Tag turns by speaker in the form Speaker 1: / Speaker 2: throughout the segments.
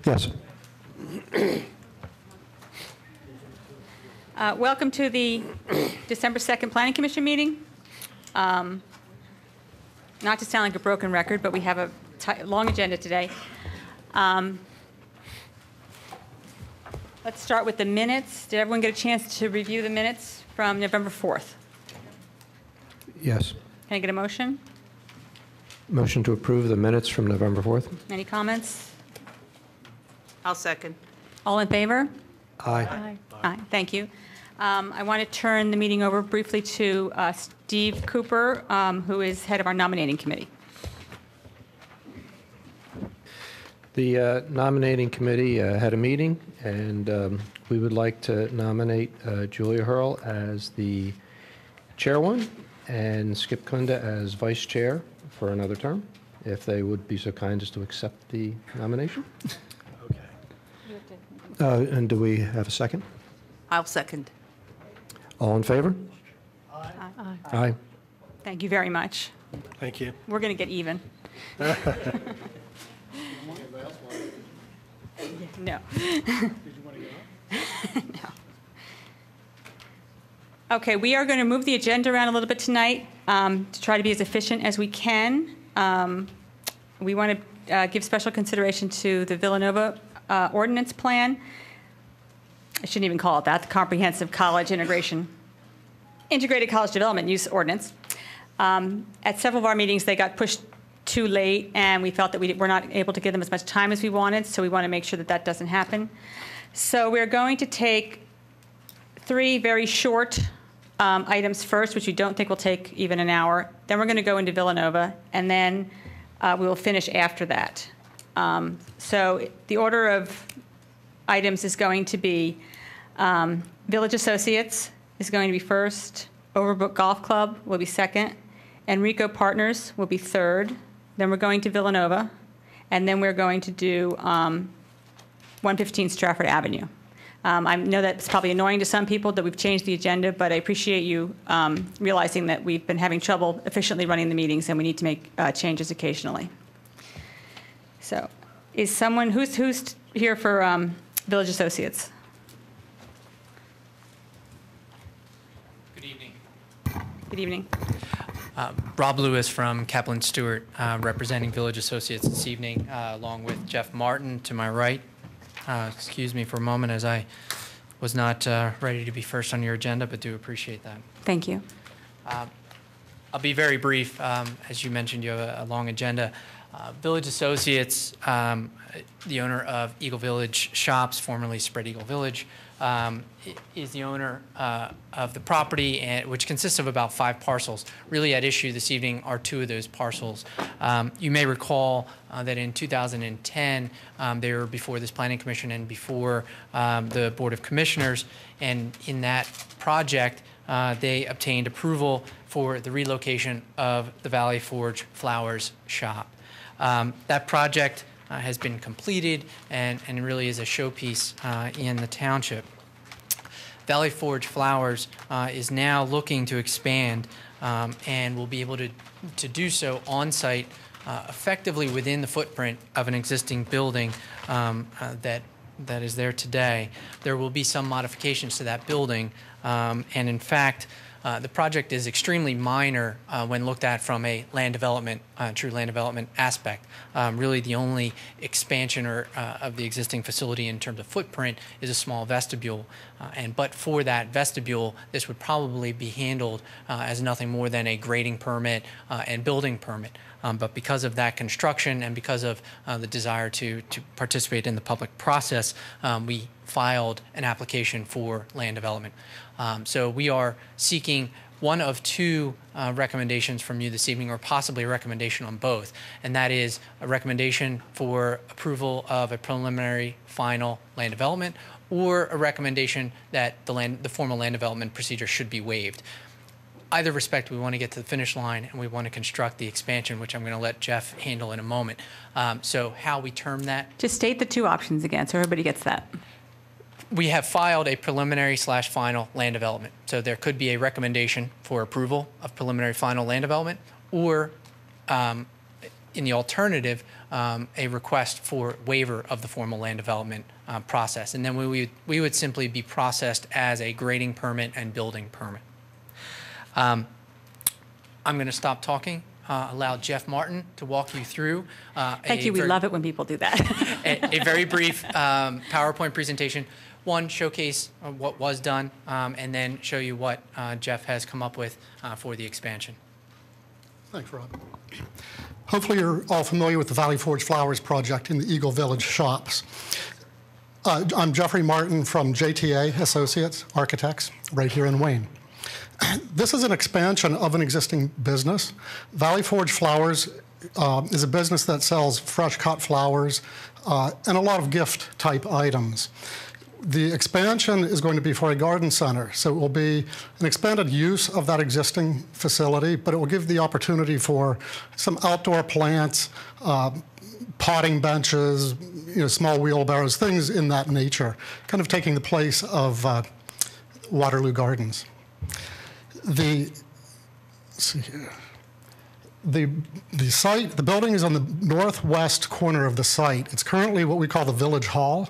Speaker 1: Yes.
Speaker 2: Welcome to the December 2nd Planning Commission meeting. Not to sound like a broken record, but we have a long agenda today. Let's start with the minutes. Did everyone get a chance to review the minutes from November 4th?
Speaker 1: Yes.
Speaker 2: Can I get a motion?
Speaker 1: Motion to approve the minutes from November 4th?
Speaker 2: Any comments?
Speaker 3: I'll second.
Speaker 2: All in favor?
Speaker 1: Aye.
Speaker 2: Aye. Thank you. I want to turn the meeting over briefly to Steve Cooper, who is head of our nominating committee.
Speaker 1: The nominating committee had a meeting, and we would like to nominate Julia Hurl as the chairwoman and Skip Kunda as vice chair for another term, if they would be so kind as to accept the nomination. Okay. And do we have a second?
Speaker 3: I'll second.
Speaker 1: All in favor?
Speaker 2: Aye.
Speaker 1: Aye.
Speaker 2: Thank you very much.
Speaker 4: Thank you.
Speaker 2: We're going to get even. No. No. Okay, we are going to move the agenda around a little bit tonight to try to be as efficient as we can. We want to give special consideration to the Villanova ordinance plan. I shouldn't even call it that, the Comprehensive College Integrated College Development Use Ordinance. At several of our meetings, they got pushed too late, and we felt that we were not able to give them as much time as we wanted, so we want to make sure that that doesn't happen. So we're going to take three very short items first, which we don't think will take even an hour. Then we're going to go into Villanova, and then we will finish after that. So the order of items is going to be Village Associates is going to be first, Overbrook Golf Club will be second, Enrico Partners will be third, then we're going to Villanova, and then we're going to do 115 Strafford Avenue. I know that's probably annoying to some people that we've changed the agenda, but I appreciate you realizing that we've been having trouble efficiently running the meetings and we need to make changes occasionally. So is someone, who's here for Village Associates?
Speaker 5: Good evening.
Speaker 2: Good evening.
Speaker 5: Rob Lewis from Kaplan Stewart, representing Village Associates this evening, along with Jeff Martin to my right. Excuse me for a moment as I was not ready to be first on your agenda, but do appreciate that.
Speaker 2: Thank you.
Speaker 5: I'll be very brief. As you mentioned, you have a long agenda. Village Associates, the owner of Eagle Village Shops, formerly Spread Eagle Village, is the owner of the property, which consists of about 5 parcels. Really at issue this evening are 2 of those parcels. You may recall that in 2010, they were before this Planning Commission and before the Board of Commissioners, and in that project, they obtained approval for the relocation of the Valley Forge Flowers shop. That project has been completed and really is a showpiece in the township. Valley Forge Flowers is now looking to expand and will be able to do so on site effectively within the footprint of an existing building that is there today. There will be some modifications to that building, and in fact, the project is extremely minor when looked at from a land development, true land development aspect. Really the only expansion of the existing facility in terms of footprint is a small vestibule. But for that vestibule, this would probably be handled as nothing more than a grading permit and building permit. But because of that construction and because of the desire to participate in the public process, we filed an application for land development. So we are seeking one of 2 recommendations from you this evening, or possibly a recommendation on both, and that is a recommendation for approval of a preliminary final land development, or a recommendation that the formal land development procedure should be waived. Either respect, we want to get to the finish line and we want to construct the expansion, which I'm going to let Jeff handle in a moment. So how we term that?
Speaker 2: Just state the 2 options again so everybody gets that.
Speaker 5: We have filed a preliminary/final land development. So there could be a recommendation for approval of preliminary final land development, or in the alternative, a request for waiver of the formal land development process. And then we would simply be processed as a grading permit and building permit. I'm going to stop talking. Allow Jeff Martin to walk you through.
Speaker 2: Thank you. We love it when people do that.
Speaker 5: a very brief PowerPoint presentation. One, showcase what was done, and then show you what Jeff has come up with for the expansion.
Speaker 4: Thanks, Rob. Hopefully you're all familiar with the Valley Forge Flowers project in the Eagle Village shops. I'm Jeffrey Martin from JTA Associates Architects, right here in Wayne. This is an expansion of an existing business. Valley Forge Flowers is a business that sells fresh cut flowers and a lot of gift type items. The expansion is going to be for a garden center, so it will be an expanded use of that existing facility, but it will give the opportunity for some outdoor plants, potting benches, small wheelbarrows, things in that nature, kind of taking the place of Waterloo Gardens. Let's see here. The site, the building is on the northwest corner of the site. It's currently what we call the Village Hall.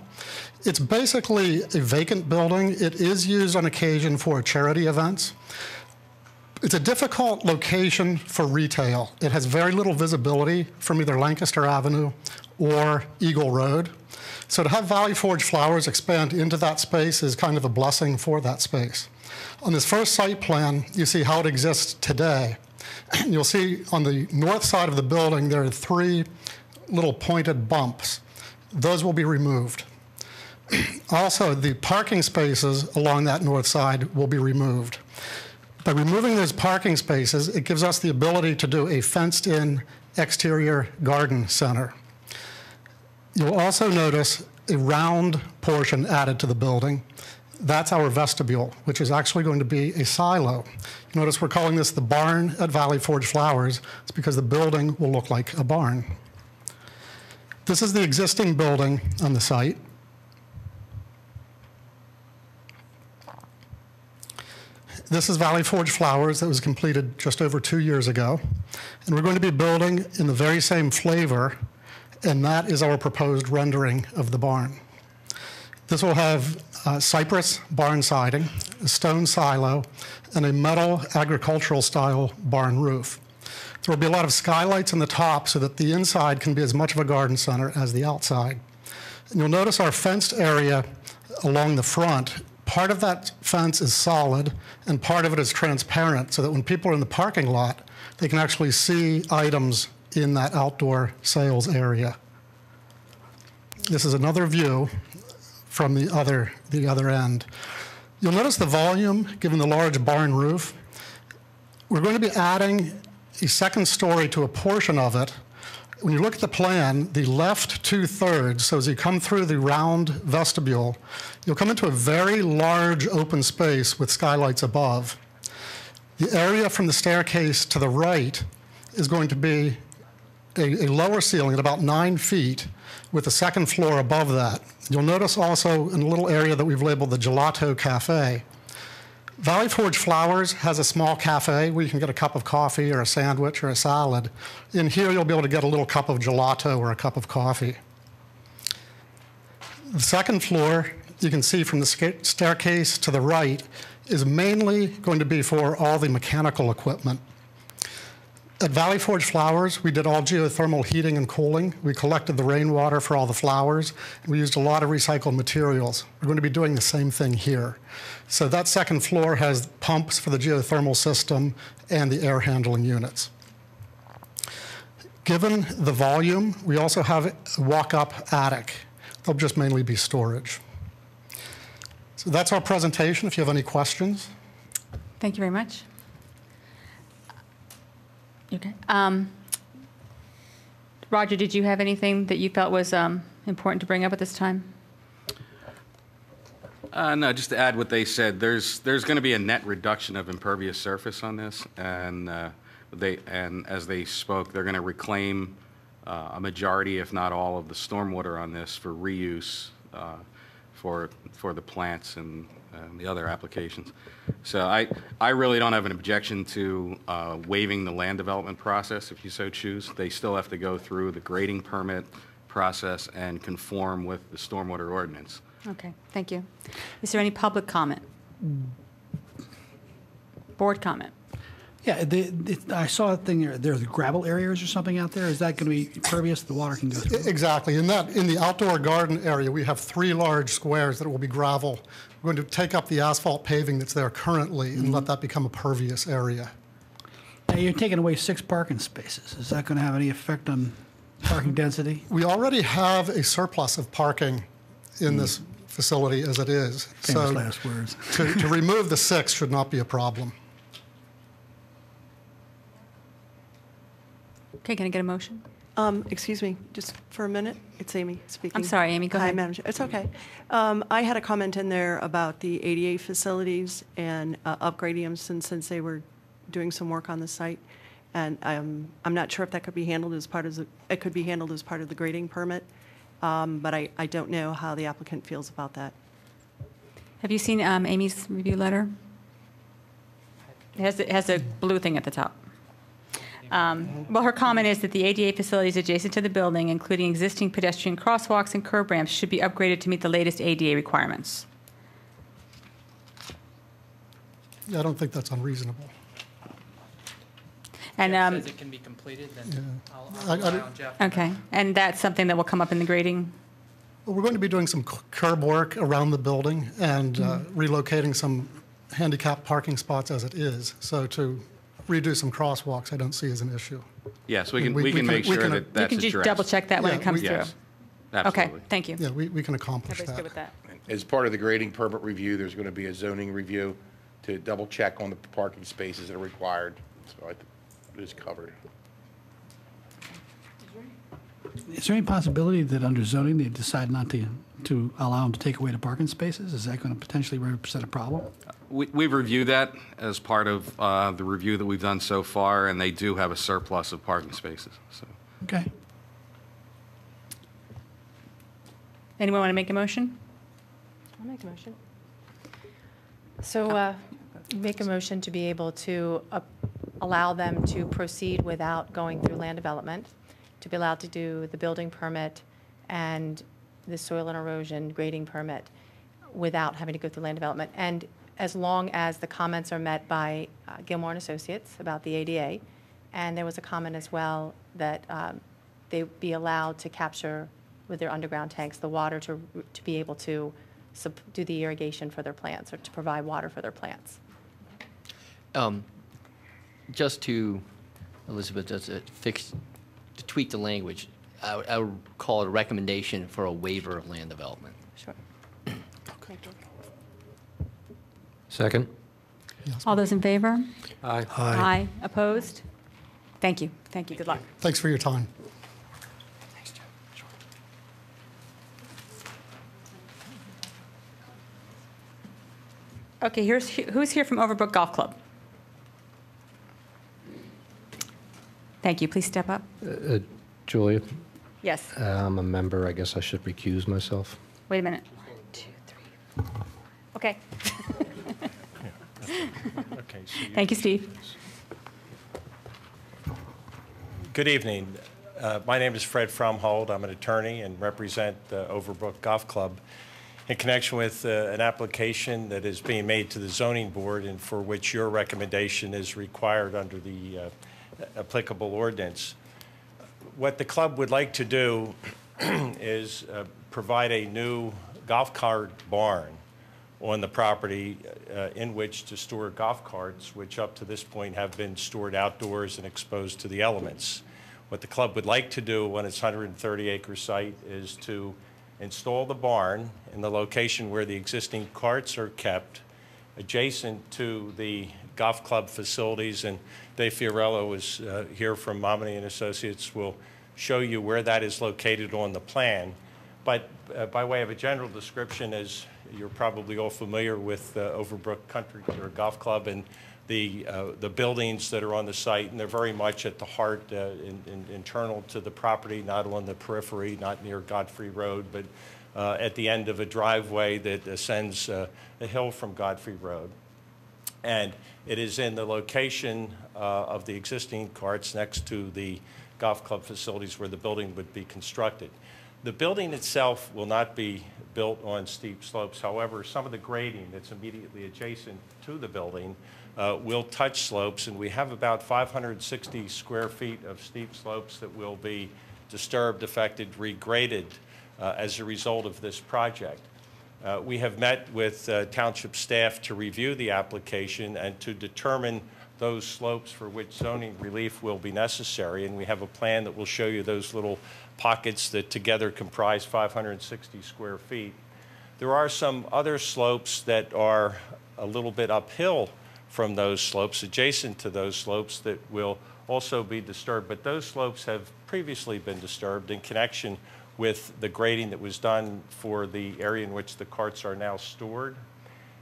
Speaker 4: It's basically a vacant building. It is used on occasion for charity events. It's a difficult location for retail. It has very little visibility from either Lancaster Avenue or Eagle Road. So to have Valley Forge Flowers expand into that space is kind of a blessing for that space. On this first site plan, you see how it exists today. You'll see on the north side of the building, there are 3 little pointed bumps. Those will be removed. Also, the parking spaces along that north side will be removed. By removing those parking spaces, it gives us the ability to do a fenced-in exterior garden center. You'll also notice a round portion added to the building. That's our vestibule, which is actually going to be a silo. You notice we're calling this the barn at Valley Forge Flowers. It's because the building will look like a barn. This is the existing building on the site. This is Valley Forge Flowers that was completed just over 2 years ago. And we're going to be building in the very same flavor, and that is our proposed rendering of the barn. This will have cypress barn siding, a stone silo, and a metal agricultural style barn roof. There will be a lot of skylights in the top so that the inside can be as much of a garden center as the outside. And you'll notice our fenced area along the front. Part of that fence is solid, and part of it is transparent, so that when people are in the parking lot, they can actually see items in that outdoor sales area. This is another view from the other end. You'll notice the volume, given the large barn roof. We're going to be adding a second story to a portion of it. When you look at the plan, the left 2/3, so as you come through the round vestibule, you'll come into a very large open space with skylights above. The area from the staircase to the right is going to be a lower ceiling at about 9 feet with a second floor above that. You'll notice also in a little area that we've labeled the Gelato Cafe. Valley Forge Flowers has a small cafe where you can get a cup of coffee or a sandwich or a salad. In here, you'll be able to get a little cup of gelato or a cup of coffee. The second floor, you can see from the staircase to the right, is mainly going to be for all the mechanical equipment. At Valley Forge Flowers, we did all geothermal heating and cooling. We collected the rainwater for all the flowers. We used a lot of recycled materials. We're going to be doing the same thing here. So that second floor has pumps for the geothermal system and the air handling units. Given the volume, we also have a walk-up attic. They'll just mainly be storage. So that's our presentation, if you have any questions.
Speaker 2: Thank you very much. Okay. Roger, did you have anything that you felt was important to bring up at this time?
Speaker 6: No, just to add what they said, there's going to be a net reduction of impervious surface on this, and as they spoke, they're going to reclaim a majority, if not all, of the stormwater on this for reuse for the plants and the other applications. So I really don't have an objection to waiving the land development process if you so choose. They still have to go through the grading permit process and conform with the stormwater ordinance.
Speaker 2: Okay, thank you. Is there any public comment? Board comment?
Speaker 7: Yeah, I saw a thing there. There's gravel areas or something out there. Is that going to be impervious? The water can go through?
Speaker 4: Exactly. In the outdoor garden area, we have 3 large squares that will be gravel. We're going to take up the asphalt paving that's there currently and let that become a pervious area.
Speaker 7: Now, you're taking away 6 parking spaces. Is that going to have any effect on parking density?
Speaker 4: We already have a surplus of parking in this facility as it is.
Speaker 7: Famous last words.
Speaker 4: to remove the 6 should not be a problem.
Speaker 2: Okay, can I get a motion?
Speaker 8: Excuse me, just for a minute. It's Amy speaking.
Speaker 2: I'm sorry, Amy, go
Speaker 8: Hi,
Speaker 2: ahead.
Speaker 8: Madam Chair. It's okay. I had a comment in there about the ADA facilities and upgrading them since they were doing some work on the site. And I'm not sure if that could be handled as part of the grading permit, but I don't know how the applicant feels about that.
Speaker 2: Have you seen Amy's review letter? It has a blue thing at the top. Well, her comment is that the ADA facilities adjacent to the building, including existing pedestrian crosswalks and curb ramps, should be upgraded to meet the latest ADA requirements.
Speaker 4: Yeah, I don't think that's unreasonable.
Speaker 2: And
Speaker 5: Jeff says it can be completed, then I'll rely on Jeff.
Speaker 2: okay, and that's something that will come up in the grading.
Speaker 4: Well, we're going to be doing some curb work around the building and relocating some handicap parking spots as it is. So to redo some crosswalks, I don't see as an issue.
Speaker 6: Yes, we can
Speaker 4: We can-
Speaker 6: make
Speaker 4: we
Speaker 6: sure
Speaker 4: can-
Speaker 6: that that's
Speaker 2: You can just
Speaker 6: addressed.
Speaker 2: double check that when
Speaker 4: Yeah,
Speaker 2: it comes
Speaker 4: we-
Speaker 2: through.
Speaker 6: Yes,
Speaker 2: Okay,
Speaker 6: absolutely.
Speaker 2: thank you.
Speaker 4: Yeah, we can accomplish
Speaker 2: Everybody's good
Speaker 4: that.
Speaker 2: with that.
Speaker 9: As part of the grading permit review, there's going to be a zoning review to double check on the parking spaces that are required. So I think it is covered.
Speaker 7: Is there any possibility that under zoning they decide not to allow them to take away the parking spaces? Is that going to potentially represent a problem?
Speaker 6: We've reviewed that as part of the review that we've done so far, and they do have a surplus of parking spaces. So.
Speaker 7: Okay.
Speaker 2: Anyone want to make a motion?
Speaker 10: I'll make a motion. So make a motion to be able to allow them to proceed without going through land development, to be allowed to do the building permit and the soil and erosion grading permit without having to go through land development. And as long as the comments are met by Gilmore and Associates about the ADA, and there was a comment as well that they be allowed to capture with their underground tanks the water to be able to do the irrigation for their plants or to provide water for their plants.
Speaker 11: Just to, Elizabeth, to tweak the language, I would call it a recommendation for a waiver of land development.
Speaker 10: Sure. Thank you.
Speaker 1: Second?
Speaker 2: All those in favor?
Speaker 1: Aye.
Speaker 2: Aye. Opposed? Thank you. Thank you. Good luck.
Speaker 4: Thanks for your time.
Speaker 2: Okay, who's here from Overbrook Golf Club? Thank you. Please step up.
Speaker 1: Julia,
Speaker 2: Yes.
Speaker 1: I'm a member. I guess I should recuse myself.
Speaker 2: Wait a minute. 1, 2, 3, 4. Okay. Thank you, Steve.
Speaker 12: Good evening. My name is Fred Fromhold. I'm an attorney and represent Overbrook Golf Club in connection with an application that is being made to the zoning board and for which your recommendation is required under the applicable ordinance. What the club would like to do is provide a new golf cart barn on the property in which to store golf carts, which up to this point have been stored outdoors and exposed to the elements. What the club would like to do on its 130-acre site is to install the barn in the location where the existing carts are kept, adjacent to the golf club facilities, and Dave Fiorello is here from Momini and Associates will show you where that is located on the plan. But by way of a general description, as you're probably all familiar with Overbrook Country or Golf Club and the buildings that are on the site, and they're very much at the heart, internal to the property, not on the periphery, not near Godfrey Road, but at the end of a driveway that ascends a hill from Godfrey Road. And it is in the location of the existing carts next to the golf club facilities where the building would be constructed. The building itself will not be built on steep slopes. However, some of the grading that's immediately adjacent to the building will touch slopes, and we have about 560 square feet of steep slopes that will be disturbed, affected, regraded as a result of this project. We have met with Township staff to review the application and to determine those slopes for which zoning relief will be necessary, and we have a plan that will show you those little pockets that together comprise 560 square feet. There are some other slopes that are a little bit uphill from those slopes, adjacent to those slopes, that will also be disturbed, but those slopes have previously been disturbed in connection with the grading that was done for the area in which the carts are now stored.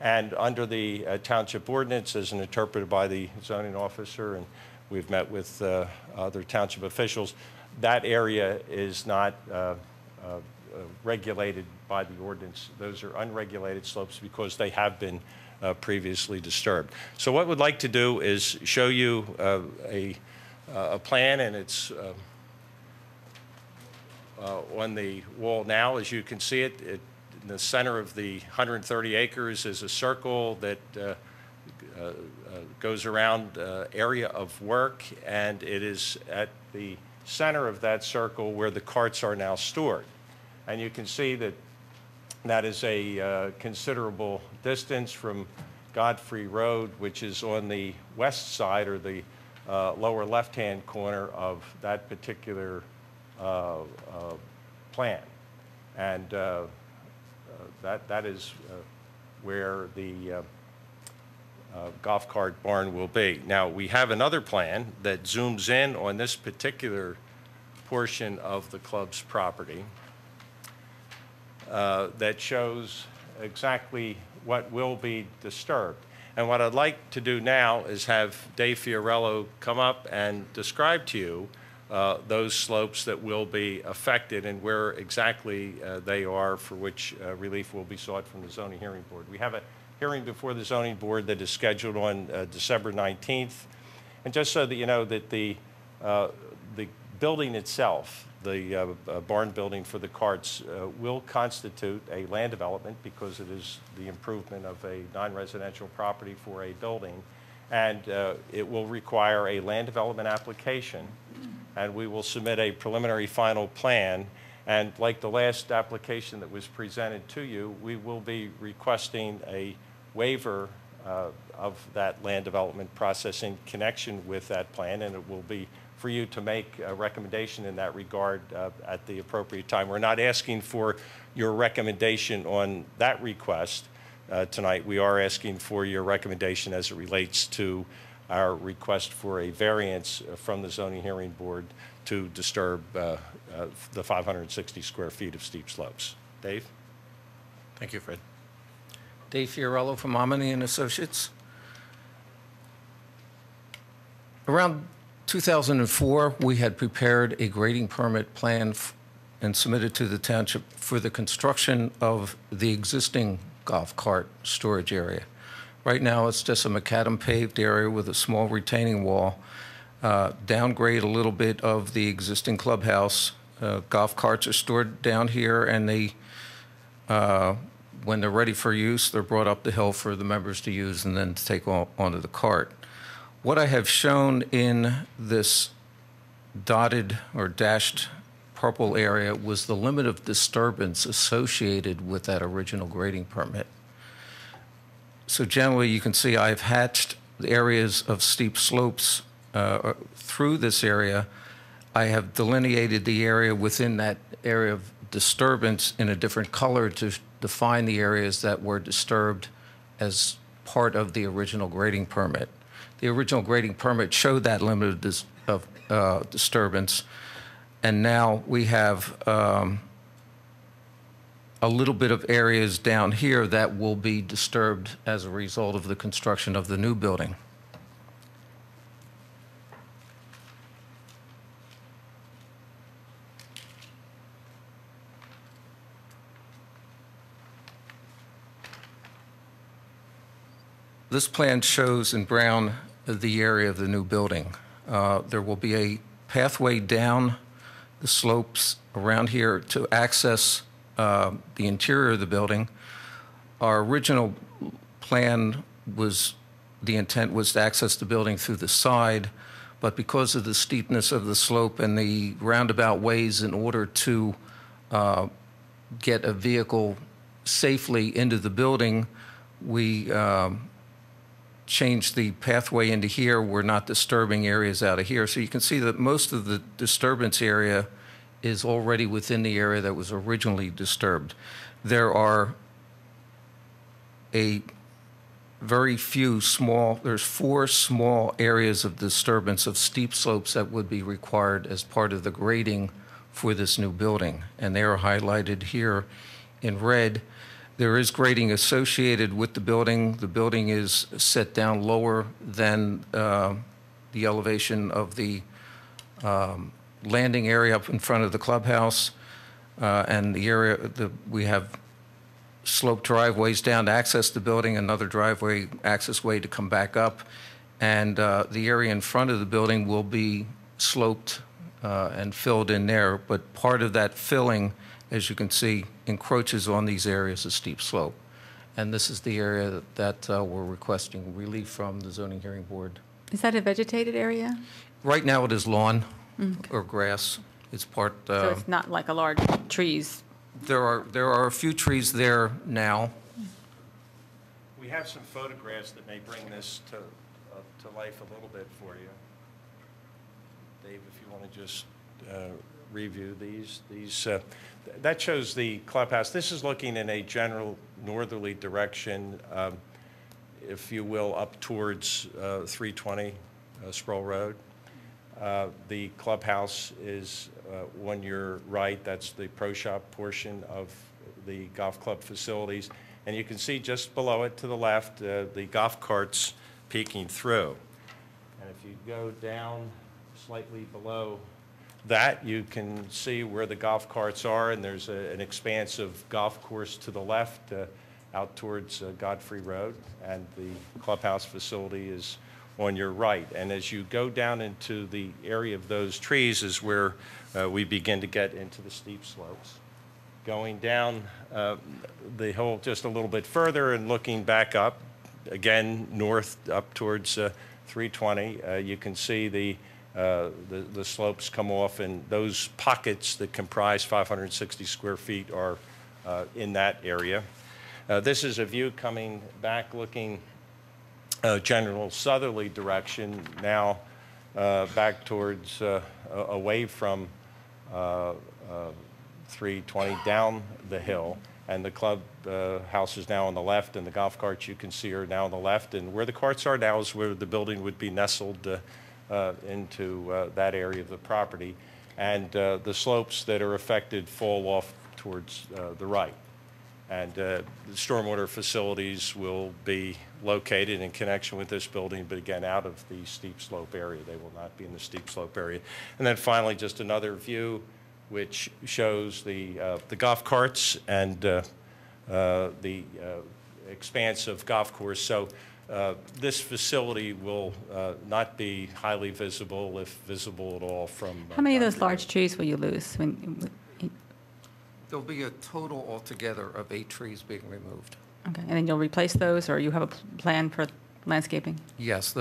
Speaker 12: And under the Township Ordinance, as interpreted by the zoning officer, and we've met with other Township officials, that area is not regulated by the ordinance. Those are unregulated slopes because they have been previously disturbed. So what we'd like to do is show you a plan, and it's on the wall now. As you can see it, in the center of the 130 acres is a circle that goes around area of work, and it is at the center of that circle where the carts are now stored. And you can see that that is a considerable distance from Godfrey Road, which is on the west side, or the lower left-hand corner of that particular plan. And that is where the golf cart barn will be. Now, we have another plan that zooms in on this particular portion of the club's property that shows exactly what will be disturbed. And what I'd like to do now is have Dave Fiorello come up and describe to you those slopes that will be affected and where exactly they are, for which relief will be sought from the Zoning Hearing Board. We have a hearing before the Zoning Board that is scheduled on December 19th. And just so that you know that the building itself, the barn building for the carts, will constitute a land development because it is the improvement of a non-residential property for a building. And it will require a land development application, and we will submit a preliminary final plan. And like the last application that was presented to you, we will be requesting a waiver of that land development process in connection with that plan, and it will be for you to make a recommendation in that regard at the appropriate time. We're not asking for your recommendation on that request tonight. We are asking for your recommendation as it relates to our request for a variance from the Zoning Hearing Board to disturb the 560 square feet of steep slopes. Dave?
Speaker 1: Thank you, Fred. Dave Fiorello from Amending and Associates. Around 2004, we had prepared a grading permit plan and submitted to the township for the construction of the existing golf cart storage area. Right now, it's just a macadam paved area with a small retaining wall. Downgrade a little bit of the existing clubhouse. Golf carts are stored down here, and they, when they're ready for use, they're brought up the hill for the members to use and then to take onto the cart. What I have shown in this dotted or dashed purple area was the limit of disturbance associated with that original grading permit. So generally, you can see I've hatched the areas of steep slopes through this area. I have delineated the area within that area of disturbance in a different color to define the areas that were disturbed as part of the original grading permit. The original grading permit showed that limit of disturbance, and now we have a little bit of areas down here that will be disturbed as a result of the construction of the new building.
Speaker 13: This plan shows in brown the area of the new building. There will be a pathway down the slopes around here to access the interior of the building. Our original plan was, the intent was to access the building through the side, but because of the steepness of the slope and the roundabout ways, in order to get a vehicle safely into the building, we changed the pathway into here. We're not disturbing areas out of here. So you can see that most of the disturbance area is already within the area that was originally disturbed. There are a very few small, there's 4 small areas of disturbance of steep slopes that would be required as part of the grading for this new building, and they are highlighted here in red. There is grading associated with the building. The building is set down lower than the elevation of the landing area up in front of the clubhouse, and the area we have sloped driveways down to access the building, another driveway access way to come back up, and the area in front of the building will be sloped and filled in there, but part of that filling, as you can see, encroaches on these areas of steep slope. And this is the area that we're requesting relief from the zoning hearing board.
Speaker 2: Is that a vegetated area?
Speaker 13: Right now it is lawn or grass. It's part.
Speaker 2: So it's not like a large trees.
Speaker 13: There are a few trees there now.
Speaker 12: We have some photographs that may bring this to life a little bit for you. Dave, if you want to just review these. That shows the clubhouse. This is looking in a general northerly direction, if you will, up towards 320 Sproul Road. The clubhouse is on your right. That's the pro shop portion of the golf club facilities. And you can see just below it to the left, the golf carts peeking through. And if you go down slightly below that, you can see where the golf carts are, and there's an expansive golf course to the left out towards Godfrey Road, and the clubhouse facility is on your right. And as you go down into the area of those trees is where we begin to get into the steep slopes. Going down the hill just a little bit further and looking back up, again north up towards 320, you can see the slopes come off, and those pockets that comprise 560 square feet are in that area. This is a view coming back looking general southerly direction, now back towards away from 320 down the hill, and the club house is now on the left, and the golf carts you can see are now on the left, and where the carts are now is where the building would be nestled into that area of the property, and the slopes that are affected fall off towards the right. And the stormwater facilities will be located in connection with this building, but again, out of the steep slope area. They will not be in the steep slope area. And then finally, just another view which shows the golf carts and the expansive golf course. So this facility will not be highly visible, if visible at all, from
Speaker 2: How many of those large trees will you lose?
Speaker 13: There'll be a total altogether of 8 trees being removed.
Speaker 2: Okay, and then you'll replace those, or you have a plan for landscaping?
Speaker 13: Yes,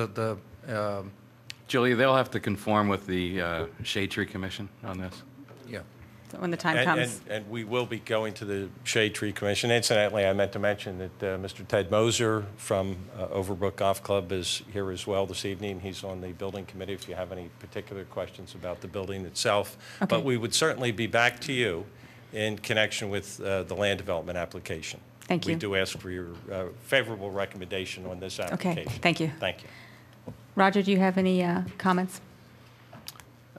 Speaker 6: Julia, they'll have to conform with the Shade Tree Commission on this.
Speaker 13: Yeah.
Speaker 2: So when the time comes.
Speaker 12: And we will be going to the Shade Tree Commission. Incidentally, I meant to mention that Mr. Ted Moser from Overbrook Golf Club is here as well this evening. He's on the building committee if you have any particular questions about the building itself.
Speaker 2: Okay.
Speaker 12: But we would certainly be back to you in connection with the land development application.
Speaker 2: Thank you.
Speaker 12: We do ask for your favorable recommendation on this application.
Speaker 2: Okay, thank you.
Speaker 12: Thank you.
Speaker 2: Roger, do you have any comments?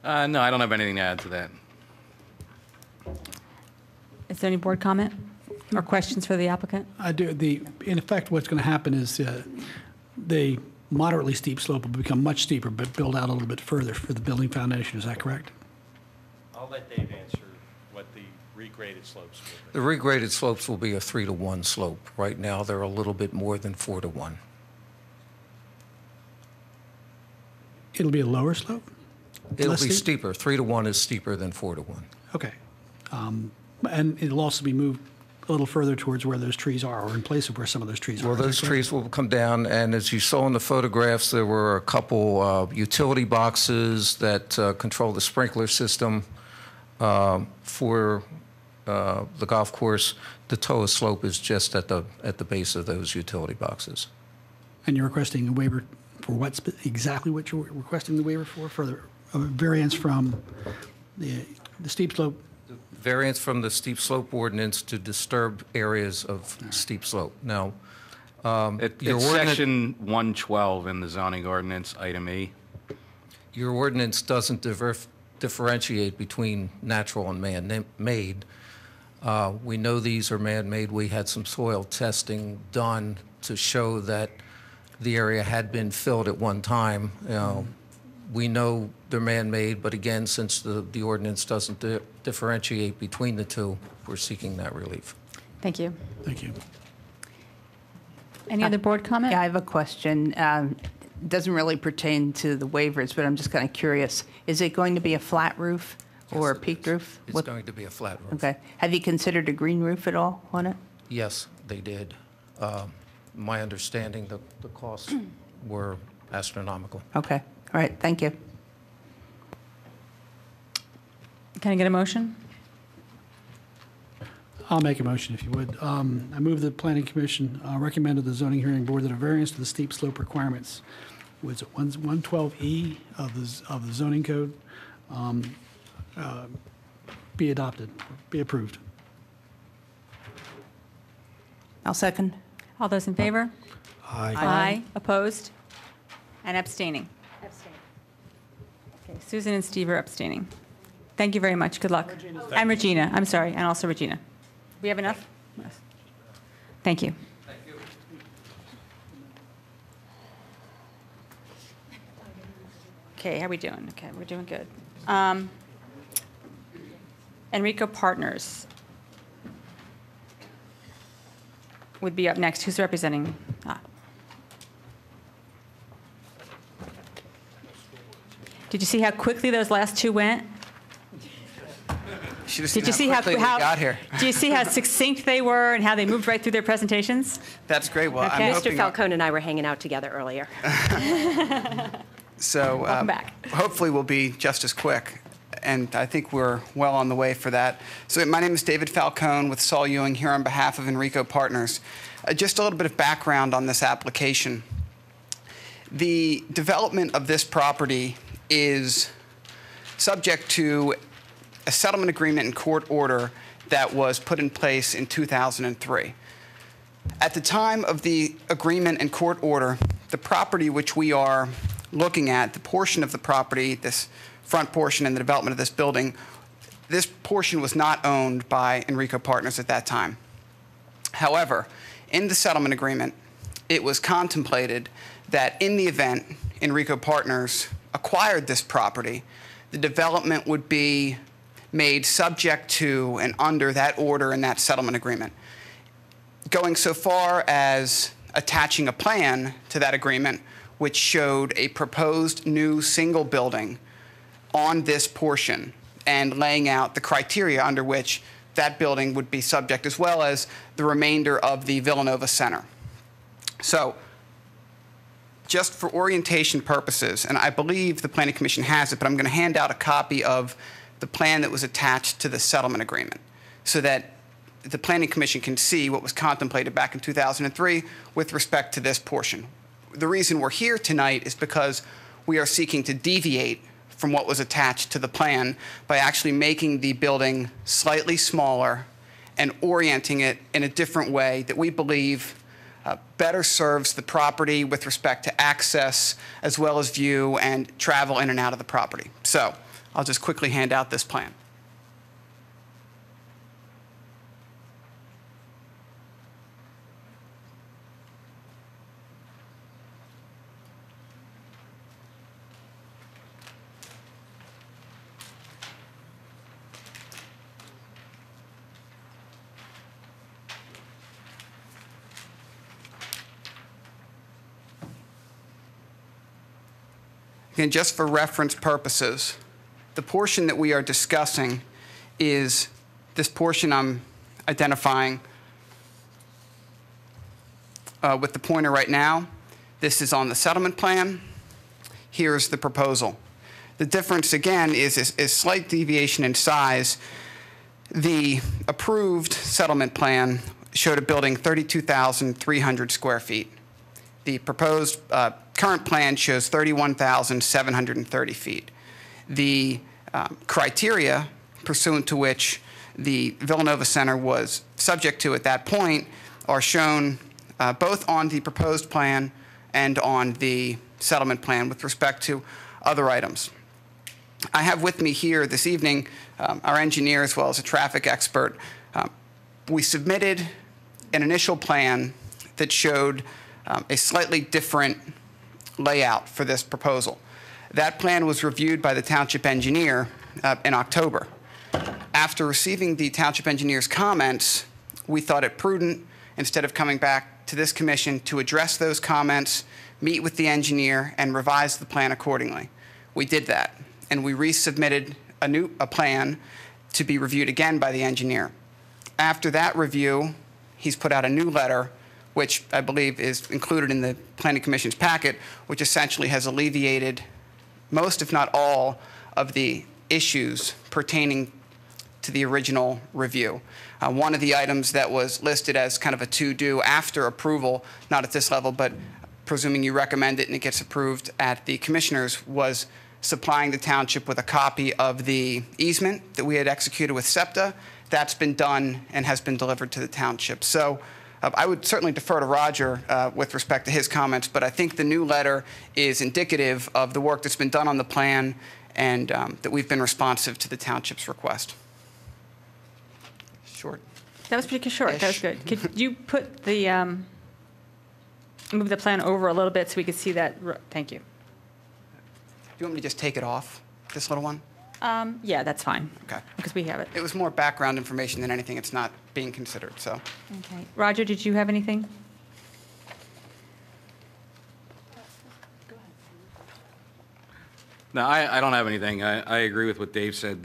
Speaker 6: No, I don't have anything to add to that.
Speaker 2: Is there any board comment or questions for the applicant?
Speaker 7: I do. In effect, what's going to happen is the moderately steep slope will become much steeper, but build out a little bit further for the building foundation. Is that correct?
Speaker 12: I'll let Dave answer what the regraded slopes will be.
Speaker 13: The regraded slopes will be a 3-to-1 slope. Right now, they're a little bit more than 4-to-1.
Speaker 7: It'll be a lower slope?
Speaker 13: It'll
Speaker 7: Less
Speaker 13: be
Speaker 7: steep?
Speaker 13: steeper. 3 to 1 is steeper than 4 to 1.
Speaker 7: Okay. And it'll also be moved a little further towards where those trees are, or in place of where some of those trees are.
Speaker 13: Well, those trees will come down, and as you saw in the photographs, there were a couple utility boxes that control the sprinkler system for the golf course. The toe of slope is just at the base of those utility boxes.
Speaker 7: And you're requesting a waiver for what, exactly what you're requesting the waiver for? For a variance from the steep slope?
Speaker 13: Variance from the steep slope ordinance to disturb areas of steep slope. Now,
Speaker 6: It's section 112 in the zoning ordinance, item E.
Speaker 13: your ordinance doesn't differentiate between natural and man-made. We know these are man-made. We had some soil testing done to show that the area had been filled at one time. We know they're man-made, but again, since the ordinance doesn't differentiate between the two, we're seeking that relief.
Speaker 2: Thank you.
Speaker 7: Thank you.
Speaker 2: Any other board comment?
Speaker 3: Yeah, I have a question. Doesn't really pertain to the waivers, but I'm just kind of curious. Is it going to be a flat roof or a peaked roof?
Speaker 13: It's going to be a flat roof.
Speaker 3: Okay. Have you considered a green roof at all on it?
Speaker 13: Yes, they did. My understanding, the costs were astronomical.
Speaker 3: Okay. All right. Thank you.
Speaker 2: Can I get a motion?
Speaker 7: I'll make a motion if you would. I move the Planning Commission recommended the zoning hearing board that a variance to the steep slope requirements, was it 112E of the zoning code, be adopted, be approved.
Speaker 3: I'll second.
Speaker 2: All those in favor?
Speaker 7: Aye.
Speaker 2: Aye. Opposed? And abstaining? Abstaining. Okay, Susan and Steve are abstaining. Thank you very much. Good luck. And Regina, I'm sorry, and also Regina. We have enough? Yes. Thank you.
Speaker 13: Thank you.
Speaker 2: Okay, how are we doing? Okay, we're doing good. Enrico Partners would be up next. Who's representing? Did you see how quickly those last two went? Did you see how
Speaker 14: got here?
Speaker 2: Do you see how succinct they were and how they moved right through their presentations?
Speaker 14: That's great. Well,
Speaker 2: Okay.
Speaker 14: I'm
Speaker 15: Mr.
Speaker 14: hoping
Speaker 15: Falcone and I were hanging out together earlier.
Speaker 14: so.
Speaker 2: Welcome back.
Speaker 14: Hopefully, we'll be just as quick, and I think we're well on the way for that. So, my name is David Falcone with Saul Ewing here on behalf of Enrico Partners. Just a little bit of background on this application. The development of this property is subject to a settlement agreement and court order that was put in place in 2003. At the time of the agreement and court order, the property which we are looking at, the portion of the property, this front portion and the development of this building, this portion was not owned by Enrico Partners at that time. However, in the settlement agreement, it was contemplated that in the event Enrico Partners acquired this property, the development would be made subject to and under that order and that settlement agreement, going so far as attaching a plan to that agreement which showed a proposed new single building on this portion and laying out the criteria under which that building would be subject, as well as the remainder of the Villanova Center. So, just for orientation purposes, and I believe the Planning Commission has it, but I'm going to hand out a copy of the plan that was attached to the settlement agreement so that the Planning Commission can see what was contemplated back in 2003 with respect to this portion. The reason we're here tonight is because we are seeking to deviate from what was attached to the plan by actually making the building slightly smaller and orienting it in a different way that we believe better serves the property with respect to access as well as view and travel in and out of the property. So I'll just quickly hand out this plan. Again, just for reference purposes, the portion that we are discussing is this portion I'm identifying with the pointer right now. This is on the settlement plan. Here's the proposal. The difference, again, is slight deviation in size. The approved settlement plan showed a building 32,300 square feet. The proposed current plan shows 31,730 feet. The criteria pursuant to which the Villanova Center was subject to at that point are shown both on the proposed plan and on the settlement plan with respect to other items. I have with me here this evening our engineer as well as a traffic expert. We submitted an initial plan that showed a slightly different layout for this proposal. That plan was reviewed by the township engineer in October. After receiving the township engineer's comments, we thought it prudent, instead of coming back to this commission, to address those comments, meet with the engineer, and revise the plan accordingly. We did that, and we resubmitted a plan to be reviewed again by the engineer. After that review, he's put out a new letter, which I believe is included in the Planning Commission's packet, which essentially has alleviated most, if not all, of the issues pertaining to the original review. One of the items that was listed as kind of a to-do after approval, not at this level, but presuming you recommend it and it gets approved at the commissioners, was supplying the township with a copy of the easement that we had executed with SEPTA. That's been done and has been delivered to the township. So I would certainly defer to Roger with respect to his comments, but I think the new letter is indicative of the work that's been done on the plan and that we've been responsive to the township's request. Short.
Speaker 2: That was pretty short. That was good. Could you put the, move the plan over a little bit so we could see that? Thank you.
Speaker 14: Do you want me to just take it off, this little one?
Speaker 2: Yeah, that's fine.
Speaker 14: Okay.
Speaker 2: Because we have it.
Speaker 14: It was more background information than anything. It's not being considered, so.
Speaker 2: Okay. Roger, did you have anything?
Speaker 6: No, I don't have anything. I agree with what Dave said.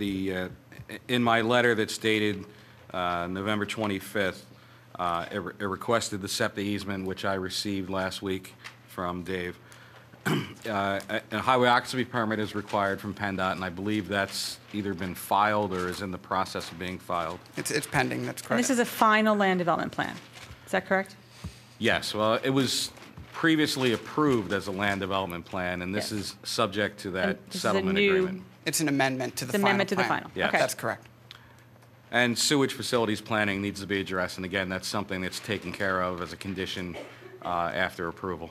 Speaker 6: In my letter that's dated November 25th, it requested the SEPTA easement, which I received last week from Dave. A highway occupancy permit is required from PennDOT, and I believe that's either been filed or is in the process of being filed.
Speaker 14: It's pending, that's correct.
Speaker 2: And this is a final land development plan. Is that correct?
Speaker 6: Yes, well, it was previously approved as a land development plan, and this is subject to that settlement agreement.
Speaker 14: It's an amendment to the
Speaker 2: It's an
Speaker 14: final
Speaker 2: amendment to the
Speaker 14: plan.
Speaker 2: final.
Speaker 6: Yes.
Speaker 2: Okay.
Speaker 14: That's correct.
Speaker 6: And sewage facilities planning needs to be addressed, and again, that's something that's taken care of as a condition after approval.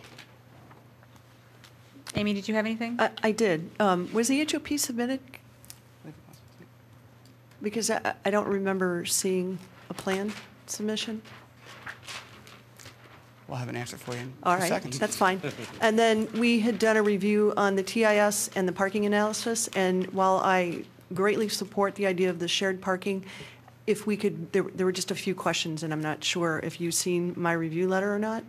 Speaker 2: Amy, did you have anything?
Speaker 8: I did. Was the HOP submitted? Because I don't remember seeing a plan submission.
Speaker 14: We'll have an answer for you in
Speaker 8: All
Speaker 14: a
Speaker 8: right,
Speaker 14: second.
Speaker 8: that's fine. And then we had done a review on the TIS and the parking analysis, and while I greatly support the idea of the shared parking, if we could, there were just a few questions, and I'm not sure if you've seen my review letter or not?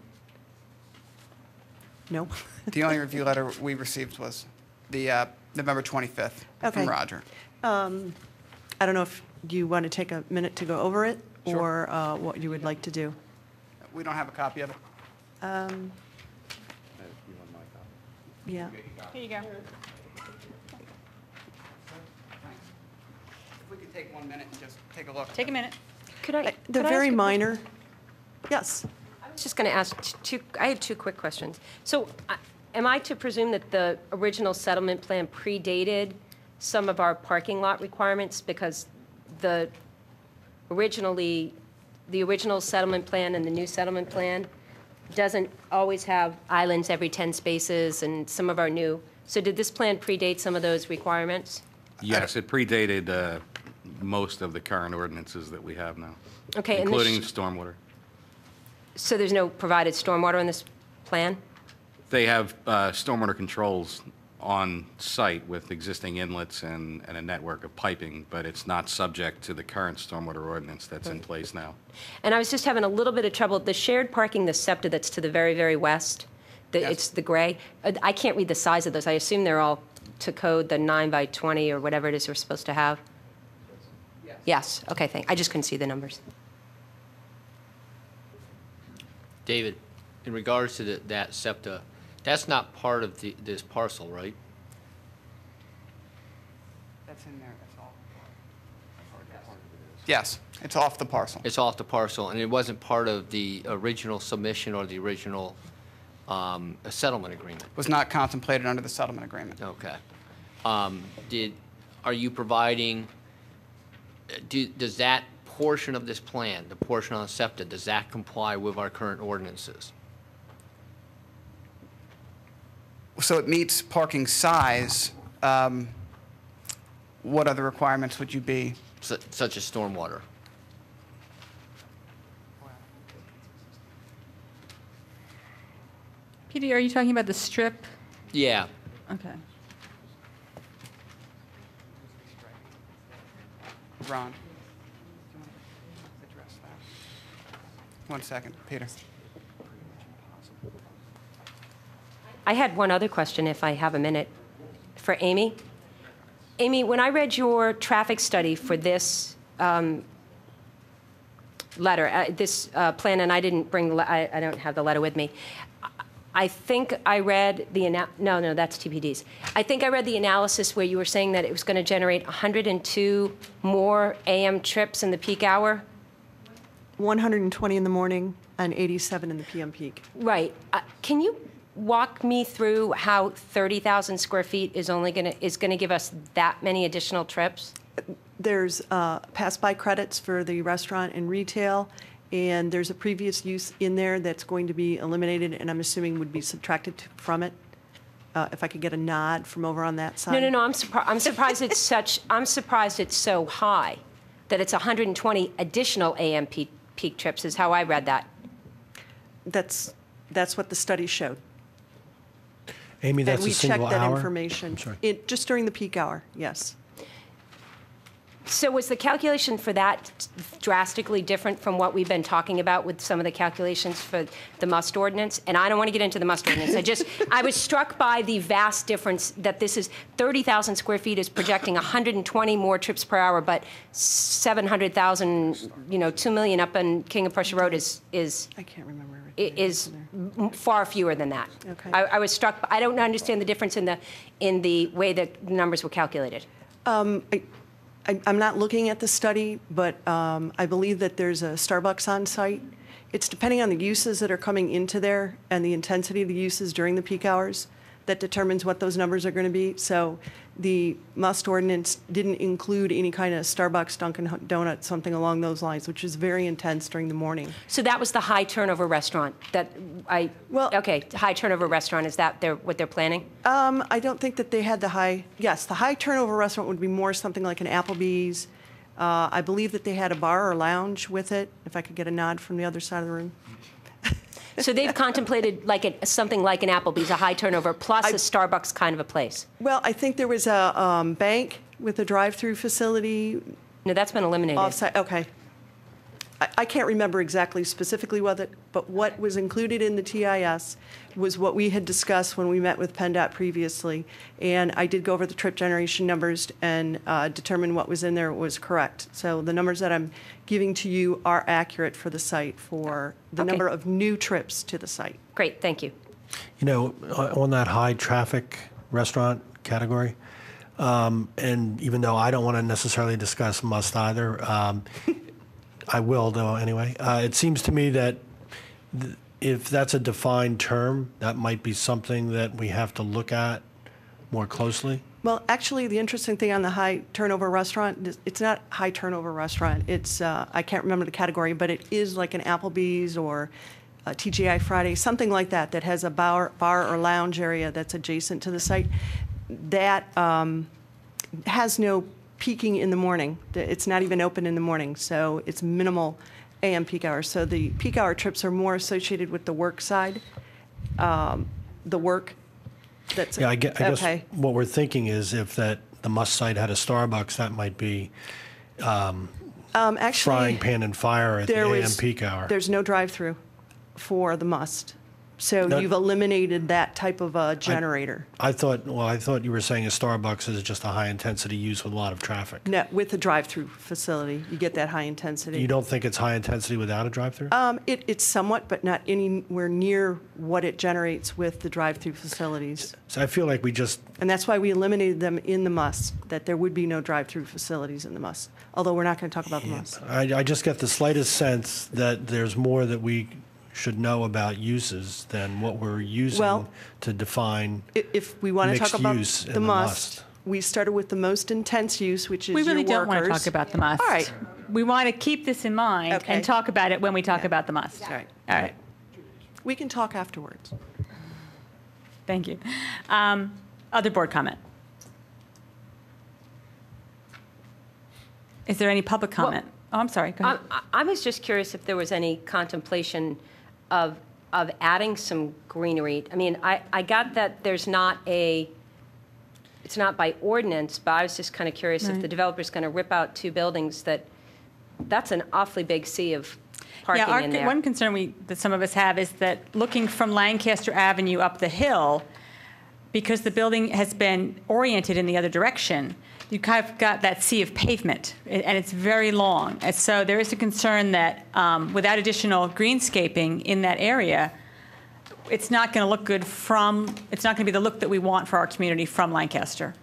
Speaker 8: No?
Speaker 14: The only review letter we received was the November 25th
Speaker 8: Okay.
Speaker 14: from Roger.
Speaker 8: I don't know if you want to take a minute to go over it,
Speaker 14: Sure.
Speaker 8: or what you would like to do.
Speaker 14: We don't have a copy of it.
Speaker 8: Yeah.
Speaker 2: Here you go.
Speaker 14: If we could take 1 minute and just take a look.
Speaker 2: Take a minute.
Speaker 8: They're
Speaker 15: could I
Speaker 8: very
Speaker 15: ask a
Speaker 8: minor. Yes.
Speaker 15: I was just going to ask I had two quick questions. So am I to presume that the original settlement plan predated some of our parking lot requirements? Because the original settlement plan and the new settlement plan doesn't always have islands every 10 spaces and some of our new. So did this plan predate some of those requirements?
Speaker 6: Yes, it predated most of the current ordinances that we have now,
Speaker 15: Okay, and
Speaker 6: including stormwater.
Speaker 15: So there's no provided stormwater in this plan?
Speaker 6: They have stormwater controls on site with existing inlets and a network of piping, but it's not subject to the current stormwater ordinance that's in place now.
Speaker 15: And I was just having a little bit of trouble. The shared parking, the SEPTA that's to the very, very west, It's the gray. I can't read the size of those. I assume they're all to code the 9 by 20 or whatever it is we're supposed to have? Yes. Okay, I just couldn't see the numbers.
Speaker 11: David, in regards to that SEPTA, that's not part of this parcel, right?
Speaker 14: That's in there, that's all. Yes, it's off the parcel.
Speaker 11: It's off the parcel, and it wasn't part of the original submission or the original settlement agreement?
Speaker 14: Was not contemplated under the settlement agreement.
Speaker 11: Okay. Are you providing, does that portion of this plan, the portion on SEPTA, does that comply with our current ordinances?
Speaker 14: So it meets parking size. What other requirements would you be?
Speaker 11: Such as stormwater?
Speaker 2: Peter, are you talking about the strip?
Speaker 11: Yeah.
Speaker 2: Okay.
Speaker 14: Ron, do you want to address that? 1 second, Peter.
Speaker 15: I had one other question, if I have a minute, for Amy. Amy, when I read your traffic study for this letter, this plan, and I didn't bring, I don't have the letter with me. I think I read the, no, that's TPD's. I think I read the analysis where you were saying that it was going to generate 102 more AM trips in the peak hour.
Speaker 8: 120 in the morning and 87 in the PM peak.
Speaker 15: Right. Can you walk me through how 30,000 square feet is only going to give us that many additional trips?
Speaker 8: There's pass-by credits for the restaurant and retail, and there's a previous use in there that's going to be eliminated, and I'm assuming would be subtracted from it. If I could get a nod from over on that side.
Speaker 15: No. I'm surprised it's such. I'm surprised it's so high, that it's 120 additional AM peak trips. Is how I read that.
Speaker 8: That's what the study showed.
Speaker 16: Amy, that's a single hour?
Speaker 8: And we checked that information.
Speaker 16: Sorry.
Speaker 8: Just during the peak hour, yes.
Speaker 15: So was the calculation for that drastically different from what we've been talking about with some of the calculations for the must ordinance? And I don't want to get into the must ordinance. I was struck by the vast difference that this is 30,000 square feet is projecting 120 more trips per hour, but 700,000, 2 million up on King of Prussia Road is
Speaker 8: I can't remember.
Speaker 15: Is far fewer than that.
Speaker 8: Okay.
Speaker 15: I was struck. I don't understand the difference in the way that the numbers were calculated.
Speaker 8: I'm not looking at the study, but I believe that there's a Starbucks on site. It's depending on the uses that are coming into there and the intensity of the uses during the peak hours that determines what those numbers are going to be. So the must ordinance didn't include any kind of Starbucks, Dunkin' Donuts, something along those lines, which is very intense during the morning.
Speaker 15: So that was the high turnover restaurant high turnover restaurant. Is that what they're planning?
Speaker 8: I don't think that they had the high turnover restaurant would be more something like an Applebee's. I believe that they had a bar or lounge with it, if I could get a nod from the other side of the room.
Speaker 15: So they've contemplated something like an Applebee's, a high turnover, plus a Starbucks kind of a place.
Speaker 8: Well, I think there was a bank with a drive-through facility.
Speaker 15: No, that's been eliminated.
Speaker 8: Offsite. Okay. I can't remember exactly specifically but what was included in the TIS was what we had discussed when we met with PennDOT previously. And I did go over the trip generation numbers and determine what was in there was correct. So the numbers that I'm giving to you are accurate for the site for the number of new trips to the site.
Speaker 15: Great, thank you.
Speaker 16: On that high traffic restaurant category, and even though I don't want to necessarily discuss must either, I will, though, anyway. It seems to me that if that's a defined term, that might be something that we have to look at more closely.
Speaker 8: Well, actually, the interesting thing on the high turnover restaurant, it's not high turnover restaurant. It's, I can't remember the category, but it is like an Applebee's or a TGI Friday, something like that, that has a bar or lounge area that's adjacent to the site. That has no peaking in the morning. It's not even open in the morning, so it's minimal AM peak hours. So the peak hour trips are more associated with the work side, the work that's...
Speaker 16: Yeah, I guess what we're thinking is if the must site had a Starbucks, that might be
Speaker 8: actually,
Speaker 16: frying pan and fire at the AM peak hour.
Speaker 8: There's no drive-through for the must. So
Speaker 16: No.
Speaker 8: you've eliminated that type of a generator.
Speaker 16: I thought you were saying a Starbucks is just a high-intensity use with a lot of traffic.
Speaker 8: No, with a drive-through facility, you get that high intensity.
Speaker 16: You don't think it's high-intensity without a drive-through?
Speaker 8: It's somewhat, but not anywhere near what it generates with the drive-through facilities.
Speaker 16: So I feel like we just,
Speaker 8: And that's why we eliminated them in the must, that there would be no drive-through facilities in the must, although we're not going to talk about the must.
Speaker 16: I just get the slightest sense that there's more that we should know about uses than what we're using
Speaker 8: Well,
Speaker 16: to define
Speaker 8: If we want to talk
Speaker 16: mixed
Speaker 8: about
Speaker 16: use in
Speaker 8: the must, we started with the most intense use, which is
Speaker 2: We really
Speaker 8: your
Speaker 2: don't want to
Speaker 8: workers.
Speaker 2: talk about the must.
Speaker 8: All right.
Speaker 2: We want to keep this in mind
Speaker 8: Okay.
Speaker 2: and talk about it when we talk about the must.
Speaker 8: All right.
Speaker 2: All right.
Speaker 8: We can talk afterwards.
Speaker 2: Thank you. Other board comment? Is there any public comment? Oh, I'm sorry. Go ahead.
Speaker 15: I was just curious if there was any contemplation of adding some greenery. I mean, I got that there's not it's not by ordinance, but I was just kind of curious if the developer's going to rip out 2 buildings, that's an awfully big sea of parking in there.
Speaker 2: One concern that some of us have is that looking from Lancaster Avenue up the hill, because the building has been oriented in the other direction, you kind of got that sea of pavement, and it's very long. And so there is a concern that without additional greenscaping in that area, it's not going to look good it's not going to be the look that we want for our community from Lancaster.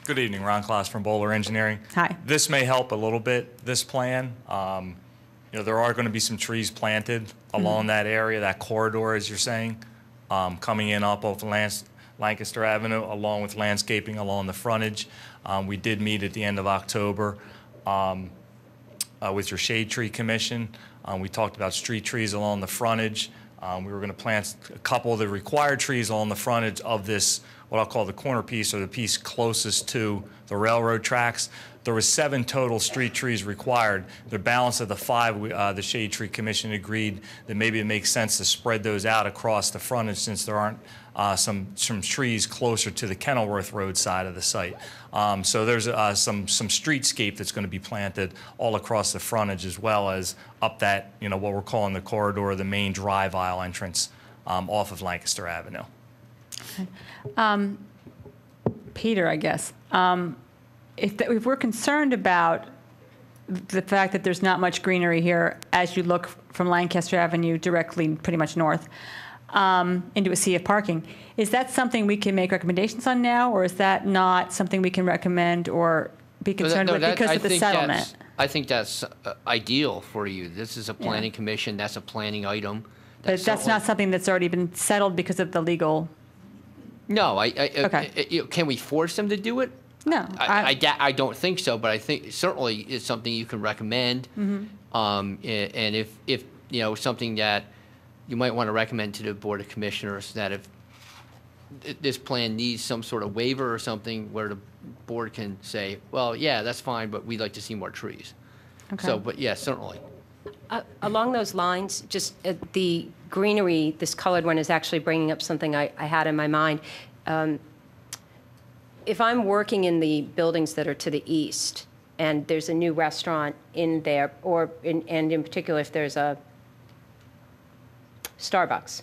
Speaker 17: Good evening, Ron Klaas from Bowler Engineering.
Speaker 2: Hi.
Speaker 17: This may help a little bit, this plan. There are going to be some trees planted along that area, that corridor, as you're saying, coming in up off Lancaster Avenue, along with landscaping along the frontage. We did meet at the end of October with your Shade Tree Commission. We talked about street trees along the frontage. We were going to plant a couple of the required trees along the frontage of this, what I'll call the corner piece, or the piece closest to the railroad tracks. There were 7 total street trees required. The balance of the 5, the Shade Tree Commission agreed that maybe it makes sense to spread those out across the frontage, since there aren't some trees closer to the Kenilworth Road side of the site. So there's some streetscape that's going to be planted all across the frontage, as well as up that, what we're calling the corridor, the main drive aisle entrance off of Lancaster Avenue.
Speaker 2: Okay. Peter, I guess. If we're concerned about the fact that there's not much greenery here as you look from Lancaster Avenue directly pretty much north into a sea of parking, is that something we can make recommendations on now, or is that not something we can recommend or be concerned with because of the settlement?
Speaker 11: I think that's ideal for you. This is a planning commission. That's a planning item.
Speaker 2: But that's not something that's already been settled because of the legal...
Speaker 11: No.
Speaker 2: Okay.
Speaker 11: Can we force them to do it?
Speaker 2: No.
Speaker 11: I don't think so, but I think certainly it's something you can recommend.
Speaker 2: Mm-hmm.
Speaker 11: And if something that you might want to recommend to the Board of Commissioners, that if this plan needs some sort of waiver or something where the board can say, well, yeah, that's fine, but we'd like to see more trees.
Speaker 2: Okay.
Speaker 11: So, but yeah, certainly.
Speaker 15: Along those lines, just the greenery, this colored one is actually bringing up something I had in my mind. If I'm working in the buildings that are to the east, and there's a new restaurant in there, and in particular if there's a Starbucks,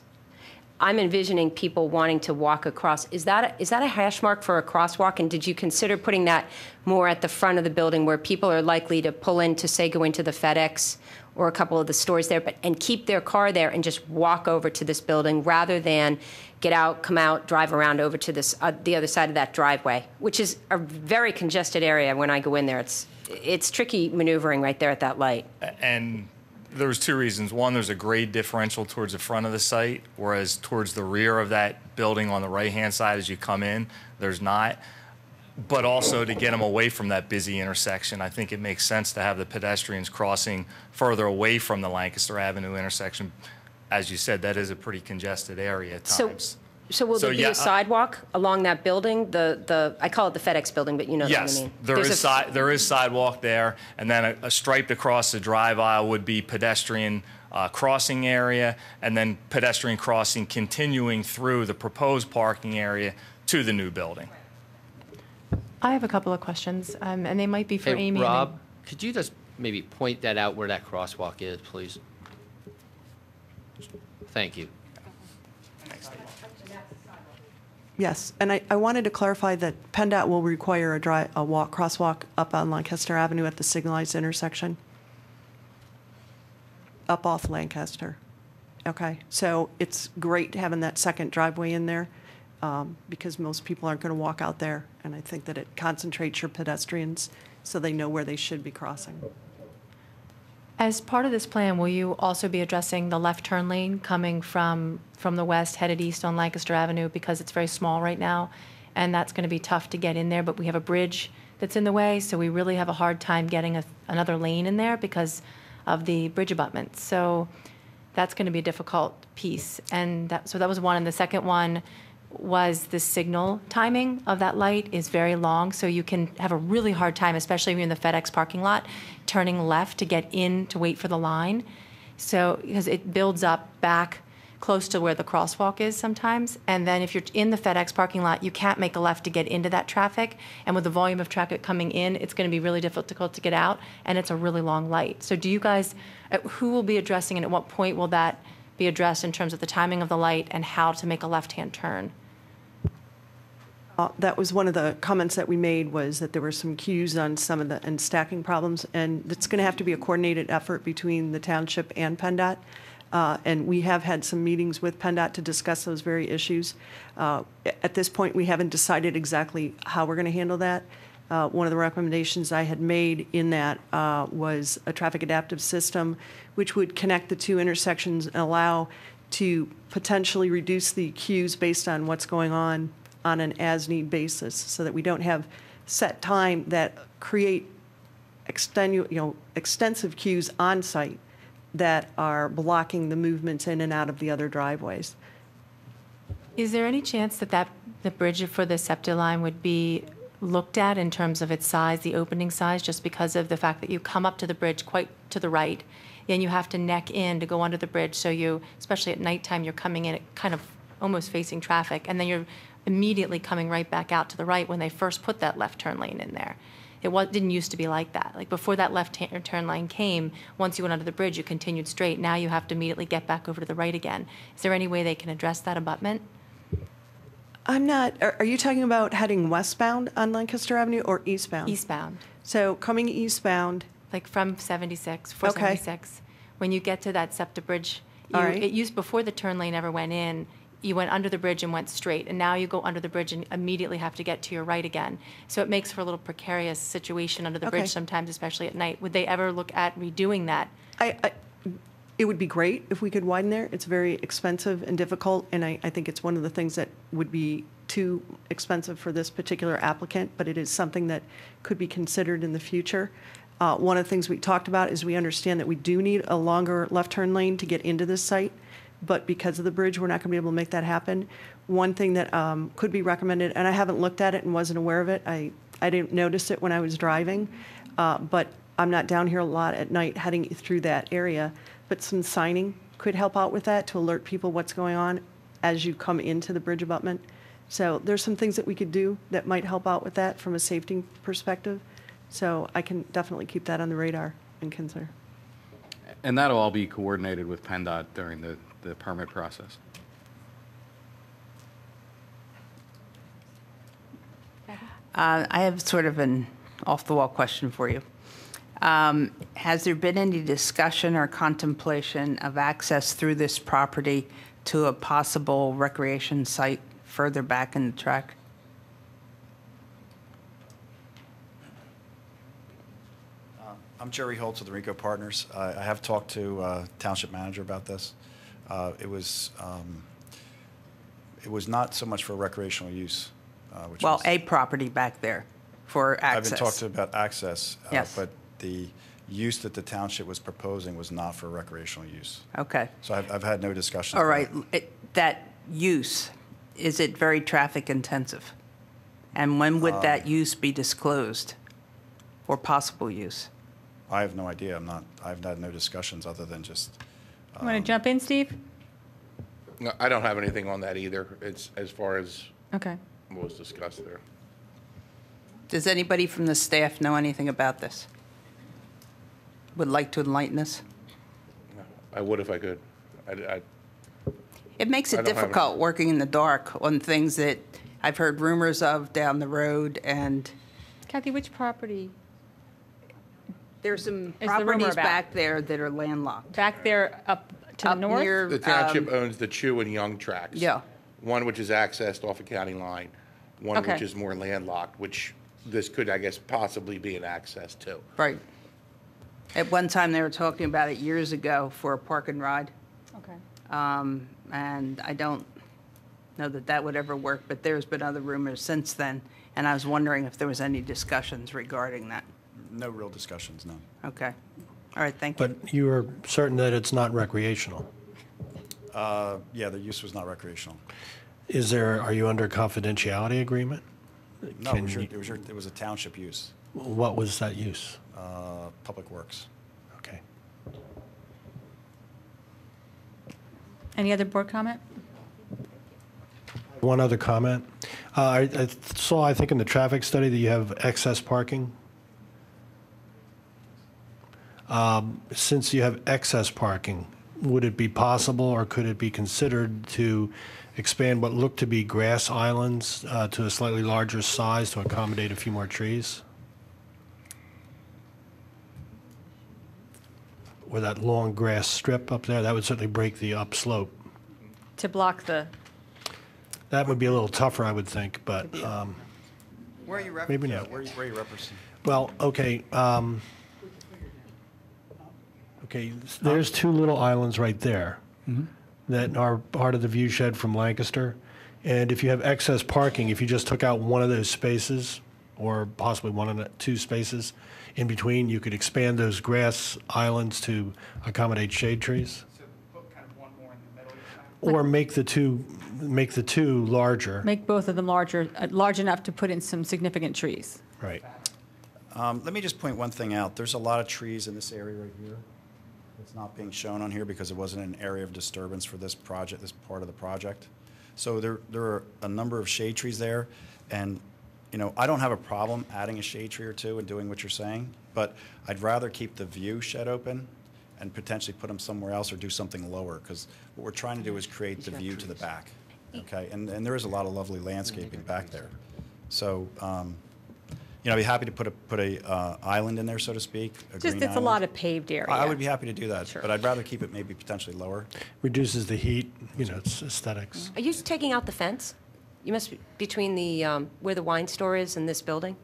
Speaker 15: I'm envisioning people wanting to walk across. Is that a hash mark for a crosswalk? And did you consider putting that more at the front of the building where people are likely to pull in to, say, go into the FedEx or a couple of the stores there, and keep their car there and just walk over to this building rather than get out, come out, drive around over to this the other side of that driveway, which is a very congested area when I go in there. It's tricky maneuvering right there at that light.
Speaker 17: And there was 2 reasons. One, there's a grade differential towards the front of the site, whereas towards the rear of that building on the right-hand side as you come in, there's not. But also to get them away from that busy intersection, I think it makes sense to have the pedestrians crossing further away from the Lancaster Avenue intersection. As you said, that is a pretty congested area at times.
Speaker 15: So will there be a sidewalk along that building? I call it the FedEx building, but you know what I mean.
Speaker 17: Yes, there is sidewalk there, and then a striped across the drive aisle would be pedestrian crossing area, and then pedestrian crossing continuing through the proposed parking area to the new building.
Speaker 10: I have a couple of questions, and they might be for Amy.
Speaker 11: Rob, could you just maybe point that out where that crosswalk is, please? Thank you.
Speaker 8: Yes, and I wanted to clarify that PennDOT will require a crosswalk up on Lancaster Avenue at the signalized intersection, up off Lancaster. Okay, so it's great having that second driveway in there because most people aren't going to walk out there, and I think that it concentrates your pedestrians so they know where they should be crossing.
Speaker 10: As part of this plan, will you also be addressing the left turn lane coming from the west headed east on Lancaster Avenue, because it's very small right now, and that's going to be tough to get in there, but we have a bridge that's in the way, so we really have a hard time getting another lane in there because of the bridge abutments. So that's going to be a difficult piece. And so that was one. And the second one was the signal timing of that light is very long, so you can have a really hard time, especially if you're in the FedEx parking lot, turning left to get in to wait for the line. So, because it builds up back close to where the crosswalk is sometimes, and then if you're in the FedEx parking lot, you can't make a left to get into that traffic, and with the volume of traffic coming in, it's going to be really difficult to get out, and it's a really long light. So do you guys, who will be addressing, and at what point will that be addressed in terms of the timing of the light and how to make a left-hand turn?
Speaker 8: That was one of the comments that we made, was that there were some queues on some of the, and stacking problems, and it's going to have to be a coordinated effort between the township and PennDOT. And we have had some meetings with PennDOT to discuss those very issues. At this point, we haven't decided exactly how we're going to handle that. One of the recommendations I had made in that was a traffic adaptive system, which would connect the two intersections and allow to potentially reduce the queues based on what's going on an as-need basis, so that we don't have set time that create extensive queues on site that are blocking the movements in and out of the other driveways.
Speaker 10: Is there any chance that the bridge for the SEPTA line would be looked at in terms of its size, the opening size, just because of the fact that you come up to the bridge quite to the right, and you have to neck in to go under the bridge, so you, especially at nighttime, you're coming in at kind of almost facing traffic, and then you're immediately coming right back out to the right when they first put that left turn lane in there. It didn't used to be like that. Like before that left turn lane came, once you went under the bridge, you continued straight. Now you have to immediately get back over to the right again. Is there any way they can address that abutment?
Speaker 8: I'm not, are you talking about heading westbound on Lancaster Avenue or eastbound?
Speaker 10: Eastbound.
Speaker 8: So coming eastbound.
Speaker 10: Like from 76, 476. When you get to that SEPTA bridge, it used, before the turn lane ever went in, you went under the bridge and went straight, and now you go under the bridge and immediately have to get to your right again. So it makes for a little precarious situation under the bridge sometimes, especially at night. Would they ever look at redoing that?
Speaker 8: It would be great if we could widen there. It's very expensive and difficult, and I think it's one of the things that would be too expensive for this particular applicant, but it is something that could be considered in the future. One of the things we talked about is we understand that we do need a longer left turn lane to get into this site, but because of the bridge, we're not going to be able to make that happen. One thing that could be recommended, and I haven't looked at it and wasn't aware of it, I didn't notice it when I was driving, but I'm not down here a lot at night heading through that area, but some signing could help out with that to alert people what's going on as you come into the bridge abutment. So there's some things that we could do that might help out with that from a safety perspective. So I can definitely keep that on the radar and consider.
Speaker 6: And that'll all be coordinated with PennDOT during the permit process.
Speaker 3: I have sort of an off-the-wall question for you. Has there been any discussion or contemplation of access through this property to a possible recreation site further back in the track?
Speaker 18: I'm Jerry Holtz with Enrico Partners. I have talked to Township Manager about this. It was not so much for recreational use.
Speaker 3: Well, a property back there for access.
Speaker 18: I've been talking about access,
Speaker 3: yes.
Speaker 18: But the use that the township was proposing was not for recreational use.
Speaker 3: Okay.
Speaker 18: So I've had no discussions.
Speaker 3: All right. That use, is it very traffic intensive? And when would that use be disclosed or possible use?
Speaker 18: I have no idea. I've had no discussions other than just.
Speaker 2: You want to jump in, Steve?
Speaker 9: No, I don't have anything on that either. It's as far as
Speaker 2: Okay.
Speaker 9: what was discussed there.
Speaker 3: Does anybody from the staff know anything about this? Would like to enlighten us?
Speaker 9: I would if I could.
Speaker 3: It makes it
Speaker 9: I don't have
Speaker 3: difficult working in the dark on things that I've heard rumors of down the road, and
Speaker 2: Kathy, which property?
Speaker 3: there's some
Speaker 2: Is the rumor
Speaker 3: properties
Speaker 2: about?
Speaker 3: back there that are landlocked.
Speaker 2: Back there up to the
Speaker 3: Up
Speaker 2: north?
Speaker 3: near,
Speaker 9: The township owns the Chew and Young tracks.
Speaker 3: Yeah.
Speaker 9: One which is accessed off a county line, one
Speaker 2: Okay.
Speaker 9: which is more landlocked, which this could, I guess, possibly be an access to.
Speaker 3: Right. At one time, they were talking about it years ago for a park and ride.
Speaker 2: Okay.
Speaker 3: And I don't know that that would ever work, but there's been other rumors since then, and I was wondering if there was any discussions regarding that.
Speaker 18: No real discussions, no.
Speaker 3: Okay. All right, thank you.
Speaker 16: But you are certain that it's not recreational?
Speaker 18: Yeah, the use was not recreational.
Speaker 16: Are you under a confidentiality agreement?
Speaker 18: No,
Speaker 16: Can
Speaker 18: it was a township use,
Speaker 16: What was that use?
Speaker 18: Public Works.
Speaker 16: Okay.
Speaker 2: Any other board comment?
Speaker 16: One other comment. I saw, I think in the traffic study that you have excess parking. Since you have excess parking, would it be possible or could it be considered to expand what look to be grass islands to a slightly larger size to accommodate a few more trees? Or that long grass strip up there, that would certainly break the upslope.
Speaker 2: To block the,
Speaker 16: That would be a little tougher, I would think, but
Speaker 14: Where are you referencing?
Speaker 16: maybe not.
Speaker 18: Where are you referencing?
Speaker 16: Well, okay. Okay, there's two little islands right there that are part of the view shed from Lancaster. And if you have excess parking, if you just took out one of those spaces, or possibly one of the two spaces in between, you could expand those grass islands to accommodate shade trees.
Speaker 14: So put kind of one more in the middle.
Speaker 16: Or make the two larger.
Speaker 2: make both of them larger, large enough to put in some significant trees.
Speaker 16: Right.
Speaker 18: Let me just point one thing out. There's a lot of trees in this area right here. It's not being shown on here because it wasn't an area of disturbance for this project, this part of the project. So there are a number of shade trees there, and I don't have a problem adding a shade tree or two and doing what you're saying, but I'd rather keep the view shed open and potentially put them somewhere else or do something lower, because what we're trying to do is create the view to the back. Okay, and there is a lot of lovely landscaping back there. So, I'd be happy to put a island in there, so to speak.
Speaker 2: Just, it's a lot of paved area.
Speaker 18: I would be happy to do that,
Speaker 2: Sure.
Speaker 18: but I'd rather keep it maybe potentially lower.
Speaker 16: Reduces the heat, it's aesthetics.
Speaker 15: Are you taking out the fence? You must be between the, where the wine store is and this building?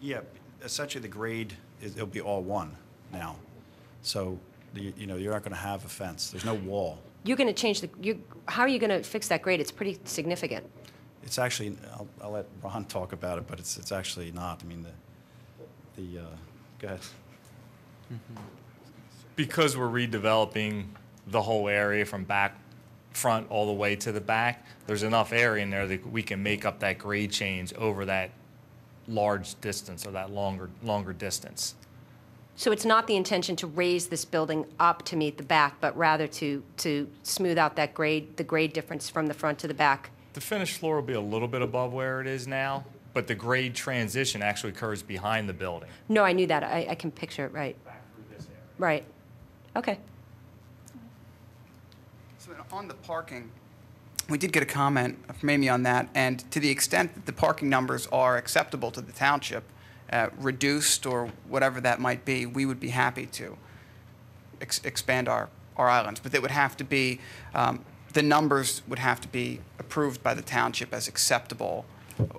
Speaker 18: Yeah, essentially the grade, it'll be all one now. So, you're not going to have a fence. There's no wall.
Speaker 15: You're going to change how are you going to fix that grade? It's pretty significant.
Speaker 18: It's actually, I'll let Ron talk about it, but it's actually not. I mean, go ahead.
Speaker 17: Because we're redeveloping the whole area from front all the way to the back, there's enough area in there that we can make up that grade change over that large distance or that longer distance.
Speaker 15: So it's not the intention to raise this building up to meet the back, but rather to smooth out that the grade difference from the front to the back?
Speaker 17: The finished floor will be a little bit above where it is now, but the grade transition actually occurs behind the building.
Speaker 15: No, I knew that. I can picture it, right.
Speaker 17: Back through this area.
Speaker 15: Right. Okay.
Speaker 14: So on the parking, we did get a comment from Amy on that, and to the extent that the parking numbers are acceptable to the township, reduced or whatever that might be, we would be happy to expand our islands. But they would have to be, the numbers would have to be approved by the township as acceptable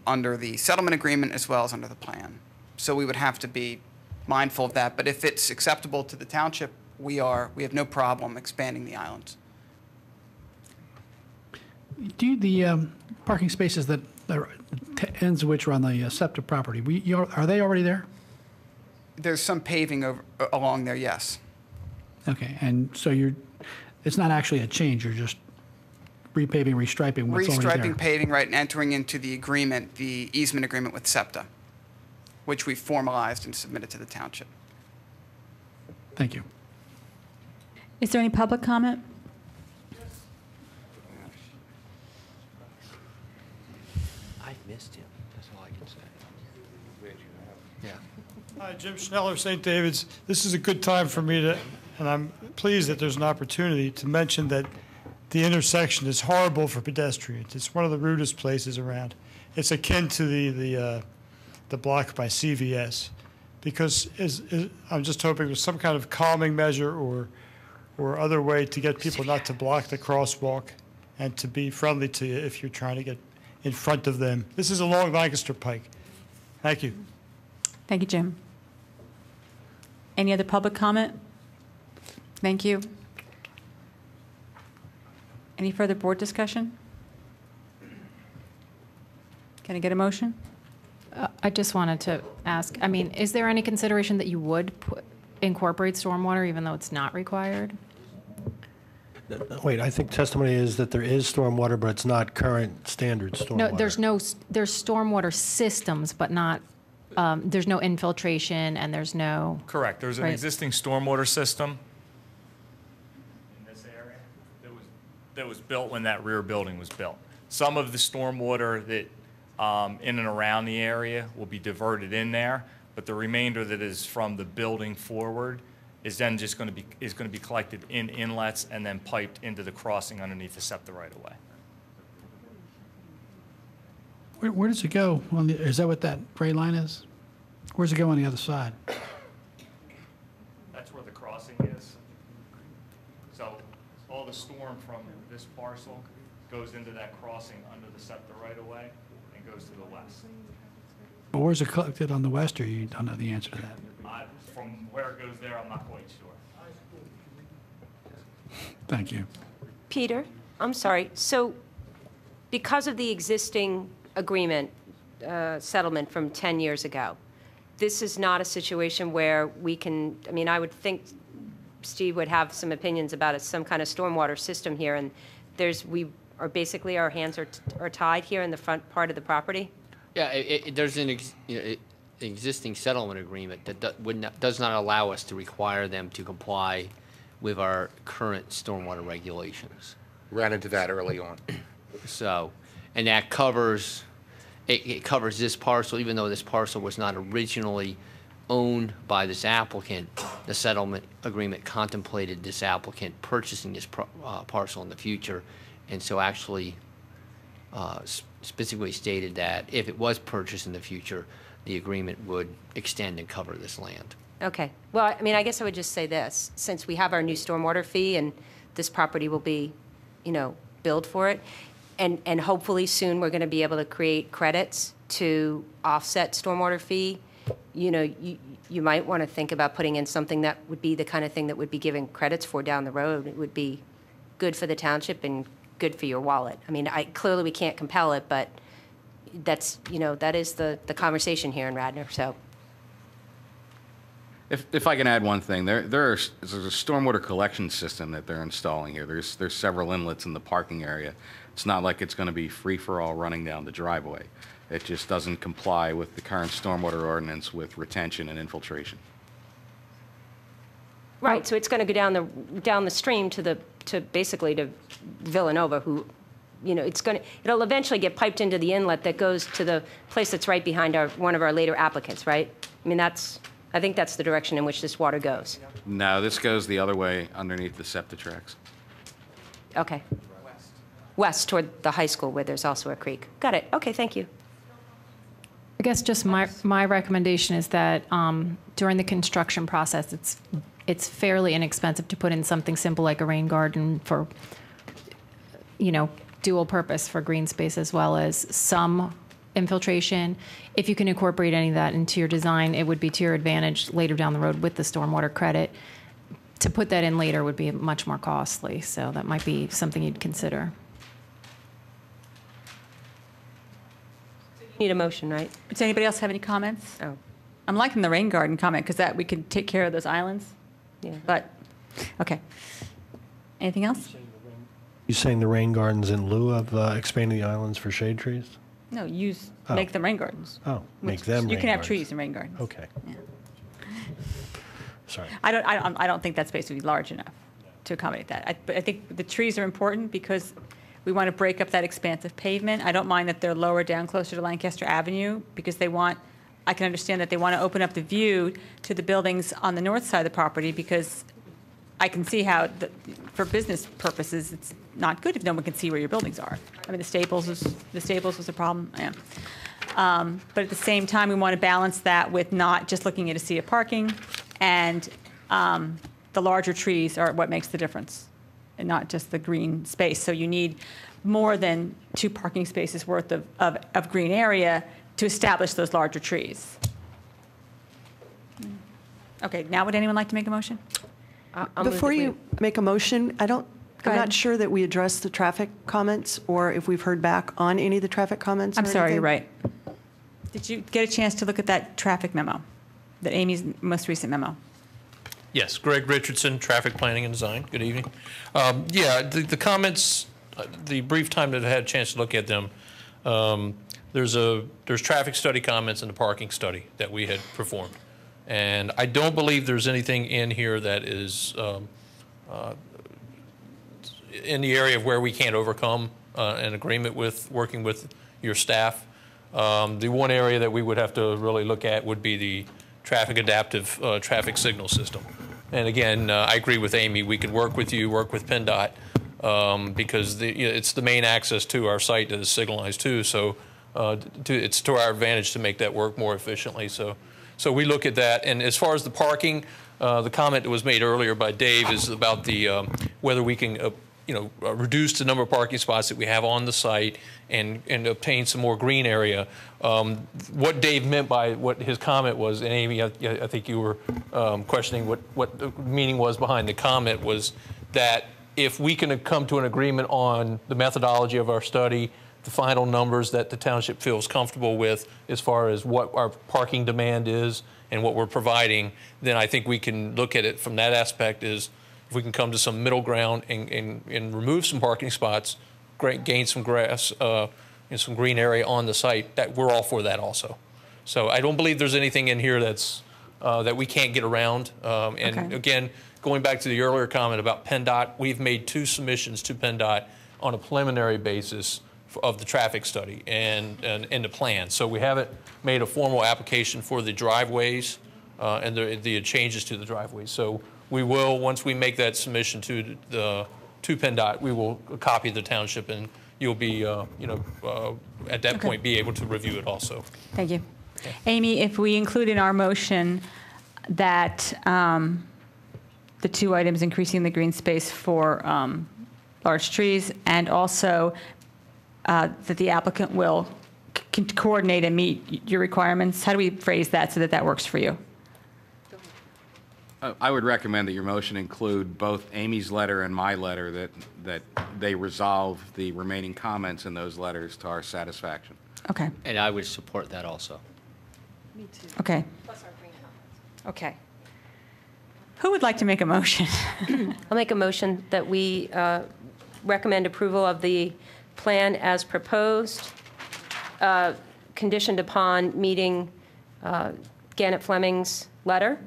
Speaker 14: under the settlement agreement as well as under the plan. So we would have to be mindful of that. But if it's acceptable to the township, we have no problem expanding the islands.
Speaker 7: Do the parking spaces that ends of which are on the SEPTA property, are they already there?
Speaker 14: There's some paving along there, yes.
Speaker 7: Okay, and so it's not actually a change, you're just repaving, restriping what's already there?
Speaker 14: Restriping, paving, right, and entering into the agreement, the easement agreement with SEPTA, which we formalized and submitted to the township.
Speaker 7: Thank you.
Speaker 2: Is there any public comment?
Speaker 11: I missed him, that's all I can say. Yeah.
Speaker 19: Hi, Jim Schneller, St. David's. This is a good time for me and I'm pleased that there's an opportunity to mention that the intersection is horrible for pedestrians. It's one of the rudest places around. It's akin to the block by CVS, because I'm just hoping there's some kind of calming measure or other way to get people not to block the crosswalk and to be friendly to you if you're trying to get in front of them. This is along Lancaster Pike. Thank you.
Speaker 2: Thank you, Jim. Any other public comment? Thank you. Any further board discussion? Can I get a motion?
Speaker 10: I just wanted to ask, I mean, is there any consideration that you would incorporate stormwater even though it's not required?
Speaker 16: Wait, I think testimony is that there is stormwater, but it's not current standard stormwater.
Speaker 10: No, there's stormwater systems, but not, there's no infiltration and there's no.
Speaker 17: Correct. There's an
Speaker 10: Right.
Speaker 17: existing stormwater system in this area that was built when that rear building was built. Some of the stormwater that in and around the area will be diverted in there, but the remainder that is from the building forward is then just going to be collected in inlets and then piped into the crossing underneath the SEPTA right away.
Speaker 7: Where does it go? Is that what that gray line is? Where's it go on the other side?
Speaker 17: That's where the crossing is. So all the storm from this parcel goes into that crossing under the SEPTA right away and goes to the west.
Speaker 7: But where's it collected on the west, or you don't know the answer to that?
Speaker 17: From where it goes there, I'm not quite sure.
Speaker 7: Thank you.
Speaker 15: Peter, I'm sorry. So because of the existing agreement, settlement from 10 years ago, this is not a situation where we can, I mean, I would think Steve would have some opinions about some kind of stormwater system here, and we are basically, our hands are tied here in the front part of the property?
Speaker 11: Yeah, there's an existing settlement agreement that does not allow us to require them to comply with our current stormwater regulations.
Speaker 9: Ran into that early on.
Speaker 11: So, and that covers, it covers this parcel, even though this parcel was not originally owned by this applicant. The settlement agreement contemplated this applicant purchasing this parcel in the future, and so actually specifically stated that if it was purchased in the future, the agreement would extend and cover this land.
Speaker 15: Okay. Well, I mean, I guess I would just say this. Since we have our new stormwater fee and this property will be, billed for it, and hopefully soon we're going to be able to create credits to offset stormwater fee, you might want to think about putting in something that would be the kind of thing that would be giving credits for down the road. It would be good for the township and good for your wallet. I mean, clearly we can't compel it, but that's, that is the conversation here in Radnor, so.
Speaker 6: If I can add one thing, there's a stormwater collection system that they're installing here. There's several inlets in the parking area. It's not like it's going to be free-for-all running down the driveway. It just doesn't comply with the current stormwater ordinance with retention and infiltration.
Speaker 15: Right, so it's going to go down the stream to basically to Villanova, who, it'll eventually get piped into the inlet that goes to the place that's right behind one of our later applicants, right? I mean, I think that's the direction in which this water goes.
Speaker 6: No, this goes the other way underneath the SEPTA tracks.
Speaker 15: Okay. West toward the high school where there's also a creek. Got it. Okay, thank you.
Speaker 10: I guess just my recommendation is that during the construction process, it's fairly inexpensive to put in something simple like a rain garden for, dual purpose for green space as well as some infiltration. If you can incorporate any of that into your design, it would be to your advantage later down the road with the stormwater credit. To put that in later would be much more costly, so that might be something you'd consider.
Speaker 15: Need a motion, right?
Speaker 2: Does anybody else have any comments?
Speaker 15: Oh.
Speaker 2: I'm liking the rain garden comment because that we could take care of those islands.
Speaker 15: Yeah.
Speaker 2: But, okay. Anything else?
Speaker 16: You saying the rain gardens in lieu of expanding the islands for shade trees?
Speaker 2: No, make them rain gardens.
Speaker 16: Oh, make them rain
Speaker 2: You can have
Speaker 16: gardens.
Speaker 2: trees in rain gardens.
Speaker 16: Okay.
Speaker 2: Yeah.
Speaker 16: Sorry.
Speaker 2: I don't think that space would be large enough to accommodate that. But I think the trees are important because we want to break up that expansive pavement. I don't mind that they're lower down closer to Lancaster Avenue because I can understand that they want to open up the view to the buildings on the north side of the property because I can see how, for business purposes, it's not good if no one can see where your buildings are. I mean, the Staples was a problem, yeah. But at the same time, we want to balance that with not just looking at a sea of parking, and the larger trees are what makes the difference, and not just the green space. So you need more than 2 parking spaces worth of green area to establish those larger trees. Okay, now would anyone like to make a motion?
Speaker 8: Before you make a motion, I'm not sure that we addressed the traffic comments or if we've heard back on any of the traffic comments.
Speaker 2: I'm
Speaker 8: or
Speaker 2: sorry,
Speaker 8: anything.
Speaker 2: you're right. Did you get a chance to look at that traffic memo, that Amy's most recent memo?
Speaker 20: Yes, Greg Richardson, Traffic Planning and Design. Good evening. Yeah, the comments, the brief time that I had a chance to look at them, there's traffic study comments and the parking study that we had performed. And I don't believe there's anything in here that is in the area of where we can't overcome an agreement with working with your staff. The one area that we would have to really look at would be the traffic adaptive traffic signal system. And again, I agree with Amy. We could work with you, work with PennDOT, because it's the main access to our site that is signalized too. So it's to our advantage to make that work more efficiently. So we look at that. And as far as the parking, the comment that was made earlier by Dave is about the whether we can reduce the number of parking spots that we have on the site and obtain some more green area. What Dave meant by what his comment was, and Amy, I think you were questioning what the meaning was behind the comment, was that if we can come to an agreement on the methodology of our study, the final numbers that the township feels comfortable with as far as what our parking demand is and what we're providing, then I think we can look at it from that aspect is if we can come to some middle ground and remove some parking spots, gain some grass and some green area on the site, that we're all for that also. So I don't believe there's anything in here that's that we can't get around. And again, going back to the earlier comment about PennDOT, we've made 2 submissions to PennDOT on a preliminary basis of the traffic study and the plan. So we haven't made a formal application for the driveways and the changes to the driveways. So we will, once we make that submission to PennDOT, we will copy the township, and you'll be, at that point, be able to review it also.
Speaker 2: Thank you. Okay. Amy, if we include in our motion that the 2 items, increasing the green space for large trees, and also that the applicant will coordinate and meet your requirements, how do we phrase that so that that works for you?
Speaker 6: I would recommend that your motion include both Amy's letter and my letter, that they resolve the remaining comments in those letters to our satisfaction.
Speaker 2: Okay.
Speaker 11: And I would support that also.
Speaker 2: Me too. Okay. Plus our green comments. Okay. Who would like to make a motion?
Speaker 15: I'll make a motion that we recommend approval of the plan as proposed, conditioned upon meeting Gannett Fleming's letter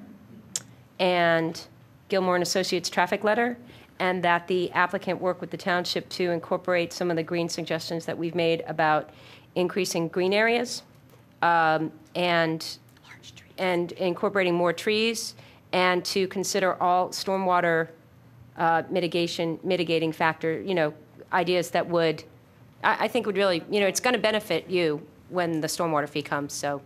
Speaker 15: and Gilmore and Associates traffic letter, and that the applicant work with the township to incorporate some of the green suggestions that we've made about increasing green areas and incorporating more trees, and to consider all stormwater mitigating factor, ideas that would, I think would really, it's going to benefit you when the stormwater fee comes. So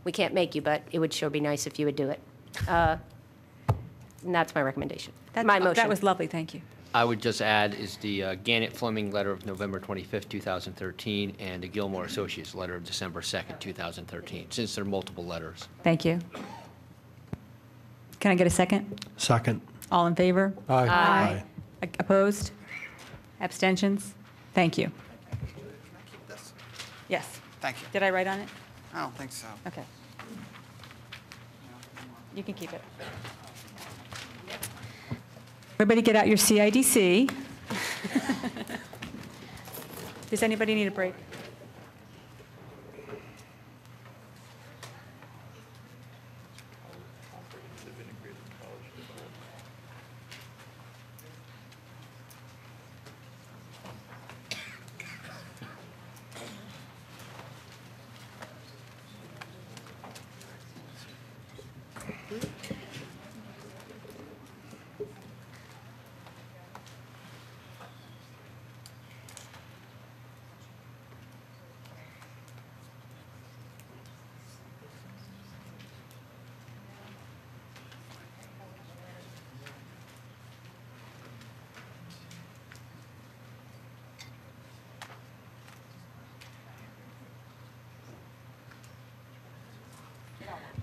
Speaker 15: we can't make you, but it would sure be nice if you would do it. And that's my recommendation. My motion.
Speaker 2: That was lovely. Thank you.
Speaker 11: I would just add is the Gannett Fleming letter of November 25th, 2013, and the Gilmore Associates letter of December 2nd, 2013, since there are multiple letters.
Speaker 2: Thank you. Can I get a second?
Speaker 16: Second.
Speaker 2: All in favor?
Speaker 16: Aye.
Speaker 2: Aye. Opposed? Abstentions? Thank you. Yes.
Speaker 14: Thank you.
Speaker 2: Did I write on it?
Speaker 14: I don't think so.
Speaker 2: Okay. You can keep it. Everybody get out your CIDC. Does anybody need a break?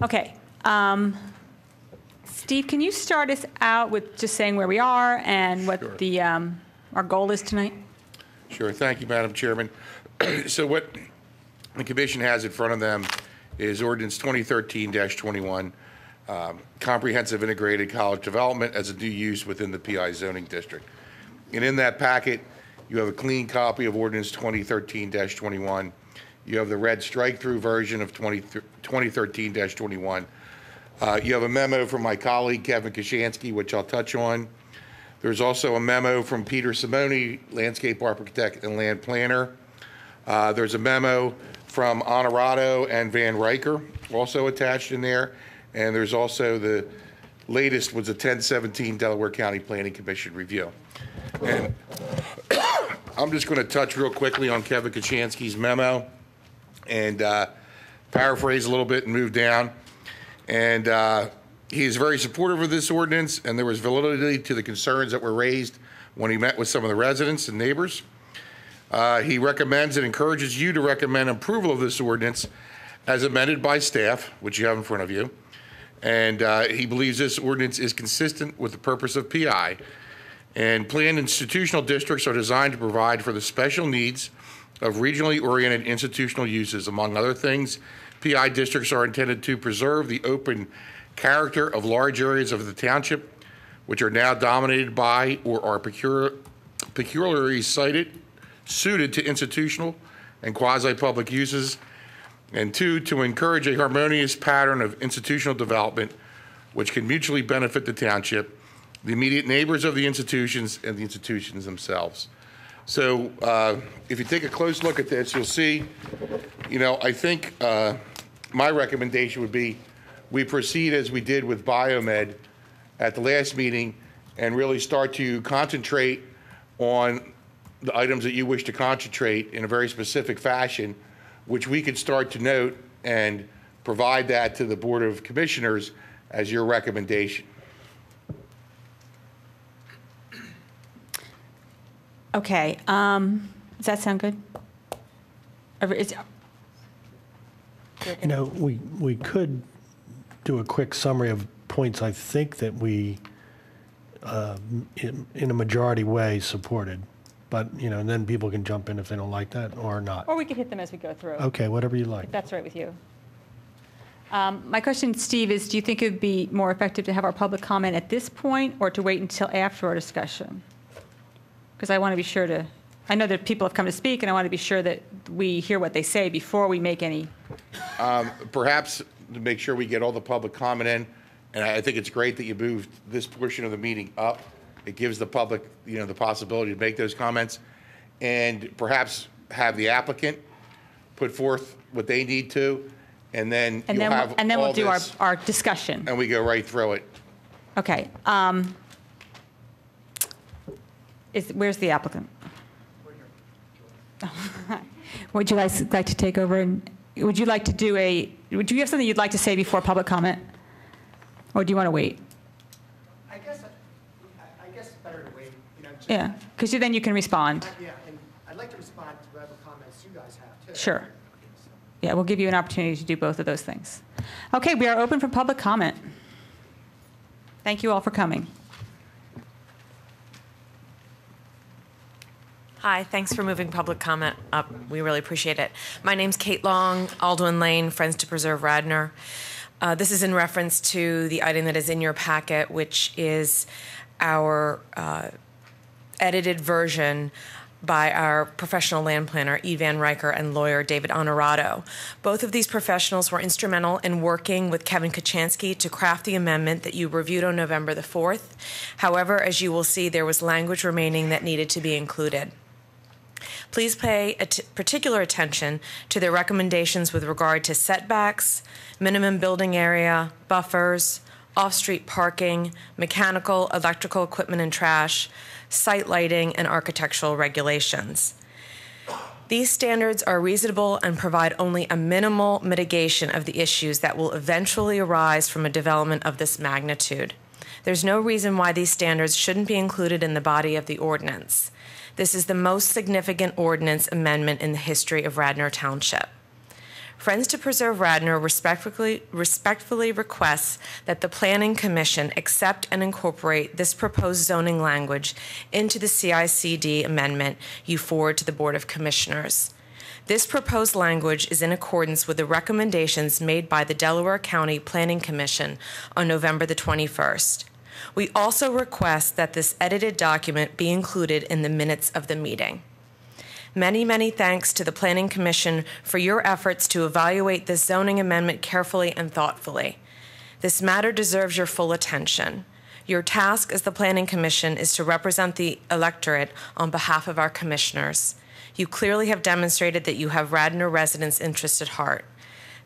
Speaker 2: Okay. Steve, can you start us out with just saying where we are and what
Speaker 9: Sure.
Speaker 2: the our goal is tonight?
Speaker 9: Sure. Thank you, Madam Chairman. So what the commission has in front of them is Ordinance 2013-21, Comprehensive Integrated College Development as a new use within the PI zoning district. And in that packet, you have a clean copy of Ordinance 2013-21. You have the red strike-through version of 2013-21. You have a memo from my colleague, Kevin Kashansky, which I'll touch on. There's also a memo from Peter Simone, landscape architect and land planner. There's a memo from Honorado and Van Riker, also attached in there. And there's also the latest was a 1017 Delaware County Planning Commission review. And I'm just going to touch real quickly on Kevin Kashansky's memo and paraphrase a little bit and move down. And he is very supportive of this ordinance, and there was validity to the concerns that were raised when he met with some of the residents and neighbors. He recommends and encourages you to recommend approval of this ordinance as amended by staff, which you have in front of you. And he believes this ordinance is consistent with the purpose of PI. And planned institutional districts are designed to provide for the special needs of regionally oriented institutional uses. Among other things, PI districts are intended to preserve the open character of large areas of the township, which are now dominated by or are peculiarly suited to institutional and quasi-public uses. And two, to encourage a harmonious pattern of institutional development which can mutually benefit the township, the immediate neighbors of the institutions, and the institutions themselves. So if you take a close look at this, you'll see, I think my recommendation would be we proceed as we did with Biomed at the last meeting and really start to concentrate on the items that you wish to concentrate in a very specific fashion, which we could start to note and provide that to the Board of Commissioners as your recommendation.
Speaker 2: Okay. Does that sound good?
Speaker 16: We could do a quick summary of points I think that we, in a majority way, supported. But, and then people can jump in if they don't like that or not.
Speaker 2: Or we can hit them as we go through.
Speaker 16: Okay, whatever you like.
Speaker 2: If that's right with you. My question, Steve, is do you think it would be more effective to have our public comment at this point or to wait until after our discussion? Because I want to be sure to, I know that people have come to speak, and I want to be sure that we hear what they say before we make any.
Speaker 9: Perhaps to make sure we get all the public comment in, and I think it's great that you moved this portion of the meeting up. It gives the public, the possibility to make those comments, and perhaps have the applicant put forth what they need to, and then
Speaker 2: we'll do our discussion.
Speaker 9: And we go right through it.
Speaker 2: Okay. Where's the applicant? Would you like to take over? And would you like to do would you have something you'd like to say before public comment? Or do you want to wait?
Speaker 21: I guess it's better to wait.
Speaker 2: Yeah, because then you can respond.
Speaker 21: Yeah, and I'd like to respond to whatever comments you guys have, too.
Speaker 2: Sure. Yeah, we'll give you an opportunity to do both of those things. Okay, we are open for public comment. Thank you all for coming.
Speaker 22: Hi, thanks for moving public comment up. We really appreciate it. My name's Kate Long, Aldwin Lane, Friends to Preserve Radnor. This is in reference to the item that is in your packet, which is our edited version by our professional land planner, E. Van Riker, and lawyer David Honorado. Both of these professionals were instrumental in working with Kevin Kashansky to craft the amendment that you reviewed on November the 4th. However, as you will see, there was language remaining that needed to be included. Please pay particular attention to their recommendations with regard to setbacks, minimum building area, buffers, off-street parking, mechanical, electrical equipment and trash, site lighting, and architectural regulations. These standards are reasonable and provide only a minimal mitigation of the issues that will eventually arise from a development of this magnitude. There's no reason why these standards shouldn't be included in the body of the ordinance. This is the most significant ordinance amendment in the history of Radnor Township. Friends to Preserve Radnor respectfully requests that the Planning Commission accept and incorporate this proposed zoning language into the CICD amendment you forward to the Board of Commissioners. This proposed language is in accordance with the recommendations made by the Delaware County Planning Commission on November the 21st. We also request that this edited document be included in the minutes of the meeting. Many, many thanks to the Planning Commission for your efforts to evaluate this zoning amendment carefully and thoughtfully. This matter deserves your full attention. Your task as the Planning Commission is to represent the electorate on behalf of our commissioners. You clearly have demonstrated that you have Radnor residents' interests at heart.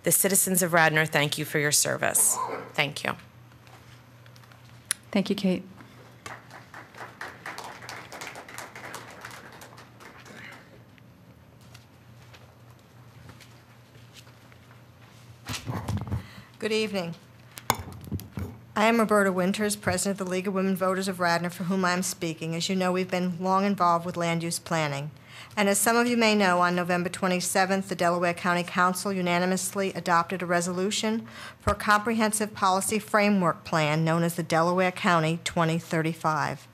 Speaker 22: The citizens of Radnor thank you for your service. Thank you.
Speaker 2: Thank you, Kate.
Speaker 4: Good evening. I am Roberta Winters, President of the League of Women Voters of Radnor, for whom I am speaking. As you know, we've been long involved with land use planning. And as some of you may know, on November 27th, the Delaware County Council unanimously adopted a resolution for a comprehensive policy framework plan known as the Delaware County 2035.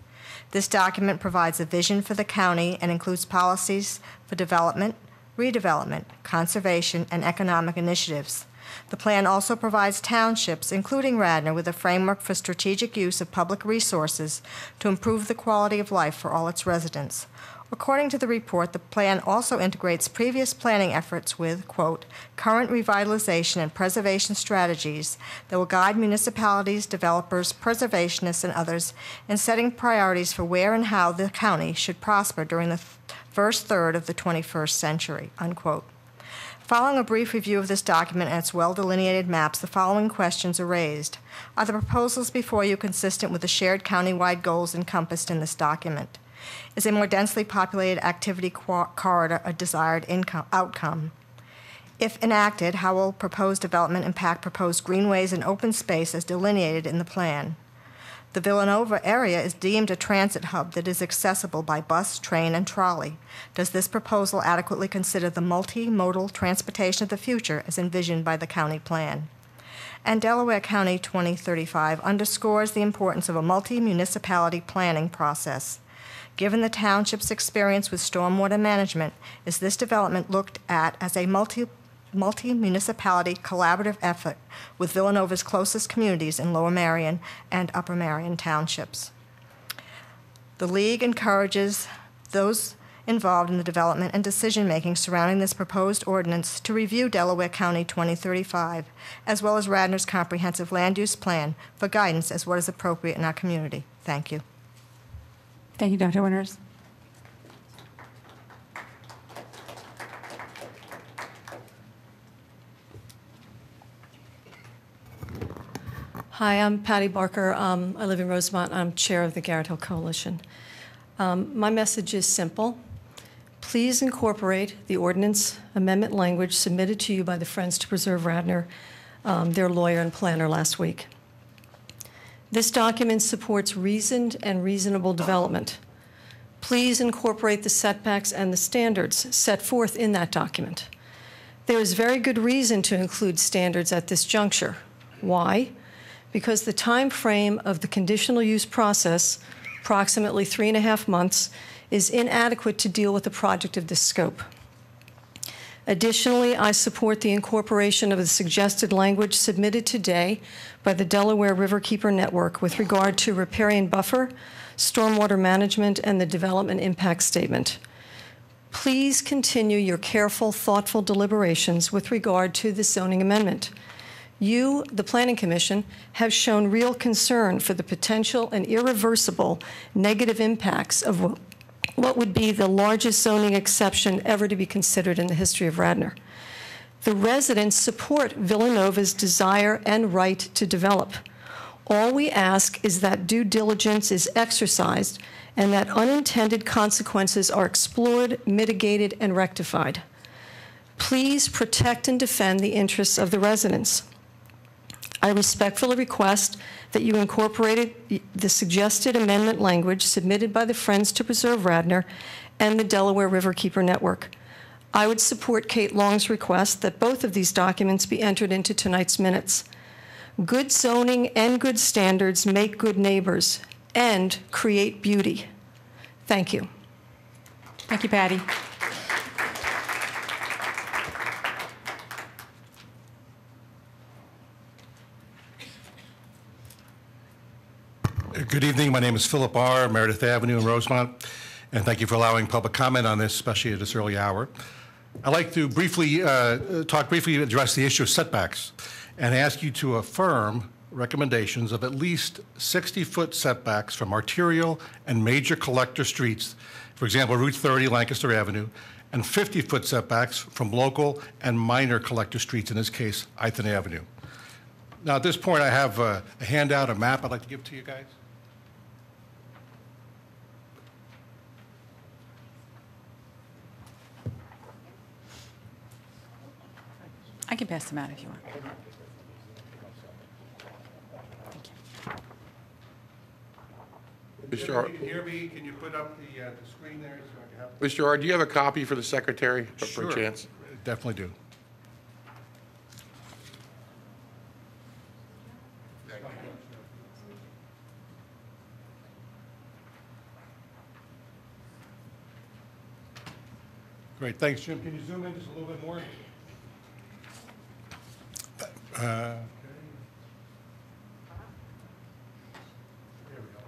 Speaker 4: This document provides a vision for the county and includes policies for development, redevelopment, conservation, and economic initiatives. The plan also provides townships, including Radnor, with a framework for strategic use of public resources to improve the quality of life for all its residents. According to the report, the plan also integrates previous planning efforts with, quote, current revitalization and preservation strategies that will guide municipalities, developers, preservationists, and others in setting priorities for where and how the county should prosper during the first third of the 21st century, unquote. Following a brief review of this document and its well-delineated maps, the following questions are raised. Are the proposals before you consistent with the shared countywide goals encompassed in this document? Is a more densely populated activity corridor a desired outcome? If enacted, how will proposed development impact proposed greenways and open space as delineated in the plan? The Villanova area is deemed a transit hub that is accessible by bus, train, and trolley. Does this proposal adequately consider the multimodal transportation of the future as envisioned by the county plan? And Delaware County 2035 underscores the importance of a multi-municipality planning process. Given the township's experience with stormwater management, is this development looked at as a multi-municipality collaborative effort with Villanova's closest communities in Lower Marion and Upper Marion townships? The League encourages those involved in the development and decision-making surrounding this proposed ordinance to review Delaware County 2035, as well as Radnor's comprehensive land use plan for guidance as what is appropriate in our community. Thank you.
Speaker 2: Thank you, Dr. Winters.
Speaker 5: Hi, I'm Patty Barker. I live in Rosemont. I'm chair of the Garrett Hill Coalition. My message is simple. Please incorporate the ordinance amendment language submitted to you by the Friends to Preserve Radnor, their lawyer and planner last week. This document supports reasoned and reasonable development. Please incorporate the setbacks and the standards set forth in that document. There is very good reason to include standards at this juncture. Why? Because the time frame of the conditional use process, approximately 3.5 months, is inadequate to deal with a project of this scope. Additionally, I support the incorporation of the suggested language submitted today by the Delaware Riverkeeper Network with regard to riparian buffer, stormwater management, and the development impact statement. Please continue your careful, thoughtful deliberations with regard to the zoning amendment. You, the Planning Commission, have shown real concern for the potential and irreversible negative impacts of what would be the largest zoning exception ever to be considered in the history of Radnor. The residents support Villanova's desire and right to develop. All we ask is that due diligence is exercised and that unintended consequences are explored, mitigated, and rectified. Please protect and defend the interests of the residents. I respectfully request that you incorporated the suggested amendment language submitted by the Friends to Preserve Radnor and the Delaware Riverkeeper Network. I would support Kate Long's request that both of these documents be entered into tonight's minutes. Good zoning and good standards make good neighbors and create beauty. Thank you.
Speaker 2: Thank you, Patty.
Speaker 1: Good evening. My name is Philip R., Meredith Avenue in Rosemont, and thank you for allowing public comment on this, especially at this early hour. I'd like to briefly address the issue of setbacks and ask you to affirm recommendations of at least 60-foot setbacks from arterial and major collector streets, for example, Route 30, Lancaster Avenue, and 50-foot setbacks from local and minor collector streets, in this case, Ithan Avenue. Now, at this point, I have a handout, a map I'd like to give to you guys.
Speaker 2: I can pass them out if you want.
Speaker 9: Mr. R.
Speaker 1: Can you hear me? Can you put up the screen there so I can help?
Speaker 9: Mr. R., do you have a copy for the secretary,
Speaker 1: Sure.
Speaker 9: per chance?
Speaker 1: Definitely do. Great, thanks, Jim. Can you zoom in just a little bit more? Okay. There we go.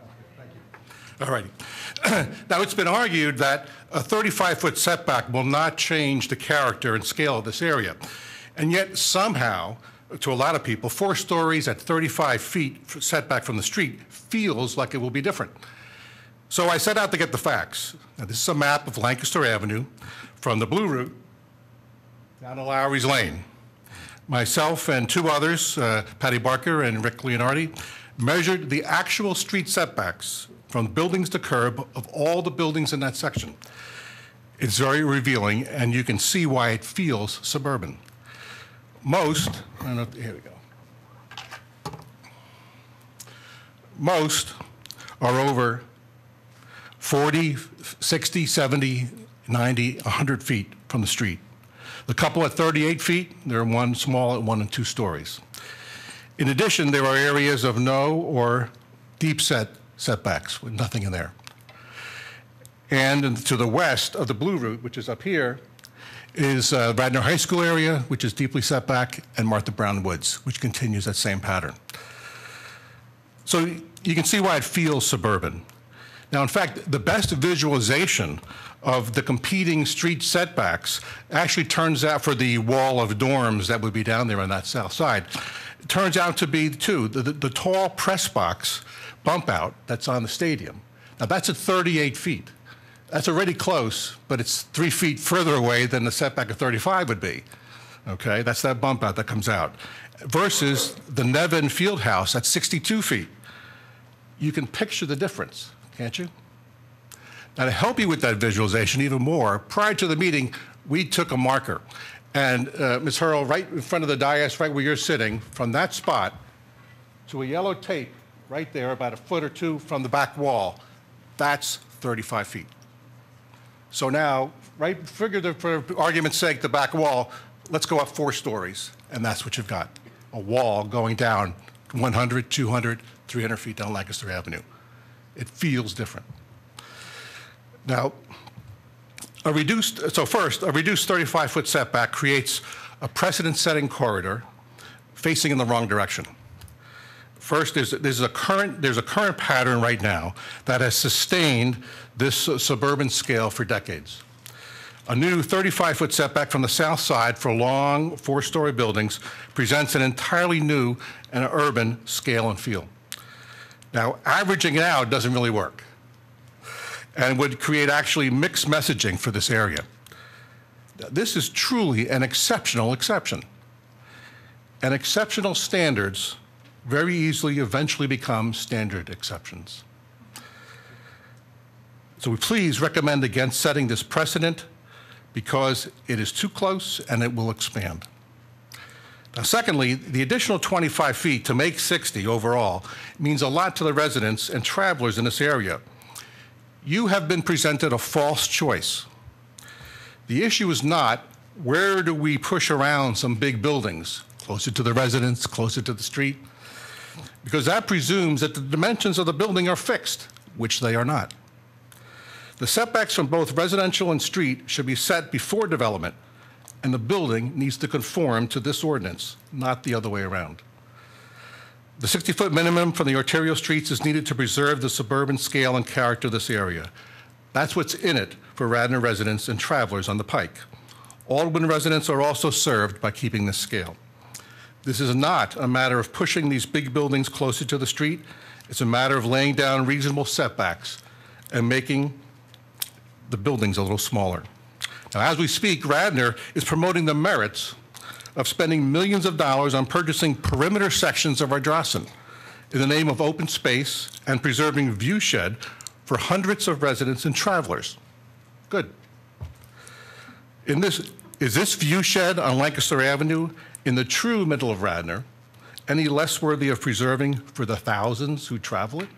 Speaker 1: Okay, thank you. All righty. Now, it's been argued that a 35-foot setback will not change the character and scale of this area. And yet, somehow, to a lot of people, 4 stories at 35 feet setback from the street feels like it will be different. So I set out to get the facts. Now, this is a map of Lancaster Avenue from the Blue Route down to Lowry's Lane. Myself and 2 others, Patty Barker and Rick Leonardi, measured the actual street setbacks from buildings to curb of all the buildings in that section. It's very revealing, and you can see why it feels suburban. Most, I don't know, here we go. Most are over 40, 60, 70, 90, 100 feet from the street. The couple at 38 feet, there are one small at 1 and 2 stories. In addition, there are areas of no or deep setbacks with nothing in there. And to the west of the Blue Route, which is up here, is Radnor High School area, which is deeply setback, and Martha Brown Woods, which continues that same pattern. So you can see why it feels suburban. Now, in fact, the best visualization of the competing street setbacks actually turns out for the wall of dorms that would be down there on that south side. It turns out to be, too, the tall press box bump out that's on the stadium. Now, that's at 38 feet. That's already close, but it's 3 feet further away than the setback of 35 would be. Okay, that's that bump out that comes out. Versus the Nevin Fieldhouse at 62 feet. You can picture the difference, can't you? Now, to help you with that visualization even more, prior to the meeting, we took a marker. And Ms. Hurl, right in front of the dais, right where you're sitting, from that spot to a yellow tape right there, about a foot or 2 from the back wall, that's 35 feet. So now, right, figure that for argument's sake, the back wall, let's go up 4 stories, and that's what you've got. A wall going down 100, 200, 300 feet down Lancaster Avenue. It feels different. Now, a reduced 35-foot setback creates a precedent-setting corridor facing in the wrong direction. First, there's a current pattern right now that has sustained this suburban scale for decades. A new 35-foot setback from the south side for long 4-story buildings presents an entirely new and urban scale and feel. Now, averaging it out doesn't really work and would create actually mixed messaging for this area. This is truly an exceptional exception. And exceptional standards very easily eventually become standard exceptions. So we please recommend against setting this precedent because it is too close and it will expand. Now, secondly, the additional 25 feet to make 60 overall means a lot to the residents and travelers in this area. You have been presented a false choice. The issue is not where do we push around some big buildings, closer to the residents, closer to the street, because that presumes that the dimensions of the building are fixed, which they are not. The setbacks from both residential and street should be set before development, and the building needs to conform to this ordinance, not the other way around. The 60-foot minimum from the arterial streets is needed to preserve the suburban scale and character of this area. That's what's in it for Radnor residents and travelers on the Pike. Aldwyn residents are also served by keeping this scale. This is not a matter of pushing these big buildings closer to the street. It's a matter of laying down reasonable setbacks and making the buildings a little smaller. Now, as we speak, Radnor is promoting the merits of spending millions of dollars on purchasing perimeter sections of our Drossen in the name of open space and preserving view shed for hundreds of residents and travelers. Good. Is this view shed on Lancaster Avenue in the true middle of Radnor any less worthy of preserving for the thousands who travel it?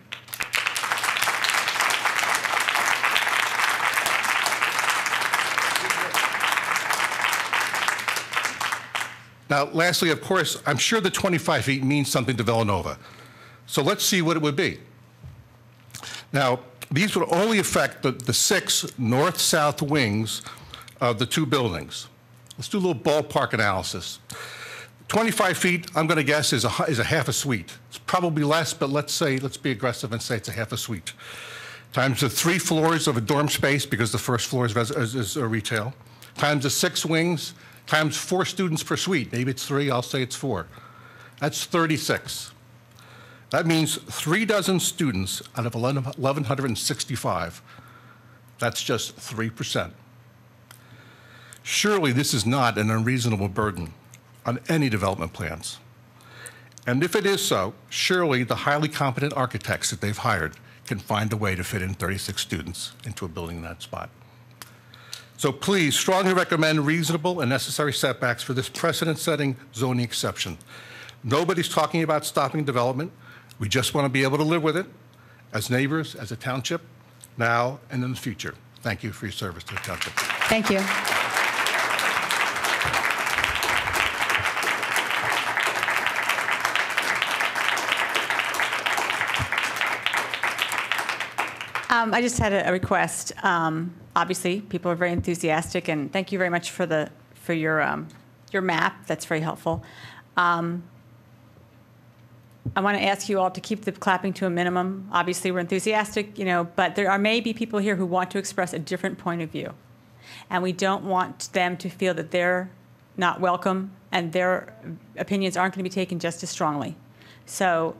Speaker 1: Now, lastly, of course, I'm sure the 25 feet means something to Villanova. So let's see what it would be. Now, these would only affect the 6 north-south wings of the 2 buildings. Let's do a little ballpark analysis. 25 feet, I'm going to guess, is a half a suite. It's probably less, but let's be aggressive and say it's a half a suite. Times the 3 floors of a dorm space, because the first floor is retail. Times the 6 wings, times 4 students per suite. Maybe it's 3, I'll say it's 4. That's 36. That means 3 dozen students out of 1,165. That's just 3%. Surely this is not an unreasonable burden on any development plans. And if it is so, surely the highly competent architects that they've hired can find a way to fit in 36 students into a building in that spot. So please strongly recommend reasonable and necessary setbacks for this precedent-setting zoning exception. Nobody's talking about stopping development. We just want to be able to live with it as neighbors, as a township, now and in the future. Thank you for your service to the township.
Speaker 2: Thank you. I just had a request. Obviously, people are very enthusiastic, and thank you very much for your map. That's very helpful. I want to ask you all to keep the clapping to a minimum. Obviously, we're enthusiastic, but there may be people here who want to express a different point of view, and we don't want them to feel that they're not welcome and their opinions aren't going to be taken just as strongly. So,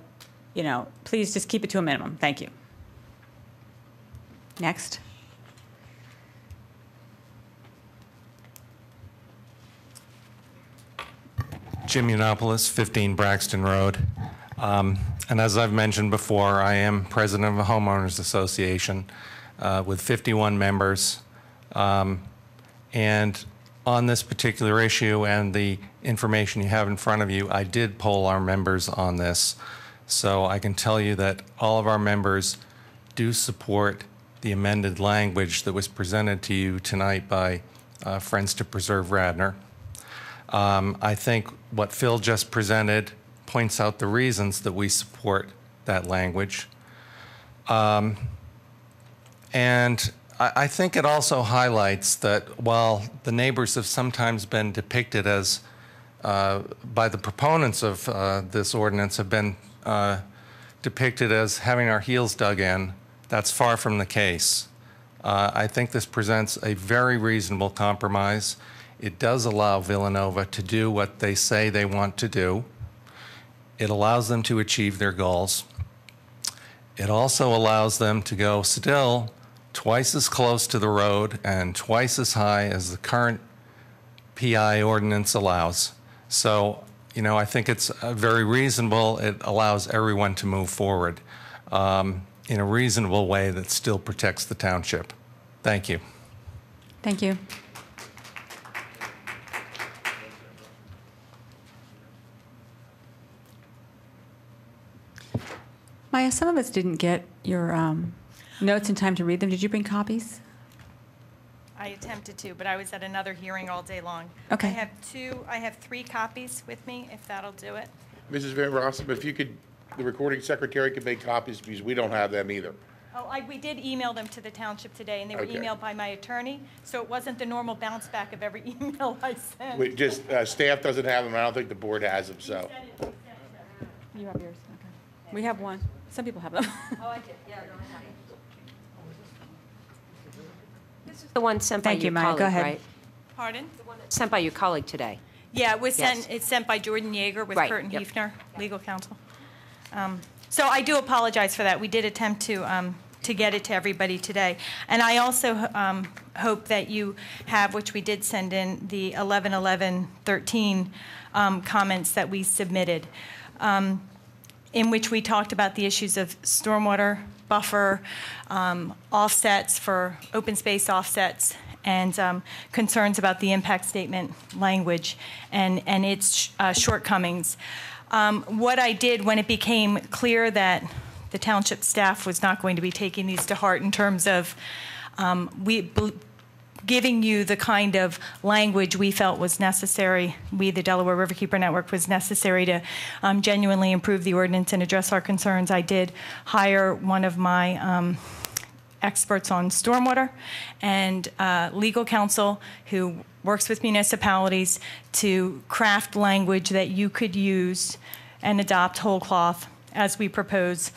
Speaker 2: please just keep it to a minimum. Thank you. Next.
Speaker 12: Jim Yiannopoulos, 15 Braxton Road. And as I've mentioned before, I am president of a homeowners association with 51 members. And on this particular issue and the information you have in front of you, I did poll our members on this. So I can tell you that all of our members do support the amended language that was presented to you tonight by Friends to Preserve Radnor. I think what Phil just presented points out the reasons that we support that language. And I think it also highlights that while the neighbors have sometimes been depicted as, by the proponents of this ordinance, have been depicted as having our heels dug in, that's far from the case. I think this presents a very reasonable compromise. It does allow Villanova to do what they say they want to do. It allows them to achieve their goals. It also allows them to go still twice as close to the road and twice as high as the current PI ordinance allows. So, I think it's very reasonable. It allows everyone to move forward in a reasonable way that still protects the township. Thank you.
Speaker 2: Thank you. Maya, some of us didn't get your notes in time to read them. Did you bring copies?
Speaker 3: I attempted to, but I was at another hearing all day long.
Speaker 2: Okay.
Speaker 3: I have 3 copies with me, if that'll do it.
Speaker 9: Mrs. Van Rossum, if you could, the recording secretary could make copies because we don't have them either.
Speaker 3: Oh, we did email them to the township today, and they were
Speaker 9: Okay.
Speaker 3: emailed by my attorney, so it wasn't the normal bounce back of every email I sent.
Speaker 9: We just, staff doesn't have them, I don't think the board has them, so.
Speaker 2: You have yours, okay. We have one. Some people have them.
Speaker 15: Oh, I did, yeah, no, I have it. This is the one sent by
Speaker 2: Thank
Speaker 15: your
Speaker 2: you, Maya.
Speaker 15: colleague,
Speaker 2: Go ahead.
Speaker 15: right?
Speaker 3: Pardon?
Speaker 15: Sent by your colleague today.
Speaker 3: Yeah, it was
Speaker 15: Yes.
Speaker 3: it's sent by Jordan Yeager with
Speaker 15: Right,
Speaker 3: Kurt and
Speaker 15: yep.
Speaker 3: Hefner, legal counsel. So I do apologize for that. We did attempt to get it to everybody today. And I also hope that you have, which we did send in, the 11/11/13 comments that we submitted, in which we talked about the issues of stormwater buffer, offsets for open space offsets, and concerns about the impact statement language and its shortcomings. What I did when it became clear that the township staff was not going to be taking these to heart in terms of giving you the kind of language we felt was necessary, we, the Delaware Riverkeeper Network, was necessary to genuinely improve the ordinance and address our concerns, I did hire one of my experts on stormwater and legal counsel who works with municipalities to craft language that you could use and adopt whole cloth as we propose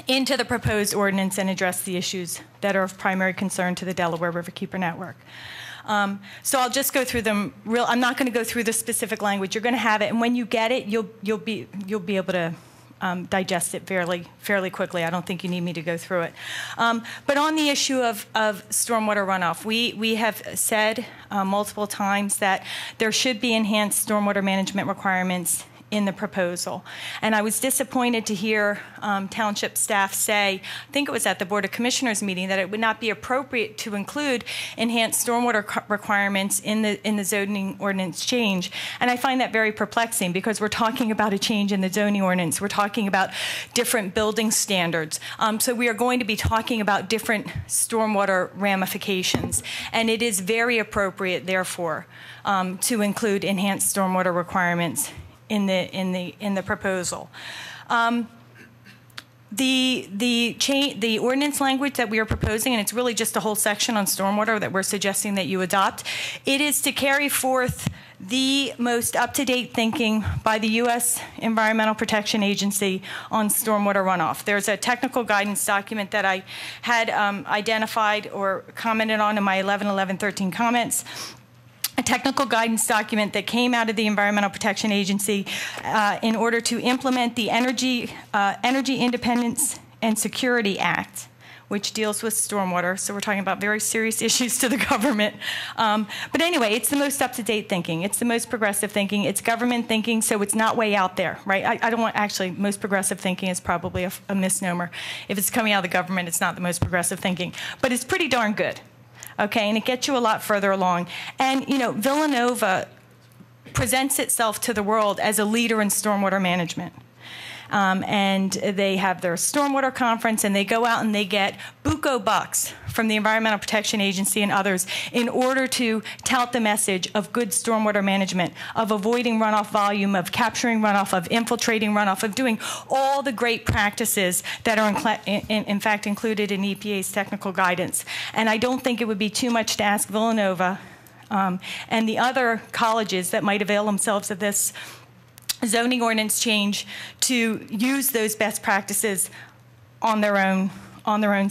Speaker 3: into the proposed ordinance and address the issues that are of primary concern to the Delaware Riverkeeper Network. So I'll just go through them. I'm not going to go through the specific language. You're going to have it, and when you get it, you'll be able to digest it fairly quickly. I don't think you need me to go through it. But on the issue of stormwater runoff, we have said multiple times that there should be enhanced stormwater management requirements in the proposal. And I was disappointed to hear township staff say, I think it was at the Board of Commissioners meeting, that it would not be appropriate to include enhanced stormwater requirements in the zoning ordinance change. And I find that very perplexing because we're talking about a change in the zoning ordinance. We're talking about different building standards. So we are going to be talking about different stormwater ramifications. And it is very appropriate, therefore, to include enhanced stormwater requirements in the proposal. The ordinance language that we are proposing, and it's really just a whole section on stormwater that we're suggesting that you adopt, it is to carry forth the most up-to-date thinking by the U.S. Environmental Protection Agency on stormwater runoff. There's a technical guidance document that I had identified or commented on in my 11/11/13 comments. A technical guidance document that came out of the Environmental Protection Agency in order to implement the Energy Independence and Security Act, which deals with stormwater. So we're talking about very serious issues to the government. But anyway, it's the most up-to-date thinking. It's the most progressive thinking. It's government thinking, so it's not way out there, right? I don't want, actually, most progressive thinking is probably a misnomer. If it's coming out of the government, it's not the most progressive thinking. But it's pretty darn good. Okay, and it gets you a lot further along. And, you know, Villanova presents itself to the world as a leader in stormwater management. And they have their stormwater conference, and they go out and they get buco bucks from the Environmental Protection Agency and others in order to tout the message of good stormwater management, of avoiding runoff volume, of capturing runoff, of infiltrating runoff, of doing all the great practices that are in fact included in EPA's technical guidance. And I don't think it would be too much to ask Villanova and the other colleges that might avail themselves of this zoning ordinance change to use those best practices on their own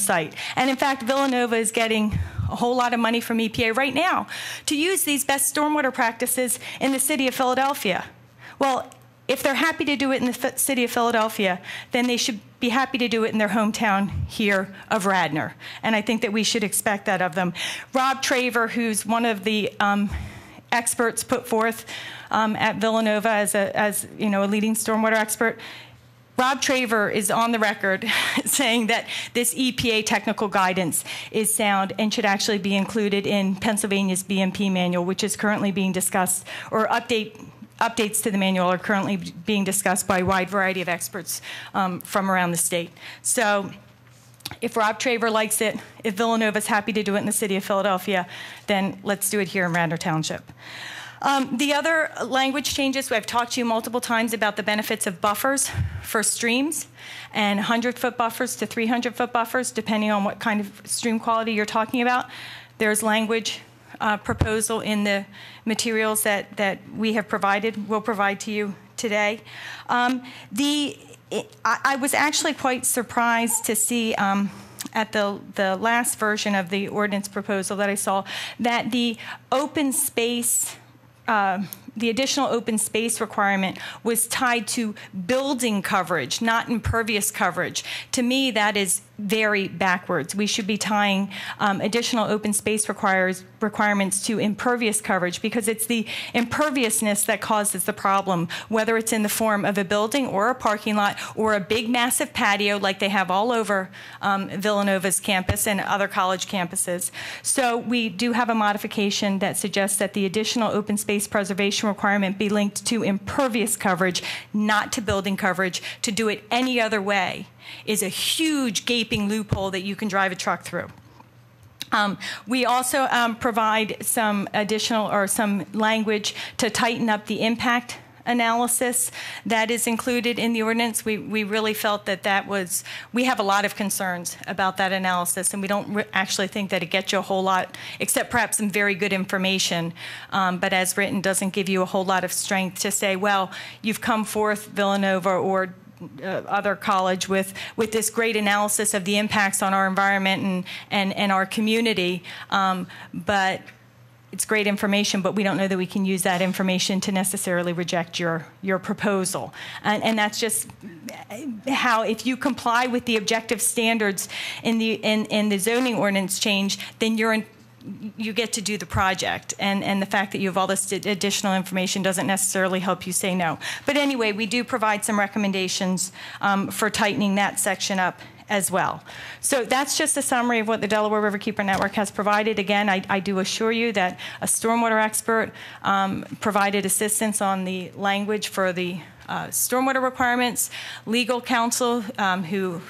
Speaker 3: site. And in fact, Villanova is getting a whole lot of money from EPA right now to use these best stormwater practices in the city of Philadelphia. Well, if they're happy to do it in the city of Philadelphia, then they should be happy to do it in their hometown here of Radnor. And I think that we should expect that of them. Rob Traver, who's one of the experts put forth at Villanova as you know, a leading stormwater expert, Rob Traver is on the record saying that this EPA technical guidance is sound and should actually be included in Pennsylvania's BMP manual, which is currently being discussed, or updates to the manual are currently being discussed by a wide variety of experts from around the state. So If Rob Traver likes it, if Villanova's happy to do it in the city of Philadelphia, then let's do it here in Radnor Township. The other language changes, I've talked to you multiple times about the benefits of buffers for streams and 100-foot buffers to 300-foot buffers, depending on what kind of stream quality you're talking about. There's language proposal in the materials that we have provided, will provide to you today. I was actually quite surprised to see at the last version of the ordinance proposal that I saw that the open space, the additional open space requirement was tied to building coverage, not impervious coverage. To me, that is very backwards. We should be tying additional open space requirements to impervious coverage, because it's the imperviousness that causes the problem, whether it's in the form of a building or a parking lot or a big massive patio like they have all over Villanova's campus and other college campuses. So we do have a modification that suggests that the additional open space preservation requirement be linked to impervious coverage, not to building coverage. To do it any other way is a huge gaping loophole that you can drive a truck through. We also provide some additional or some language to tighten up the impact analysis that is included in the ordinance. We really felt that we have a lot of concerns about that analysis, and we don't actually think that it gets you a whole lot, except perhaps some very good information, but as written doesn't give you a whole lot of strength to say, well, you've come forth, Villanova or other college, with this great analysis of the impacts on our environment and our community, but it's great information, but we don't know that we can use that information to necessarily reject your proposal. And that's just how, if you comply with the objective standards in the zoning ordinance change, then you get to do the project. And the fact that you have all this additional information doesn't necessarily help you say no. But anyway, we do provide some recommendations for tightening that section up as well. So that's just a summary of what the Delaware Riverkeeper Network has provided. Again, I do assure you that a stormwater expert provided assistance on the language for the stormwater requirements. Legal counsel who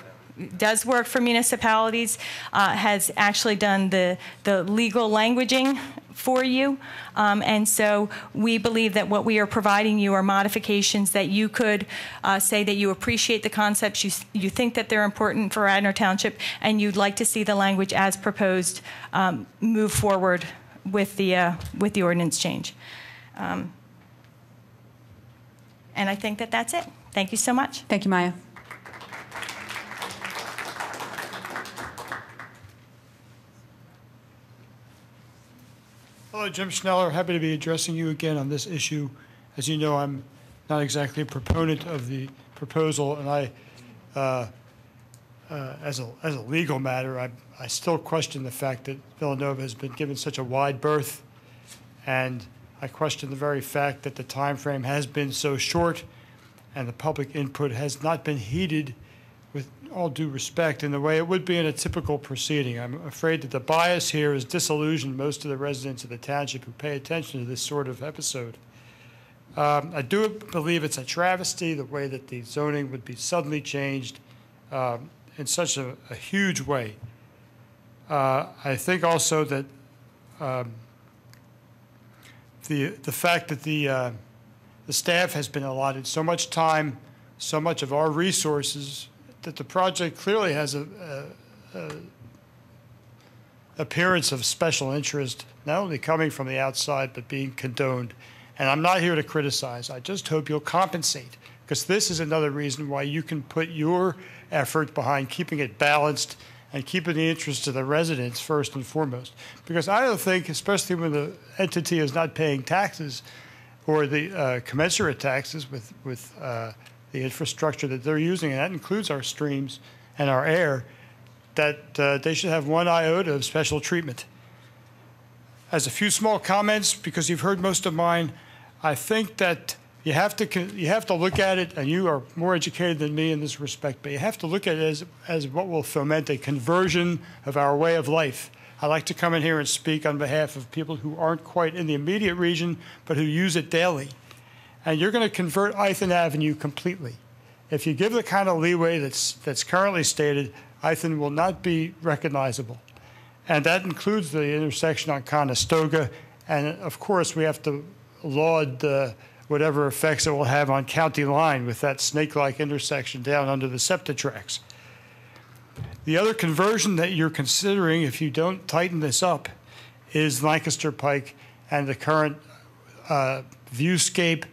Speaker 3: does work for municipalities has actually done the legal languaging for you. And so we believe that what we are providing you are modifications that you could say that you appreciate the concepts, you think that they're important for Radnor Township, and you'd like to see the language as proposed move forward with the ordinance change. And I think that that's it. Thank you so much.
Speaker 2: Thank you, Maya.
Speaker 19: Hello, Jim Schneller. Happy to be addressing you again on this issue. As you know, I'm not exactly a proponent of the proposal, and as a legal matter, I still question the fact that Villanova has been given such a wide berth, and I question the very fact that the time frame has been so short and the public input has not been heeded, with all due respect, in the way it would be in a typical proceeding. I'm afraid that the bias here has disillusioned most of the residents of the township who pay attention to this sort of episode. I do believe it's a travesty the way that the zoning would be suddenly changed in such a huge way. I think also that the fact that the staff has been allotted so much time, so much of our resources, that the project clearly has a appearance of special interest, not only coming from the outside, but being condoned. And I'm not here to criticize. I just hope you'll compensate, because this is another reason why you can put your effort behind keeping it balanced and keeping the interests of the residents first and foremost. Because I don't think, especially when the entity is not paying taxes or the commensurate taxes with the infrastructure that they're using, and that includes our streams and our air, that they should have one iota of special treatment. As a few small comments, because you've heard most of mine, I think that you have to look at it, and you are more educated than me in this respect, but you have to look at it as what will foment a conversion of our way of life. I like to come in here and speak on behalf of people who aren't quite in the immediate region, but who use it daily. And you're going to convert Ithan Avenue completely. If you give the kind of leeway that's currently stated, I think will not be recognizable. And that includes the intersection on Conestoga. And of course, we have to laud whatever effects it will have on County Line with that snake-like intersection down under the SEPTA tracks. The other conversion that you're considering, if you don't tighten this up, is Lancaster Pike and the current viewscape,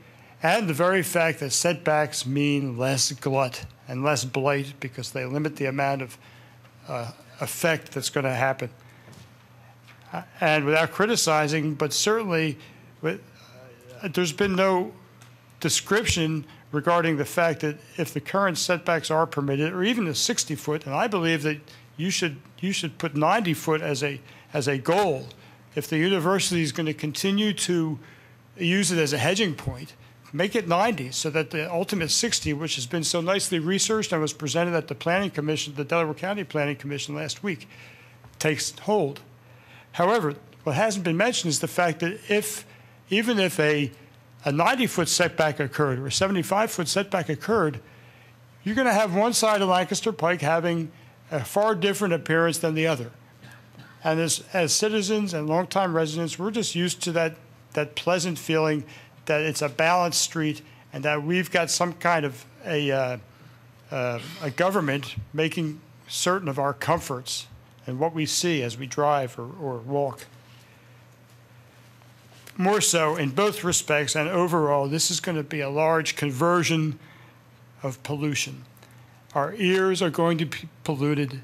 Speaker 19: and the very fact that setbacks mean less glut and less blight because they limit the amount of effect that's going to happen. And without criticizing, but certainly there's been no description regarding the fact that if the current setbacks are permitted, or even a 60-foot, and I believe that you should put 90-foot as a goal. If the university is going to continue to use it as a hedging point, make it 90 so that the ultimate 60, which has been so nicely researched and was presented at the Planning Commission, the Delaware County Planning Commission last week, takes hold. However, what hasn't been mentioned is the fact that even if a 90-foot setback occurred or a 75-foot setback occurred, you're going to have one side of Lancaster Pike having a far different appearance than the other. And as citizens and longtime residents, we're just used to that pleasant feeling that it's a balanced street and that we've got some kind of a government making certain of our comforts and what we see as we drive or walk. More so in both respects, and overall, this is going to be a large conversion of pollution. Our ears are going to be polluted.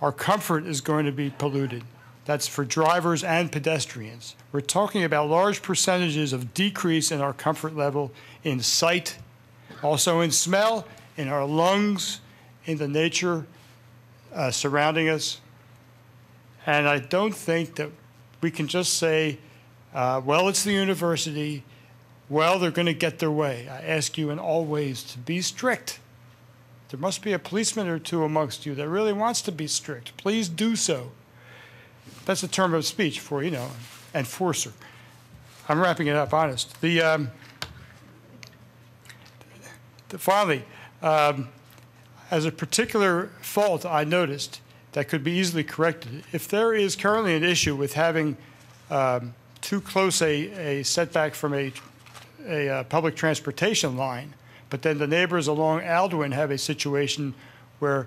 Speaker 19: Our comfort is going to be polluted. That's for drivers and pedestrians. We're talking about large percentages of decrease in our comfort level in sight, also in smell, in our lungs, in the nature surrounding us. And I don't think that we can just say, well, it's the university. Well, they're going to get their way. I ask you in all ways to be strict. There must be a policeman or two amongst you that really wants to be strict. Please do so. That's a term of speech for, enforcer. I'm wrapping it up, honest. Finally, as a particular fault I noticed that could be easily corrected, if there is currently an issue with having too close a setback from a public transportation line, but then the neighbors along Aldwin have a situation where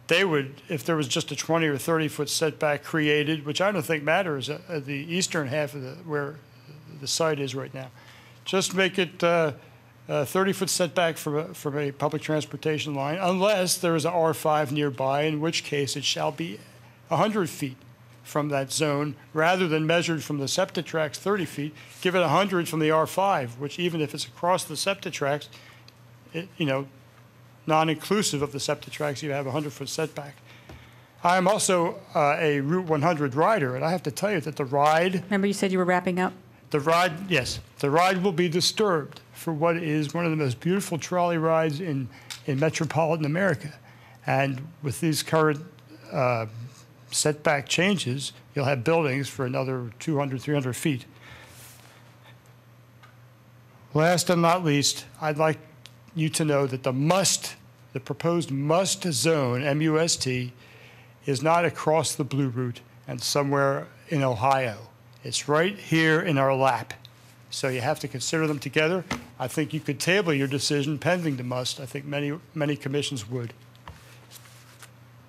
Speaker 19: they would, if there was just a 20 or 30-foot setback created, which I don't think matters at the eastern half of where the site is right now, just make it a 30-foot setback from a public transportation line, unless there is an R5 nearby, in which case it shall be 100 feet from that zone, rather than measured from the SEPTA tracks 30 feet, give it 100 from the R5, which even if it's across the SEPTA tracks, non-inclusive of the SEPTA tracks, you have a 100-foot setback. I am also a Route 100 rider, and I have to tell you that the ride...
Speaker 2: Remember you said you were wrapping up?
Speaker 19: The ride, yes. The ride will be disturbed for what is one of the most beautiful trolley rides in metropolitan America. And with these current setback changes, you'll have buildings for another 200, 300 feet. Last and not least, I'd like you to know that the proposed must zone, MUST, is not across the Blue Route and somewhere in Ohio. It's right here in our lap. So you have to consider them together. I think you could table your decision pending the must. I think many commissions would.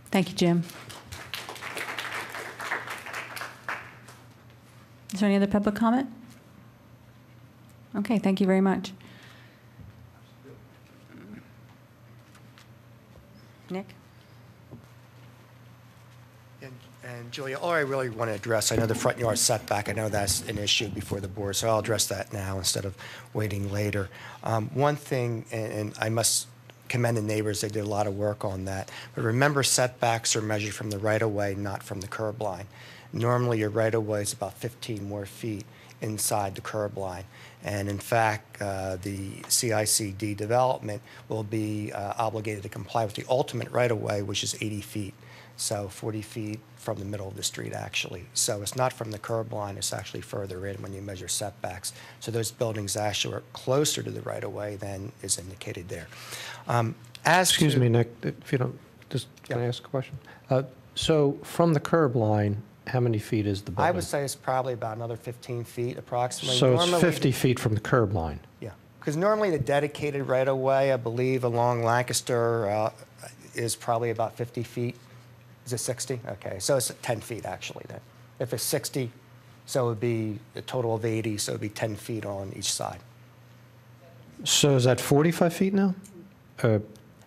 Speaker 2: Thank you, Jim. Is there any other public comment? Okay, thank you very much. Nick?
Speaker 13: And Julia, all I really want to address, I know the front yard setback, I know that's an issue before the board, so I'll address that now instead of waiting later. One thing, and I must commend the neighbors, they did a lot of work on that, but remember setbacks are measured from the right-of-way, not from the curb line. Normally your right-of-way is about 15 more feet inside the curb line. And in fact, the CICD development will be obligated to comply with the ultimate right-of-way, which is 80 feet. So 40 feet from the middle of the street, actually. So it's not from the curb line, it's actually further in when you measure setbacks. So those buildings actually are closer to the right-of-way than is indicated there.
Speaker 18: Excuse me, Nick, if you don't,
Speaker 17: Just, can I ask a question? So from the curb line, how many feet is the building?
Speaker 13: I would say it's probably about another 15 feet approximately.
Speaker 17: So
Speaker 13: Normally,
Speaker 17: it's 50 feet from the curb line?
Speaker 13: Yeah, because normally the dedicated right-of-way, I believe, along Lancaster is probably about 50 feet. Is it 60? Okay, so it's 10 feet actually then. If it's 60, so it would be a total of 80, so it would be 10 feet on each side.
Speaker 17: So is that 45 feet now?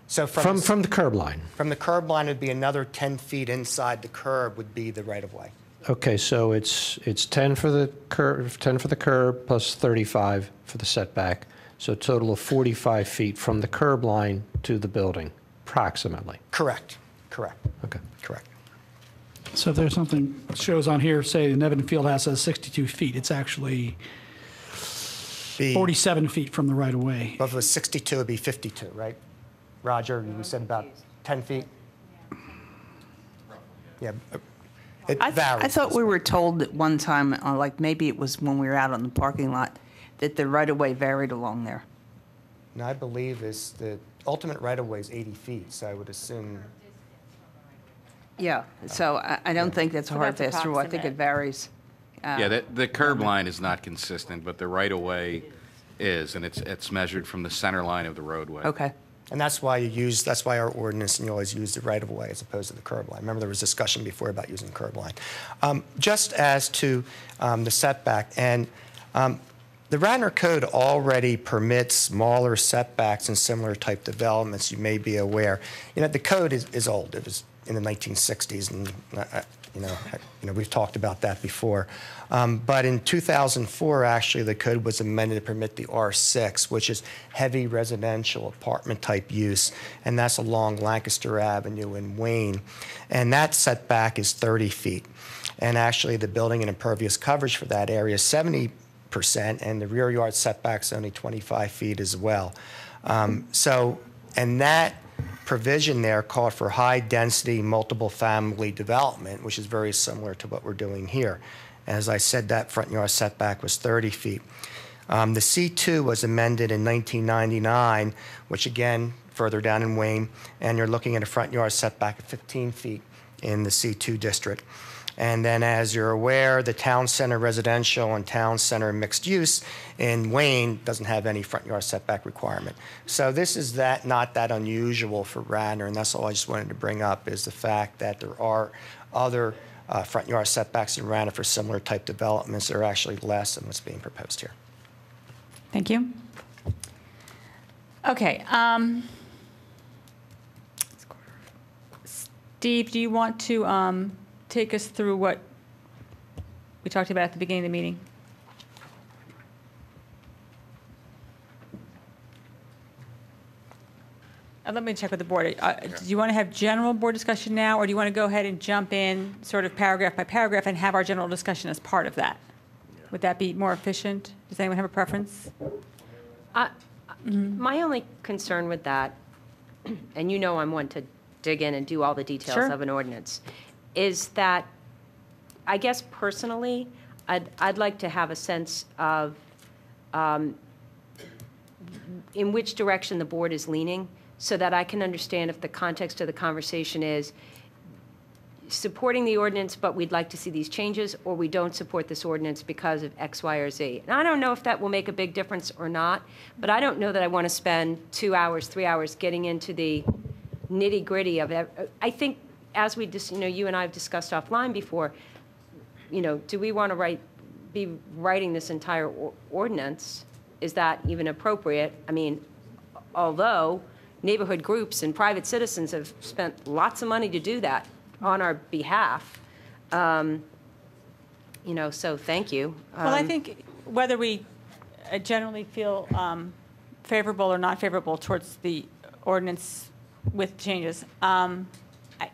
Speaker 13: So
Speaker 17: from the curb line?
Speaker 13: From the curb line, it would be another 10 feet inside the curb would be the right-of-way.
Speaker 17: Okay, so it's 10 for the curb plus 35 for the setback, so a total of 45 feet from the curb line to the building, approximately.
Speaker 13: Correct. Correct.
Speaker 17: Okay.
Speaker 13: Correct.
Speaker 7: So if there's something shows on here, say the Nevin Fieldhouse has 62 feet, it's actually 47 feet from the right-of-way.
Speaker 13: But if it was 62, it would be 52, right? Roger, you said about 10 feet? Yeah, it varies.
Speaker 18: I thought we were told at one time, like maybe it was when we were out on the parking lot, that the right-of-way varied along there.
Speaker 13: And I believe is the ultimate right-of-way is 80 feet, so I would assume.
Speaker 18: Yeah, so I don't think that's a hard fast rule. I think it varies.
Speaker 6: Yeah, the curb line is not consistent, but the right-of-way is, and it's measured from the center line of the roadway.
Speaker 18: Okay.
Speaker 13: And that's why that's why our ordinance, and you always use the right-of-way as opposed to the curb line. Remember, there was discussion before about using the curb line. Just as to the setback, and the Radnor Code already permits smaller setbacks in similar type developments. You may be aware. You know, the code is old. It was in the 1960s, and you know, we've talked about that before. But in 2004, actually, the code was amended to permit the R6, which is heavy residential apartment type use, and that's along Lancaster Avenue in Wayne. And that setback is 30 feet. And actually, the building and impervious coverage for that area is 70%, and the rear yard setback's only 25 feet as well. And that provision there called for high density multiple family development, which is very similar to what we're doing here. As I said, that front yard setback was 30 feet. The C2 was amended in 1999, which again, further down in Wayne, and you're looking at a front yard setback of 15 feet in the C2 district. And then, as you're aware, the town center residential and town center mixed use in Wayne doesn't have any front yard setback requirement. So this is not that unusual for Radnor, and that's all I just wanted to bring up is the fact that there are other front yard setbacks in Radnor for similar type developments that are actually less than what's being proposed here.
Speaker 2: Thank you. Okay. Steve, do you want to take us through what we talked about at the beginning of the meeting? Let me check with the board. Do you want to have general board discussion now, or do you want to go ahead and jump in sort of paragraph by paragraph and have our general discussion as part of that? Would that be more efficient? Does anyone have a preference?
Speaker 15: My only concern with that, and you know I'm one to dig in and do all the details of an ordinance, is that I guess personally, I'd like to have a sense of in which direction the board is leaning so that I can understand if the context of the conversation is supporting the ordinance, but we'd like to see these changes, or we don't support this ordinance because of X, Y, or Z. And I don't know if that will make a big difference or not, but I don't know that I want to spend 2 hours, 3 hours getting into the nitty-gritty of it. I think, as we just, you and I have discussed offline before, do we want to be writing this entire ordinance? Is that even appropriate? I mean, although neighborhood groups and private citizens have spent lots of money to do that on our behalf, so thank you.
Speaker 2: Well, I think whether we generally feel favorable or not favorable towards the ordinance with changes,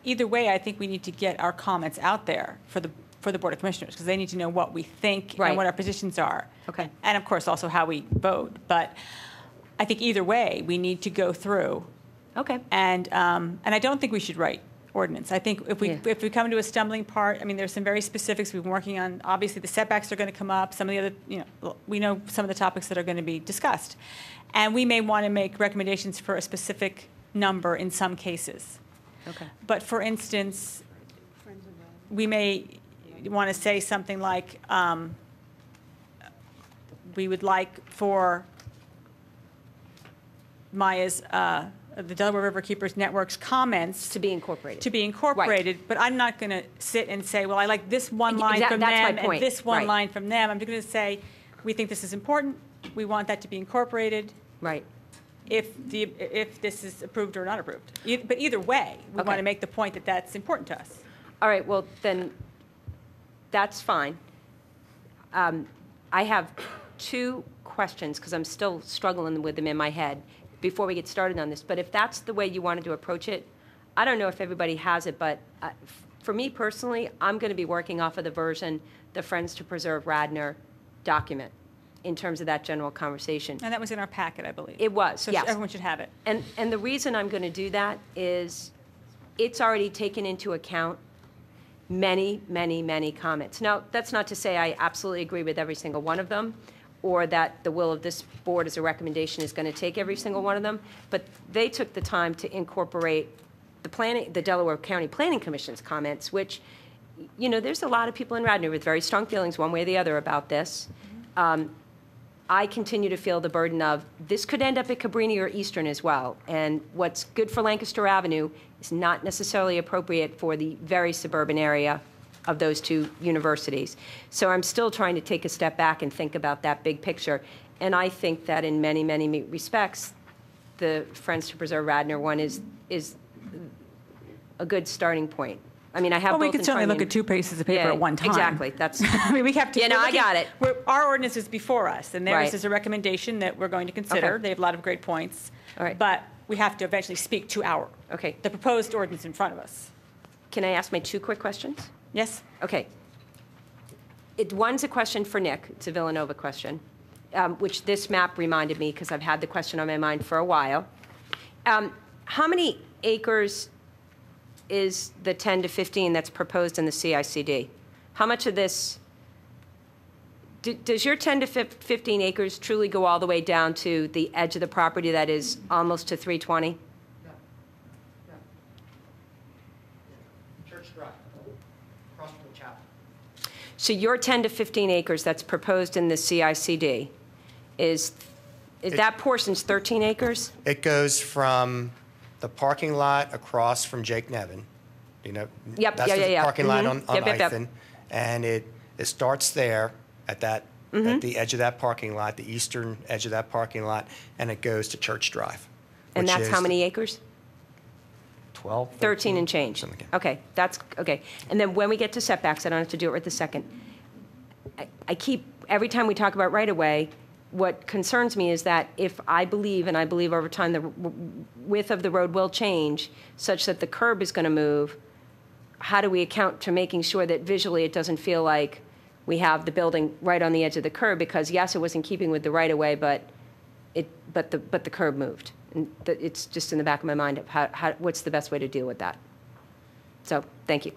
Speaker 2: either way, I think we need to get our comments out there for the Board of Commissioners, because they need to know what we think and what our positions are.
Speaker 15: Okay.
Speaker 2: And of course, also how we vote. But I think either way, we need to go through.
Speaker 15: Okay.
Speaker 2: And I don't think we should write ordinance. I think if we come to a stumbling part, I mean, there's some very specifics we've been working on. Obviously, the setbacks are going to come up. Some of the other, we know some of the topics that are going to be discussed, and we may want to make recommendations for a specific number in some cases.
Speaker 15: Okay.
Speaker 2: But for instance, we may want to say something like, we would like for Maya's, the Delaware River Keepers Network's comments
Speaker 15: to be incorporated.
Speaker 2: But I'm not going to sit and say, well, I like this one line from
Speaker 15: That's my
Speaker 2: them
Speaker 15: point.
Speaker 2: and this one
Speaker 15: Right.
Speaker 2: line from them. I'm just going to say, we think this is important. We want that to be incorporated.
Speaker 15: Right.
Speaker 2: If this is approved or not approved. But either way, we
Speaker 15: Okay.
Speaker 2: want to make the point that that's important to us.
Speaker 15: All right, well, then, that's fine. I have two questions, because I'm still struggling with them in my head before we get started on this. But if that's the way you wanted to approach it, I don't know if everybody has it, but for me personally, I'm going to be working off of the version, the Friends to Preserve Radnor document, in terms of that general conversation.
Speaker 2: And that was in our packet, I believe.
Speaker 15: It was,
Speaker 2: so
Speaker 15: yes.
Speaker 2: Everyone should have it.
Speaker 15: And the reason I'm going to do that is it's already taken into account many, many, many comments. Now, that's not to say I absolutely agree with every single one of them, or that the will of this board as a recommendation is going to take every single one of them, but they took the time to incorporate the Delaware County Planning Commission's comments, which, you know, there's a lot of people in Radnor with very strong feelings one way or the other about this. I continue to feel the burden of this could end up at Cabrini or Eastern as well, and what's good for Lancaster Avenue is not necessarily appropriate for the very suburban area of those two universities. So I'm still trying to take a step back and think about that big picture. And I think that in many, many respects, the Friends to Preserve Radnor one is a good starting point. I mean, I have
Speaker 2: Well, we
Speaker 15: both
Speaker 2: could
Speaker 15: in
Speaker 2: certainly
Speaker 15: front
Speaker 2: look
Speaker 15: of
Speaker 2: at two pieces of paper at one time.
Speaker 15: Exactly. That's.
Speaker 2: I mean, we have to.
Speaker 15: You know, I got it.
Speaker 2: Our ordinance is before us, and theirs
Speaker 15: Right.
Speaker 2: is a recommendation that we're going to consider.
Speaker 15: Okay.
Speaker 2: They have a lot of great points.
Speaker 15: All right.
Speaker 2: But we have to eventually speak to the proposed ordinance in front of us.
Speaker 15: Can I ask my two quick questions?
Speaker 2: Yes.
Speaker 15: Okay. One's a question for Nick. It's a Villanova question, which this map reminded me because I've had the question on my mind for a while. How many acres is the 10 to 15 that's proposed in the CICD? How much of this, does your 10 to 15 acres truly go all the way down to the edge of the property that is almost to 320?
Speaker 13: Church Drive, across from the chapel.
Speaker 15: So your 10 to 15 acres that's proposed in the CICD is that portion's 13 acres?
Speaker 13: It goes from the parking lot across from Jake Nevin. You know,
Speaker 15: Yep,
Speaker 13: that's
Speaker 15: yeah.
Speaker 13: the parking lot on
Speaker 15: Yep.
Speaker 13: Ithan, and it starts there at that at the edge of that parking lot, the eastern edge of that parking lot, and it goes to Church Drive.
Speaker 15: And
Speaker 13: which
Speaker 15: that's
Speaker 13: is
Speaker 15: how many acres?
Speaker 13: 12,
Speaker 15: 13 and change. Okay, that's okay. And then when we get to setbacks, I don't have to do it right this second. I keep, every time we talk about right-of-way, what concerns me is that if I believe, and I believe over time the width of the road will change such that the curb is going to move, how do we account to making sure that visually it doesn't feel like we have the building right on the edge of the curb? Because yes, it was in keeping with the right-of-way, but the curb moved. And it's just in the back of my mind of what's the best way to deal with that. So, thank you.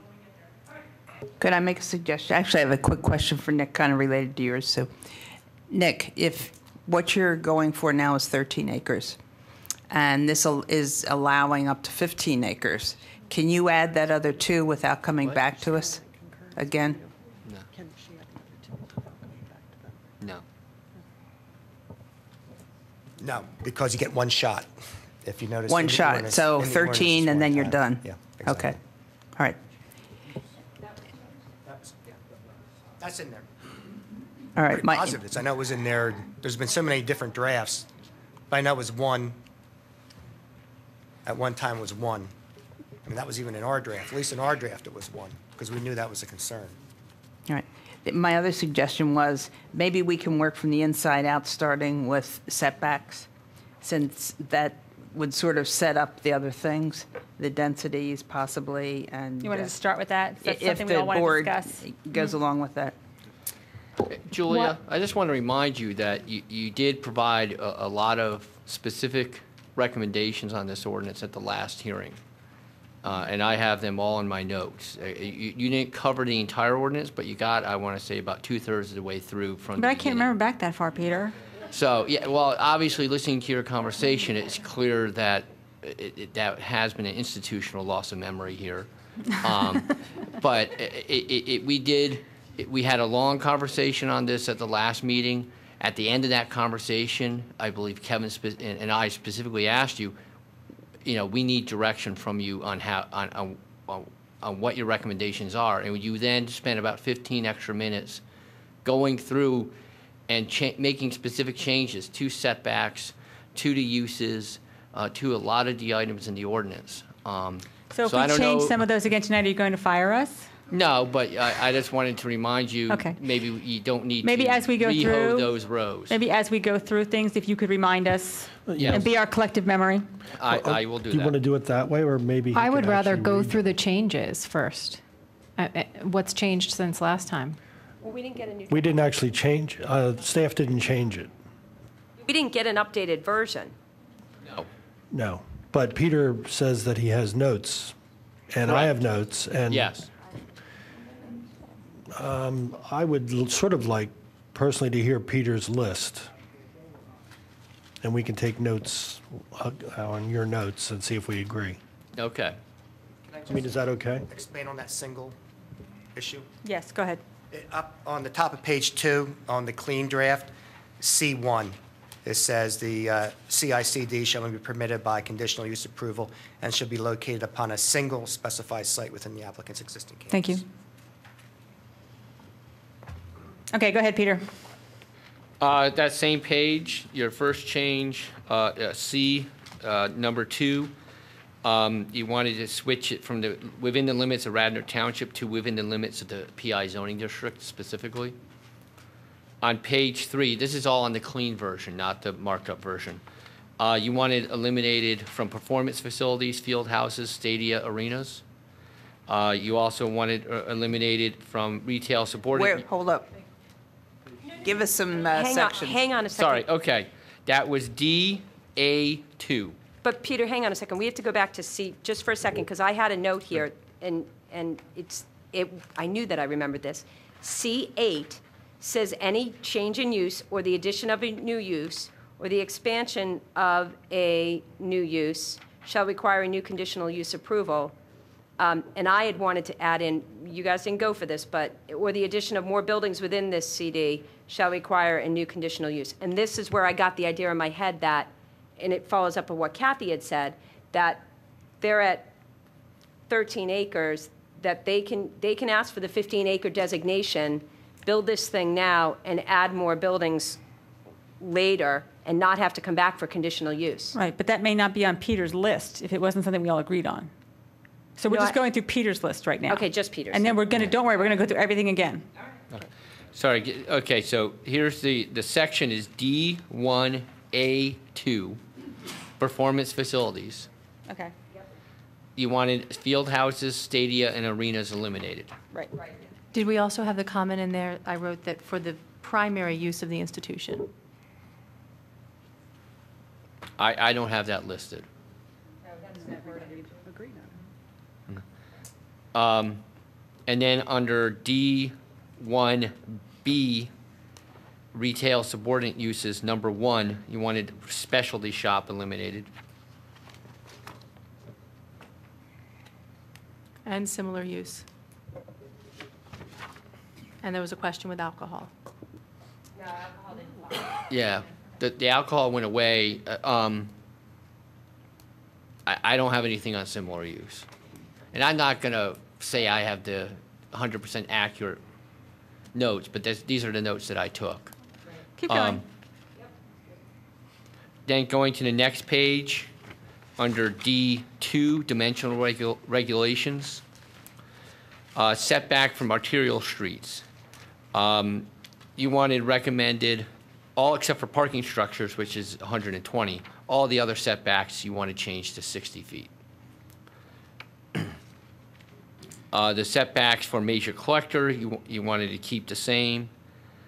Speaker 18: Could I make a suggestion? Actually, I have a quick question for Nick, kind of related to yours. So, Nick, if what you're going for now is 13 acres, and this is allowing up to 15 acres, can you add that other 2 without coming back to us again?
Speaker 11: No.
Speaker 13: No, because you get one shot. If you notice.
Speaker 18: One
Speaker 13: in the
Speaker 18: shot,
Speaker 13: ordinance-
Speaker 18: so
Speaker 13: in the
Speaker 18: 13 and then you're
Speaker 13: ordinance,
Speaker 18: done?
Speaker 13: Yeah. Exactly.
Speaker 18: Okay, all right.
Speaker 13: That's in there.
Speaker 18: All right.
Speaker 13: Pretty positive. I know it was in there. There's been so many different drafts, but I know it was one. At one time it was 1. I mean, that was even in our draft. At least in our draft it was 1, because we knew that was a concern.
Speaker 18: All right. My other suggestion was maybe we can work from the inside out, starting with setbacks, since that would sort of set up the other things, the densities possibly, and
Speaker 2: You wanted to start with that? Is that
Speaker 18: if
Speaker 2: something we
Speaker 18: the
Speaker 2: all want to
Speaker 18: board
Speaker 2: discuss?
Speaker 18: goes along with that.
Speaker 11: Julia, I just want to remind you that you did provide a lot of specific recommendations on this ordinance at the last hearing. And I have them all in my notes. You didn't cover the entire ordinance, but you got, I want to say, about 2/3 of the way through from
Speaker 2: But
Speaker 11: the
Speaker 2: I can't remember back that far, Peter.
Speaker 11: So, yeah, well, obviously, listening to your conversation, it's clear that that has been an institutional loss of memory here. But we had a long conversation on this at the last meeting. At the end of that conversation, I believe Kevin and I specifically asked you, we need direction from you on how on what your recommendations are, and you then spent about 15 extra minutes going through and making specific changes to setbacks, to the uses, to a lot of the items in the ordinance.
Speaker 2: So if we change some of those again tonight, are you going to fire us?
Speaker 11: No, but I just wanted to remind you,
Speaker 2: Okay.
Speaker 11: maybe you don't need
Speaker 2: Maybe
Speaker 11: to
Speaker 2: as we go
Speaker 11: rehoe
Speaker 2: through
Speaker 11: those rows.
Speaker 2: Maybe as we go through things, if you could remind us
Speaker 11: Yes.
Speaker 2: and be our collective memory.
Speaker 11: I will do
Speaker 16: Do you
Speaker 11: that.
Speaker 16: want to do it that way, or maybe? he
Speaker 8: I would
Speaker 16: could
Speaker 8: rather
Speaker 16: actually
Speaker 8: go
Speaker 16: read-
Speaker 8: through the changes first. What's changed since last time?
Speaker 15: Well, we didn't get a new.
Speaker 16: We didn't actually change, staff didn't change it,
Speaker 15: We didn't get an updated version.
Speaker 16: no. But Peter says that he has notes, and I have notes, and.
Speaker 11: Yes.
Speaker 16: I would sort of like personally to hear Peter's list. And we can take notes on your notes and see if we agree.
Speaker 11: Okay.
Speaker 16: I mean, is that okay?
Speaker 13: Expand on that single issue?
Speaker 2: Yes, go ahead.
Speaker 13: Up on the top of page 2, on the clean draft, C1, it says the CICD shall only be permitted by conditional use approval and shall be located upon a single specified site within the applicant's existing campus.
Speaker 2: Thank you. Okay, go ahead, Peter.
Speaker 11: That same page, your first change, C, number 2, you wanted to switch it from within the limits of Radnor Township to within the limits of the PI zoning district specifically. On page 3, this is all on the clean version, not the markup version. You wanted eliminated from performance facilities, field houses, stadia, arenas. You also wanted eliminated from retail subordinate.
Speaker 18: Wait, hold up. Give us some sections.
Speaker 15: Hang on a second.
Speaker 11: Sorry, okay. That was DA2.
Speaker 15: But Peter, hang on a second. We have to go back to C just for a second because I had a note here, and I knew that I remembered this. C8 says any change in use or the addition of a new use or the expansion of a new use shall require a new conditional use approval. And I had wanted to add in, you guys didn't go for this, but, or the addition of more buildings within this CD shall require a new conditional use. And this is where I got the idea in my head that, and it follows up with what Kathy had said, that they're at 13 acres, that they can ask for the 15-acre designation, build this thing now, and add more buildings later, and not have to come back for conditional use.
Speaker 2: Right, but that may not be on Peter's list if it wasn't something we all agreed on. So we're just going through Peter's list right now.
Speaker 15: Okay, just Peter's.
Speaker 2: And then don't worry, we're going to go through everything again.
Speaker 11: Sorry, okay, so here's the section is D1A2, performance facilities.
Speaker 2: Okay.
Speaker 11: You wanted field houses, stadia, and arenas eliminated.
Speaker 2: Right.
Speaker 8: Did we also have the comment in there, I wrote that for the primary use of the institution?
Speaker 11: I don't have that listed. And then under D1B, retail subordinate uses, number 1, you wanted specialty shop eliminated.
Speaker 8: And similar use. And there was a question with alcohol.
Speaker 15: No, alcohol didn't fall.
Speaker 11: Yeah, the alcohol went away. I don't have anything on similar use. And I'm not going to say I have the 100% accurate notes, but these are the notes that I took.
Speaker 2: Keep going.
Speaker 11: Then going to the next page, under D2, dimensional regulations, setback from arterial streets. You wanted recommended all except for parking structures, which is 120. All the other setbacks you want to change to 60 feet. The setbacks for major collector, you wanted to keep the same.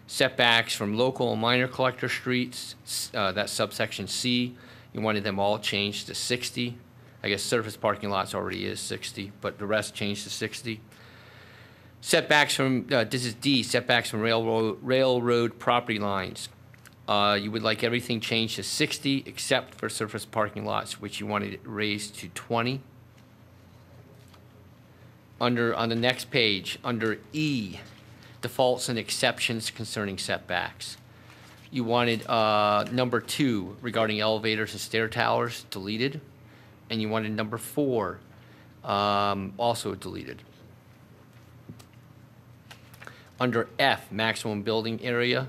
Speaker 11: Setbacks from local and minor collector streets, that's subsection C, you wanted them all changed to 60. I guess surface parking lots already is 60, but the rest changed to 60. Setbacks from, this is D, setbacks from railroad property lines. You would like everything changed to 60 except for surface parking lots, which you wanted it raised to 20. On the next page, under E, defaults and exceptions concerning setbacks. You wanted number 2 regarding elevators and stair towers deleted, and you wanted number 4 also deleted. Under F, maximum building area,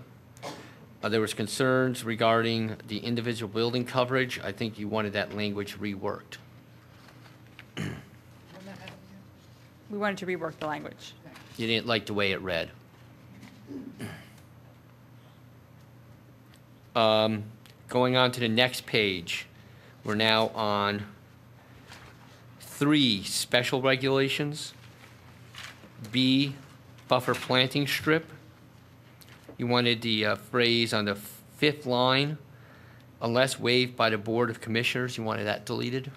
Speaker 11: there was concerns regarding the individual building coverage. I think you wanted that language reworked.
Speaker 2: We wanted to rework the language.
Speaker 11: You didn't like the way it read. Going on to the next page, we're now on 3, special regulations. B, buffer planting strip. You wanted the phrase on the 5th line, unless waived by the Board of Commissioners, you wanted that deleted.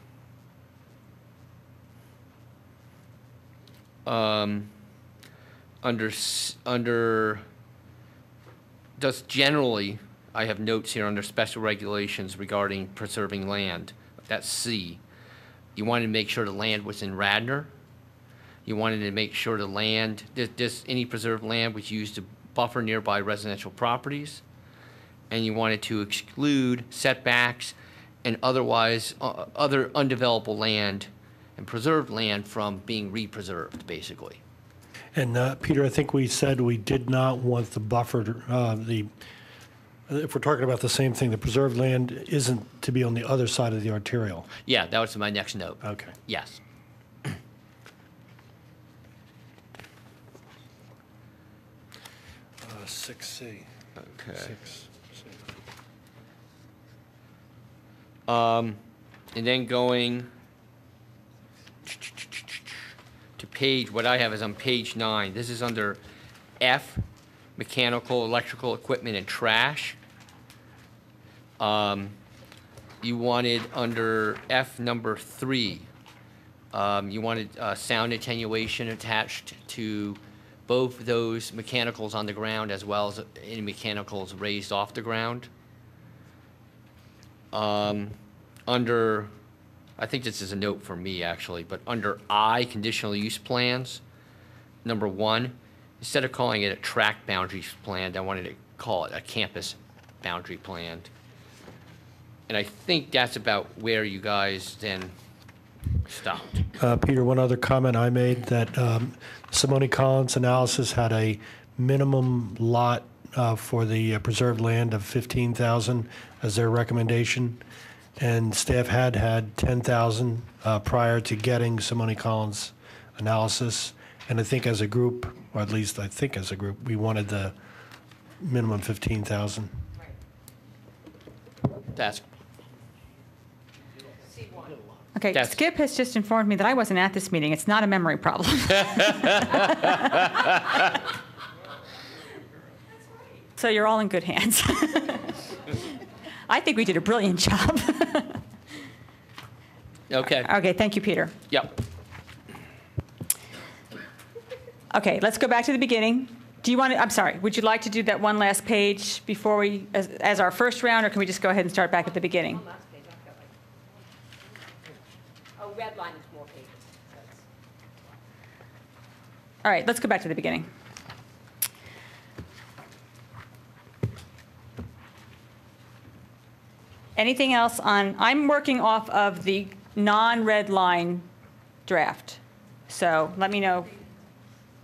Speaker 11: Under just generally, I have notes here under special regulations regarding preserving land. That's C. You wanted to make sure the land was in Radnor. You wanted to make sure the land, any preserved land was used to buffer nearby residential properties. And you wanted to exclude setbacks and otherwise other undevelopable land and preserved land from being re-preserved, basically.
Speaker 16: And Peter, I think we said we did not want the buffered, if we're talking about the same thing, the preserved land isn't to be on the other side of the arterial.
Speaker 11: Yeah, that was my next note.
Speaker 16: Okay.
Speaker 11: Yes.
Speaker 16: 6C.
Speaker 11: Okay.
Speaker 16: 6C.
Speaker 11: And then going to page, what I have is on page 9. This is under F, mechanical, electrical equipment, and trash. You wanted under F number 3, you wanted sound attenuation attached to both those mechanicals on the ground as well as any mechanicals raised off the ground. Under, I think this is a note for me actually, but under I, conditional use plans, number 1, instead of calling it a tract boundaries plan, I wanted to call it a campus boundary plan. And I think that's about where you guys then stopped.
Speaker 16: Peter, one other comment I made, that Simone Collins analysis had a minimum lot for the preserved land of 15,000 as their recommendation, and staff had 10,000 prior to getting Simone Collins analysis. And I think as a group, or at least I think as a group, we wanted the minimum 15,000.
Speaker 11: That's
Speaker 2: Okay, Skip has just informed me that I wasn't at this meeting. It's not a memory problem. So you're all in good hands. I think we did a brilliant job.
Speaker 11: Okay.
Speaker 2: Okay, thank you, Peter.
Speaker 11: Yep.
Speaker 2: Okay, let's go back to the beginning. Do you want to, I'm sorry, would you like to do that one last page before we, as our first round, or can we just go ahead and start back at the beginning?
Speaker 15: Oh, red line is more pages.
Speaker 2: All right, let's go back to the beginning. Anything else on, I'm working off of the non-red line draft. So let me know.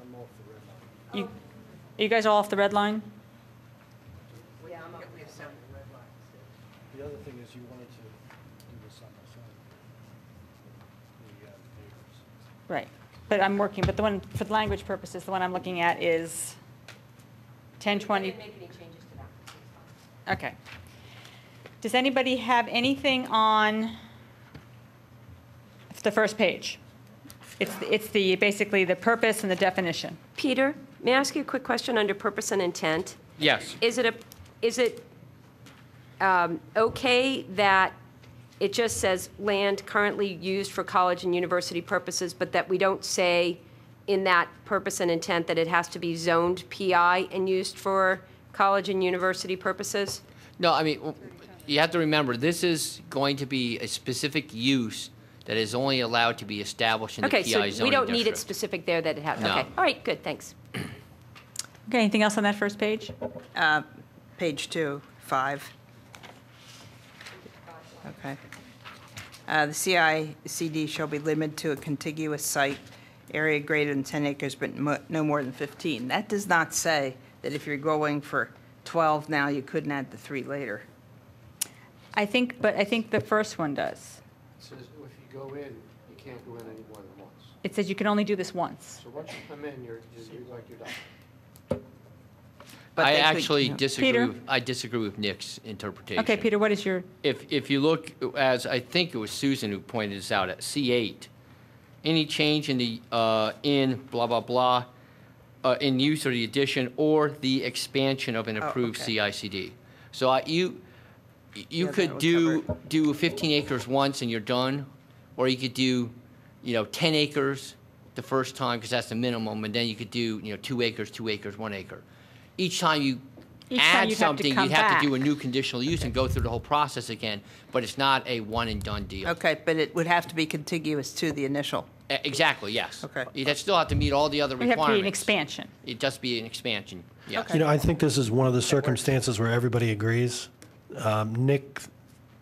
Speaker 16: I'm off the red line.
Speaker 2: You guys are all off the red line?
Speaker 15: Yeah, I'm up.
Speaker 16: The other thing is you wanted to do this side by side. The neighbors.
Speaker 2: Right. But I'm working, but the one, for the language purposes, the one I'm looking at is 1020.
Speaker 15: Make any changes to that.
Speaker 2: Okay. Does anybody have anything on the first page? It's the basically the purpose and the definition.
Speaker 15: Peter, may I ask you a quick question under purpose and intent?
Speaker 11: Yes.
Speaker 15: Is it okay that it just says land currently used for college and university purposes, but that we don't say in that purpose and intent that it has to be zoned PI and used for college and university purposes?
Speaker 11: No, I mean, you have to remember, this is going to be a specific use that is only allowed to be established in the PI
Speaker 15: Okay,
Speaker 11: zoning
Speaker 15: so we don't need it
Speaker 11: district.
Speaker 15: specific there that it has.
Speaker 11: No.
Speaker 15: Okay, all right, good, thanks.
Speaker 2: Okay, anything else on that first page?
Speaker 18: Page 2, 5. Okay. The CICD shall be limited to a contiguous site, area greater than 10 acres, but no more than 15. That does not say that if you're going for 12 now, you couldn't add the 3 later.
Speaker 2: I think the first one does.
Speaker 17: It says if you go in, you can't go in any more than once.
Speaker 2: It says you can only do this once.
Speaker 17: So once you come in, you're like you're done.
Speaker 18: But
Speaker 11: I
Speaker 18: they could-
Speaker 11: actually disagree.
Speaker 2: Peter?
Speaker 11: I disagree with Nick's interpretation.
Speaker 2: Okay, Peter, what is your?
Speaker 11: If you look, as I think it was Susan who pointed this out, at C8, any change in the in blah blah blah in use or the addition or the expansion of an approved
Speaker 18: okay.
Speaker 11: CICD. So you
Speaker 18: that
Speaker 11: could
Speaker 18: would
Speaker 11: do 15 acres once and you're done, or you could do 10 acres the first time because that's the minimum, and then you could do 2 acres, 2 acres, 1 acre. Each time you add
Speaker 2: you'd have to
Speaker 11: something,
Speaker 2: come
Speaker 11: you'd have
Speaker 2: back.
Speaker 11: to do a new conditional use and go through the whole process again, but it's not a one and done deal.
Speaker 18: Okay, but it would have to be contiguous to the initial.
Speaker 11: Exactly, yes.
Speaker 18: Okay.
Speaker 11: You'd still have to meet all the other
Speaker 2: We have
Speaker 11: requirements.
Speaker 2: to be an expansion.
Speaker 11: It'd just be an expansion, yes.
Speaker 16: You know, I think this is one of the circumstances where everybody agrees. Nick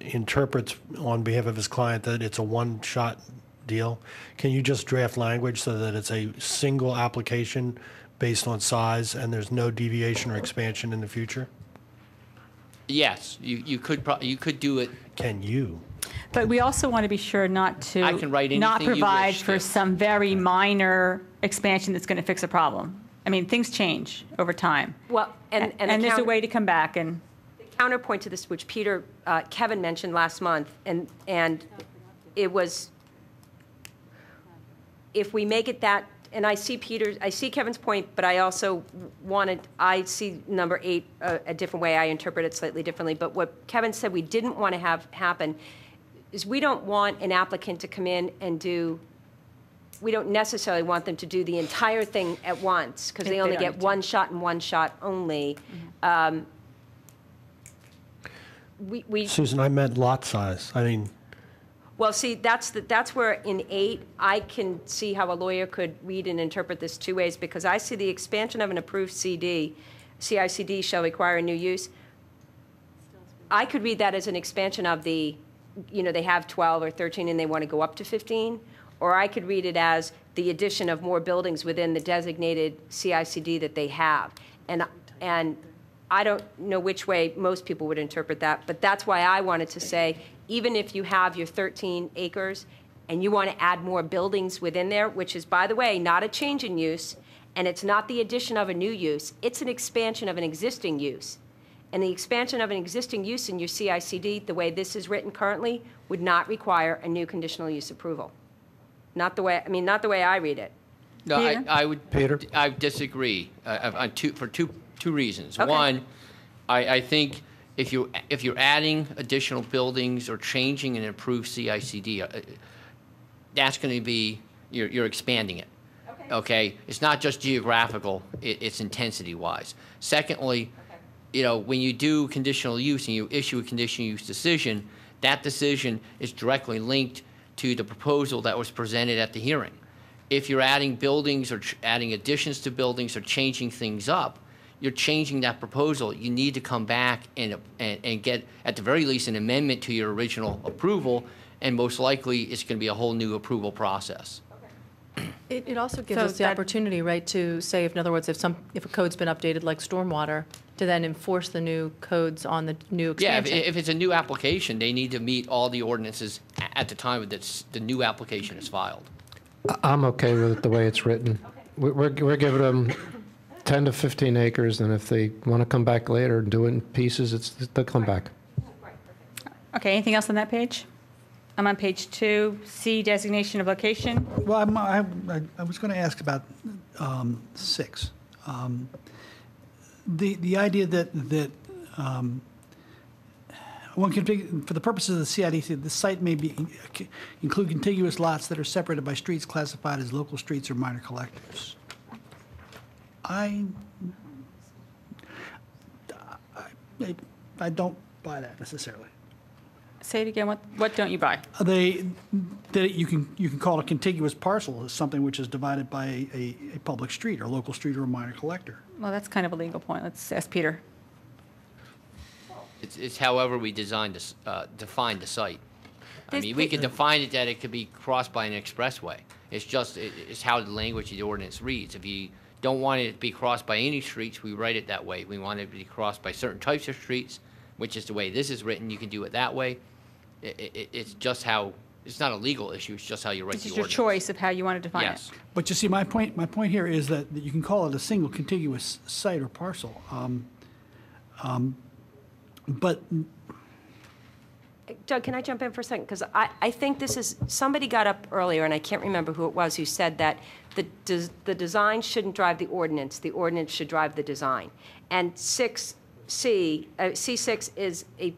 Speaker 16: interprets on behalf of his client that it's a one-shot deal. Can you just draft language so that it's a single application based on size and there's no deviation or expansion in the future?
Speaker 11: Yes, you could do it.
Speaker 16: Can you?
Speaker 2: But we also want to be sure not to
Speaker 11: I can write
Speaker 2: not
Speaker 11: anything you
Speaker 2: provide
Speaker 11: wish,
Speaker 2: for
Speaker 11: yeah.
Speaker 2: some very minor expansion that's going to fix a problem. I mean, things change over time.
Speaker 15: Well, and
Speaker 2: there's a way to come back and.
Speaker 15: Counterpoint to this, which Kevin mentioned last month, and it was, if we make it that, and I see Kevin's point, but I also I see number 8 a different way. I interpret it slightly differently. But what Kevin said we didn't want to have happen is we don't want an applicant to come in and we don't necessarily want them to do the entire thing at once because they only get one shot and one shot only.
Speaker 16: Susan, I meant lot size. I mean,
Speaker 15: well, see, that's where in 8, I can see how a lawyer could read and interpret this 2 ways because I see the expansion of an approved CICD shall require a new use. I could read that as an expansion of they have 12 or 13 and they want to go up to 15. Or I could read it as the addition of more buildings within the designated CICD that they have. And I don't know which way most people would interpret that, but that's why I wanted to say, even if you have your 13 acres and you want to add more buildings within there, which is, by the way, not a change in use, and it's not the addition of a new use, it's an expansion of an existing use. And the expansion of an existing use in your CICD, the way this is written currently, would not require a new conditional use approval. Not the way I read it.
Speaker 11: No, I would.
Speaker 16: Peter?
Speaker 11: I disagree for two reasons.
Speaker 15: Okay.
Speaker 11: One, I think if you're adding additional buildings or changing an approved CICD, that's going to be you're expanding it. Okay. It's not just geographical; it's intensity-wise. Secondly, when you do conditional use and you issue a conditional use decision, that decision is directly linked to the proposal that was presented at the hearing. If you're adding buildings or adding additions to buildings or changing things up, you're changing that proposal. You need to come back and get, at the very least, an amendment to your original approval, and most likely it's going to be a whole new approval process.
Speaker 8: It also gives us the opportunity, right, to say, in other words, if a code's been updated like stormwater, to then enforce the new codes on the new expansion.
Speaker 11: Yeah, if it's a new application, they need to meet all the ordinances at the time that the new application is filed.
Speaker 17: I'm okay with it the way it's written. We're giving them 10 to 15 acres, and if they want to come back later and do it in pieces, they'll come back.
Speaker 2: Okay, anything else on that page? I'm on page 2, C, designation of location.
Speaker 7: Well, I was going to ask about 6. The idea that one can, for the purposes of the CIDC, the site may include contiguous lots that are separated by streets classified as local streets or minor collectors. I don't buy that necessarily.
Speaker 2: Say it again. What don't you buy?
Speaker 7: That you can call a contiguous parcel as something which is divided by a public street or local street or a minor collector.
Speaker 2: Well, that's kind of a legal point. Let's ask Peter.
Speaker 11: It's however we define the site. I mean, we can define it that it could be crossed by an expressway. It's how the language of the ordinance reads. If you don't want it to be crossed by any streets, we write it that way. We want it to be crossed by certain types of streets, which is the way this is written. You can do it that way. It's just how, it's not a legal issue, it's just how you write the ordinance.
Speaker 2: It's your choice of how you want to define it.
Speaker 7: But you see, my point here is that you can call it a single contiguous site or parcel. But
Speaker 15: Doug, can I jump in for a second? Because I think this is, somebody got up earlier, and I can't remember who it was, who said that the design shouldn't drive the ordinance should drive the design. And C6 is a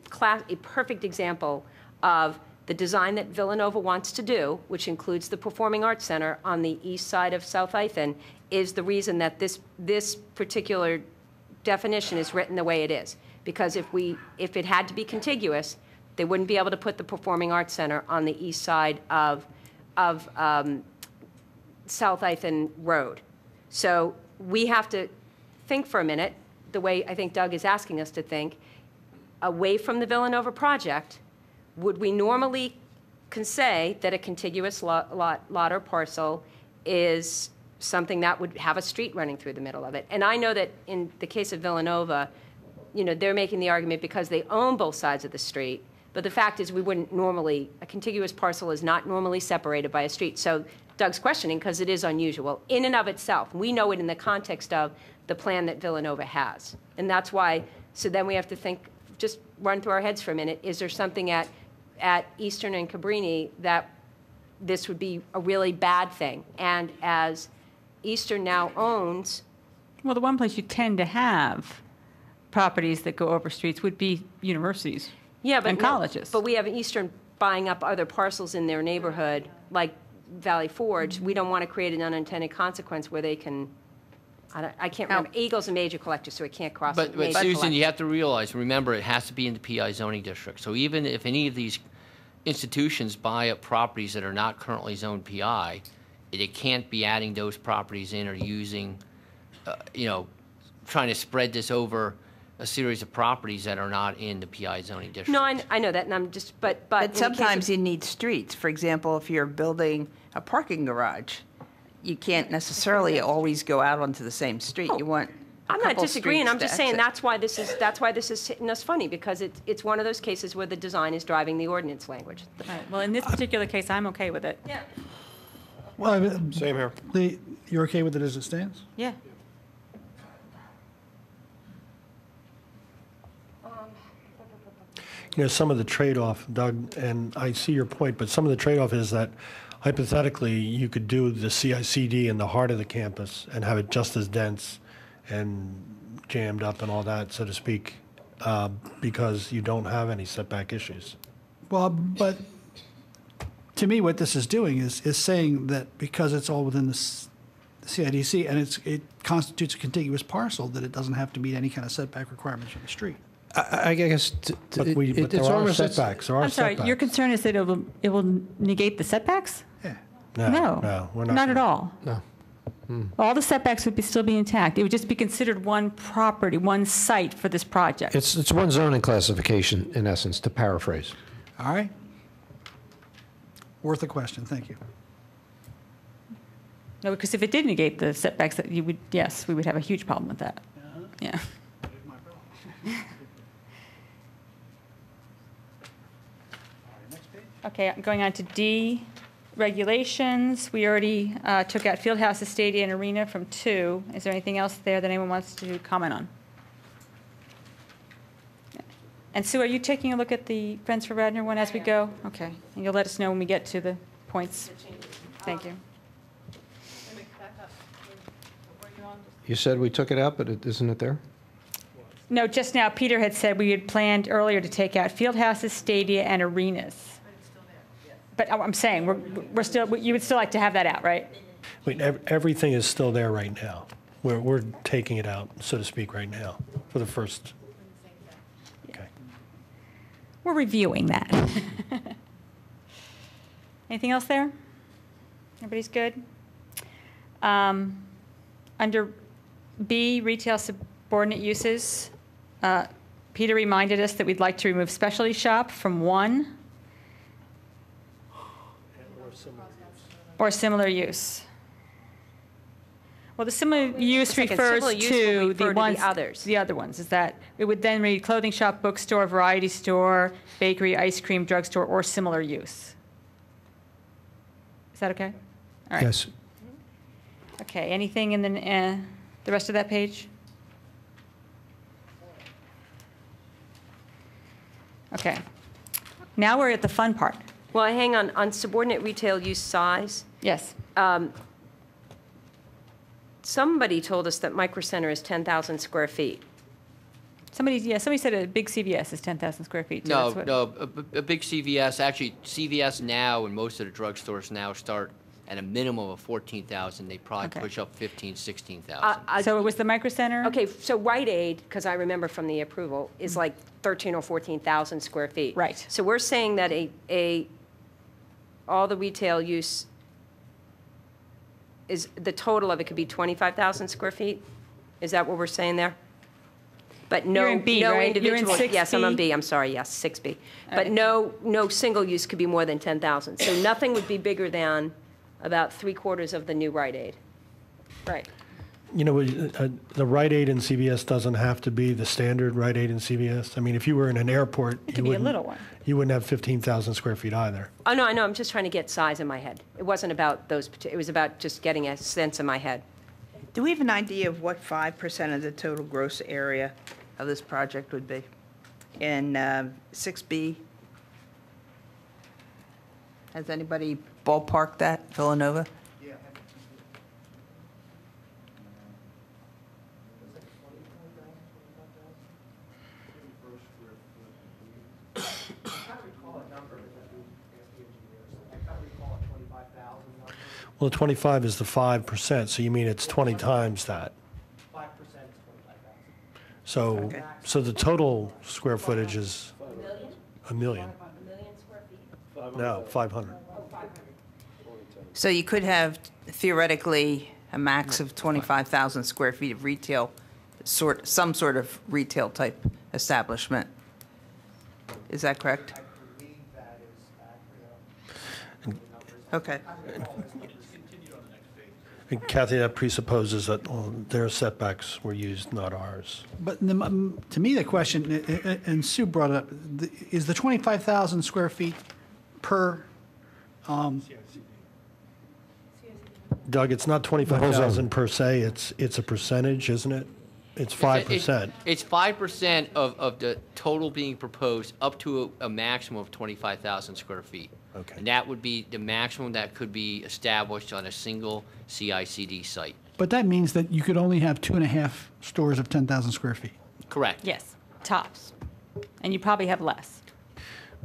Speaker 15: perfect example of the design that Villanova wants to do, which includes the Performing Arts Center on the east side of South Ithan, is the reason that this particular definition is written the way it is. Because if it had to be contiguous, they wouldn't be able to put the Performing Arts Center on the east side of South Ithan Road. So we have to think for a minute, the way I think Doug is asking us to think, away from the Villanova project, would we normally can say that a contiguous lot or parcel is something that would have a street running through the middle of it? And I know that in the case of Villanova, they're making the argument because they own both sides of the street. But the fact is, we wouldn't normally, a contiguous parcel is not normally separated by a street. So Doug's questioning, because it is unusual in and of itself. We know it in the context of the plan that Villanova has. And that's why, so then we have to think, just run through our heads for a minute, is there something at Eastern and Cabrini that this would be a really bad thing? And as Eastern now owns...
Speaker 2: Well, the one place you tend to have properties that go over streets would be universities.
Speaker 15: Yeah,
Speaker 2: and colleges.
Speaker 15: But we have Eastern buying up other parcels in their neighborhood, like Valley Forge. We don't want to create an unintended consequence where they can, I can't remember. Eagle's a major collector, so it can't cross.
Speaker 11: But Susan, you have to remember, it has to be in the PI zoning district. So even if any of these institutions buy up properties that are not currently zoned PI, it can't be adding those properties in or using, trying to spread this over a series of properties that are not in the PI zoning district.
Speaker 15: No, I know that, and I'm just, but
Speaker 18: sometimes you need streets. For example, if you're building a parking garage, you can't necessarily always go out onto the same street. You want
Speaker 15: I'm not disagreeing. I'm just saying that's why this is hitting us funny, because it's one of those cases where the design is driving the ordinance language.
Speaker 2: Right. Well, in this particular case, I'm okay with it.
Speaker 15: Yeah.
Speaker 7: Well,
Speaker 9: same here.
Speaker 7: You're okay with it as it stands?
Speaker 2: Yeah.
Speaker 16: Some of the trade-off, Doug, and I see your point, but some of the trade-off is that hypothetically you could do the CICD in the heart of the campus and have it just as dense and jammed up and all that, so to speak, because you don't have any setback issues.
Speaker 7: Well, but to me, what this is doing is saying that because it's all within the CIDC and it constitutes a contiguous parcel, that it doesn't have to meet any kind of setback requirements from the street.
Speaker 17: I guess
Speaker 16: but there are setbacks.
Speaker 2: I'm sorry, your concern is that it will negate the setbacks?
Speaker 7: Yeah.
Speaker 16: No, we're not.
Speaker 2: Not at all.
Speaker 17: No.
Speaker 2: All the setbacks would still be intact. It would just be considered one property, one site for this project.
Speaker 17: It's one zoning classification, in essence, to paraphrase.
Speaker 7: All right. Worth a question. Thank you.
Speaker 2: No, because if it did negate the setbacks, that you would, yes, we would have a huge problem with that. Yeah. Okay, going on to D, regulations. We already took out field houses, stadia, and arena from 2. Is there anything else there that anyone wants to comment on? And Sue, are you taking a look at the Friends for Radnor one as we go? Okay, and you'll let us know when we get to the points. Thank you.
Speaker 17: You said we took it out, but isn't it there?
Speaker 2: No, just now Peter had said we had planned earlier to take out field houses, stadia, and arenas. But I'm saying we're still. You would still like to have that out, right?
Speaker 16: Wait, everything is still there right now. We're taking it out, so to speak, right now for the first. Okay.
Speaker 2: we're reviewing that. Anything else there? Everybody's good? Under B, retail subordinate uses, Peter reminded us that we'd like to remove specialty shop from 1. Or similar use. Well, the similar use
Speaker 15: It's like a
Speaker 2: refers
Speaker 15: similar use will
Speaker 2: to
Speaker 15: refer
Speaker 2: the
Speaker 15: to
Speaker 2: ones,
Speaker 15: the others.
Speaker 2: the other ones. Is that it would then read clothing shop, bookstore, variety store, bakery, ice cream, drugstore, or similar use. Is that okay? All right.
Speaker 17: Yes.
Speaker 2: Okay. Anything in the rest of that page? Okay. Now we're at the fun part.
Speaker 15: Well, hang on subordinate retail use size.
Speaker 2: Yes.
Speaker 15: Somebody told us that Micro Center is 10,000 square feet.
Speaker 2: Somebody said a big CVS is 10,000 square feet. Too. That's what-
Speaker 11: No, a big CVS, actually, CVS now and most of the drugstores now start at a minimum of 14,000. They probably
Speaker 2: Okay.
Speaker 11: push up 15, 16,000.
Speaker 2: So it was the Micro Center?
Speaker 15: Okay, so Rite Aid, because I remember from the approval, is like 13 or 14,000 square feet.
Speaker 2: Right.
Speaker 15: So we're saying that all the retail use is, the total of it could be 25,000 square feet? Is that what we're saying there? But no,
Speaker 2: You're in B,
Speaker 15: no
Speaker 2: right?
Speaker 15: individual.
Speaker 2: You're in 6B?
Speaker 15: Yes, I'm on B. I'm sorry. Yes, 6B. But no single use could be more than 10,000. So nothing would be bigger than about 3/4 of the new Rite Aid.
Speaker 2: Right.
Speaker 16: You know, the Rite Aid and CVS doesn't have to be the standard Rite Aid and CVS. I mean, if you were in an airport,
Speaker 2: It could be a little one.
Speaker 16: You wouldn't have 15,000 square feet either.
Speaker 15: Oh, no, I know. I'm just trying to get size in my head. It wasn't about those, it was about just getting a sense in my head.
Speaker 18: Do we have an idea of what 5% of the total gross area of this project would be? In 6B? Has anybody ballparked that, Villanova?
Speaker 16: Well, the 25 is the 5%, so you mean it's 20 times that.
Speaker 21: 5% is 25,000.
Speaker 16: So, so the total square footage is a million. No, 500.
Speaker 18: So you could have theoretically a max of 25,000 square feet of retail, some sort of retail type establishment. Is that correct? Okay.
Speaker 16: And Kathy, that presupposes that their setbacks were used, not ours.
Speaker 7: But to me, the question, and Sue brought it up, is the 25,000 square feet per,
Speaker 16: Doug, it's not 25,000 per se, it's a percentage, isn't it? It's 5%.
Speaker 11: It's 5% of the total being proposed up to a maximum of 25,000 square feet.
Speaker 16: Okay.
Speaker 11: And that would be the maximum that could be established on a single CICD site.
Speaker 7: but that means that you could only have 2.5 stores of 10,000 square feet.
Speaker 11: Correct.
Speaker 2: Yes, tops. And you probably have less.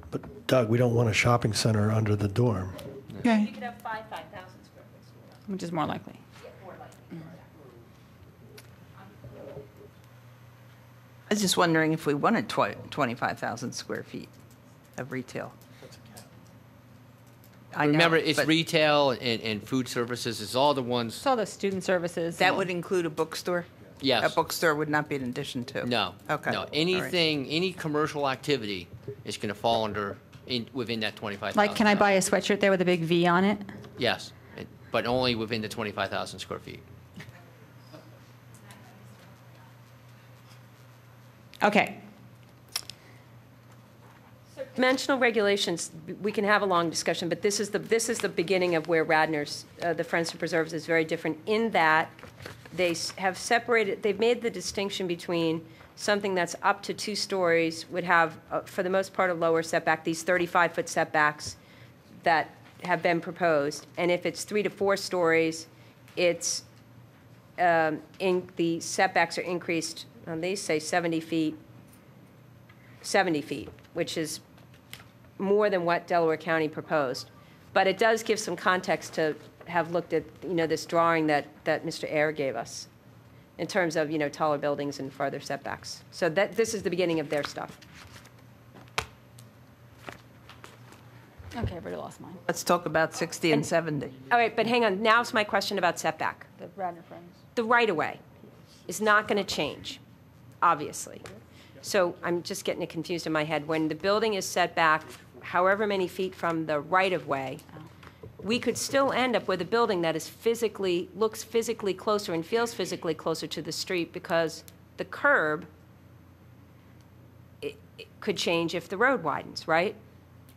Speaker 16: But Doug, we don't want a shopping center under the dorm.
Speaker 7: Okay.
Speaker 15: You could have 5,000 square foot store.
Speaker 2: Which is more likely.
Speaker 15: Yeah, more likely.
Speaker 18: I was just wondering if we wanted 25,000 square feet of retail. I know,
Speaker 11: Remember, it's
Speaker 18: but
Speaker 11: retail and food services. It's all the ones.
Speaker 2: It's all the student services.
Speaker 18: that would include a bookstore?
Speaker 11: Yes.
Speaker 18: A bookstore would not be in addition to?
Speaker 11: No.
Speaker 18: Okay.
Speaker 11: No.
Speaker 18: All right.
Speaker 11: Anything, any commercial activity is going to fall under within that 25,000.
Speaker 2: Like, can I buy a sweatshirt there with a big V on it?
Speaker 11: Yes, but only within the 25,000 square feet.
Speaker 2: Okay.
Speaker 15: Dimensional regulations, we can have a long discussion, but this is the beginning of where Radnor's, the Friends to Preserves is very different in that they have separated, they've made the distinction between something that's up to 2 stories would have, for the most part, a lower setback, these 35-foot setbacks that have been proposed. And if it's 3 to 4 stories, it's, the setbacks are increased, they say 70 feet, which is more than what Delaware County proposed. But it does give some context to have looked at, this drawing that Mr. Ayer gave us in terms of, taller buildings and farther setbacks. So this is the beginning of their stuff.
Speaker 2: Okay, I already lost mine.
Speaker 18: Let's talk about 60 and 70.
Speaker 15: All right, but hang on. Now's my question about setback.
Speaker 2: The Radnor friends.
Speaker 15: The right-of-way is not going to change, obviously. So I'm just getting it confused in my head. When the building is set back however many feet from the right-of-way, we could still end up with a building that is looks physically closer and feels physically closer to the street because the curb it could change if the road widens, right?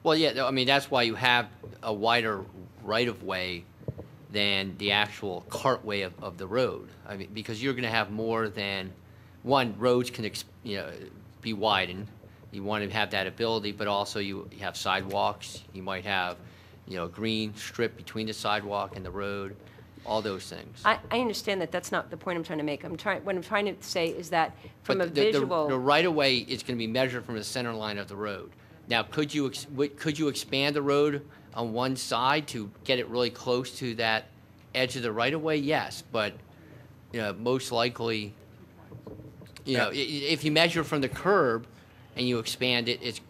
Speaker 11: Well, yeah, I mean, that's why you have a wider right-of-way than the actual cartway of the road. I mean, because you're going to have more than one, roads can be widened. You want to have that ability, but also you have sidewalks. You might have, a green strip between the sidewalk and the road, all those things.
Speaker 15: I understand that that's not the point I'm trying to make. What I'm trying to say is that from
Speaker 11: But
Speaker 15: a visual...
Speaker 11: the right-of-way is going to be measured from the center line of the road. Now, could you expand the road on one side to get it really close to that edge of the right-of-way? Yes, but most likely, if you measure from the curb and you expand it,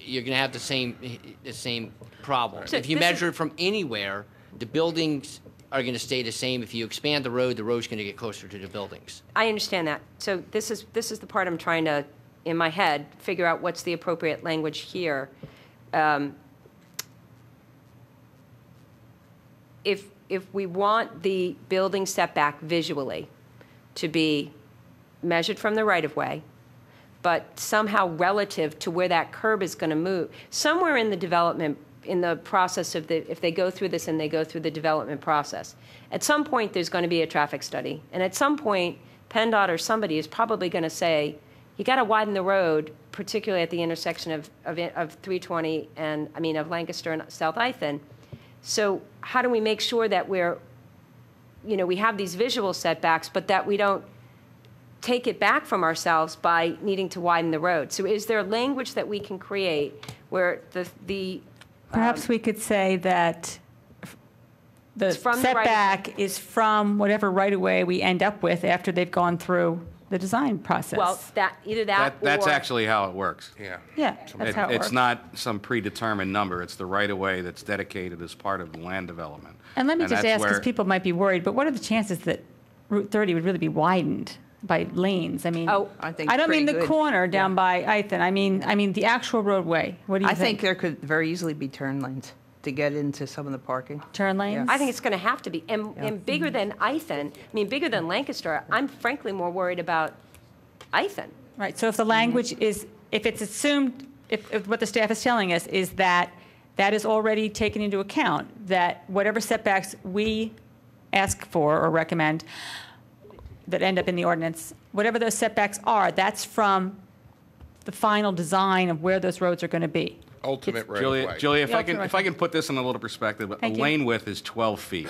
Speaker 11: you're going to have the same problem.
Speaker 15: So
Speaker 11: if you measure it from anywhere, the buildings are going to stay the same. If you expand the road's going to get closer to the buildings.
Speaker 15: I understand that. So this is the part I'm trying to, in my head, figure out what's the appropriate language here. If we want the building setback visually to be measured from the right-of-way, but somehow relative to where that curb is going to move, somewhere in the development, in the process of if they go through this and they go through the development process, at some point there's going to be a traffic study, and at some point PennDOT or somebody is probably going to say, you got to widen the road, particularly at the intersection of 320 and of Lancaster and South Ithan. So how do we make sure that we have these visual setbacks, but that we don't take it back from ourselves by needing to widen the road? So is there language that we can create where
Speaker 2: Perhaps we could say that the setback is from whatever right-of-way we end up with after they've gone through the design process.
Speaker 15: Well,
Speaker 6: That's actually how it works.
Speaker 15: Yeah,
Speaker 2: that's how it works.
Speaker 6: It's not some predetermined number. It's the right-of-way that's dedicated as part of the land development.
Speaker 2: And let me just
Speaker 6: that's
Speaker 2: ask, because people might be worried, but what are the chances that Route 30 would really be widened by lanes? I mean,
Speaker 18: I think
Speaker 2: don't mean
Speaker 18: pretty
Speaker 2: the
Speaker 18: good.
Speaker 2: corner down by Ithan. I mean the actual roadway. What do you
Speaker 18: I
Speaker 2: think?
Speaker 18: think there could very easily be turn lanes to get into some of the parking.
Speaker 2: Turn lanes?
Speaker 15: I think it's going to have to be. And bigger than Ithan, bigger than Lancaster, I'm frankly more worried about Ithan.
Speaker 2: Right, so if the language is, if it's assumed, if what the staff is telling us is that that is already taken into account, that whatever setbacks we ask for or recommend that end up in the ordinance, whatever those setbacks are, that's from the final design of where those roads are going to be.
Speaker 9: Ultimate right-of-way.
Speaker 6: Julia, if I can put this in a little perspective, a lane width is 12 feet.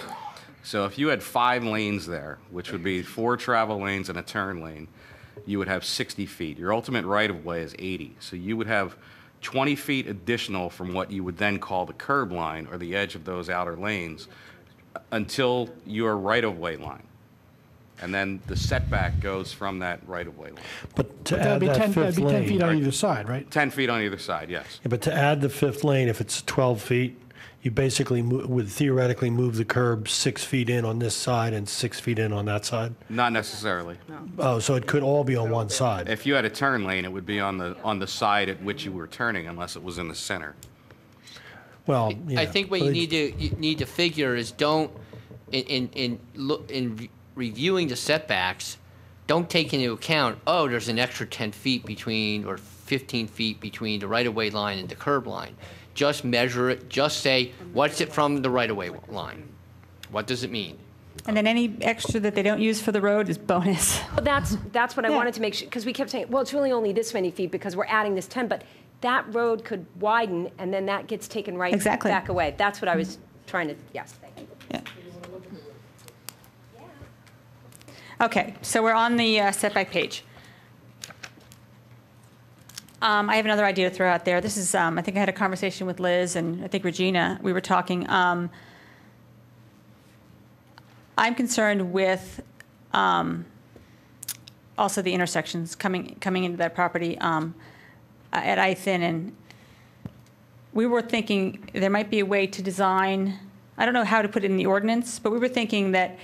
Speaker 6: So if you had 5 lanes there, which would be 4 travel lanes and a turn lane, you would have 60 feet. Your ultimate right-of-way is 80. So you would have 20 feet additional from what you would then call the curb line or the edge of those outer lanes until your right-of-way line. And then the setback goes from that right-of-way line.
Speaker 16: But to add that fifth
Speaker 7: that'd be 10
Speaker 16: lane,
Speaker 7: feet on either side, right?
Speaker 6: 10 feet on either side, yes.
Speaker 16: yeah, but to add the fifth lane, if it's 12 feet, you basically would theoretically move the curb 6 feet in on this side and 6 feet in on that side?
Speaker 6: Not necessarily.
Speaker 16: Oh, so it could all be on one side?
Speaker 6: If you had a turn lane, it would be on the side at which you were turning, unless it was in the center.
Speaker 16: Well,
Speaker 11: I think what you need to figure is in reviewing the setbacks, don't take into account, there's an extra 10 feet between or 15 feet between the right-of-way line and the curb line. Just measure it. Just say, what's it from the right-of-way line? What does it mean?
Speaker 2: And then any extra that they don't use for the road is bonus.
Speaker 15: Well, that's what I wanted to make sure, because we kept saying, well, it's really only this many feet because we're adding this 10, but that road could widen, and then that gets taken right back away. That's what I was trying to, yes, thank you.
Speaker 2: Yeah. Okay, so we're on the setback page. I have another idea to throw out there. This is, I think I had a conversation with Liz and I think Regina. We were talking. I'm concerned with also the intersections coming into that property at Ithan we were thinking there might be a way to design, I don't know how to put it in the ordinance, but we were thinking that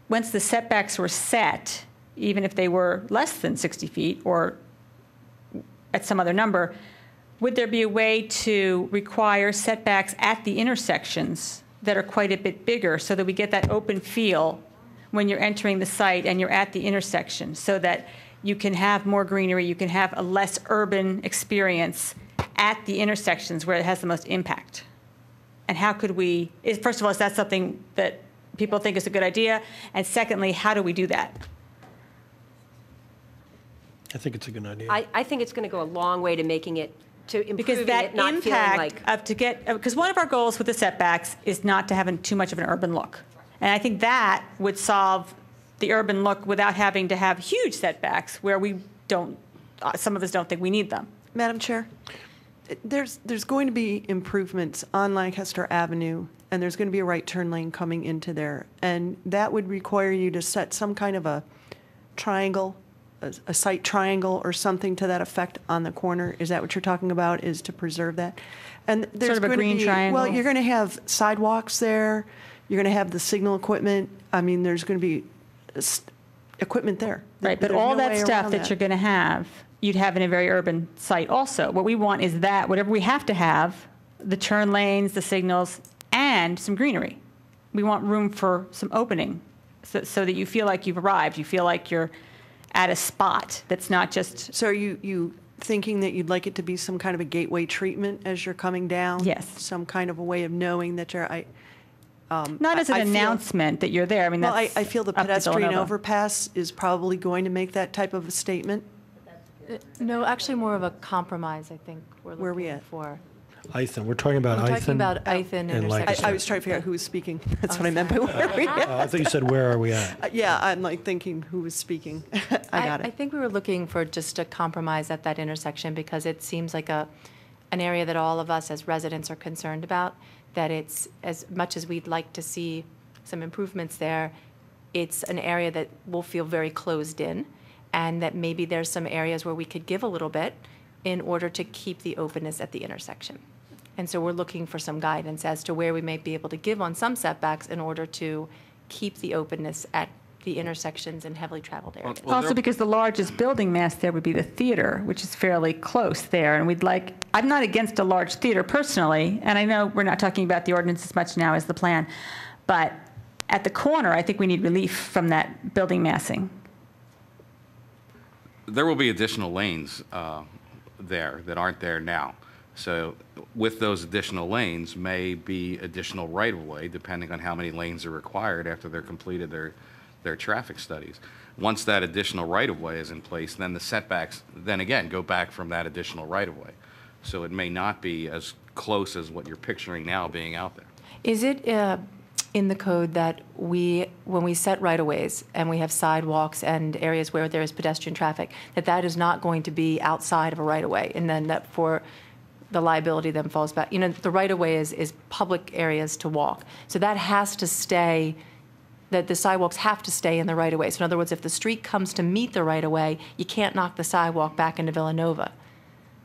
Speaker 2: once the setbacks were set, even if they were less than 60 feet or at some other number, would there be a way to require setbacks at the intersections that are quite a bit bigger so that we get that open feel when you're entering the site and you're at the intersection, so that you can have more greenery, you can have a less urban experience at the intersections where it has the most impact? And how could we, first of all, is that something that people think is a good idea? And secondly, how do we do that?
Speaker 16: I think it's a good idea.
Speaker 15: I think it's going to go a long way to making it, to improving
Speaker 2: Because that
Speaker 15: it, not feeling like.
Speaker 2: because one of our goals with the setbacks is not to have too much of an urban look. And I think that would solve the urban look without having to have huge setbacks where we don't, some of us don't think we need them.
Speaker 10: Madam Chair, there's going to be improvements on Lancaster Avenue, and there's going to be a right turn lane coming into there. And that would require you to set some kind of a triangle, a site triangle or something to that effect on the corner. Is that what you're talking about, is to preserve that? And there's
Speaker 2: Sort of a
Speaker 10: going
Speaker 2: green
Speaker 10: to be,
Speaker 2: triangle?
Speaker 10: Well, you're going to have sidewalks there. You're going to have the signal equipment. I mean, there's going to be equipment there.
Speaker 2: Right, but
Speaker 10: There's
Speaker 2: all
Speaker 10: no
Speaker 2: that
Speaker 10: way
Speaker 2: stuff
Speaker 10: around
Speaker 2: that you're going to have, you'd have in a very urban site also. What we want is that, whatever we have to have, the turn lanes, the signals, and some greenery. We want room for some opening so that you feel like you've arrived. You feel like you're at a spot that's not just...
Speaker 10: So are you thinking that you'd like it to be some kind of a gateway treatment as you're coming down?
Speaker 2: Yes.
Speaker 10: Some kind of a way of knowing that you're...
Speaker 2: Not as an announcement that you're there. I mean,
Speaker 10: well,
Speaker 2: that's
Speaker 10: I feel the
Speaker 2: up to
Speaker 10: pedestrian
Speaker 2: Villanova.
Speaker 10: overpass is probably going to make that type of a statement.
Speaker 8: No, actually more of a compromise, I think we're looking
Speaker 10: Where are we at?
Speaker 8: for.
Speaker 16: Ithan. We're talking about
Speaker 8: We're
Speaker 16: Ithan.
Speaker 8: talking about Ithan
Speaker 16: and
Speaker 8: intersection.
Speaker 16: Lancaster.
Speaker 10: I was trying to figure out who was speaking. That's what I meant by where are we at?
Speaker 16: I think you said, where are we at?
Speaker 10: Yeah, I'm like thinking who was speaking. I got
Speaker 8: I
Speaker 10: it.
Speaker 8: think we were looking for just a compromise at that intersection because it seems like an area that all of us as residents are concerned about, that it's, as much as we'd like to see some improvements there, it's an area that will feel very closed in, and that maybe there's some areas where we could give a little bit in order to keep the openness at the intersection. And so we're looking for some guidance as to where we might be able to give on some setbacks in order to keep the openness at the intersections and heavily traveled areas.
Speaker 2: Also because the largest building mass there would be the theater, which is fairly close there. And we'd like, I'm not against a large theater personally, and I know we're not talking about the ordinance as much now as the plan, but at the corner, I think we need relief from that building massing.
Speaker 6: There will be additional lanes there that aren't there now. So with those additional lanes may be additional right-of-way, depending on how many lanes are required after they're completed their traffic studies. Once that additional right-of-way is in place, then the setbacks, then again, go back from that additional right-of-way. So it may not be as close as what you're picturing now being out there.
Speaker 8: Is it in the code that when we set right-of-ways and we have sidewalks and areas where there is pedestrian traffic, that is not going to be outside of a right-of-way, and then that for the liability then falls back? You know, the right-of-way is public areas to walk. So that has to stay, that the sidewalks have to stay in the right-of-way. So in other words, if the street comes to meet the right-of-way, you can't knock the sidewalk back into Villanova.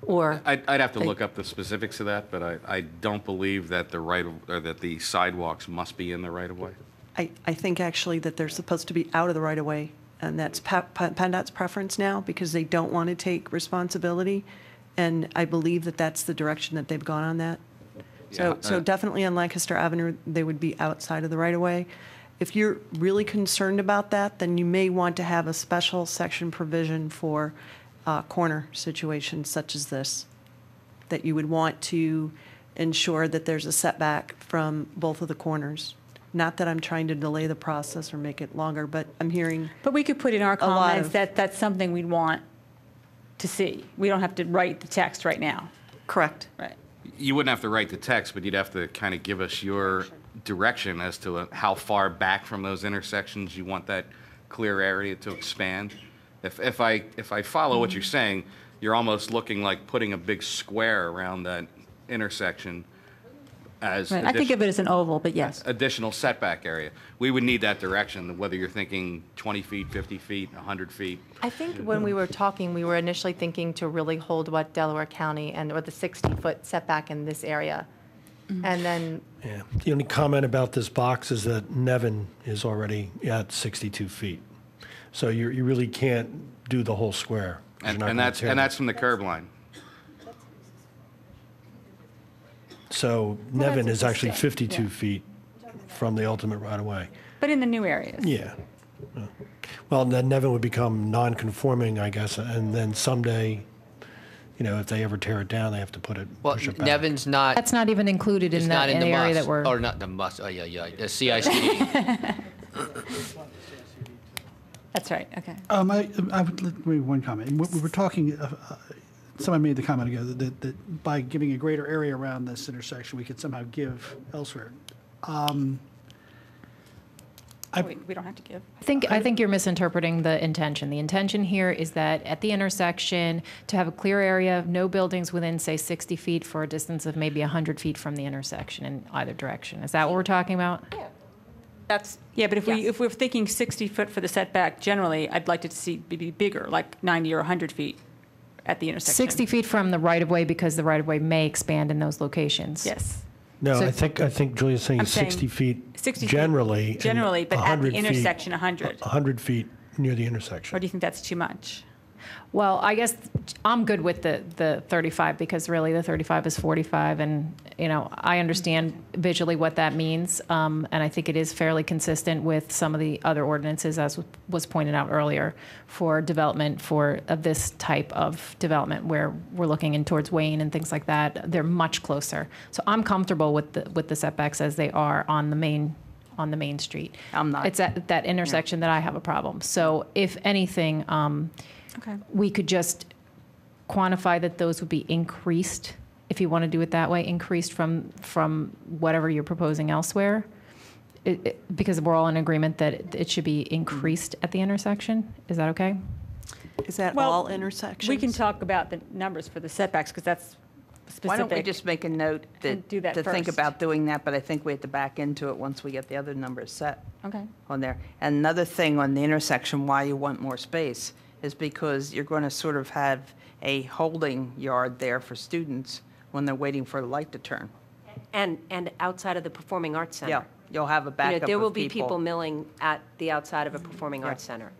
Speaker 8: Or
Speaker 6: I'd have to look up the specifics of that, but I don't believe that the sidewalks must be in the right-of-way.
Speaker 10: I think actually that they're supposed to be out of the right-of-way, and that's PennDOT's preference now because they don't want to take responsibility, and I believe that that's the direction that they've gone on that. So definitely on Lancaster Avenue, they would be outside of the right-of-way. If you're really concerned about that, then you may want to have a special section provision for corner situations such as this, that you would want to ensure that there's a setback from both of the corners. Not that I'm trying to delay the process or make it longer, but I'm hearing.
Speaker 2: But we could put in our comments that that's something we'd want to see. We don't have to write the text right now.
Speaker 10: Correct.
Speaker 2: Right.
Speaker 6: You wouldn't have to write the text, but you'd have to kind of give us your direction as to how far back from those intersections you want that clear area to expand. If I follow what you're saying, you're almost looking like putting a big square around that intersection as
Speaker 2: Right. I think of it as an oval, but yes.
Speaker 6: additional setback area. We would need that direction, whether you're thinking 20 feet, 50 feet, 100 feet.
Speaker 8: I think when we were talking, we were initially thinking to really hold what Delaware County or the 60-foot setback in this area. And then,
Speaker 16: Yeah. The only comment about this box is that Nevin is already at 62 feet. So you really can't do the whole square. 'Cause you're not
Speaker 6: And
Speaker 16: gonna
Speaker 6: that's,
Speaker 16: tear
Speaker 6: and
Speaker 16: it.
Speaker 6: that's from the curb line.
Speaker 16: So Nevin is actually
Speaker 2: existing,
Speaker 16: 52
Speaker 2: yeah.
Speaker 16: feet from the ultimate right-of-way.
Speaker 2: But in the new areas.
Speaker 16: Yeah. Well, then Nevin would become non-conforming, I guess, and then someday, if they ever tear it down, they have to
Speaker 11: Well,
Speaker 16: push it back.
Speaker 11: Nevin's not.
Speaker 14: That's not even included
Speaker 11: it's
Speaker 14: in
Speaker 11: not
Speaker 14: that
Speaker 11: in the
Speaker 14: area
Speaker 11: must,
Speaker 14: that we're.
Speaker 11: or not the must. Oh yeah, the CICD.
Speaker 2: That's right, okay.
Speaker 7: I would let me one comment. We were talking. Someone made the comment ago that by giving a greater area around this intersection, we could somehow give elsewhere.
Speaker 2: We don't have to give.
Speaker 14: I think you're misinterpreting the intention. The intention here is that at the intersection, to have a clear area, no buildings within, say, 60 feet for a distance of maybe 100 feet from the intersection in either direction. Is that what we're talking about?
Speaker 2: Yeah. But if we're thinking 60 foot for the setback, generally, I'd like to see it be bigger, like 90 or 100 feet at the intersection.
Speaker 14: 60 feet from the right-of-way because the right-of-way may expand in those locations.
Speaker 2: Yes.
Speaker 16: No,
Speaker 14: So-
Speaker 16: I think Julia's saying
Speaker 2: I'm saying
Speaker 16: 60 feet
Speaker 2: 60 feet
Speaker 16: generally. and
Speaker 2: generally, but at the
Speaker 16: 100 feet-
Speaker 2: intersection, 100.
Speaker 16: 100 feet near the intersection.
Speaker 2: Or do you think that's too much?
Speaker 14: Well, I guess I'm good with the 35 because really the 35 is 45, and I understand visually what that means, and I think it is fairly consistent with some of the other ordinances, as was pointed out earlier, for development of this type of development where we're looking in towards Wayne and things like that. They're much closer, so I'm comfortable with the setbacks as they are on the main street.
Speaker 18: I'm not.
Speaker 14: It's at that intersection that I have a problem. So if anything.
Speaker 2: Okay.
Speaker 14: We could just quantify that those would be increased, if you want to do it that way, increased from whatever you're proposing elsewhere, because we're all in agreement that it should be increased at the intersection. Is that okay?
Speaker 10: Is that
Speaker 2: Well,
Speaker 10: all intersections?
Speaker 2: We can talk about the numbers for the setbacks, because that's specific.
Speaker 18: Why don't we just make a note
Speaker 2: And do that
Speaker 18: to think
Speaker 2: first.
Speaker 18: about doing that, but I think we have to back into it once we get the other numbers set
Speaker 2: Okay.
Speaker 18: on there. And another thing on the intersection, why you want more space, is because you're going to sort of have a holding yard there for students when they're waiting for the light to turn.
Speaker 15: And outside of the Performing Arts Center.
Speaker 18: Yeah, you'll have a backup
Speaker 15: There will
Speaker 18: of
Speaker 15: be people milling at the outside of a Performing Arts Center.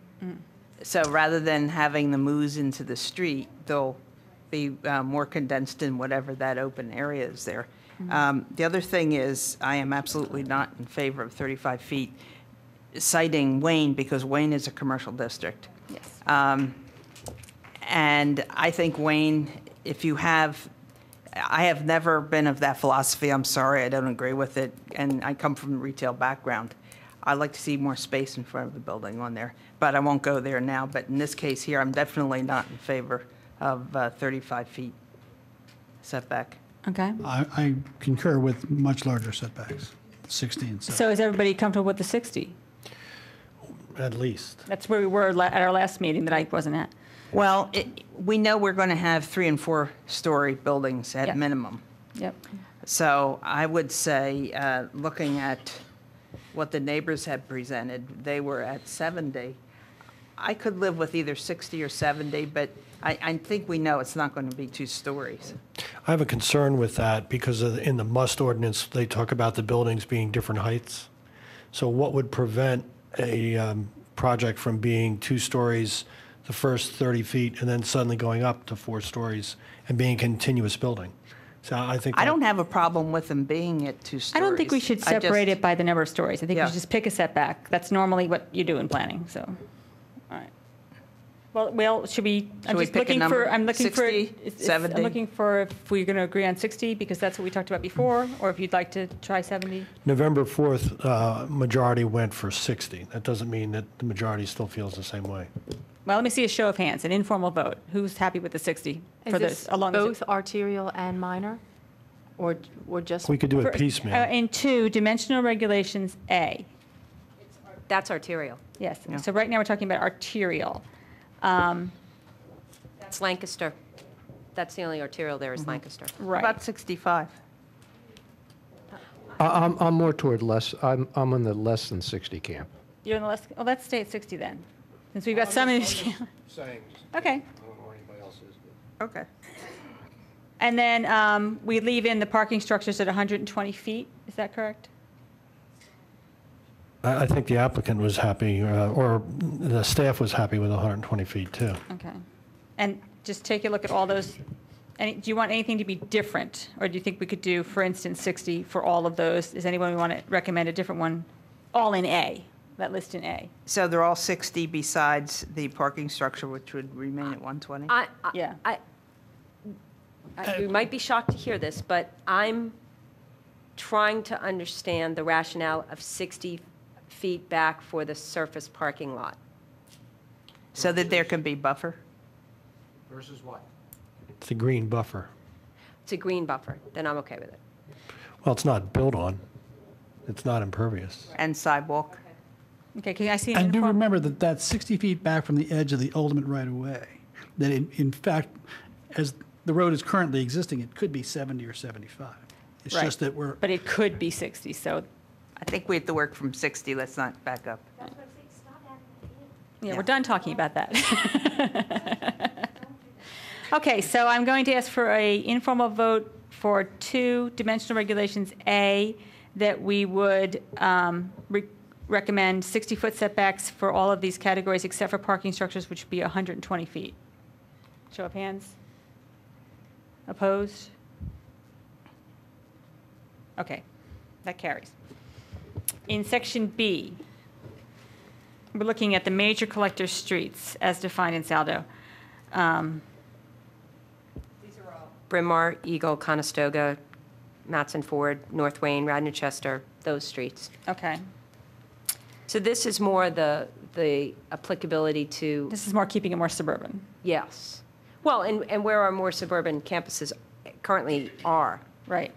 Speaker 18: So rather than having them ooze into the street, they'll be more condensed in whatever that open area is there. The other thing is, I am absolutely not in favor of 35 feet, citing Wayne, because Wayne is a commercial district.
Speaker 2: Yes.
Speaker 18: And I think Wayne, I have never been of that philosophy. I'm sorry, I don't agree with it. And I come from a retail background. I'd like to see more space in front of the building on there, but I won't go there now. But in this case here, I'm definitely not in favor of 35 feet setback.
Speaker 2: Okay.
Speaker 7: I concur with much larger setbacks, 60 and 70.
Speaker 2: So is everybody comfortable with the 60?
Speaker 16: At least.
Speaker 2: That's where we were at our last meeting that I wasn't at.
Speaker 18: Well, we know we're going to have 3- and 4-story buildings at
Speaker 2: Yep.
Speaker 18: minimum.
Speaker 2: Yep.
Speaker 18: So I would say, looking at what the neighbors had presented, they were at 70. I could live with either 60 or 70, but I think we know it's not going to be 2 stories.
Speaker 16: I have a concern with that because in the must ordinance, they talk about the buildings being different heights. So what would prevent a project from being 2 stories the first 30 feet and then suddenly going up to 4 stories and being a continuous building? So I think
Speaker 18: I don't have a problem with them being at 2 stories.
Speaker 2: I don't think we should separate it by the number of stories. I think we should just pick a setback. That's normally what you do in planning, so. All right. Well, should we? I'm
Speaker 18: we
Speaker 2: just
Speaker 18: pick a
Speaker 2: looking
Speaker 18: number?
Speaker 2: for. I'm looking
Speaker 18: 60,
Speaker 2: for.
Speaker 18: 70?
Speaker 2: I'm looking for if we're going to agree on 60 because that's what we talked about before, or if you'd like to try 70.
Speaker 16: November 4th, majority went for 60. That doesn't mean that the majority still feels the same way.
Speaker 2: Well, let me see a show of hands, an informal vote. Who's happy with the 60
Speaker 8: is
Speaker 2: for
Speaker 8: this
Speaker 2: this? Along as
Speaker 8: both arterial and minor? Or just?
Speaker 16: We could do
Speaker 2: for-
Speaker 16: it piecemeal.
Speaker 2: In 2, dimensional regulations A.
Speaker 15: That's arterial.
Speaker 2: Yes. So right now we're talking about arterial.
Speaker 15: That's Lancaster. That's the only arterial there is Lancaster.
Speaker 2: Right.
Speaker 18: About 65.
Speaker 17: I'm more toward less, I'm on the less than 60 camp.
Speaker 2: You're in the less, well, let's stay at 60 then, since we've got some in these.
Speaker 17: Saying.
Speaker 2: Okay.
Speaker 17: I don't know where anybody else is.
Speaker 18: Okay.
Speaker 2: And then we leave in the parking structures at 120 feet, is that correct?
Speaker 16: I think the applicant was happy, or the staff was happy with 120 feet, too.
Speaker 2: Okay. And just take a look at all those. Do you want anything to be different? Or do you think we could do, for instance, 60 for all of those? Does anyone want to recommend a different one? All in A, that list in A.
Speaker 18: So they're all 60 besides the parking structure, which would remain at 120?
Speaker 2: Yeah.
Speaker 15: You might be shocked to hear this, but I'm trying to understand the rationale of 60 feet back for the surface parking lot.
Speaker 18: So that there can be buffer?
Speaker 17: Versus what?
Speaker 16: It's a green buffer.
Speaker 15: It's a green buffer, then I'm okay with it.
Speaker 16: Well, it's not built on. It's not impervious.
Speaker 18: And sidewalk?
Speaker 2: Okay, can I see
Speaker 7: And do remember that that's 60 feet back from the edge of the ultimate right-of-way. That in fact, as the road is currently existing, it could be 70 or 75. It's
Speaker 2: Right.
Speaker 7: just that we're...
Speaker 2: But it could be 60, so.
Speaker 18: I think we have to work from 60. Let's not back up.
Speaker 2: Yeah, we're done talking about that. Okay, so I'm going to ask for a informal vote for 2 dimensional regulations A, that we would recommend 60-foot setbacks for all of these categories except for parking structures, which would be 120 feet. Show of hands. Opposed? Okay, that carries. In section B, we're looking at the major collector streets as defined in Saldo.
Speaker 15: Bryn Mawr, Eagle, Conestoga, Matson Ford, North Wayne, Radnor Chester, those streets.
Speaker 2: Okay.
Speaker 15: So this is more the applicability to.
Speaker 2: This is more keeping it more suburban.
Speaker 15: Yes. Well, and where our more suburban campuses currently are.
Speaker 2: Right.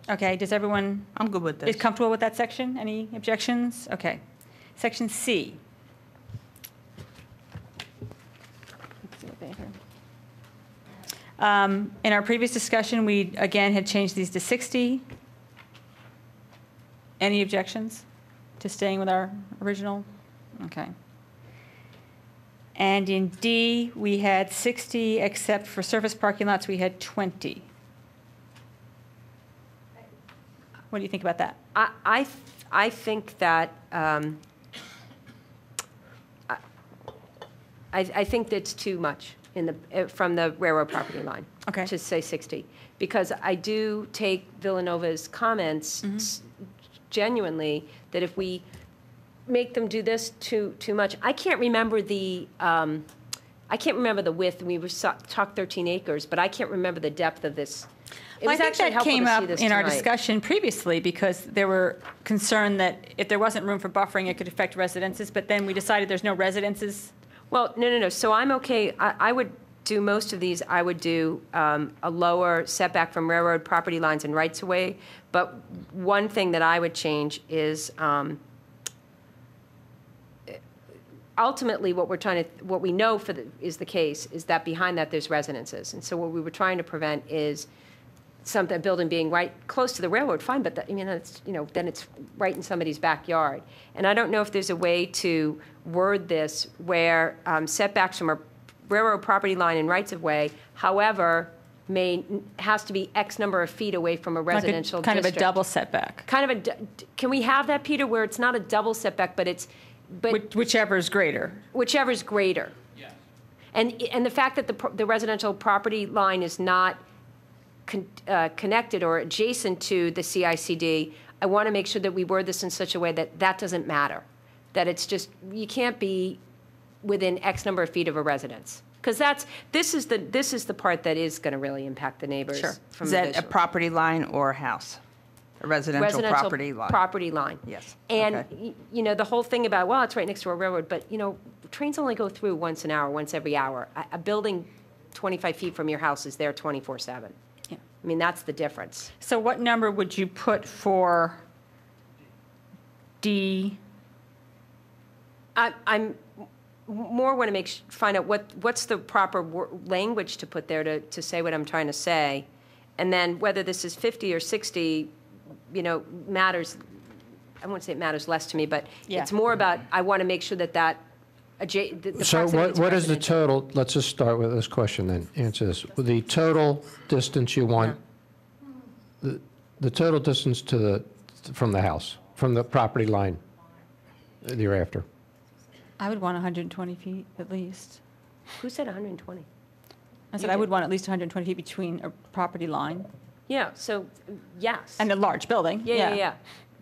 Speaker 2: Okay, does everyone?
Speaker 18: I'm good with this.
Speaker 2: Is comfortable with that section? Any objections? Okay. Section C. Let's see what they have. In our previous discussion, we again had changed these to 60. Any objections to staying with our original? Okay. And in D, we had 60, except for surface parking lots, we had 20. What do you think about that?
Speaker 15: I think that I think that's too much from the railroad property line.
Speaker 2: Okay.
Speaker 15: To say 60, because I do take Villanova's comments genuinely that if we make them do this too much, I can't remember the width. We were talked 13 acres, but I can't remember the depth of this. It was
Speaker 2: I
Speaker 15: actually
Speaker 2: think that
Speaker 15: helpful
Speaker 2: came
Speaker 15: to
Speaker 2: up
Speaker 15: see this
Speaker 2: in our
Speaker 15: tonight.
Speaker 2: discussion previously because there were concern that if there wasn't room for buffering, it could affect residences, but then we decided there's no residences.
Speaker 15: Well, no. So I'm okay. I would do most of these. I would do a lower setback from railroad property lines and rights-of-way. But one thing that I would change is ultimately what we know is the case is that behind that there's residences. And so what we were trying to prevent is a building being right close to the railroad, fine, but that's, then it's right in somebody's backyard. And I don't know if there's a way to word this where setbacks from a railroad property line and rights-of-way, however, has to be X number of feet away from a residential
Speaker 2: kind
Speaker 15: district.
Speaker 2: of a double setback.
Speaker 15: Can we have that, Peter, where it's not a double setback, but it's...
Speaker 2: Whichever is greater.
Speaker 15: Whichever is greater. Yes. And the fact that the residential property line is not connected or adjacent to the CICD, I want to make sure that we word this in such a way that that doesn't matter. That it's just, you can't be within X number of feet of a residence. Because this is the part that is going to really impact the neighbors.
Speaker 18: Sure.
Speaker 15: From
Speaker 18: Is
Speaker 15: the
Speaker 18: that a
Speaker 15: visual.
Speaker 18: property line or a house? A residential property line?
Speaker 15: Property line.
Speaker 18: Yes.
Speaker 15: And,
Speaker 18: Okay.
Speaker 15: The whole thing about, well, it's right next to a railroad, but, trains only go through once an hour, once every hour. A building 25 feet from your house is there 24/7.
Speaker 2: Yeah.
Speaker 15: I mean, that's the difference.
Speaker 2: So what number would you put for D?
Speaker 15: I'm more want to find out what's the proper language to put there to say what I'm trying to say, And then whether this is 50 or 60, matters. I won't say it matters less to me, but it's more about I want to make sure that the
Speaker 17: So
Speaker 15: proximity
Speaker 17: what
Speaker 15: to
Speaker 17: is the
Speaker 15: residential-
Speaker 17: total, let's just start with this question then, answer this. The total distance you want, the total distance from the house, from the property line that you're after?
Speaker 2: I would want 120 feet at least.
Speaker 15: Who said 120?
Speaker 2: I said I would want at least 120 feet between a property line.
Speaker 15: Yeah, so yes.
Speaker 2: And a large building.
Speaker 15: Yeah.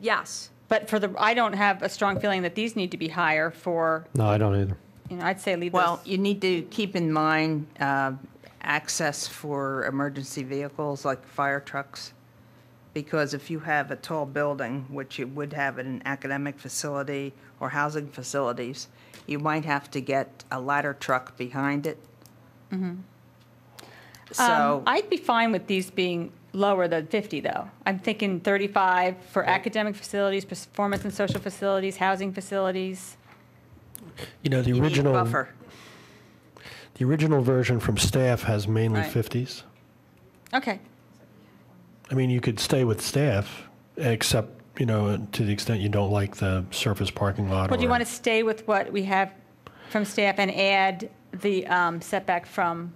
Speaker 15: Yes.
Speaker 2: But I don't have a strong feeling that these need to be higher for,
Speaker 17: No, I don't either.
Speaker 2: I'd say leave
Speaker 18: Well,
Speaker 2: this.
Speaker 18: you need to keep in mind access for emergency vehicles like fire trucks. Because if you have a tall building, which you would have in an academic facility or housing facilities, you might have to get a ladder truck behind it.
Speaker 2: Mm-hmm.
Speaker 18: So
Speaker 2: I'd be fine with these being lower than 50, though. I'm thinking 35 for academic facilities, performance and social facilities, housing facilities.
Speaker 16: You know, the
Speaker 18: you need
Speaker 16: original
Speaker 18: buffer.
Speaker 16: the original version from staff has mainly
Speaker 2: Right.
Speaker 16: 50s.
Speaker 2: Okay.
Speaker 16: I mean, you could stay with staff, except, to the extent you don't like the surface parking lot.
Speaker 2: Well, do you
Speaker 16: or-
Speaker 2: want to stay with what we have from staff and add the setback from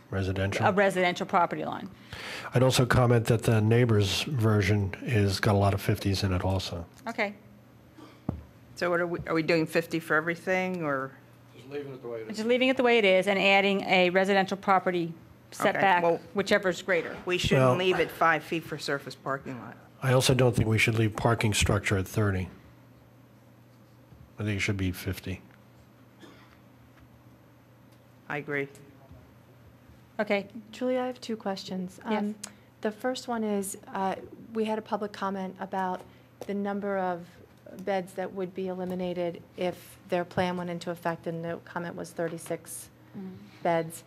Speaker 16: residential?
Speaker 2: a residential property line?
Speaker 16: I'd also comment that the neighbor's version is got a lot of 50s in it also.
Speaker 2: Okay.
Speaker 18: So what are we doing 50 for everything, or?
Speaker 2: Just leaving it the way it is and adding a residential property setback,
Speaker 18: well-
Speaker 2: whichever is greater.
Speaker 18: We shouldn't
Speaker 16: Well-
Speaker 18: leave it 5 feet for surface parking lot.
Speaker 16: I also don't think we should leave parking structure at 30. I think it should be 50.
Speaker 18: I agree.
Speaker 2: Okay.
Speaker 8: Julie, I have two questions.
Speaker 2: Yes.
Speaker 8: The first one is, we had a public comment about the number of beds that would be eliminated if their plan went into effect, and the comment was 36 beds.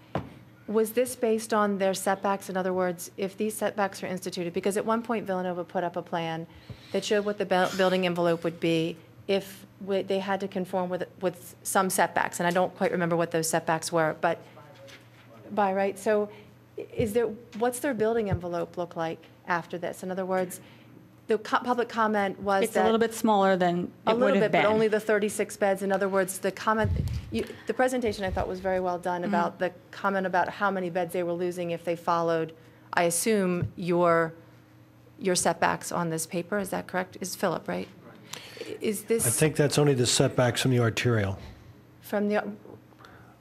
Speaker 8: Was this based on their setbacks? In other words, if these setbacks are instituted, because at one point Villanova put up a plan that showed what the building envelope would be if they had to conform with some setbacks, and I don't quite remember what those setbacks were, but by right. So what's their building envelope look like after this? In other words, the public comment was
Speaker 2: It's
Speaker 8: that
Speaker 2: a little bit smaller than
Speaker 8: a
Speaker 2: it would
Speaker 8: little
Speaker 2: have
Speaker 8: bit,
Speaker 2: been.
Speaker 8: but only the 36 beds. In other words, the comment, the presentation I thought was very well done about the comment about how many beds they were losing if they followed, I assume, your setbacks on this paper. Is that correct? Is Philip, right? Is this
Speaker 16: I think that's only the setbacks from the arterial.
Speaker 8: from the,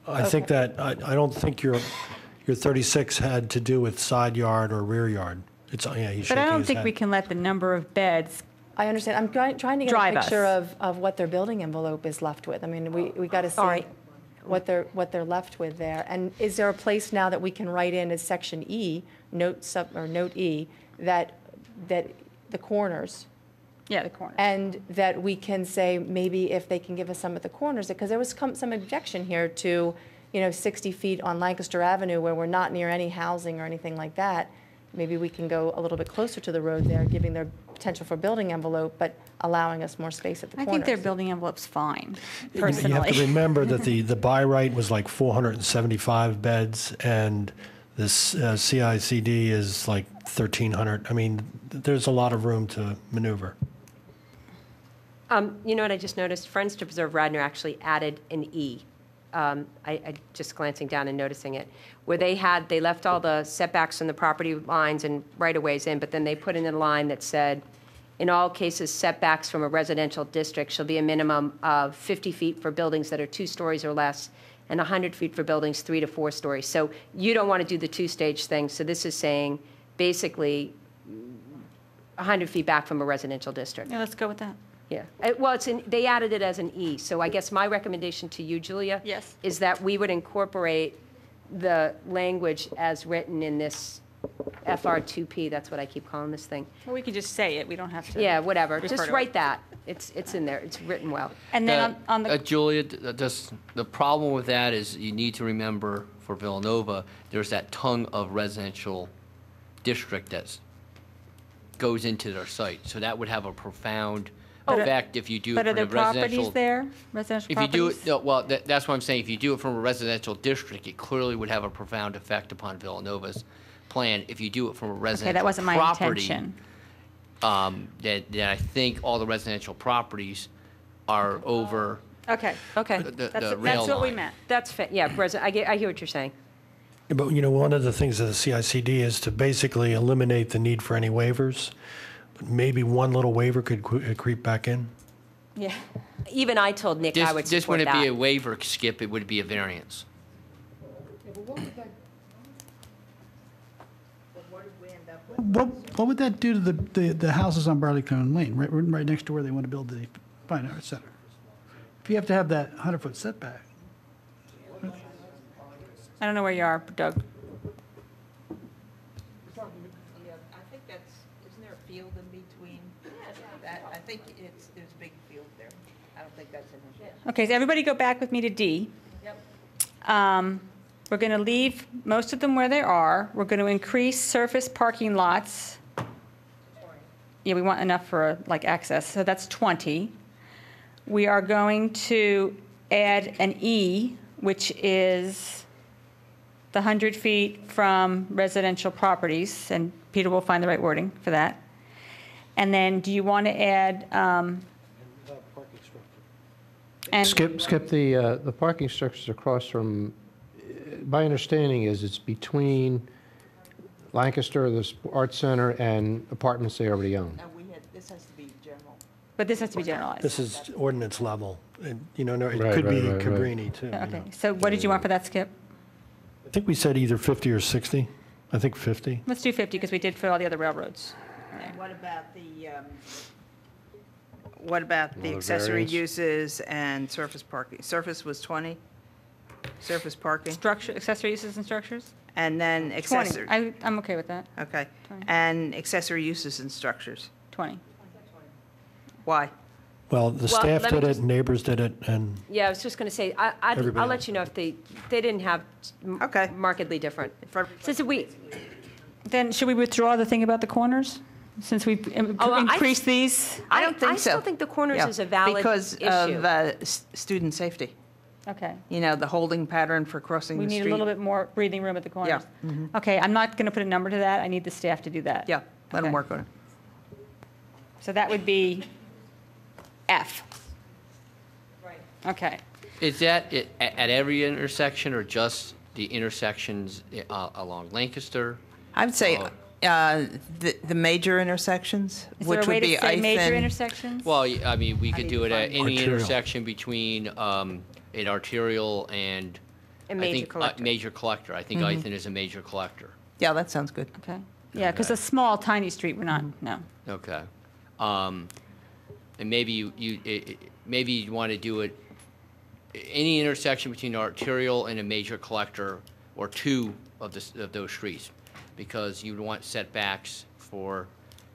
Speaker 16: I think that, I don't think your 36 had to do with side yard or rear yard. He's
Speaker 2: But I
Speaker 16: shaking
Speaker 2: don't
Speaker 16: his
Speaker 2: think
Speaker 16: head.
Speaker 2: we can let the number of beds.
Speaker 8: I understand. I'm trying to get
Speaker 2: Drive
Speaker 8: a
Speaker 2: us.
Speaker 8: picture of what their building envelope is left with. I mean, we got to see
Speaker 2: All right.
Speaker 8: what they're left with there. And is there a place now that we can write in as section E, note E, that the corners,
Speaker 2: Yeah, the corner.
Speaker 8: and that we can say maybe if they can give us some at the corners, because there was some objection here to, 60 feet on Lancaster Avenue where we're not near any housing or anything like that. Maybe we can go a little bit closer to the road there, giving their potential for building envelope, but allowing us more space at the
Speaker 2: I
Speaker 8: corners.
Speaker 2: think their building envelope's fine,
Speaker 16: You have
Speaker 2: personally.
Speaker 16: to remember that the by right was like 475 beds, and this CICD is like 1,300. I mean, there's a lot of room to maneuver.
Speaker 15: You know what I just noticed? Friends to Preserve Radnor actually added an E. I just glancing down and noticing it, where they left all the setbacks from the property lines and right-of-ways in, but then they put in a line that said, in all cases, setbacks from a residential district shall be a minimum of 50 feet for buildings that are 2 stories or less, and 100 feet for buildings 3 to 4 stories. So you don't want to do the two-stage thing, so this is saying basically 100 feet back from a residential district.
Speaker 2: Yeah, let's go with that.
Speaker 15: Yeah. Well, they added it as an E, so I guess my recommendation to you, Julia,
Speaker 2: Yes.
Speaker 15: is that we would incorporate the language as written in this FR2P, that's what I keep calling this thing.
Speaker 2: Well, we can just say it, we don't have to.
Speaker 15: Yeah, whatever,
Speaker 2: refer
Speaker 15: just
Speaker 2: to it.
Speaker 15: write that. It's in there, it's written well.
Speaker 2: And then on the,
Speaker 11: Julia, the problem with that is you need to remember for Villanova, there's that tongue of residential district that goes into their site. So that would have a profound effect if you do it
Speaker 2: but are
Speaker 11: from
Speaker 2: there
Speaker 11: the residential.
Speaker 2: properties there, residential
Speaker 11: If you
Speaker 2: properties?
Speaker 11: do it, no, well, that's what I'm saying. If you do it from a residential district, it clearly would have a profound effect upon Villanova's plan, if you do it from a residential
Speaker 2: that wasn't my
Speaker 11: property,
Speaker 2: intention.
Speaker 11: That I think all the residential properties are over
Speaker 15: Okay.
Speaker 11: the rail
Speaker 2: That's what we
Speaker 11: line.
Speaker 2: meant.
Speaker 15: That's fit. Yeah, I hear what you're saying.
Speaker 16: Yeah, but, one of the things of the CICD is to basically eliminate the need for any waivers. But maybe one little waiver could creep back in.
Speaker 15: Yeah. Even I told Nick I would
Speaker 11: This
Speaker 15: support
Speaker 11: wouldn't
Speaker 15: that.
Speaker 11: be a waiver, Skip, it would be a variance.
Speaker 7: What would that do to the houses on Barleycone Lane, right next to where they want to build the Fine Arts Center? If you have to have that 100-foot setback.
Speaker 2: I don't know where you are, Doug.
Speaker 18: I think that's, isn't there a field in between? That, I think there's a big field there. I don't think that's an issue.
Speaker 2: Okay, so everybody go back with me to D.
Speaker 18: Yep.
Speaker 2: We're going to leave most of them where they are. We're going to increase surface parking lots. Yeah, we want enough for like access, so that's 20. We are going to add an E, which is the 100 feet from residential properties, and Peter will find the right wording for that. And then do you want to add? And
Speaker 17: Skip the parking structures across from, my understanding is it's between Lancaster, the Arts Center, and apartments they already own.
Speaker 18: This has to be general.
Speaker 2: But this has to be generalized.
Speaker 16: This is ordinance level. And, it
Speaker 17: Right,
Speaker 16: could be
Speaker 17: right, right,
Speaker 16: Cabrini, too.
Speaker 2: Okay, so what did you want for that, Skip?
Speaker 16: I think we said either 50 or 60. I think 50.
Speaker 2: Let's do 50 because we did for all the other railroads.
Speaker 18: And what about the
Speaker 17: the
Speaker 18: accessory
Speaker 17: variance?
Speaker 18: uses and surface parking? Surface was 20? Surface parking?
Speaker 2: Structure, accessory uses and structures?
Speaker 18: And then
Speaker 2: 20.
Speaker 18: accessory.
Speaker 2: I'm okay with that.
Speaker 18: Okay.
Speaker 2: 20.
Speaker 18: And accessory uses and structures?
Speaker 2: 20.
Speaker 18: Why?
Speaker 16: Well, the
Speaker 15: Well,
Speaker 16: staff
Speaker 15: let me
Speaker 16: did it,
Speaker 15: just-
Speaker 16: neighbors did it, and
Speaker 15: Yeah, I was just going to say, I'll
Speaker 16: Everybody
Speaker 15: let
Speaker 16: else.
Speaker 15: you know if they didn't have markedly different. Since we,
Speaker 2: Then should we withdraw the thing about the corners? Since we've increased these?
Speaker 18: I don't think so.
Speaker 15: I still think the corners is a valid
Speaker 18: because
Speaker 15: issue.
Speaker 18: of student safety.
Speaker 2: Okay.
Speaker 18: The holding pattern for crossing
Speaker 2: We
Speaker 18: the
Speaker 2: need
Speaker 18: street.
Speaker 2: a little bit more breathing room at the corners.
Speaker 18: Yeah. Mhm.
Speaker 2: Okay, I'm not going to put a number to that. I need the staff to do that.
Speaker 18: Yeah, let them
Speaker 2: Okay.
Speaker 18: work on it.
Speaker 2: So that would be F.
Speaker 15: Right.
Speaker 2: Okay.
Speaker 11: Is that at every intersection or just the intersections along Lancaster?
Speaker 18: I would say
Speaker 11: Oh.
Speaker 18: the major intersections,
Speaker 2: Is there
Speaker 18: which
Speaker 2: a way
Speaker 18: would be
Speaker 2: to say major
Speaker 18: Ithan-
Speaker 2: intersections?
Speaker 11: Well, I mean, we could do it at any
Speaker 16: Arterial.
Speaker 11: intersection between an arterial and
Speaker 15: A
Speaker 11: I
Speaker 15: major
Speaker 11: think
Speaker 15: collector.
Speaker 11: major collector. I think Ithan is a major collector.
Speaker 18: Yeah, that sounds good.
Speaker 2: Okay. Yeah, because a small, tiny street, we're not, no.
Speaker 11: Okay. And maybe maybe you want to do it any intersection between an arterial and a major collector, or two of those streets, because you'd want setbacks for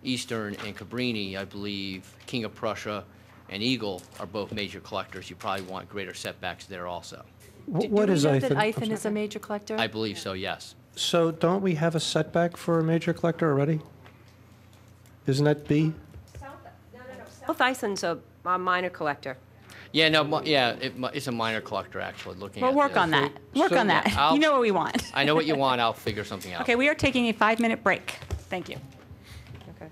Speaker 11: Eastern and Cabrini. I believe King of Prussia and Eagle are both major collectors. You probably want greater setbacks there also.
Speaker 17: What is
Speaker 8: Do we know
Speaker 17: Ithan?
Speaker 8: that
Speaker 17: I'm
Speaker 8: Ithan is a
Speaker 17: sorry.
Speaker 8: major collector?
Speaker 11: I believe so, yes.
Speaker 17: So don't we have a setback for a major collector already? Isn't that B?
Speaker 15: South Island's a minor collector.
Speaker 11: Yeah, no, it's a minor collector, actually, looking
Speaker 2: We'll
Speaker 11: at
Speaker 2: work
Speaker 11: this.
Speaker 2: on that. Work on that.
Speaker 11: I'll-
Speaker 2: You know what we want.
Speaker 11: I know what you want. I'll figure something out.
Speaker 2: Okay, we are taking a 5-minute break. Thank you.
Speaker 15: Okay.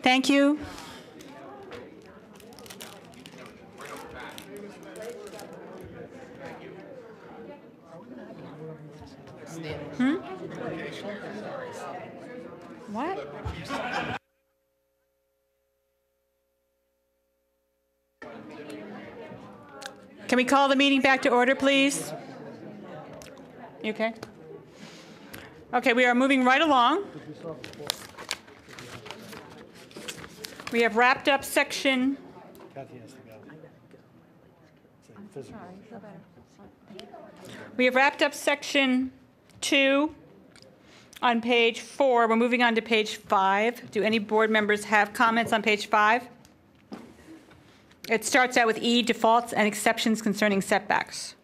Speaker 2: Thank you. What? Can we call the meeting back to order, please? You okay? Okay, we are moving right along. We have wrapped up section. We have wrapped up section 2 on page 4. We're moving on to page 5. Do any board members have comments on page 5? It starts out with E, defaults and exceptions concerning setbacks.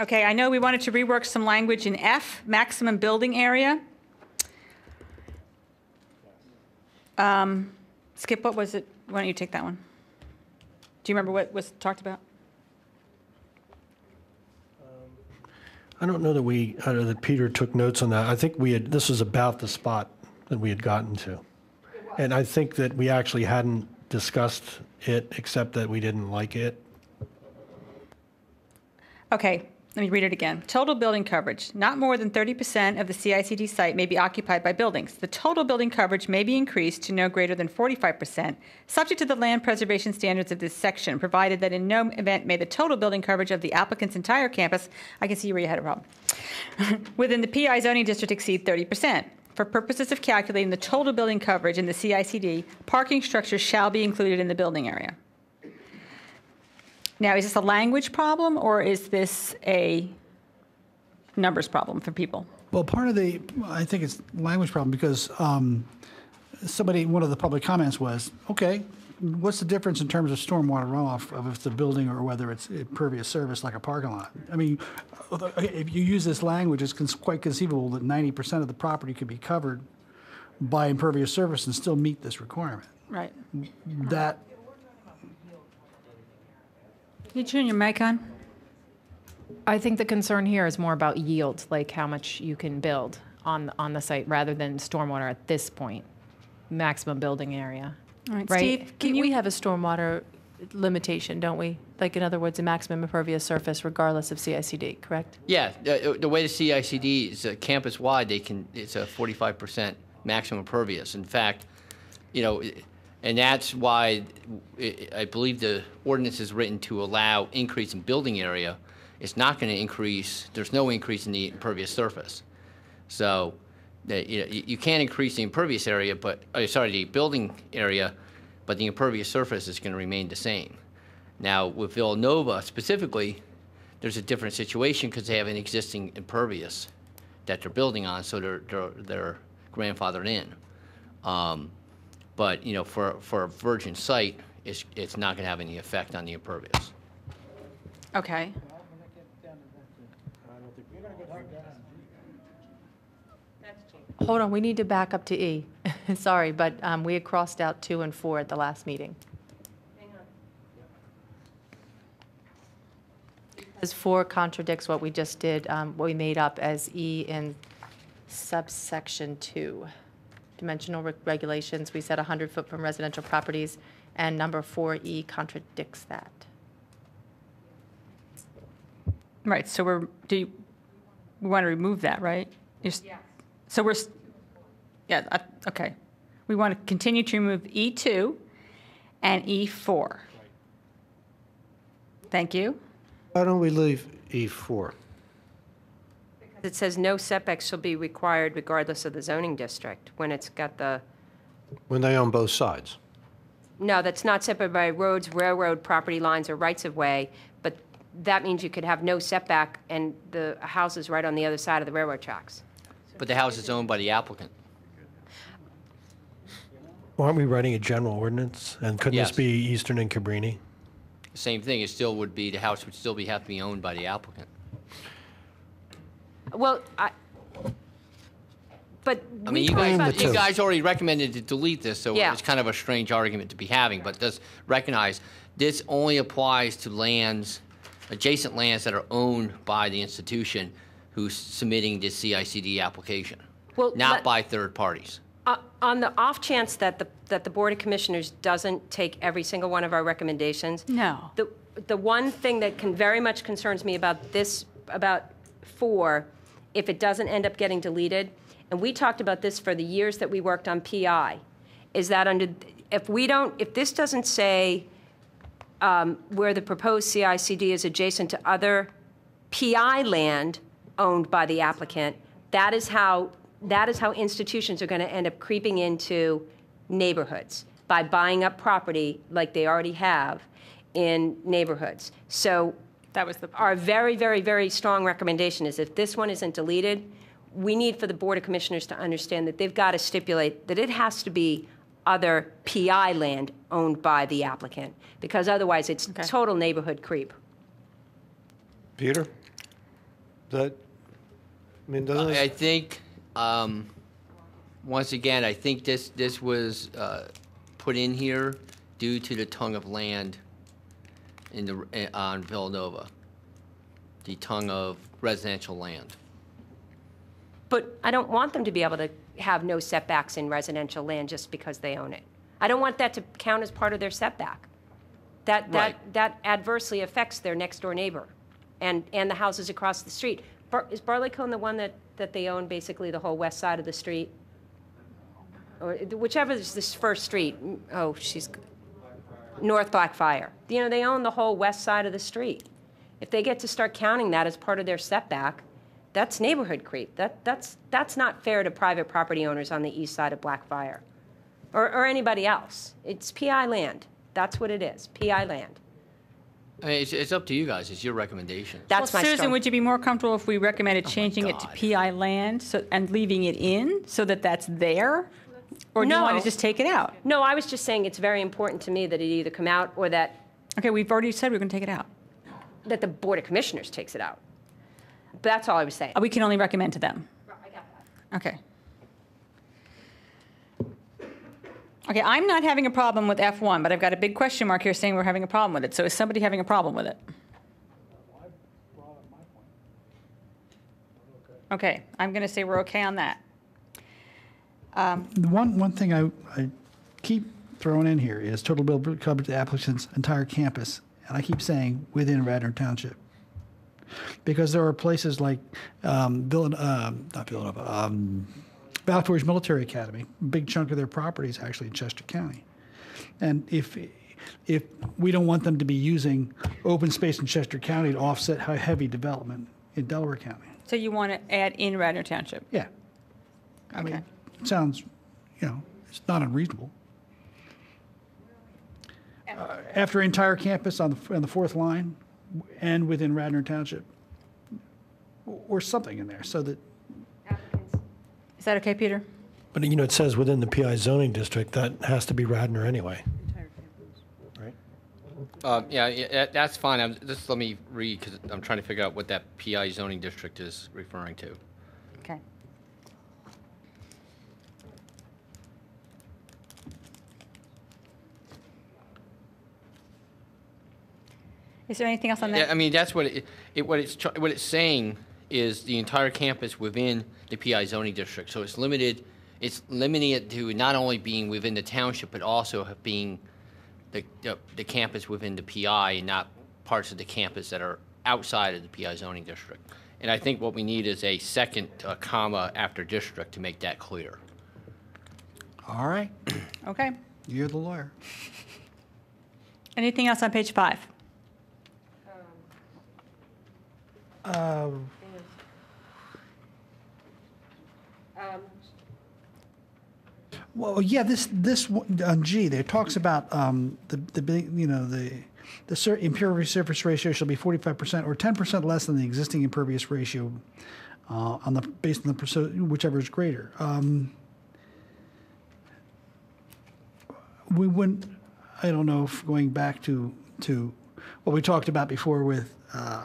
Speaker 2: Okay, I know we wanted to rework some language in F, maximum building area. Skip, what was it? Why don't you take that one? Do you remember what was talked about?
Speaker 16: I don't know that that Peter took notes on that. I think this was about the spot that we had gotten to. And I think that we actually hadn't discussed it, except that we didn't like it.
Speaker 2: Okay, let me read it again. Total building coverage. Not more than 30% of the CICD site may be occupied by buildings. The total building coverage may be increased to no greater than 45%, subject to the land preservation standards of this section, provided that in no event may the total building coverage of the applicant's entire campus, I can see where you had a problem, within the PI zoning district exceed 30%. For purposes of calculating the total building coverage in the CICD, parking structures shall be included in the building area. Now, is this a language problem or is this a numbers problem for people?
Speaker 7: Well, I think it's a language problem because one of the public comments was, okay, what's the difference in terms of stormwater runoff of if it's a building or whether it's impervious surface like a parking lot? I mean, if you use this language, it's quite conceivable that 90% of the property could be covered by impervious surface and still meet this requirement.
Speaker 2: Right.
Speaker 7: That.
Speaker 2: Can you turn your mic on?
Speaker 14: I think the concern here is more about yield, like how much you can build on the site rather than stormwater at this point, maximum building area.
Speaker 2: All right,
Speaker 14: Right?
Speaker 2: Steve,
Speaker 8: We have a stormwater limitation, don't we? Like, in other words, a maximum impervious surface regardless of CICD, correct?
Speaker 11: Yeah, the way the CICD is campus-wide, it's a 45% maximum impervious. In fact, and that's why I believe the ordinance is written to allow increase in building area. It's not going to increase, there's no increase in the impervious surface. So you can't increase the impervious area, the building area, but the impervious surface is going to remain the same. Now, with Villanova specifically, there's a different situation because they have an existing impervious that they're building on, so they're grandfathered in. But for a virgin site, it's not going to have any effect on the impervious.
Speaker 2: Okay.
Speaker 8: Hold on, we need to back up to E. Sorry, but we had crossed out 2 and 4 at the last meeting. Because 4 contradicts what we just did, what we made up as E in subsection 2. Dimensional regulations, we said 100 foot from residential properties, and number 4E contradicts that.
Speaker 2: Right, so we want to remove that, right? Yeah. So okay. We want to continue to remove E2 and E4. Thank you.
Speaker 17: Why don't we leave E4?
Speaker 15: It says no setbacks shall be required regardless of the zoning district when it's got the.
Speaker 17: When they own both sides.
Speaker 15: No, that's not separated by roads, railroad property lines, or rights of way, but that means you could have no setback and the house is right on the other side of the railroad tracks.
Speaker 11: But the house is owned by the applicant.
Speaker 16: Well, aren't we writing a general ordinance? And couldn't
Speaker 11: Yes.
Speaker 16: this be Eastern and Cabrini?
Speaker 11: Same thing, it still would be, the house would still have to be owned by the applicant.
Speaker 15: Well,
Speaker 11: I mean, you guys already recommended to delete this, so
Speaker 15: Yeah.
Speaker 11: it's kind of a strange argument to be having, but just recognize this only applies to lands, adjacent lands that are owned by the institution who's submitting the CICD application.
Speaker 15: Well,
Speaker 11: not by third parties.
Speaker 15: On the off chance that the Board of Commissioners doesn't take every single one of our recommendations,
Speaker 2: No.
Speaker 15: the one thing that very much concerns me about this, about 4, if it doesn't end up getting deleted, and we talked about this for the years that we worked on PI, is that if this doesn't say where the proposed CICD is adjacent to other PI land owned by the applicant, that is how institutions are going to end up creeping into neighborhoods by buying up property like they already have in neighborhoods. So
Speaker 2: that was
Speaker 15: our very, very, very strong recommendation is if this one isn't deleted, we need for the Board of Commissioners to understand that they've got to stipulate that it has to be other PI land owned by the applicant, because otherwise it's total neighborhood creep.
Speaker 16: Peter? Doesn't
Speaker 11: I think, once again, I think this was put in here due to the tongue of land on Villanova, the tongue of residential land.
Speaker 15: But I don't want them to be able to have no setbacks in residential land just because they own it. I don't want that to count as part of their setback. That adversely affects their next door neighbor and the houses across the street. Is Barleycone the one that they own basically the whole west side of the street? Or whichever is this first street. Oh, she's North Blackfire. You know, they own the whole west side of the street. If they get to start counting that as part of their setback, that's neighborhood creep. That's not fair to private property owners on the east side of Blackfire or anybody else. It's PI land. That's what it is, PI land.
Speaker 11: I mean, it's up to you guys. It's your recommendation.
Speaker 15: That's
Speaker 2: well,
Speaker 15: my
Speaker 2: Susan, would you be more comfortable if we recommended
Speaker 11: Oh
Speaker 2: changing it to PI land and leaving it in so that that's there? Or do you want to just take it out?
Speaker 15: No, I was just saying it's very important to me that it either come out or that...
Speaker 2: Okay, we've already said we're going to take it out.
Speaker 15: That the Board of Commissioners takes it out. But that's all I was saying.
Speaker 2: We can only recommend to them.
Speaker 15: I got that.
Speaker 2: Okay. Okay, I'm not having a problem with F1, but I've got a big question mark here saying we're having a problem with it. So is somebody having a problem with it? Okay, I'm going to say we're okay on that.
Speaker 7: The one thing I keep throwing in here is total buildable coverage of the applicant's entire campus, and I keep saying within Radnor Township, because there are places like Valley Forge Military Academy. A big chunk of their property is actually in Chester County, and if we don't want them to be using open space in Chester County to offset heavy development in Delaware County.
Speaker 2: So you want to add in Radnor Township?
Speaker 7: Yeah. I mean, it sounds, it's not unreasonable. After entire campus on the fourth line and within Radnor Township, or something in there, so that.
Speaker 2: Is that okay, Peter?
Speaker 16: But, it says within the PI zoning district, that has to be Radnor anyway.
Speaker 11: Yeah, that's fine. Just let me read, because I'm trying to figure out what that PI zoning district is referring to.
Speaker 2: Okay. Is there anything else on that?
Speaker 11: Yeah, I mean, that's what what it's saying is the entire campus within the PI zoning district. So it's limiting it to not only being within the township, but also being the campus within the PI and not parts of the campus that are outside of the PI zoning district. And I think what we need is a second comma after district to make that clear.
Speaker 7: All right.
Speaker 2: Okay.
Speaker 7: You're the lawyer.
Speaker 2: Anything else on page 5?
Speaker 7: Well, yeah, this on G there talks about the big, the impervious surface ratio shall be 45% or 10% less than the existing impervious ratio based on the whichever is greater. We wouldn't. I don't know if going back to what we talked about before with.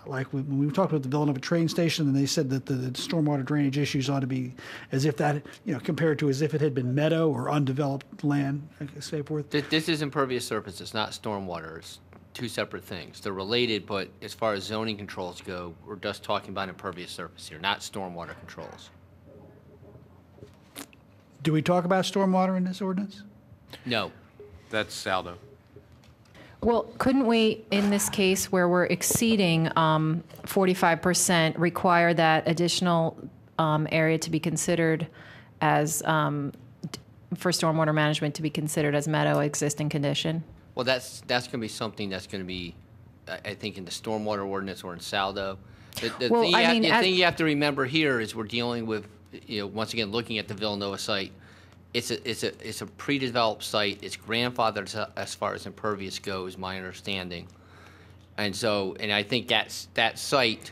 Speaker 7: Like when we talked about the Villanova train station, and they said that the stormwater drainage issues ought to be as if that, compared to as if it had been meadow or undeveloped land, so forth.
Speaker 11: This is impervious surface. It's not stormwater. It's two separate things. They're related, but as far as zoning controls go, we're just talking about impervious surface here, not stormwater controls.
Speaker 7: Do we talk about stormwater in this ordinance?
Speaker 11: No.
Speaker 6: That's Saldo.
Speaker 14: Well, couldn't we, in this case where we're exceeding 45%, require that additional area to be considered as, for stormwater management to be considered as meadow existing condition?
Speaker 11: Well, that's going to be something that's going to be, I think, in the stormwater ordinance or in Saldo. The thing you have to remember here is we're dealing with, once again, looking at the Villanova site. It's a pre-developed site. It's grandfathered as far as impervious goes, my understanding. And I think that site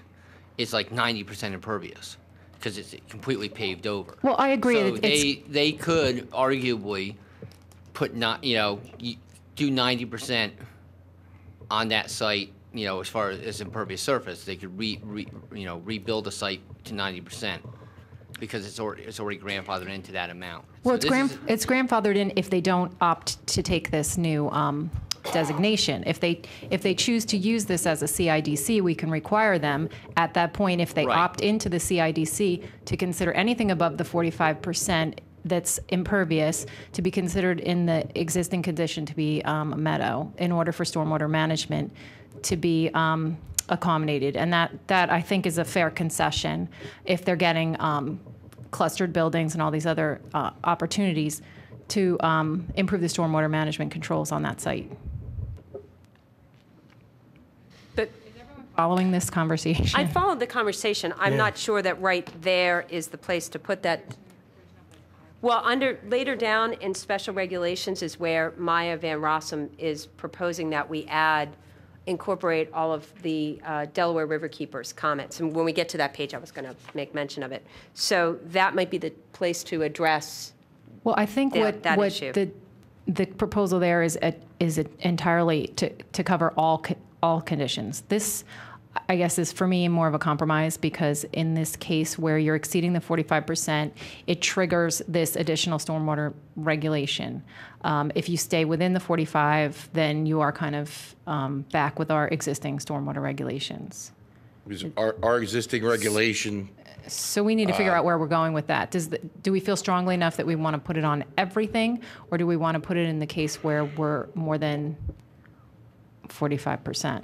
Speaker 11: is like 90% impervious because it's completely paved over.
Speaker 14: Well, I agree.
Speaker 11: So they could arguably put do 90% on that site. As far as impervious surface, they could rebuild the site to 90% because it's already grandfathered into that amount.
Speaker 14: Well, it's grandfathered in if they don't opt to take this new designation. If they choose to use this as a CIDC, we can require them at that point, if they opt into the CIDC, to consider anything above the 45% that's impervious to be considered in the existing condition to be a meadow in order for stormwater management to be accommodated. And that I think is a fair concession if they're getting clustered buildings and all these other opportunities to improve the stormwater management controls on that site.
Speaker 15: But
Speaker 14: following this conversation?
Speaker 15: I followed the conversation. I'm not sure that right there is the place to put that. Well, later down in special regulations is where Maya Van Rossum is proposing that we incorporate all of the Delaware Riverkeepers' comments. And when we get to that page, I was going to make mention of it. So that might be the place to address.
Speaker 14: Well, I think what the proposal there is entirely to cover all conditions. This, I guess, is for me more of a compromise because in this case where you're exceeding the 45%, it triggers this additional stormwater regulation. If you stay within the 45, then you are kind of back with our existing stormwater regulations.
Speaker 9: Our existing regulation.
Speaker 14: So we need to figure out where we're going with that. Do we feel strongly enough that we want to put it on everything, or do we want to put it in the case where we're more than 45%?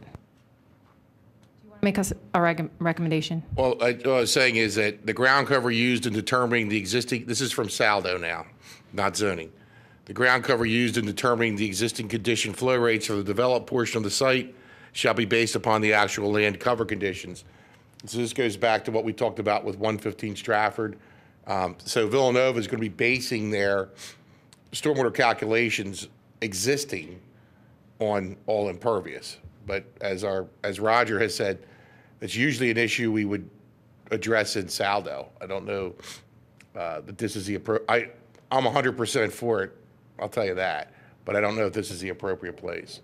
Speaker 14: Make us a recommendation.
Speaker 9: Well, what I was saying is that the ground cover used in determining the existing, this is from Saldo now, not zoning. The ground cover used in determining the existing condition flow rates for the developed portion of the site shall be based upon the actual land cover conditions. So this goes back to what we talked about with 115 Strafford. So Villanova is going to be basing their stormwater calculations existing on all impervious. But as Roger has said, it's usually an issue we would address in Saldo. I don't know that this is the appropriate. I'm 100% for it. I'll tell you that. But I don't know if this is the appropriate place.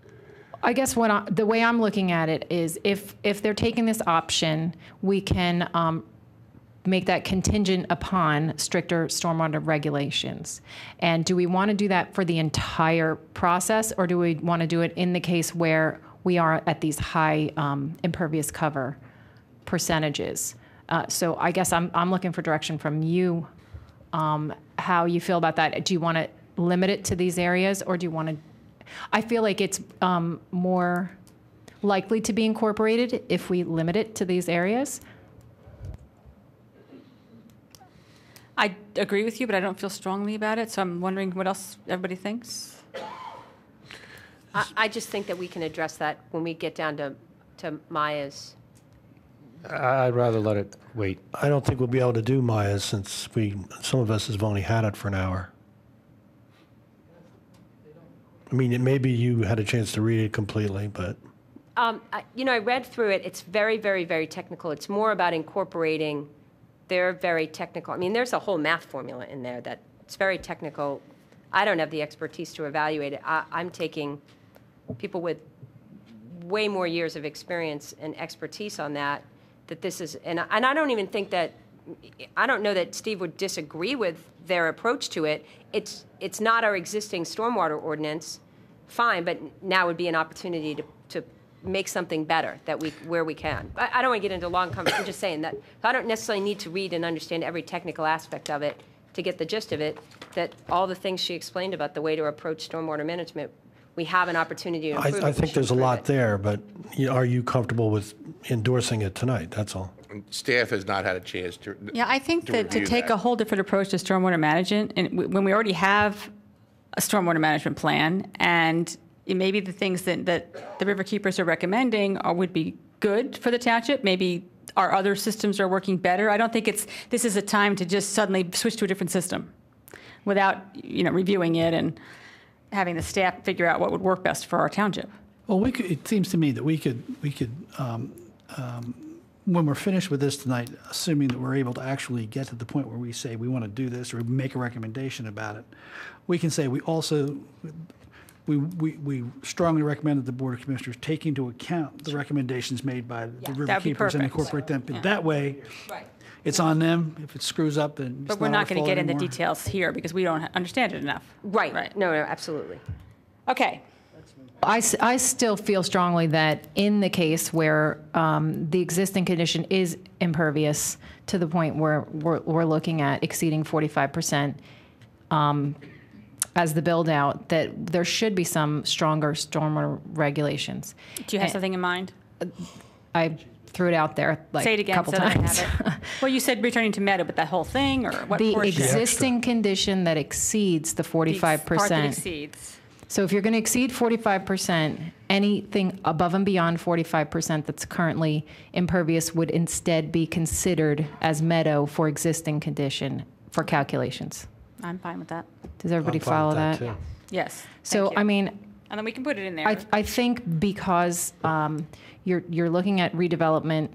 Speaker 14: I guess the way I'm looking at it is if they're taking this option, we can make that contingent upon stricter stormwater regulations. And do we want to do that for the entire process, or do we want to do it in the case where we are at these high impervious cover percentages? So I guess I'm looking for direction from you, how you feel about that. Do you want to limit it to these areas, or do you want to? I feel like it's more likely to be incorporated if we limit it to these areas.
Speaker 2: I agree with you, but I don't feel strongly about it, so I'm wondering what else everybody thinks.
Speaker 15: I just think that we can address that when we get down to Maya's.
Speaker 17: I'd rather let it wait.
Speaker 16: I don't think we'll be able to do Maya since some of us have only had it for an hour. I mean, maybe you had a chance to read it completely, but.
Speaker 15: I read through it. It's very, very, very technical. It's more about incorporating. They're very technical. I mean, there's a whole math formula in there that it's very technical. I don't have the expertise to evaluate it. I'm taking people with way more years of experience and expertise on that this is, and I don't even think that, I don't know that Steve would disagree with their approach to it. It's not our existing stormwater ordinance, fine, but now would be an opportunity to make something better where we can. I don't want to get into long conversation. I'm just saying that I don't necessarily need to read and understand every technical aspect of it to get the gist of it, that all the things she explained about the way to approach stormwater management, we have an opportunity to improve it.
Speaker 16: I
Speaker 15: We
Speaker 16: think
Speaker 15: should
Speaker 16: there's a
Speaker 15: improve
Speaker 16: lot
Speaker 15: it.
Speaker 16: there, but are you comfortable with endorsing it tonight? That's all.
Speaker 9: Staff has not had a chance to.
Speaker 2: Yeah, I think that to
Speaker 9: review
Speaker 2: take
Speaker 9: that.
Speaker 2: a whole different approach to stormwater management, and when we already have a stormwater management plan, and maybe the things that the river keepers are recommending would be good for the township, maybe our other systems are working better. I don't think this is a time to just suddenly switch to a different system without, reviewing it and having the staff figure out what would work best for our township.
Speaker 7: Well, it seems to me that we could, when we're finished with this tonight, assuming that we're able to actually get to the point where we say we want to do this or make a recommendation about it, we can say we also, we strongly recommend that the Board of Commissioners take into account the recommendations made by the river
Speaker 2: that'd be
Speaker 7: keepers and
Speaker 2: perfect.
Speaker 7: incorporate them.
Speaker 2: Yeah.
Speaker 7: That way, it's on them. If it screws up, then it's
Speaker 2: But we're
Speaker 7: our
Speaker 2: not going to
Speaker 7: fault
Speaker 2: get into
Speaker 7: anymore.
Speaker 2: details here because we don't understand it enough.
Speaker 15: Right. No, absolutely.
Speaker 2: Okay.
Speaker 14: I still feel strongly that in the case where the existing condition is impervious to the point where we're looking at exceeding 45% as the build out, that there should be some stronger stormwater regulations.
Speaker 2: Do you have something in mind?
Speaker 14: I threw it out there like
Speaker 2: Say it again
Speaker 14: a couple
Speaker 2: so that I
Speaker 14: times.
Speaker 2: have it. Well, you said returning to meadow, but that whole thing, or what
Speaker 14: The
Speaker 2: portion?
Speaker 14: existing condition that exceeds the 45%.
Speaker 2: Part that exceeds.
Speaker 14: So if you're going to exceed 45%, anything above and beyond 45% that's currently impervious would instead be considered as meadow for existing condition for calculations.
Speaker 2: I'm fine with that.
Speaker 14: Does everybody
Speaker 16: I'm fine
Speaker 14: follow
Speaker 16: with that,
Speaker 14: that?
Speaker 16: too.
Speaker 2: Yes.
Speaker 14: So,
Speaker 2: thank you.
Speaker 14: I mean,
Speaker 2: And then we can put it in there.
Speaker 14: I think because you're looking at redevelopment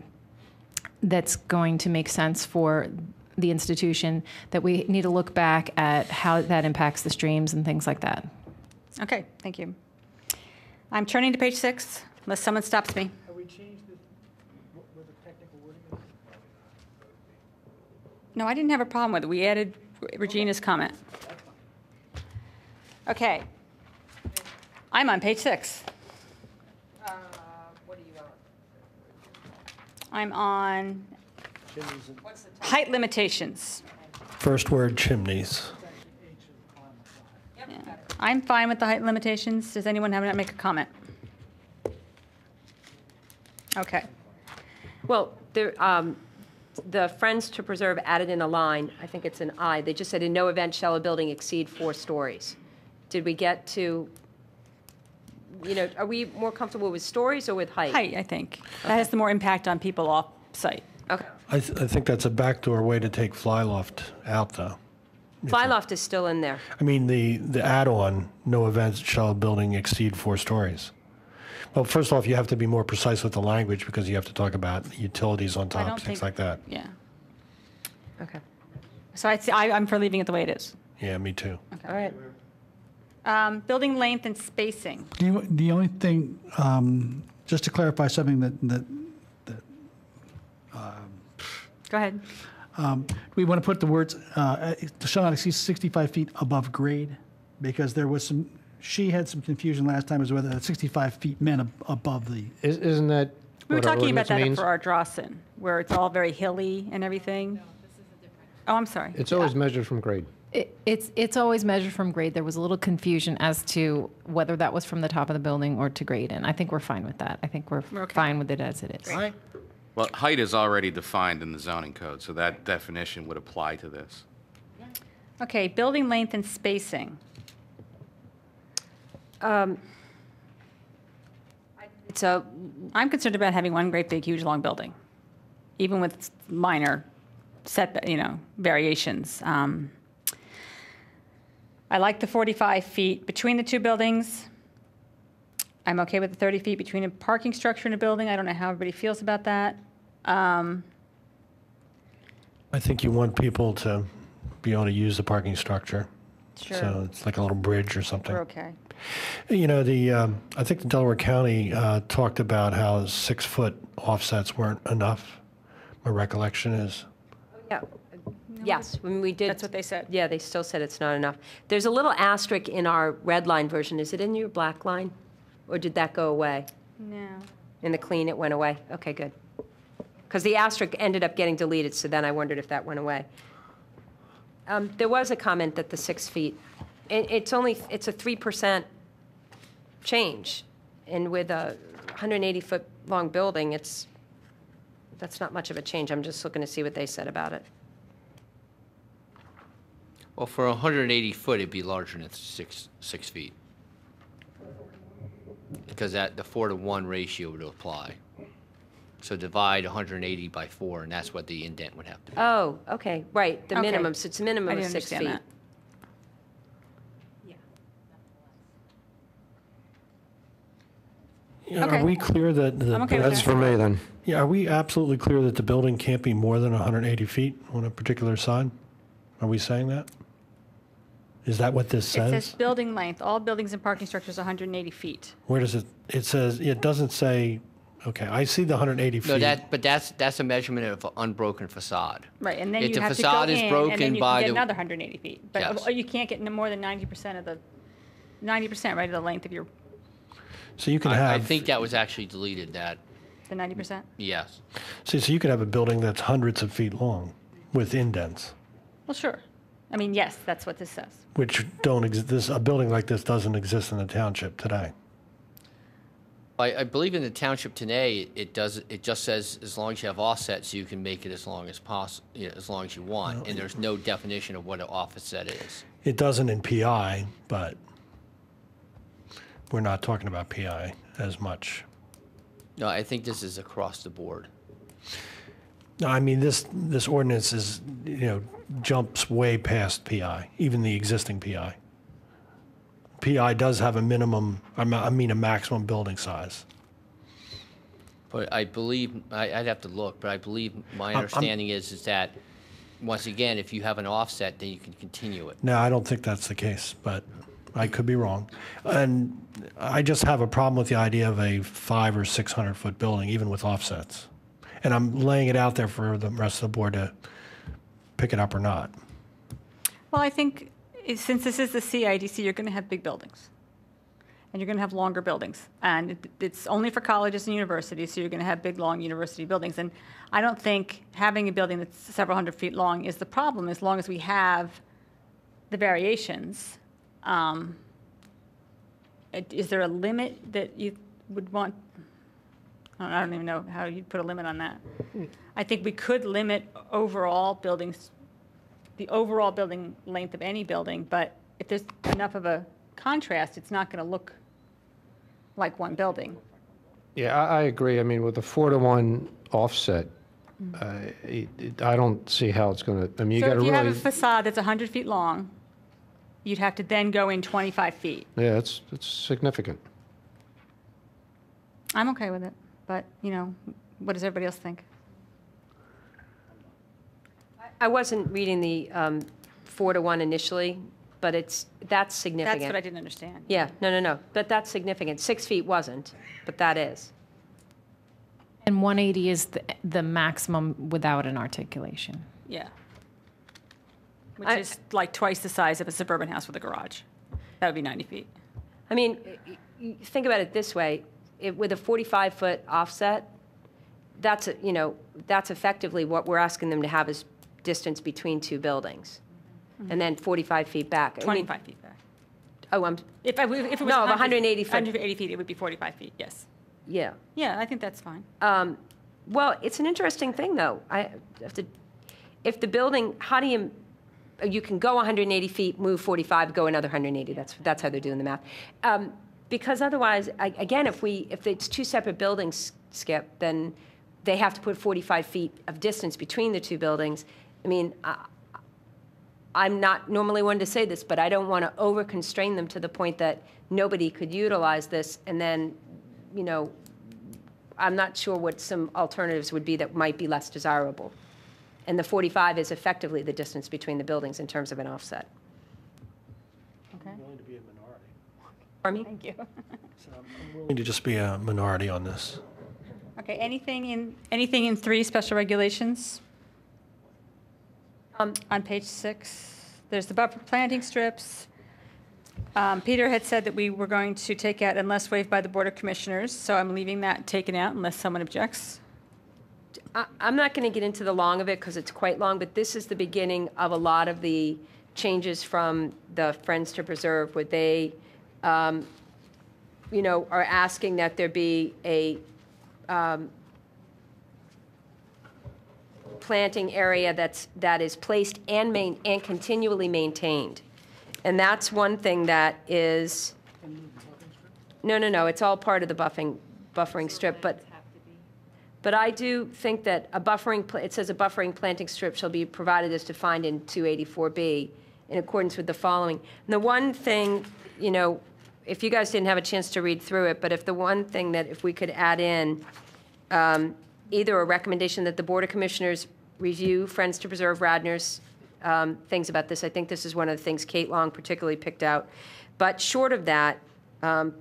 Speaker 14: that's going to make sense for the institution, that we need to look back at how that impacts the streams and things like that.
Speaker 2: Okay, thank you. I'm turning to page 6, unless someone stops me.
Speaker 7: Have we changed with the technical wording?
Speaker 2: No, I didn't have a problem with it. We added Regina's comment. Okay. I'm on page 6.
Speaker 15: What are you on?
Speaker 2: I'm on height limitations.
Speaker 16: First word, chimneys.
Speaker 2: I'm fine with the height limitations. Does anyone have to make a comment? Okay.
Speaker 15: Well, the Friends to Preserve added in a line, I think it's an I, they just said, in no event shall a building exceed 4 stories. Did we get to, are we more comfortable with stories or with height?
Speaker 2: Height, I think. That has the more impact on people off-site.
Speaker 15: Okay.
Speaker 16: I think that's a backdoor way to take flyloft out, though.
Speaker 15: Flyloft is still in there.
Speaker 16: I mean, the add-on, no event shall a building exceed 4 stories. Well, first off, you have to be more precise with the language because you have to talk about utilities on top, things like that.
Speaker 2: Yeah.
Speaker 15: Okay.
Speaker 2: So I'm for leaving it the way it is.
Speaker 16: Yeah, me too.
Speaker 15: All right.
Speaker 2: Building length and spacing.
Speaker 7: The only thing, just to clarify something that
Speaker 2: Go ahead.
Speaker 7: we want to put the words, shall not exceed 65 feet above grade, because there was she had some confusion last time as whether that 65 feet meant above the.
Speaker 17: Isn't that
Speaker 2: We were
Speaker 17: what our
Speaker 2: talking about
Speaker 17: ordinance
Speaker 2: that
Speaker 17: means?
Speaker 2: for our Drawson, where it's all very hilly and everything. Oh, I'm sorry.
Speaker 17: It's always measured from grade.
Speaker 14: It's always measured from grade. There was a little confusion as to whether that was from the top of the building or to grade, and I think we're fine with that. I think we're fine with it as it is.
Speaker 6: Well, height is already defined in the zoning code, so that definition would apply to this.
Speaker 2: Okay, building length and spacing.
Speaker 15: I'm
Speaker 2: concerned about having one great big huge long building, even with minor variations. I like the 45 feet between the two buildings. I'm okay with the 30 feet between a parking structure and a building. I don't know how everybody feels about that.
Speaker 16: I think you want people to be able to use the parking structure.
Speaker 2: Sure.
Speaker 16: So it's like a little bridge or something.
Speaker 2: We're okay.
Speaker 16: I think the Delaware County talked about how 6-foot offsets weren't enough. My recollection is.
Speaker 15: Yeah. Yes, when we did.
Speaker 2: That's what they said.
Speaker 15: Yeah, they still said it's not enough. There's a little asterisk in our red line version. Is it in your black line? Or did that go away?
Speaker 2: No.
Speaker 15: In the clean, it went away? Okay, good. Because the asterisk ended up getting deleted, so then I wondered if that went away. There was a comment that the 6 feet, it's a 3% change. And with a 180-foot long building, that's not much of a change. I'm just looking to see what they said about it.
Speaker 11: Well, for 180 foot, it'd be larger than 6 feet. Because the 4-to-1 ratio would apply. So divide 180 by 4, and that's what the indent would have to be.
Speaker 15: Oh, okay, right, the
Speaker 2: Okay.
Speaker 15: minimum, so it's a minimum
Speaker 2: I
Speaker 15: of
Speaker 2: didn't
Speaker 15: 6 feet.
Speaker 2: understand
Speaker 16: Yeah,
Speaker 2: Okay.
Speaker 16: Are we clear that
Speaker 2: I'm okay with
Speaker 17: That's
Speaker 2: that.
Speaker 17: for me, then.
Speaker 16: Yeah, are we absolutely clear that the building can't be more than 180 feet on a particular side? Are we saying that? Is that what this
Speaker 2: It
Speaker 16: says?
Speaker 2: says building length, all buildings and parking structures 180 feet.
Speaker 16: Where does it says, it doesn't say, okay, I see the 180 feet.
Speaker 11: No, but that's a measurement of unbroken facade.
Speaker 2: Right, and then
Speaker 11: If
Speaker 2: you
Speaker 11: the
Speaker 2: have to go
Speaker 11: facade is
Speaker 2: in, and
Speaker 11: broken
Speaker 2: then you
Speaker 11: by
Speaker 2: can get
Speaker 11: the-
Speaker 2: another 180 feet. But
Speaker 11: Yes.
Speaker 2: you can't get more than 90% of the, 90%, right, of the length of your,
Speaker 16: So you can
Speaker 11: I
Speaker 16: have,
Speaker 11: think that was actually deleted,
Speaker 2: the 90%?
Speaker 11: yes.
Speaker 16: so you could have a building that's hundreds of feet long with indents,
Speaker 2: Well, sure. I mean, yes, that's what this says.
Speaker 16: which don't exist, a building like this doesn't exist in the township today.
Speaker 11: I believe in the township today, it just says as long as you have offsets, you can make it as long as possible, as long as you want. And there's no definition of what an offset is.
Speaker 16: It doesn't in PI, but we're not talking about PI as much.
Speaker 11: No, I think this is across the board.
Speaker 16: No, I mean, this ordinance is, jumps way past PI, even the existing PI. PI does have a minimum, a maximum building size.
Speaker 11: But I believe, I'd have to look, but I believe my understanding is that, once again, if you have an offset, then you can continue it.
Speaker 16: No, I don't think that's the case, but I could be wrong. And I just have a problem with the idea of a 500 or 600 foot building, even with offsets. And I'm laying it out there for the rest of the board to pick it up or not.
Speaker 2: Well, I think since this is the CIDC, you're going to have big buildings. And you're going to have longer buildings. And it's only for colleges and universities, so you're going to have big, long university buildings. And I don't think having a building that's several hundred feet long is the problem, as long as we have the variations. Is there a limit that you would want? I don't even know how you'd put a limit on that. I think we could limit overall buildings, the overall building length of any building, but if there's enough of a contrast, it's not going to look like one building.
Speaker 17: Yeah, I agree. I mean, with the 4-to-1 offset, I don't see how it's going to, I mean, you
Speaker 2: So
Speaker 17: got to
Speaker 2: if you have a
Speaker 17: really,
Speaker 2: facade that's 100 feet long, you'd have to then go in 25 feet.
Speaker 17: yeah, it's significant.
Speaker 2: I'm okay with it, but, what does everybody else think?
Speaker 15: I wasn't reading the 4-to-1 initially, but that's significant.
Speaker 2: That's what I didn't understand.
Speaker 15: Yeah, no, but that's significant. 6 feet wasn't, but that is.
Speaker 14: And 180 is the maximum without an articulation.
Speaker 2: Yeah. Which is like twice the size of a suburban house with a garage. That would be 90 feet.
Speaker 15: I mean, think about it this way. With a 45-foot offset, that's effectively what we're asking them to have is distance between two buildings. And then 45 feet back.
Speaker 2: 25 feet back.
Speaker 15: Oh,
Speaker 2: If it was
Speaker 15: No, 180 foot.
Speaker 2: 180 feet, it would be 45 feet, yes.
Speaker 15: Yeah.
Speaker 2: Yeah, I think that's fine.
Speaker 15: Well, it's an interesting thing, though. If the building, you can go 180 feet, move 45, go another 180. That's how they're doing the math. Because otherwise, again, if it's two separate buildings, Skip, then they have to put 45 feet of distance between the two buildings. I mean, I'm not normally one to say this, but I don't want to over-constrain them to the point that nobody could utilize this, and then, I'm not sure what some alternatives would be that might be less desirable. And the 45 is effectively the distance between the buildings in terms of an offset.
Speaker 2: Okay.
Speaker 16: I'm willing to be a minority.
Speaker 15: Pardon me?
Speaker 2: Thank you.
Speaker 16: I'm willing to just be a minority on this.
Speaker 2: Okay, anything in 3 special regulations? On page 6, there's the buffer planting strips. Peter had said that we were going to take out unless waived by the Board of Commissioners, so I'm leaving that taken out unless someone objects.
Speaker 15: I'm not going to get into the long of it because it's quite long, but this is the beginning of a lot of the changes from the Friends to Preserve, where they, you know, are asking that there be a planting area that is placed and continually maintained. And that's one thing that is, no, it's all part of the buffering strip, but I do think that it says a buffering planting strip shall be provided as defined in 284B in accordance with the following. And the one thing, you know, if you guys didn't have a chance to read through it, but if we could add in either a recommendation that the Board of Commissioners review Friends to Preserve Radnor's things about this. I think this is one of the things Kate Long particularly picked out. But short of that,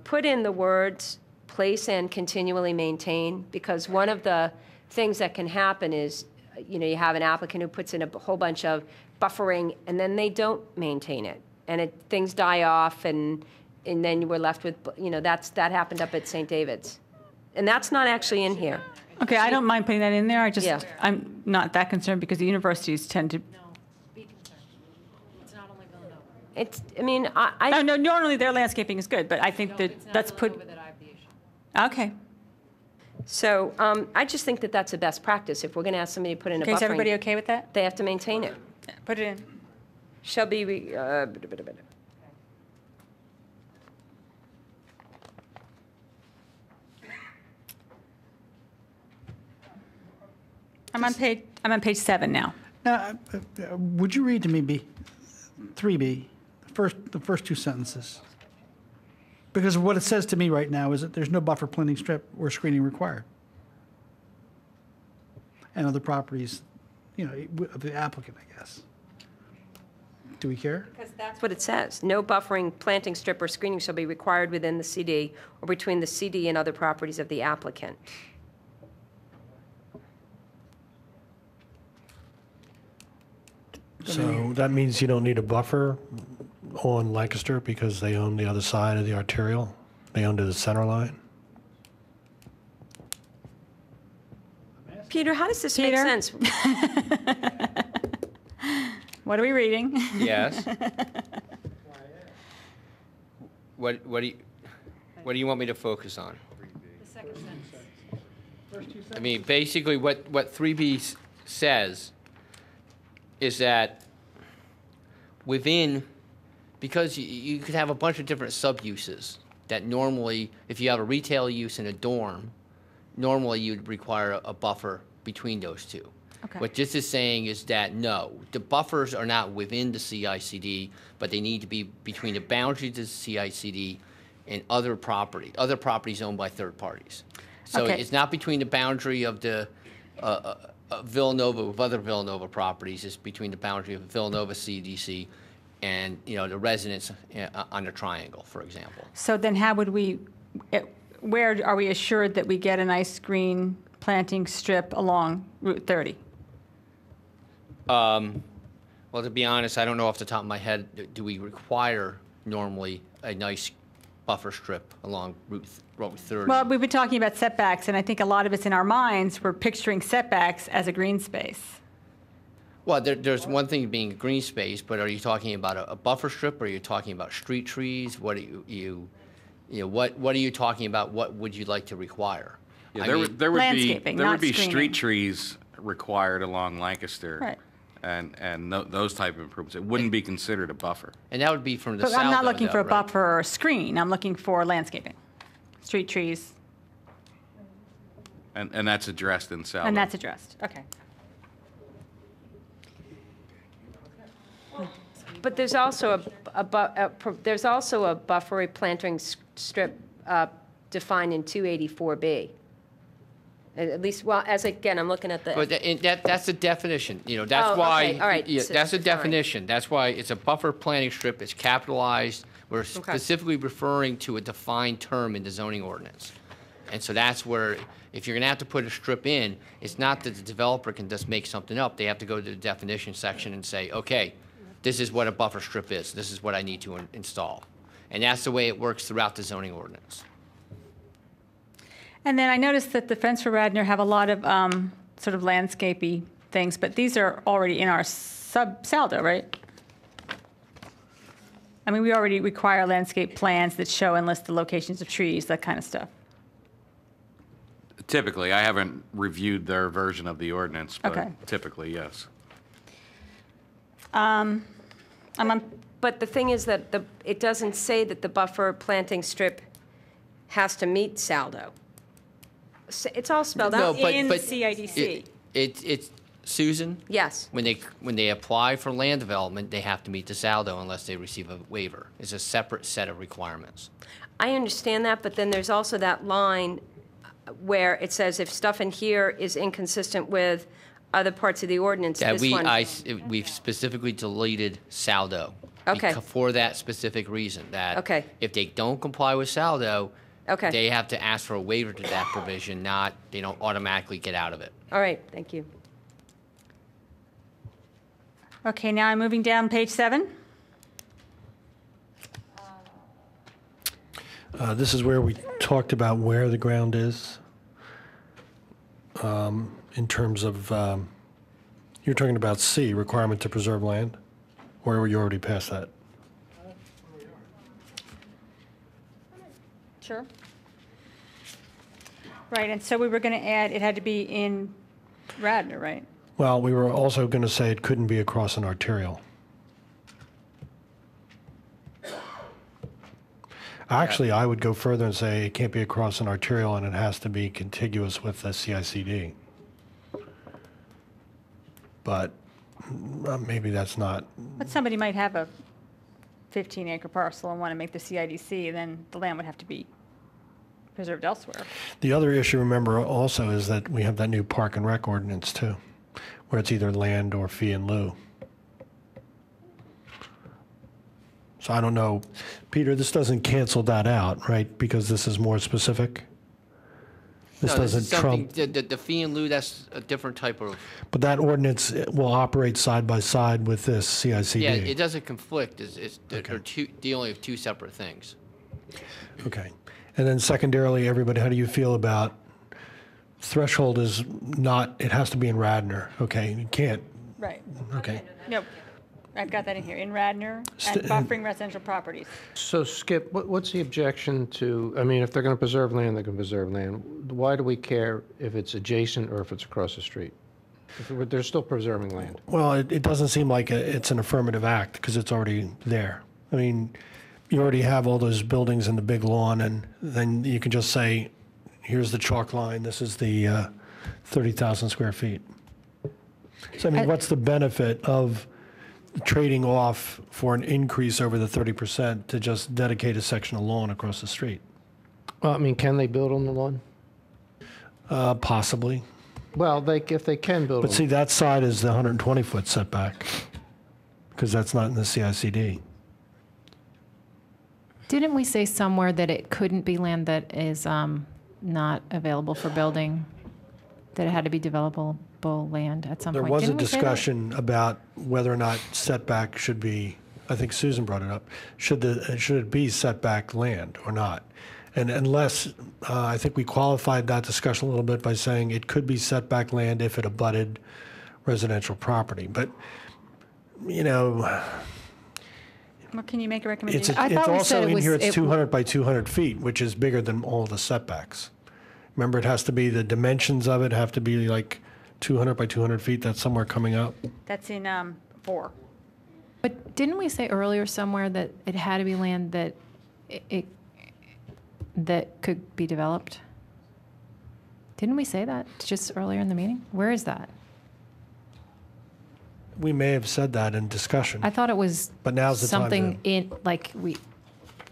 Speaker 15: put in the words place and continually maintain, because one of the things that can happen is, you know, you have an applicant who puts in a whole bunch of buffering and then they don't maintain it, and things die off, and then we're left with, you know, that happened up at St. David's, and that's not actually in here.
Speaker 2: Okay, I don't mind putting that in there. I'm not that concerned because the universities tend to.
Speaker 15: I mean, I
Speaker 2: no, normally their landscaping is good, but I think that's put. Okay.
Speaker 15: So I just think that that's a best practice. If we're going to ask somebody to put in a buffering.
Speaker 2: Okay, is everybody okay with that?
Speaker 15: They have to maintain it.
Speaker 2: Put it in.
Speaker 15: Shall be.
Speaker 2: I'm on page 7 now.
Speaker 7: Now, would you read to me 3B, the first two sentences? Because what it says to me right now is that there's no buffer planting strip or screening required. And other properties, you know, of the applicant, I guess. Do we care?
Speaker 15: Because that's what it says. No buffering, planting strip, or screening shall be required within the CD or between the CD and other properties of the applicant.
Speaker 16: So that means you don't need a buffer on Lancaster because they own the other side of the arterial? They own to the center line?
Speaker 15: Peter, how does this make sense?
Speaker 2: What are we reading?
Speaker 11: Yes. What do you want me to focus on?
Speaker 14: The second sentence.
Speaker 11: I mean, basically what 3B says is that because you could have a bunch of different sub-uses that normally, if you have a retail use in a dorm, normally you'd require a buffer between those two.
Speaker 2: Okay.
Speaker 11: What this is saying is that no, the buffers are not within the CICD, but they need to be between the boundaries of the CICD and other properties owned by third parties. So
Speaker 2: Okay.
Speaker 11: it's not between the boundary of the Villanova with other Villanova properties. It's between the boundary of Villanova CDC and, you know, the residents on the triangle, for example.
Speaker 2: So then how would where are we assured that we get a nice green planting strip along Route 30?
Speaker 11: Well, to be honest, I don't know off the top of my head, do we require normally a nice buffer strip along Route 30?
Speaker 2: Well, we've been talking about setbacks, and I think a lot of us in our minds were picturing setbacks as a green space.
Speaker 11: Well, there's one thing being a green space, but are you talking about a buffer strip, or are you talking about street trees? What are what are you talking about? What would you like to require?
Speaker 6: Yeah,
Speaker 11: I mean,
Speaker 6: there
Speaker 2: landscaping,
Speaker 6: would
Speaker 2: not
Speaker 6: be
Speaker 2: screening.
Speaker 6: street trees required along Lancaster.
Speaker 2: Right.
Speaker 6: And those type of improvements. It wouldn't be considered a buffer.
Speaker 11: And that would be from the
Speaker 2: But
Speaker 11: south.
Speaker 2: I'm not looking for a
Speaker 11: right?
Speaker 2: buffer or a screen. I'm looking for landscaping, street trees,
Speaker 6: And that's addressed in Saldo.
Speaker 2: and that's addressed. Okay.
Speaker 15: But there's also a buffer planting strip defined in 284B. At least, well, I'm looking at the.
Speaker 11: But that's the definition. You know, that's
Speaker 15: Oh,
Speaker 11: why.
Speaker 15: okay, all right.
Speaker 11: Yeah,
Speaker 15: So-
Speaker 11: that's a
Speaker 15: all right.
Speaker 11: definition. That's why it's a buffer planting strip. It's capitalized. We're specifically referring to a defined term in the zoning ordinance. And so that's where, if you're going to have to put a strip in, it's not that the developer can just make something up. They have to go to the definition section and say, okay, this is what a buffer strip is. This is what I need to install. And that's the way it works throughout the zoning ordinance.
Speaker 2: And then I noticed that the Friends for Radnor have a lot of sort of landscapey things, but these are already in our saldo, right? I mean, we already require landscape plans that show and list the locations of trees, that kind of stuff.
Speaker 6: Typically, I haven't reviewed their version of the ordinance, but
Speaker 2: Okay.
Speaker 6: typically, yes.
Speaker 15: But the thing is that it doesn't say that the buffer planting strip has to meet saldo. It's all spelled out.
Speaker 2: In the CIDC.
Speaker 11: It's, Susan?
Speaker 15: Yes.
Speaker 11: When they apply for land development, they have to meet the saldo unless they receive a waiver. It's a separate set of requirements.
Speaker 15: I understand that, but then there's also that line where it says if stuff in here is inconsistent with other parts of the ordinance,
Speaker 11: Yeah,
Speaker 15: this one.
Speaker 11: we've specifically deleted saldo.
Speaker 15: Okay.
Speaker 11: For that specific reason, that
Speaker 15: Okay.
Speaker 11: if they don't comply with saldo,
Speaker 15: Okay.
Speaker 11: they have to ask for a waiver to that provision, they don't automatically get out of it.
Speaker 15: All right, thank you.
Speaker 2: Okay, now I'm moving down page 7.
Speaker 16: This is where we talked about where the ground is in terms of, you're talking about C, requirement to preserve land, or were you already past that?
Speaker 2: Sure. Right, and so we were going to add, it had to be in Radnor, right?
Speaker 16: Well, we were also going to say it couldn't be across an arterial. Actually, I would go further and say it can't be across an arterial and it has to be contiguous with the CICD. But maybe that's not.
Speaker 2: But somebody might have a 15-acre parcel and want to make the CIDC, then the land would have to be preserved elsewhere.
Speaker 16: The other issue, remember, also is that we have that new park and rec ordinance too, where it's either land or fee in lieu. So I don't know, Peter, this doesn't cancel that out, right? Because this is more specific? This
Speaker 11: No,
Speaker 16: doesn't
Speaker 11: is something-
Speaker 16: trump,
Speaker 11: The fee in lieu, that's a different type of,
Speaker 16: but that ordinance will operate side by side with this CICD.
Speaker 11: yeah, it doesn't conflict. They're dealing with two separate things.
Speaker 16: Okay. And then secondarily, everybody, how do you feel about threshold is not, it has to be in Radnor, okay? You can't,
Speaker 2: Right.
Speaker 16: okay.
Speaker 2: No, I've got that in here, in Radnor and buffering residential properties.
Speaker 17: So Skip, what's the objection to, I mean, if they're going to preserve land, they're going to preserve land. Why do we care if it's adjacent or if it's across the street? They're still preserving land.
Speaker 16: Well, it doesn't seem like it's an affirmative act because it's already there. I mean, you already have all those buildings and the big lawn, and then you can just say, here's the chalk line, this is the 30,000 square feet. So, I mean, what's the benefit of trading off for an increase over the 30% to just dedicate a section of lawn across the street?
Speaker 17: Well, I mean, can they build on the lawn?
Speaker 16: Possibly.
Speaker 17: Well, if they can build
Speaker 16: But
Speaker 17: on.
Speaker 16: see, that side is the 120-foot setback because that's not in the CICD.
Speaker 14: Didn't we say somewhere that it couldn't be land that is not available for building, that it had to be developable land at some
Speaker 16: There
Speaker 14: point?
Speaker 16: was a
Speaker 14: Didn't we say that?
Speaker 16: discussion about whether or not setback should be, I think Susan brought it up, should it be setback land or not? And unless, I think we qualified that discussion a little bit by saying it could be setback land if it abutted residential property. But, you know,
Speaker 2: Well, can you make a
Speaker 16: it's
Speaker 2: recommendation?
Speaker 16: it's also in here, it's 200 by 200 feet, which is bigger than all the setbacks. Remember, it has to be, the dimensions of it have to be like 200 by 200 feet. That's somewhere coming up.
Speaker 2: That's in 4.
Speaker 14: But didn't we say earlier somewhere that it had to be land that that could be developed? Didn't we say that just earlier in the meeting? Where is that?
Speaker 16: We may have said that in discussion.
Speaker 14: I thought it was
Speaker 16: But now's the time
Speaker 14: something
Speaker 16: to
Speaker 14: in, like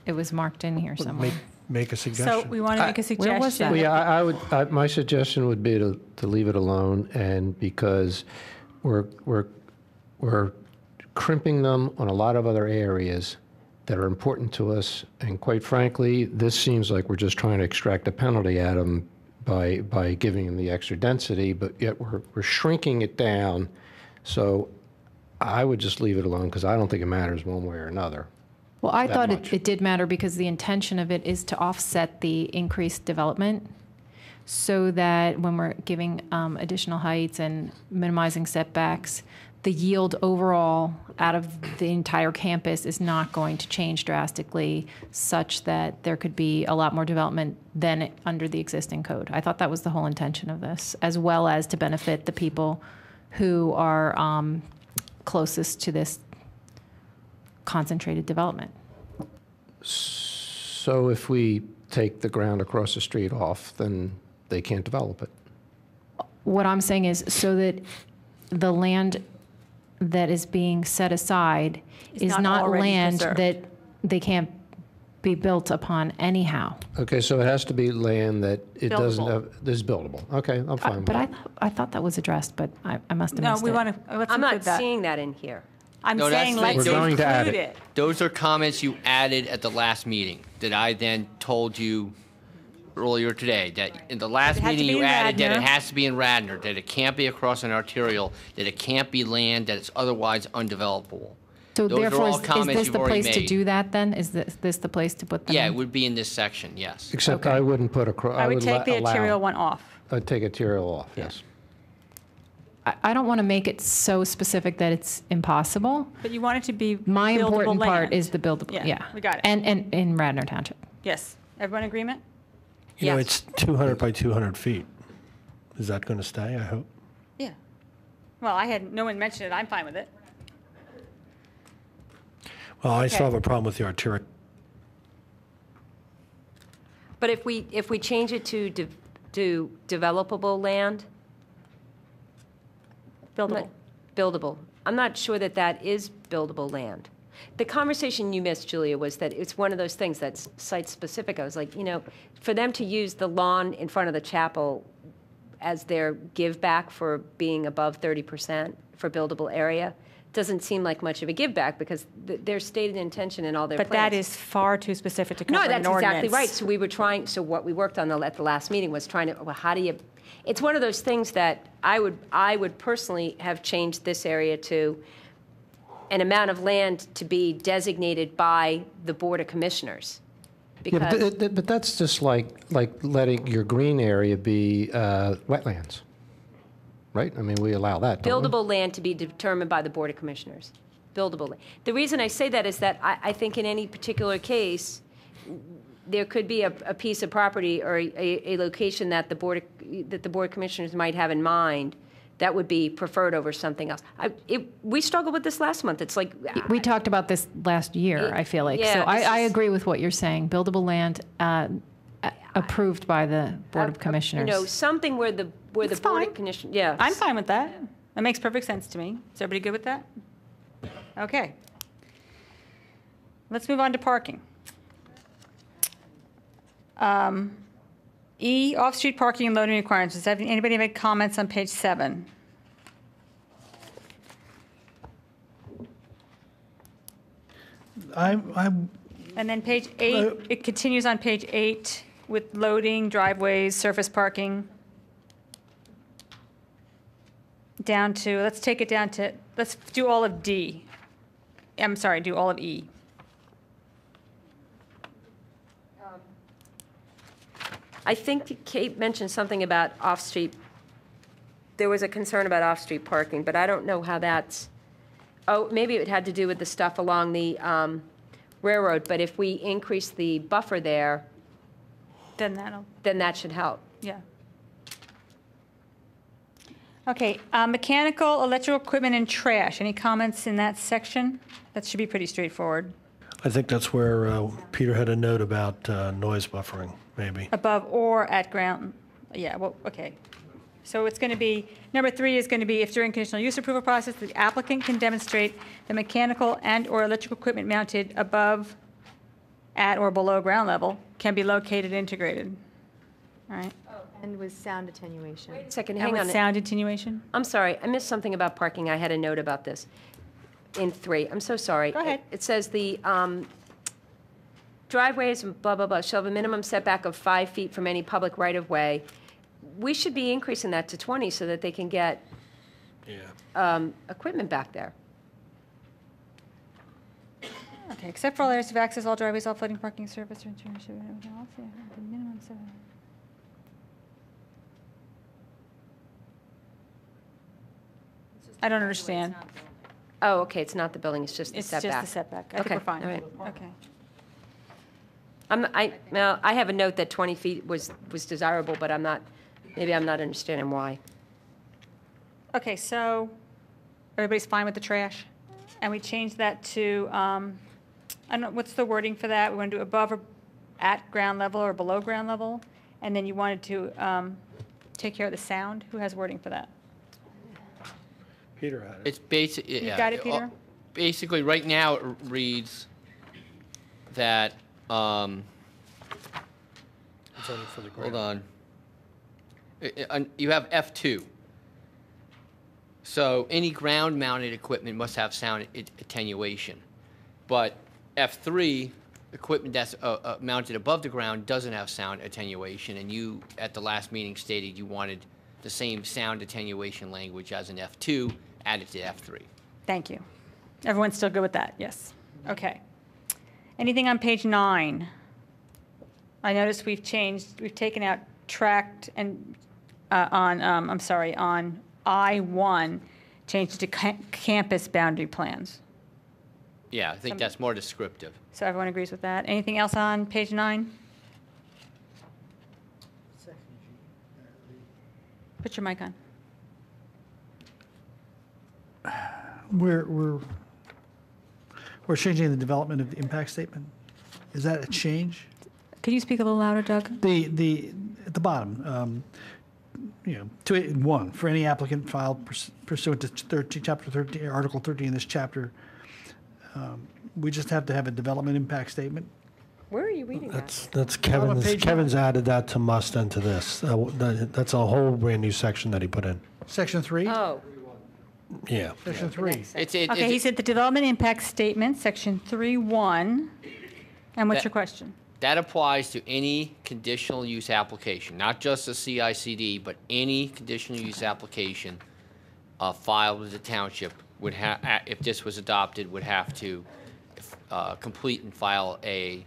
Speaker 14: it was marked in here somewhere.
Speaker 16: make a suggestion.
Speaker 2: So we want to make a suggestion.
Speaker 14: Where was that?
Speaker 17: Well, yeah, I would. My suggestion would be to leave it alone, and because we're crimping them on a lot of other areas that are important to us, and quite frankly, this seems like we're just trying to extract a penalty out of them by giving them the extra density, but yet we're shrinking it down. So I would just leave it alone because I don't think it matters one way or another.
Speaker 14: Well, I
Speaker 17: that
Speaker 14: thought
Speaker 17: much.
Speaker 14: it did matter because the intention of it is to offset the increased development. so that when we're giving additional heights and minimizing setbacks, the yield overall out of the entire campus is not going to change drastically, such that there could be a lot more development than under the existing code. I thought that was the whole intention of this, as well as to benefit the people who are closest to this concentrated development.
Speaker 17: So if we take the ground across the street off, then they can't develop it.
Speaker 14: What I'm saying is so that the land that is being set aside is not
Speaker 3: already
Speaker 14: land
Speaker 3: preserved.
Speaker 14: that they can't be built upon anyhow.
Speaker 17: Okay, so it has to be land that it doesn't
Speaker 14: Buildable.
Speaker 17: have, is buildable. Okay, I'm fine with
Speaker 14: But
Speaker 17: that.
Speaker 14: I thought that was addressed, but I must have
Speaker 2: No,
Speaker 14: missed
Speaker 2: we
Speaker 14: it.
Speaker 2: want to, let's
Speaker 15: I'm not
Speaker 2: include that.
Speaker 15: seeing that in here.
Speaker 2: I'm
Speaker 11: No,
Speaker 2: saying
Speaker 11: that's
Speaker 2: let's
Speaker 11: the-
Speaker 17: We're going to add
Speaker 2: include
Speaker 17: it.
Speaker 2: it.
Speaker 11: Those are comments you added at the last meeting that I then told you earlier today, that in the last
Speaker 2: It had to
Speaker 11: meeting
Speaker 2: be
Speaker 11: you
Speaker 2: in
Speaker 11: added that it
Speaker 2: Radnor.
Speaker 11: has to be in Radnor, that it can't be across an arterial, that it can't be land, that it's otherwise undevelopable.
Speaker 14: So
Speaker 11: Those are
Speaker 14: therefore,
Speaker 11: all
Speaker 14: is
Speaker 11: comments
Speaker 14: this
Speaker 11: you've
Speaker 14: the
Speaker 11: already
Speaker 14: place to
Speaker 11: made.
Speaker 14: do that then? Is this the place to put them
Speaker 11: Yeah,
Speaker 14: in?
Speaker 11: it would be in this section, yes.
Speaker 17: Except I wouldn't put across,
Speaker 2: I would take the arterial one off.
Speaker 17: I'd take arterial off, yes.
Speaker 14: I don't want to make it so specific that it's impossible.
Speaker 2: But you want it to be
Speaker 14: My
Speaker 2: buildable
Speaker 14: important part
Speaker 2: land.
Speaker 14: is the buildable,
Speaker 2: Yeah,
Speaker 14: yeah.
Speaker 2: we got it.
Speaker 14: And in Radnor Township.
Speaker 2: Yes. Everyone in agreement?
Speaker 16: You know,
Speaker 2: Yes.
Speaker 16: it's 200 by 200 feet. Is that going to stay, I hope?
Speaker 2: Yeah. Well, no one mentioned it. I'm fine with it.
Speaker 16: Well, I still
Speaker 2: Okay.
Speaker 16: have a problem with the arterial.
Speaker 15: But if we change it to developable land,
Speaker 2: Buildable.
Speaker 15: buildable, I'm not sure that that is buildable land. The conversation you missed, Julia, was that it's one of those things that's site-specific. I was like, for them to use the lawn in front of the chapel as their give back for being above 30% for buildable area doesn't seem like much of a give back because their stated intention in all their
Speaker 2: But
Speaker 15: plans.
Speaker 2: that is far too specific to cover
Speaker 15: No,
Speaker 2: an
Speaker 15: that's
Speaker 2: ordinance.
Speaker 15: exactly right. So what we worked on at the last meeting was trying to, well, how do you, it's one of those things that I would personally have changed this area to an amount of land to be designated by the Board of Commissioners.
Speaker 17: Yeah,
Speaker 15: Because,
Speaker 17: but that's just like letting your green area be wetlands, right? I mean, we allow that, don't we?
Speaker 15: buildable land to be determined by the Board of Commissioners. Buildable land. The reason I say that is that I think in any particular case, there could be a piece of property or a location that the Board of Commissioners might have in mind that would be preferred over something else. We struggled with this last month. It's like
Speaker 14: We talked about this last year, I feel like.
Speaker 15: Yeah,
Speaker 14: So
Speaker 15: this
Speaker 14: I
Speaker 15: is-
Speaker 14: agree with what you're saying. Buildable land approved by the Board of Commissioners.
Speaker 15: something where the Board of Commissioners. Yeah,
Speaker 2: I'm fine with that. That makes perfect sense to me. Is everybody good with that? Okay. Let's move on to parking. E, off-street parking and loading requirements. Does anybody have any comments on page 7?
Speaker 7: I'm
Speaker 2: And then page 8, it continues on page 8 with loading, driveways, surface parking. Let's take it down to, let's do all of D. I'm sorry, do all of E.
Speaker 15: I think Kate mentioned something about off-street. There was a concern about off-street parking, but I don't know how that's, maybe it had to do with the stuff along the railroad, but if we increase the buffer there,
Speaker 2: Then
Speaker 15: that should help.
Speaker 2: yeah. Okay, mechanical, electrical equipment, and trash. Any comments in that section? That should be pretty straightforward.
Speaker 16: I think that's where Peter had a note about noise buffering, maybe.
Speaker 2: Above or at ground, yeah, well, okay. So it's going to be, number 3 is going to be if during conditional use approval process, the applicant can demonstrate the mechanical and/or electrical equipment mounted above, at, or below ground level can be located and integrated. All right.
Speaker 8: And with sound attenuation.
Speaker 15: Wait a second,
Speaker 2: And
Speaker 15: hang
Speaker 2: with
Speaker 15: on.
Speaker 2: sound attenuation?
Speaker 15: I'm sorry, I missed something about parking. I had a note about this in 3. I'm so sorry.
Speaker 2: Go ahead.
Speaker 15: It says the driveways and blah, blah, blah shall have a minimum setback of 5 feet from any public right-of-way. We should be increasing that to 20 so that they can get equipment back there.
Speaker 2: Okay, except for all areas of access, all driveways, all floating parking surface, or interior should have the minimum setback. I don't understand.
Speaker 15: Oh, okay, it's not the building, it's just the
Speaker 2: It's
Speaker 15: setback.
Speaker 2: just the setback. I think
Speaker 15: Okay,
Speaker 2: we're fine.
Speaker 15: all right.
Speaker 2: Okay.
Speaker 15: Now, I have a note that 20 feet was desirable, but maybe I'm not understanding why.
Speaker 2: Okay, so everybody's fine with the trash? And we changed that to, I don't know, what's the wording for that? We want to do above or at ground level or below ground level? And then you wanted to take care of the sound? Who has wording for that?
Speaker 16: Peter had it.
Speaker 11: It's basic.
Speaker 2: You got it, Peter?
Speaker 11: Basically, right now it reads that,
Speaker 16: It's only for the
Speaker 11: hold
Speaker 16: ground.
Speaker 11: on. You have F2. So any ground-mounted equipment must have sound attenuation. But F3, equipment that's mounted above the ground doesn't have sound attenuation, and you, at the last meeting, stated you wanted the same sound attenuation language as in F2 added to F3.
Speaker 2: Thank you. Everyone's still good with that? Yes. Okay. Anything on page 9? I noticed we've taken out tract and on I-1, changed it to campus boundary plans.
Speaker 11: Yeah, I think that's more descriptive.
Speaker 2: So everyone agrees with that. Anything else on page 9? Put your mic on.
Speaker 7: We're changing the development of the impact statement. Is that a change?
Speaker 2: Could you speak a little louder, Doug?
Speaker 7: At the bottom, 281, for any applicant filed pursuant to Chapter 13, Article 13 in this chapter, we just have to have a development impact statement.
Speaker 15: Where are you reading that?
Speaker 16: That's
Speaker 7: Bottom of page
Speaker 16: Kevin's added that to must and to this. That's a whole brand new section that he put in.
Speaker 7: Section 3?
Speaker 15: Oh.
Speaker 16: Yeah.
Speaker 7: Section 3.
Speaker 2: Okay, he said the development impact statement, section 3.1. And what's
Speaker 11: That-
Speaker 2: your question?
Speaker 11: That applies to any conditional use application, not just a CICD, but any conditional use application filed with the township would have, if this was adopted, would have to complete and file a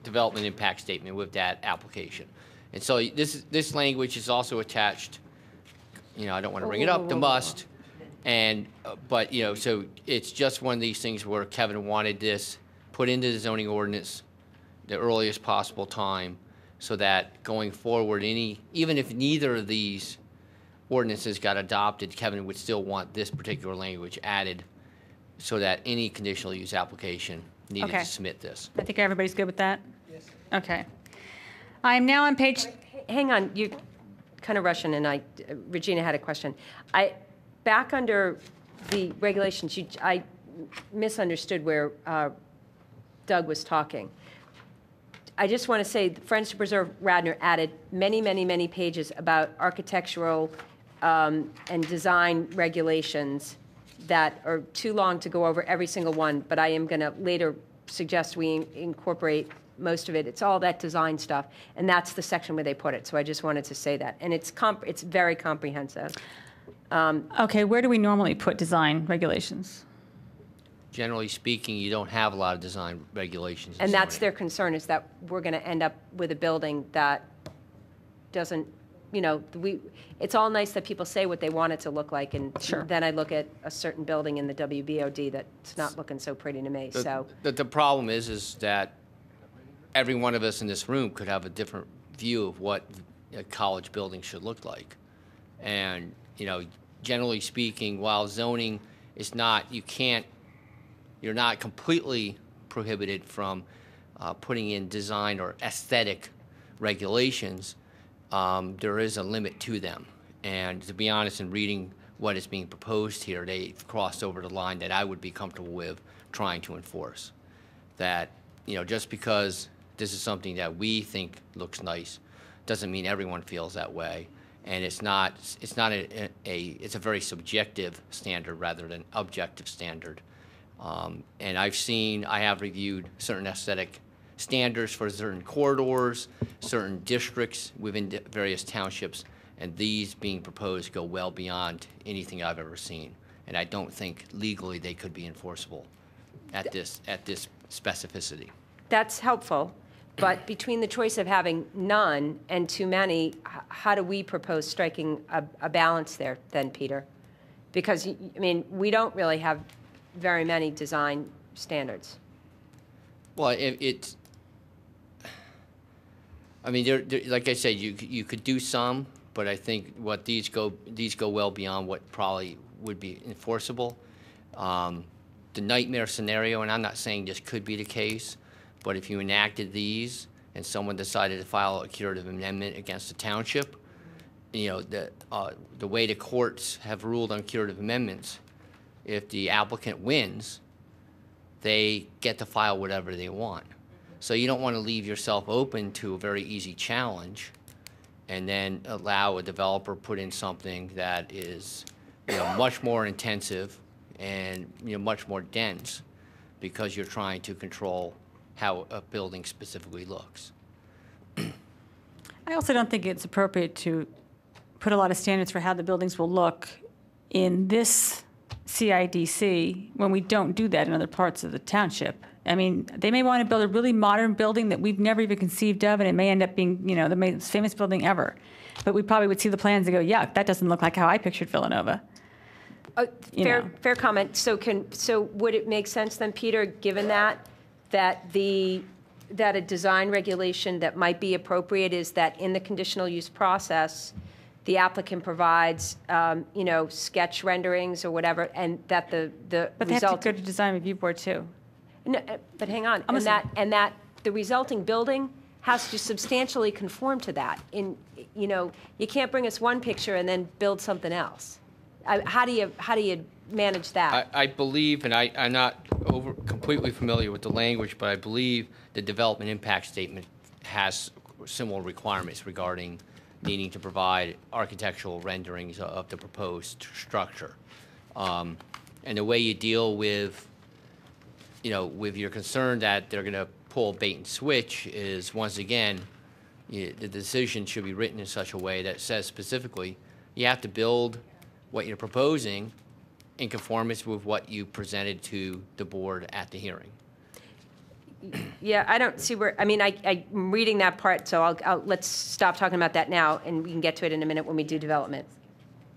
Speaker 11: development impact statement with that application. And so this language is also attached, I don't want to bring it up, the must. And, but, so it's just one of these things where Kevin wanted this put into the zoning ordinance the earliest possible time, so that going forward, even if neither of these ordinances got adopted, Kevin would still want this particular language added, so that any conditional use application needed
Speaker 2: Okay.
Speaker 11: to submit this.
Speaker 2: I think everybody's good with that? Yes. Okay. I am now on page...
Speaker 15: Hang on, you kind of rushing, and Regina had a question. Back under the regulations, I misunderstood where Doug was talking. I just want to say, Friends to Preserve Radnor added many, many, many pages about architectural and design regulations that are too long to go over every single one, but I am going to later suggest we incorporate most of it. It's all that design stuff, and that's the section where they put it. So I just wanted to say that. And it's very comprehensive.
Speaker 2: Okay, where do we normally put design regulations?
Speaker 11: Generally speaking, you don't have a lot of design regulations.
Speaker 15: And that's their concern, is that we're going to end up with a building that doesn't, it's all nice that people say what they want it to look like, and then I look at a certain building in the WBOD that's not looking so pretty to me, so.
Speaker 11: The problem is that every one of us in this room could have a different view of what a college building should look like. And, generally speaking, while zoning is not, you're not completely prohibited from putting in design or aesthetic regulations, there is a limit to them. And to be honest, in reading what is being proposed here, they've crossed over the line that I would be comfortable with trying to enforce. That, just because this is something that we think looks nice doesn't mean everyone feels that way. And it's a very subjective standard rather than objective standard. And I have reviewed certain aesthetic standards for certain corridors, certain districts within various townships, and these being proposed go well beyond anything I've ever seen. And I don't think legally they could be enforceable at this specificity.
Speaker 15: That's helpful, but between the choice of having none and too many, how do we propose striking a balance there then, Peter? Because, I mean, we don't really have very many design standards.
Speaker 11: Well, it's, I mean, like I said, you could do some, but I think what these go well beyond what probably would be enforceable. The nightmare scenario, and I'm not saying this could be the case, but if you enacted these and someone decided to file a curative amendment against the township, you know, the way the courts have ruled on curative amendments, if the applicant wins, they get to file whatever they want. So you don't want to leave yourself open to a very easy challenge and then allow a developer put in something that is, you know, much more intensive and, you know, much more dense because you're trying to control how a building specifically looks.
Speaker 2: I also don't think it's appropriate to put a lot of standards for how the buildings will look in this CIDC when we don't do that in other parts of the township. I mean, they may want to build a really modern building that we've never even conceived of, and it may end up being, you know, the most famous building ever. But we probably would see the plans and go, yuck, that doesn't look like how I pictured Villanova.
Speaker 15: Fair comment. So would it make sense then, Peter, given that a design regulation that might be appropriate is that in the conditional use process, the applicant provides, you know, sketch renderings or whatever, and that the
Speaker 2: But they have to go to design review board too.
Speaker 15: No, but hang on, and that the resulting building has to substantially conform to that. You know, you can't bring us one picture and then build something else. How do you manage that?
Speaker 11: I believe, and I'm not completely familiar with the language, but I believe the development impact statement has similar requirements regarding needing to provide architectural renderings of the proposed structure. And the way you deal with, you know, with your concern that they're going to pull bait and switch is, once again, the decision should be written in such a way that says specifically you have to build what you're proposing in conformance with what you presented to the board at the hearing.
Speaker 15: Yeah, I don't see where, I mean, I'm reading that part, so let's stop talking about that now, and we can get to it in a minute when we do development.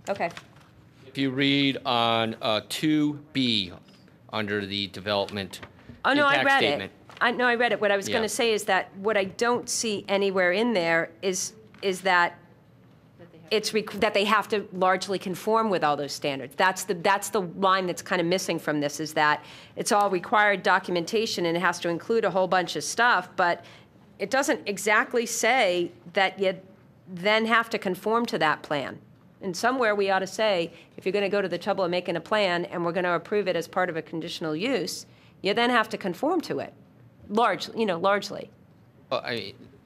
Speaker 15: Okay.
Speaker 11: If you read on 2B under the development impact statement.
Speaker 15: I read it. What I was going to say is that what I don't see anywhere in there is that that they have to largely conform with all those standards. That's the line that's kind of missing from this, is that it's all required documentation and it has to include a whole bunch of stuff, but it doesn't exactly say that you then have to conform to that plan. And somewhere we ought to say, if you're going to go to the trouble of making a plan and we're going to approve it as part of a conditional use, you then have to conform to it, largely.
Speaker 11: Well,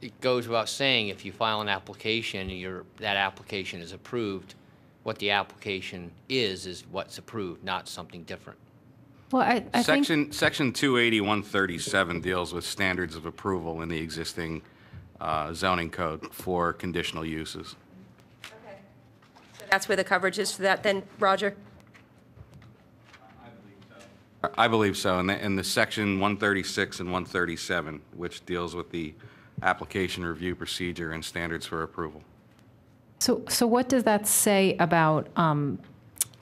Speaker 11: it goes without saying, if you file an application and that application is approved, what the application is what's approved, not something different.
Speaker 14: Well, I think
Speaker 6: Section 280-137 deals with standards of approval in the existing zoning code for conditional uses.
Speaker 15: Okay. So that's where the coverage is for that then, Roger?
Speaker 6: I believe so. And the section 136 and 137, which deals with the application review procedure and standards for approval.
Speaker 14: So what does that say about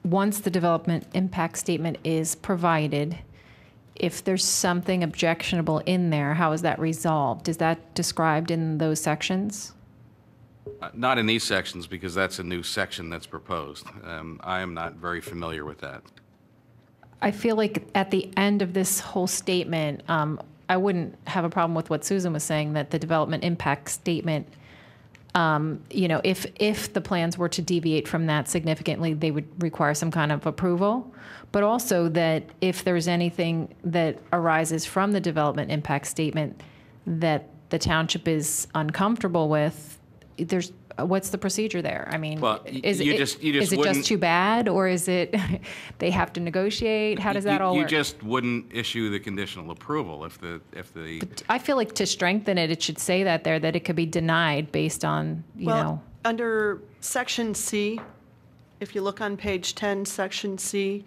Speaker 14: once the development impact statement is provided, if there's something objectionable in there, how is that resolved? Is that described in those sections?
Speaker 6: Not in these sections, because that's a new section that's proposed. I am not very familiar with that.
Speaker 14: I feel like at the end of this whole statement, I wouldn't have a problem with what Susan was saying, that the development impact statement, you know, if the plans were to deviate from that significantly, they would require some kind of approval. But also that if there's anything that arises from the development impact statement that the township is uncomfortable with, what's the procedure there? I mean,
Speaker 6: well,
Speaker 14: is it just too bad, or is it they have to negotiate? How does that all work?
Speaker 6: You just wouldn't issue the conditional approval if the.
Speaker 14: But I feel like to strengthen it, it should say that there, that it could be denied based on, you know.
Speaker 10: Under Section C, if you look on page 10, Section C,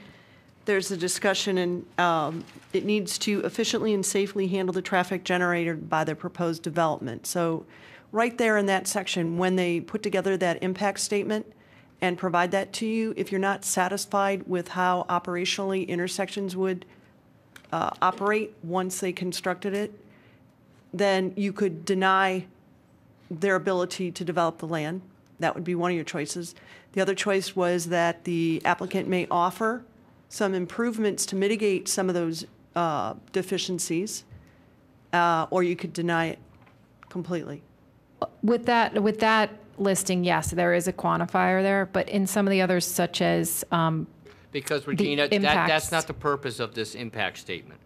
Speaker 10: there's a discussion, and it needs to efficiently and safely handle the traffic generated by the proposed development. So right there in that section, when they put together that impact statement and provide that to you. If you're not satisfied with how operationally intersections would operate once they constructed it, then you could deny their ability to develop the land. That would be one of your choices. The other choice was that the applicant may offer some improvements to mitigate some of those deficiencies, or you could deny it completely.
Speaker 14: With that listing, yes, there is a quantifier there, but in some of the others, such as
Speaker 11: Because, Regina, that's not the purpose of this impact statement.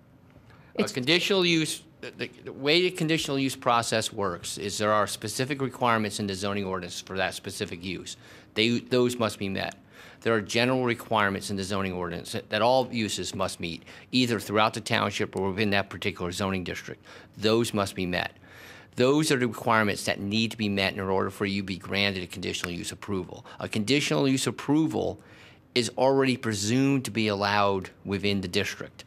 Speaker 11: Conditional use, the way the conditional use process works is there are specific requirements in the zoning ordinance for that specific use. Those must be met. There are general requirements in the zoning ordinance that all uses must meet, either throughout the township or within that particular zoning district. Those must be met. Those are the requirements that need to be met in order for you to be granted a conditional use approval. A conditional use approval is already presumed to be allowed within the district.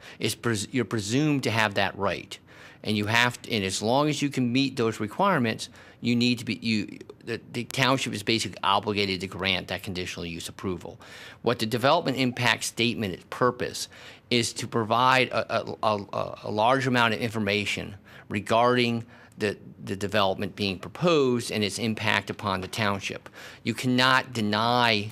Speaker 11: You're presumed to have that right. And you have to, and as long as you can meet those requirements, you need to be, the township is basically obligated to grant that conditional use approval. What the development impact statement purpose is to provide a large amount of information regarding the development being proposed and its impact upon the township. You cannot deny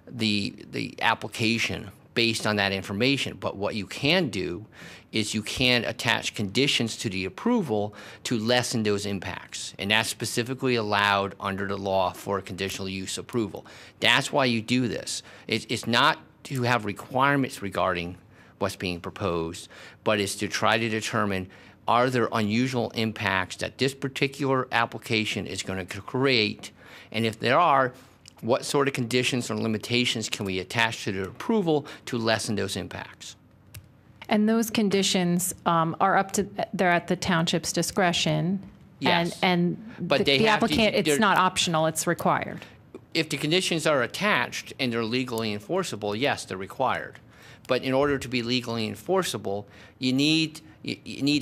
Speaker 11: the application based on that information, but what you can do is you can attach conditions to the approval to lessen those impacts, and that's specifically allowed under the law for a conditional use approval. That's why you do this. It's not to have requirements regarding what's being proposed, but it's to try to determine, are there unusual impacts that this particular application is going to create, and if there are, what sort of conditions or limitations can we attach to the approval to lessen those impacts?
Speaker 14: And those conditions they're at the township's discretion.
Speaker 11: Yes.
Speaker 14: And
Speaker 11: but
Speaker 14: the applicant, it's not optional, it's required.
Speaker 11: If the conditions are attached and they're legally enforceable, yes, they're required. But in order to be legally enforceable, you need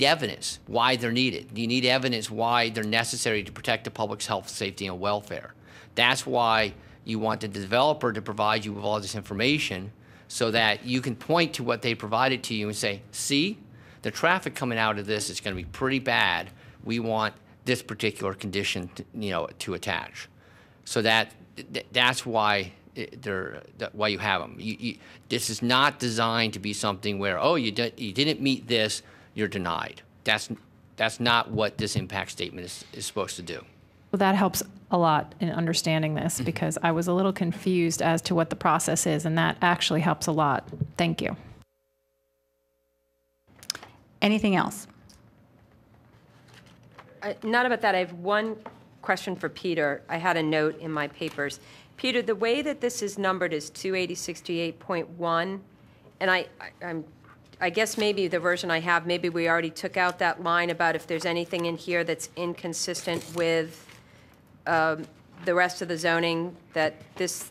Speaker 11: evidence why they're needed. You need evidence why they're necessary to protect the public's health, safety, and welfare. That's why you want the developer to provide you with all this information so that you can point to what they provided to you and say, see, the traffic coming out of this is going to be pretty bad. We want this particular condition to attach. So that's why why you have them. This is not designed to be something where, oh, you didn't meet this, you're denied. That's not what this impact statement is supposed to do.
Speaker 14: Well, that helps a lot in understanding this because I was a little confused as to what the process is, and that actually helps a lot. Thank you.
Speaker 2: Anything else?
Speaker 15: Not about that. I have one question for Peter. I had a note in my papers. Peter, the way that this is numbered is 28068.1, and I guess maybe the version I have, maybe we already took out that line about if there's anything in here that's inconsistent with the rest of the zoning, that this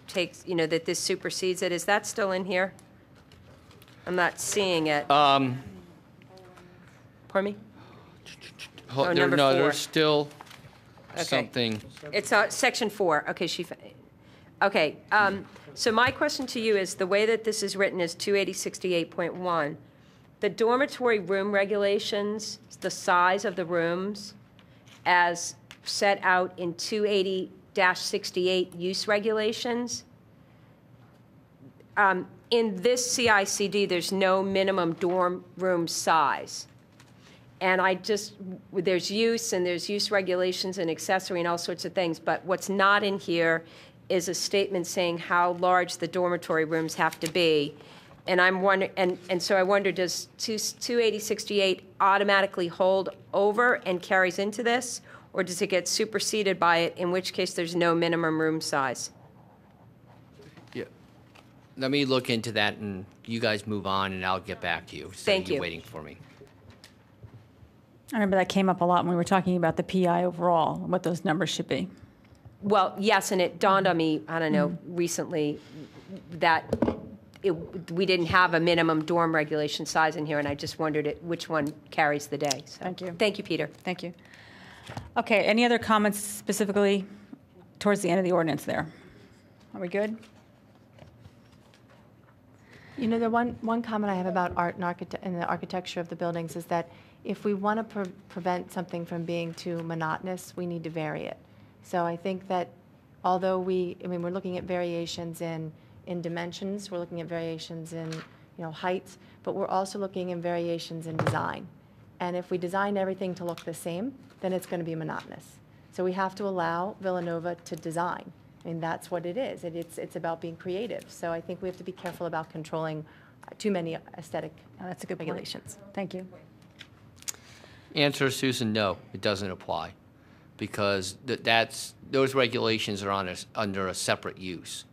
Speaker 15: takes, that this supersedes it. Is that still in here? I'm not seeing it. Pardon me?
Speaker 11: There's still something.
Speaker 15: It's section 4. Okay, okay. So my question to you is, the way that this is written is 28068.1. The dormitory room regulations, the size of the rooms, as set out in 280-68 use regulations. In this CICD, there's no minimum dorm room size. And there's use and there's use regulations and accessory and all sorts of things, but what's not in here is a statement saying how large the dormitory rooms have to be. And I'm wondering, and so I wonder, does 280-68 automatically hold over and carries into this, or does it get superseded by it, in which case there's no minimum room size?
Speaker 11: Yeah. Let me look into that, and you guys move on, and I'll get back to you.
Speaker 15: Thank you.
Speaker 11: Waiting for me.
Speaker 2: I remember that came up a lot when we were talking about the PI overall, what those numbers should be.
Speaker 15: Well, yes, and it dawned on me, I don't know, recently that we didn't have a minimum dorm regulation size in here, and I just wondered which one carries the day. So,
Speaker 2: thank you.
Speaker 15: Thank you, Peter.
Speaker 2: Thank you. Okay, any other comments specifically towards the end of the ordinance there? Are we good?
Speaker 8: You know, the one comment I have about art and the architecture of the buildings is that if we want to prevent something from being too monotonous, we need to vary it. So I think that although we're looking at variations in dimensions, we're looking at variations in, heights, but we're also looking at variations in design. And if we design everything to look the same, then it's going to be monotonous. So we have to allow Villanova to design. I mean, that's what it is. It's about being creative. So I think we have to be careful about controlling too many aesthetic
Speaker 2: that's a good
Speaker 8: regulations.
Speaker 2: Point. Thank you.
Speaker 11: Answer, Susan, no, it doesn't apply, because those regulations are under a separate use.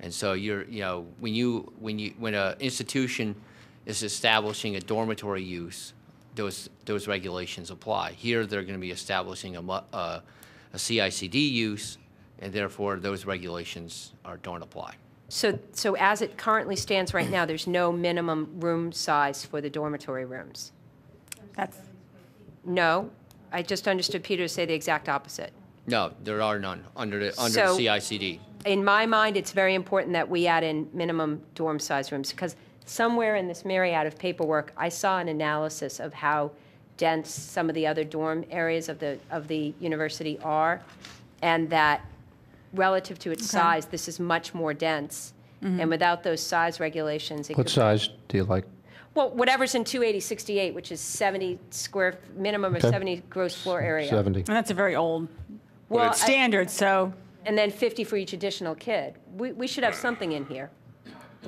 Speaker 11: And so when an institution is establishing a dormitory use, those regulations apply. Here, they're going to be establishing a CICD use, and therefore those regulations don't apply.
Speaker 15: So as it currently stands right now, there's no minimum room size for the dormitory rooms? No, I just understood Peter say the exact opposite.
Speaker 11: No, there are none under the CICD.
Speaker 15: In my mind, it's very important that we add in minimum dorm size rooms, because somewhere in this myriad of paperwork, I saw an analysis of how dense some of the other dorm areas of the university are, and that relative to its size, this is much more dense. Mm-hmm. And without those size regulations,
Speaker 17: what size do you like?
Speaker 15: Well, whatever's in 28068, which is 70 minimum of 70 gross floor area.
Speaker 17: 70.
Speaker 2: And that's a very old standard, so.
Speaker 15: And then 50 for each additional kid. We should have something in here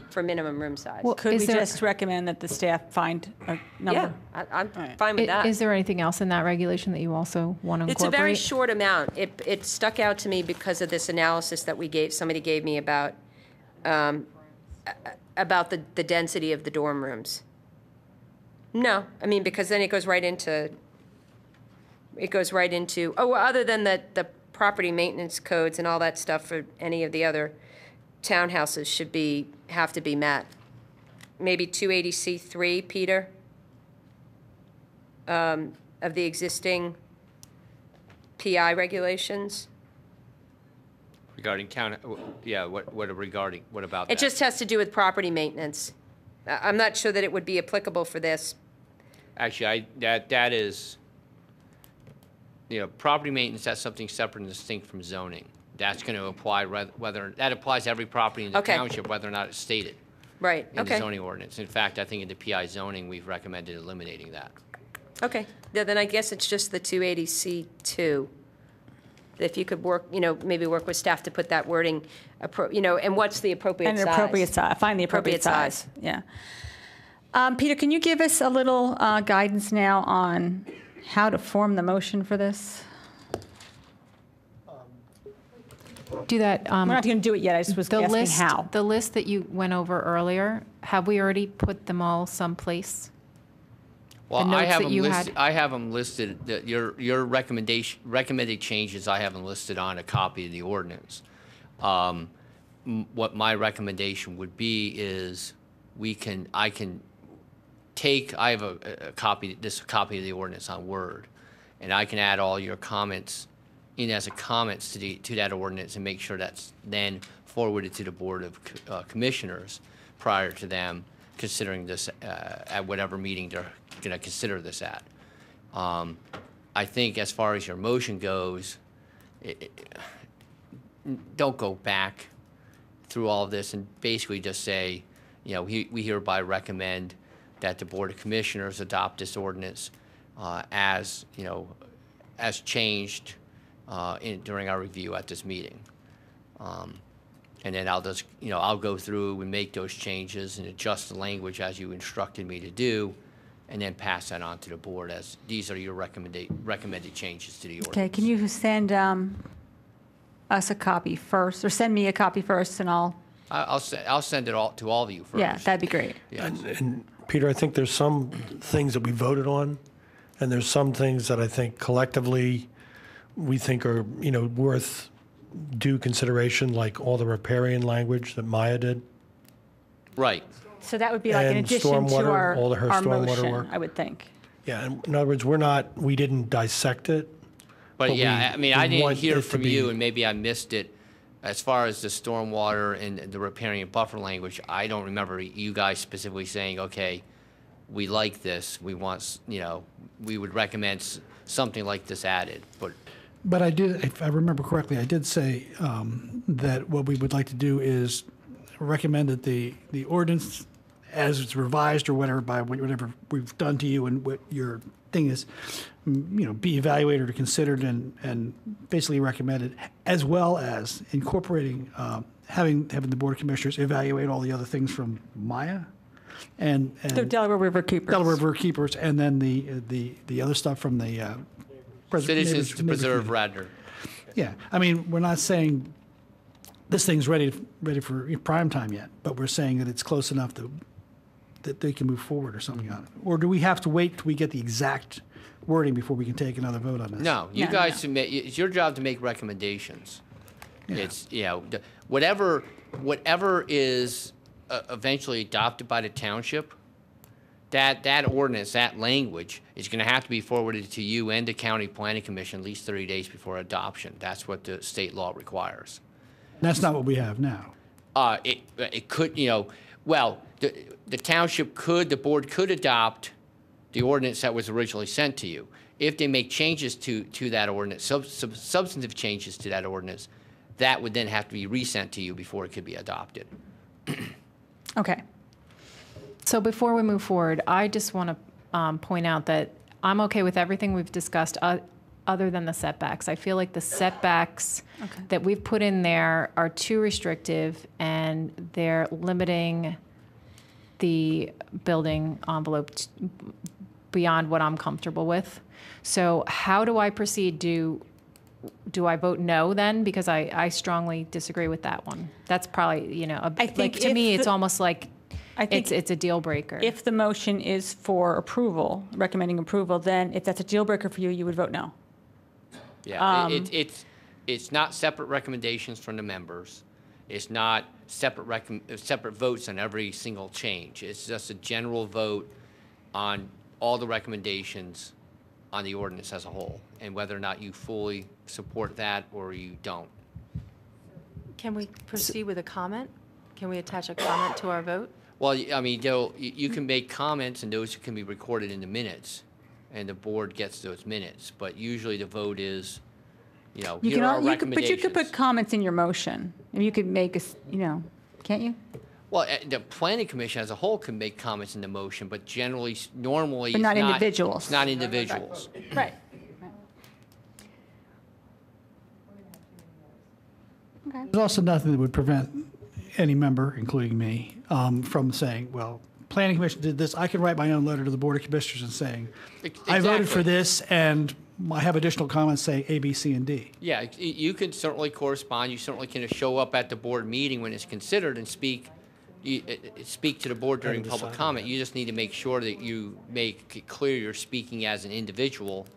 Speaker 15: for minimum room size.
Speaker 2: Well, could we just recommend that the staff find a number?
Speaker 15: Yeah, I'm fine with that.
Speaker 14: Is there anything else in that regulation that you also want to incorporate?
Speaker 15: It's a very short amount. It stuck out to me because of this analysis that somebody gave me about the density of the dorm rooms. No, I mean, because then it goes right into, other than the property maintenance codes and all that stuff for any of the other townhouses have to be met. Maybe 280C3, Peter, of the existing PI regulations.
Speaker 11: Regarding what about that?
Speaker 15: It just has to do with property maintenance. I'm not sure that it would be applicable for this.
Speaker 11: Actually, that is, property maintenance, that's something separate and distinct from zoning. That's going to apply that applies to every property in the township, whether or not it's stated.
Speaker 15: Right,
Speaker 11: in the zoning ordinance. In fact, I think in the PI zoning, we've recommended eliminating that.
Speaker 15: Okay, then I guess it's just the 280C2. If you could work, maybe work with staff to put that wording, and what's the appropriate size?
Speaker 2: Find the appropriate size. Yeah. Peter, can you give us a little guidance now on how to form the motion for this?
Speaker 14: Do that.
Speaker 2: We're not going to do it yet. I just was asking how.
Speaker 14: The list that you went over earlier, have we already put them all someplace?
Speaker 11: Well, I have them listed. Your recommended changes, I have them listed on a copy of the ordinance. What my recommendation would be is I have a copy of the ordinance on Word, and I can add all your comments in as a comments to that ordinance and make sure that's then forwarded to the Board of Commissioners prior to them considering this at whatever meeting they're going to consider this at. I think as far as your motion goes, don't go back through all of this and basically just say, we hereby recommend that the Board of Commissioners adopt this ordinance as changed during our review at this meeting. And then I'll go through and make those changes and adjust the language as you instructed me to do, and then pass that on to the board as these are your recommended changes to the ordinance.
Speaker 2: Okay, can you send us a copy first, or send me a copy first, and I'll
Speaker 11: send it all to all of you first.
Speaker 2: Yeah, that'd be great.
Speaker 11: Yes.
Speaker 16: And Peter, I think there's some things that we voted on, and there's some things that I think collectively we think are worth due consideration, like all the riparian language that Maya did.
Speaker 11: Right.
Speaker 2: So that would be like an
Speaker 16: And
Speaker 2: addition to
Speaker 16: stormwater, all her
Speaker 2: our
Speaker 16: stormwater
Speaker 2: motion,
Speaker 16: work.
Speaker 2: I would think.
Speaker 16: Yeah, in other words, we didn't dissect it.
Speaker 11: But yeah, I
Speaker 16: we
Speaker 11: didn't
Speaker 16: want
Speaker 11: hear
Speaker 16: it to
Speaker 11: from
Speaker 16: be-
Speaker 11: you, and maybe I missed it. As far as the stormwater and the riparian buffer language, I don't remember you guys specifically saying, okay, we like this, we want, we would recommend something like this added,
Speaker 7: But I did, if I remember correctly, I did say that what we would like to do is recommend that the ordinance, as it's revised or whatever, by whatever we've done to you and what your thing is, be evaluated or considered and basically recommended, as well as incorporating, having the Board of Commissioners evaluate all the other things from Maya and
Speaker 2: The Delaware River Keepers.
Speaker 7: Delaware River Keepers, and then the other stuff from the
Speaker 11: Citizens to Preserve Radnor.
Speaker 7: Yeah, I mean, we're not saying this thing's ready for prime time yet, but we're saying that it's close enough that they can move forward or something on it. Or do we have to wait till we get the exact wording before we can take another vote on this?
Speaker 11: No, you guys, it's your job to make recommendations.
Speaker 7: Yeah.
Speaker 11: It's, whatever is eventually adopted by the township, that ordinance, that language is going to have to be forwarded to you and the county planning commission at least 30 days before adoption. That's what the state law requires.
Speaker 7: That's not what we have now.
Speaker 11: It could, well, the township the board could adopt the ordinance that was originally sent to you. If they make changes to that ordinance, substantive changes to that ordinance, that would then have to be resent to you before it could be adopted.
Speaker 14: Okay. So before we move forward, I just want to point out that I'm okay with everything we've discussed other than the setbacks. I feel like the setbacks that we've put in there are too restrictive and they're limiting the building envelope beyond what I'm comfortable with. So how do I proceed? Do I vote no then? Because I strongly disagree with that one. That's probably, to me, it's almost like it's a deal breaker.
Speaker 2: If the motion is for approval, recommending approval, then if that's a deal breaker for you, you would vote no.
Speaker 11: Yeah, it's not separate recommendations from the members. It's not separate votes on every single change. It's just a general vote on all the recommendations on the ordinance as a whole, and whether or not you fully support that or you don't.
Speaker 8: Can we proceed with a comment? Can we attach a comment to our vote?
Speaker 11: Well, I mean, you can make comments, and those can be recorded in the minutes, and the board gets those minutes. But usually the vote is, here are our recommendations.
Speaker 2: But you could put comments in your motion. And you could make can't you?
Speaker 11: Well, the planning commission as a whole can make comments in the motion, but normally,
Speaker 2: But not individuals.
Speaker 11: It's not individuals.
Speaker 2: Right. Okay.
Speaker 7: There's also nothing that would prevent any member, including me, from saying, well, planning commission did this. I can write my own letter to the Board of Commissioners and saying, I voted for this, and I have additional comments saying A, B, C, and D.
Speaker 11: Yeah, you can certainly correspond. You certainly can show up at the board meeting when it's considered and speak to the board during public comment. You just need to make sure that you make it clear you're speaking as an individual,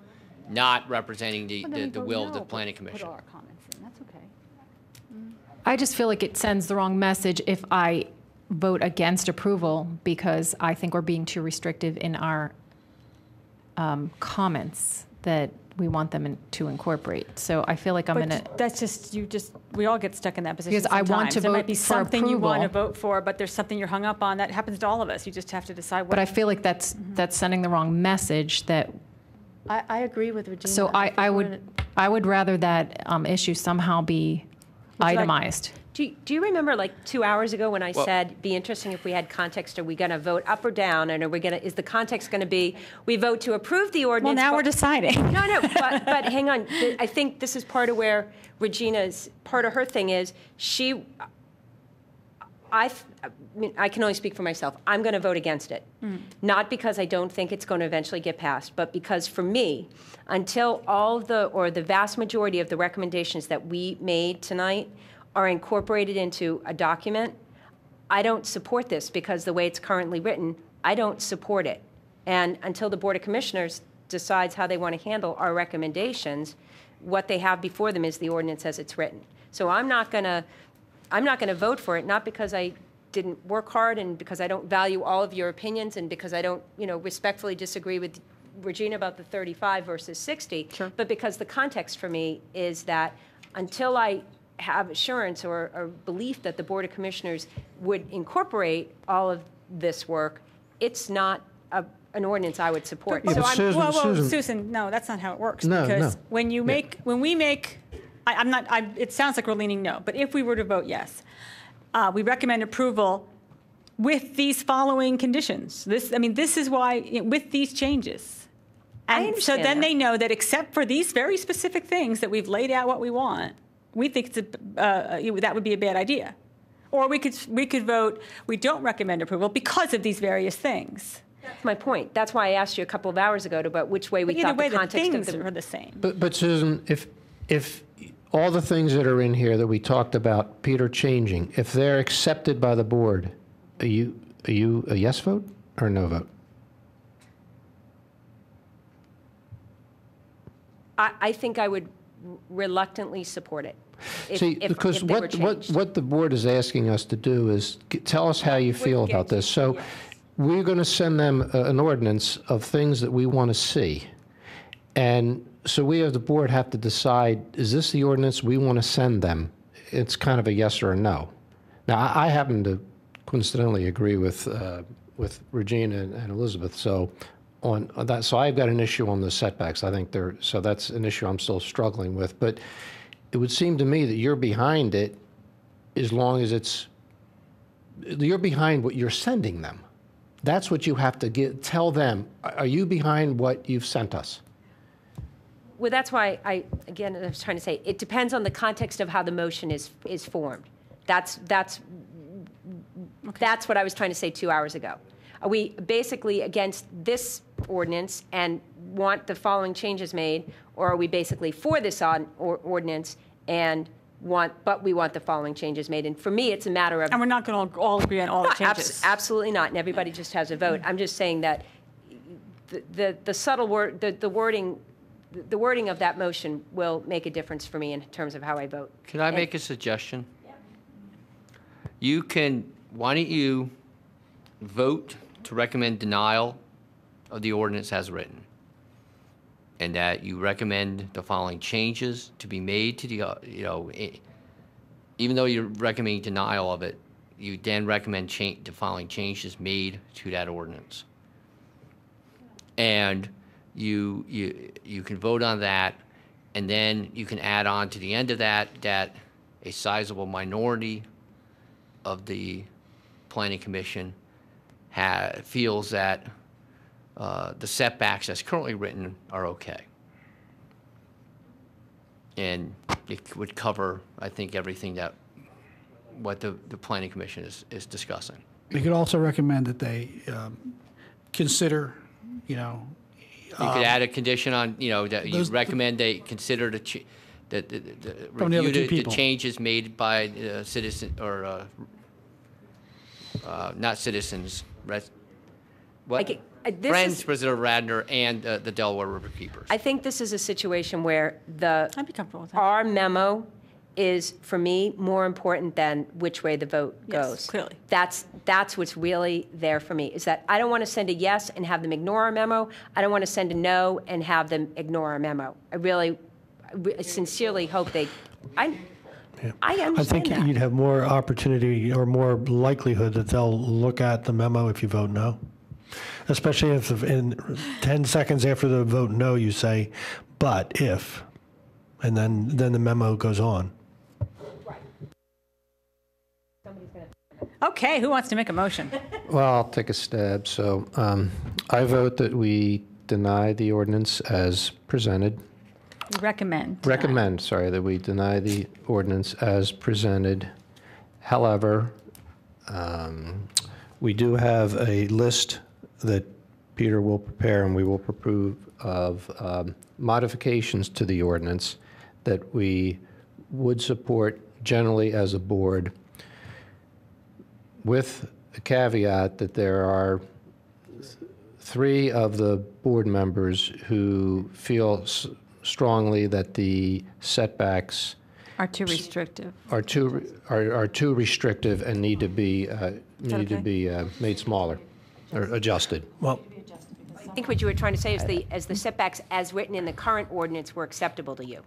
Speaker 11: not representing the will of the planning commission.
Speaker 2: Put our comments in. That's okay.
Speaker 14: I just feel like it sends the wrong message if I vote against approval because I think we're being too restrictive in our comments that we want them to incorporate. So I feel like I'm in a...
Speaker 2: That's we all get stuck in that position
Speaker 14: Because I want to
Speaker 2: sometimes. There might
Speaker 14: vote
Speaker 2: be
Speaker 14: for
Speaker 2: something you want to
Speaker 14: approval.
Speaker 2: vote for, but there's something you're hung up on. That happens to all of us. You just have to decide what...
Speaker 14: But I feel like that's sending the wrong message that...
Speaker 8: I agree with Regina.
Speaker 14: So I would rather that issue somehow be itemized.
Speaker 15: Do you remember like 2 hours ago when I said, be interesting if we had context, are we going to vote up or down? And is the context going to be, we vote to approve the ordinance?
Speaker 2: Well, now we're deciding.
Speaker 15: No, but hang on. I think this is part of where part of her thing is, I can only speak for myself. I'm going to vote against it. Not because I don't think it's going to eventually get passed, but because for me, until the vast majority of the recommendations that we made tonight are incorporated into a document, I don't support this because the way it's currently written, I don't support it. And until the Board of Commissioners decides how they want to handle our recommendations, what they have before them is the ordinance as it's written. So I'm not going to vote for it, not because I didn't work hard and because I don't value all of your opinions and because I don't, respectfully disagree with Regina about the 35 versus 60, but because the context for me is that until I have assurance or belief that the Board of Commissioners would incorporate all of this work, it's not an ordinance I would support.
Speaker 16: Yeah, but Susan,
Speaker 2: Susan, no, that's not how it works.
Speaker 17: No,
Speaker 2: because
Speaker 17: no.
Speaker 2: when we make, it sounds like we're leaning no, but if we were to vote yes, we recommend approval with these following conditions. This is why, with these changes. And so then they know that except for these very specific things that we've laid out what we want, we think that would be a bad idea. Or we could vote, we don't recommend approval because of these various things.
Speaker 15: That's my point. That's why I asked you a couple of hours ago about which way we thought the context of
Speaker 2: the are the same.
Speaker 17: But Susan, if all the things that are in here that we talked about, Peter, changing, if they're accepted by the board, are you a yes vote or a no vote?
Speaker 15: I think I would reluctantly support it.
Speaker 17: Because what the board is asking us to do is tell us how you feel about this. So we're going to send them an ordinance of things that we want to see. And so we as the board have to decide, is this the ordinance we want to send them? It's kind of a yes or a no. Now, I happen to coincidentally agree with Regina and Elizabeth. So on that, so I've got an issue on the setbacks. I think so that's an issue I'm still struggling with. But it would seem to me that you're behind it as long as you're behind what you're sending them. That's what you have to tell them. Are you behind what you've sent us?
Speaker 15: Well, that's why I was trying to say, it depends on the context of how the motion is formed. That's what I was trying to say 2 hours ago. Are we basically against this ordinance and want the following changes made, or are we basically for this ordinance and we want the following changes made? And for me, it's a matter of...
Speaker 2: And we're not going to all agree on all the changes.
Speaker 15: Absolutely not, and everybody just has a vote. I'm just saying that the subtle word, the wording of that motion will make a difference for me in terms of how I vote.
Speaker 11: Can I make a suggestion? Yeah. Why don't you vote to recommend denial of the ordinance as written, and that you recommend the following changes to be made to the, even though you're recommending denial of it, you then recommend the following changes made to that ordinance. And you can vote on that, and then you can add on to the end of that a sizable minority of the Planning Commission feels that the setbacks as currently written are okay. And it would cover, I think, everything what the Planning Commission is discussing.
Speaker 7: We could also recommend that they consider,
Speaker 11: You could add a condition on, that you recommend they consider review the changes made by citizen or not citizens, Friends, President Radnor, and the Delaware River Keepers.
Speaker 15: I think this is a situation where
Speaker 2: I'd be comfortable with that.
Speaker 15: Our memo is, for me, more important than which way the vote goes.
Speaker 2: Yes, clearly.
Speaker 15: That's what's really there for me, is that I don't want to send a yes and have them ignore our memo. I don't want to send a no and have them ignore our memo. I sincerely hope I understand
Speaker 16: I think
Speaker 15: that.
Speaker 16: you'd have more opportunity or more likelihood that they'll look at the memo if you vote no. Especially if in 10 seconds after the vote no, you say, but if, and then the memo goes on.
Speaker 2: Okay, who wants to make a motion?
Speaker 17: Well, I'll take a stab. So I vote that we deny the ordinance as presented.
Speaker 2: Recommend
Speaker 17: That we deny the ordinance as presented. However, we do have a list that Peter will prepare and we will approve of modifications to the ordinance that we would support generally as a board, with a caveat that there are 3 of the board members who feel strongly that the setbacks
Speaker 2: are too restrictive.
Speaker 17: Are too restrictive and need to be made smaller or adjusted.
Speaker 16: Well,
Speaker 15: I think what you were trying to say is the setbacks as written in the current ordinance were acceptable to you.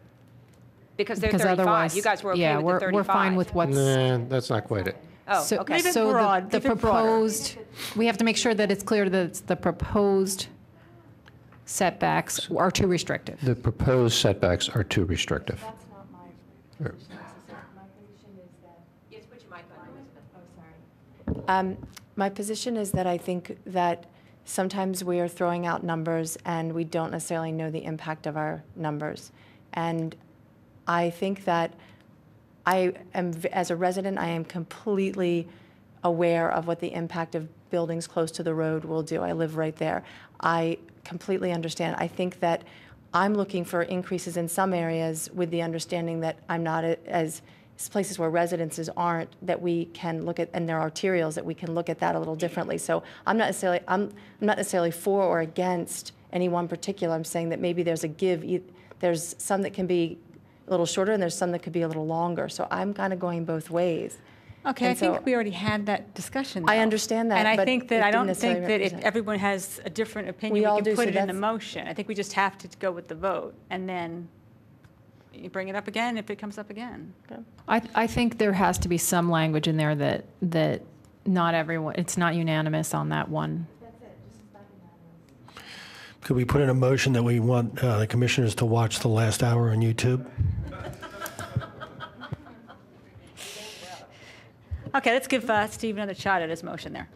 Speaker 15: Because they're
Speaker 14: Because
Speaker 15: 35.
Speaker 14: otherwise,
Speaker 15: You guys were okay
Speaker 14: yeah,
Speaker 15: with the 35.
Speaker 14: we're fine with what's.
Speaker 17: Nah, that's not quite it.
Speaker 15: Oh,
Speaker 14: So,
Speaker 15: okay.
Speaker 14: so
Speaker 2: broad,
Speaker 14: the
Speaker 2: leave it broader.
Speaker 14: proposed, we have to make sure that it's clear that it's the proposed setbacks are too restrictive.
Speaker 17: The proposed setbacks are too restrictive.
Speaker 8: My position is that I think that sometimes we are throwing out numbers and we don't necessarily know the impact of our numbers. And I think that I am, as a resident, I am completely aware of what the impact of buildings close to the road will do. I live right there. I completely understand. I think that I'm looking for increases in some areas with the understanding that I'm not as places where residences aren't, that we can look at, and there are arterials that we can look at that a little differently. So I'm not necessarily for or against any one particular. I'm saying that maybe there's a give. There's some that can be a little shorter and there's some that could be a little longer. So I'm kind of going both ways.
Speaker 2: Okay,
Speaker 8: And
Speaker 2: I think
Speaker 8: so-
Speaker 2: we already had that discussion.
Speaker 8: I
Speaker 2: though.
Speaker 8: understand that,
Speaker 2: And I
Speaker 8: but
Speaker 2: think
Speaker 8: it
Speaker 2: that I
Speaker 8: didn't
Speaker 2: don't
Speaker 8: necessarily
Speaker 2: think that if
Speaker 8: represent-
Speaker 2: everyone has a different opinion,
Speaker 8: We
Speaker 2: we
Speaker 8: all
Speaker 2: can
Speaker 8: do,
Speaker 2: put
Speaker 8: so
Speaker 2: it in the
Speaker 8: that's-
Speaker 2: motion. I think we just have to go with the vote, and then you bring it up again if it comes up again.
Speaker 14: I think there has to be some language in there that not everyone, it's not unanimous on that one.
Speaker 16: Could we put in a motion that we want the commissioners to watch the last hour on YouTube?
Speaker 2: Okay, let's give Steve another shot at his motion there.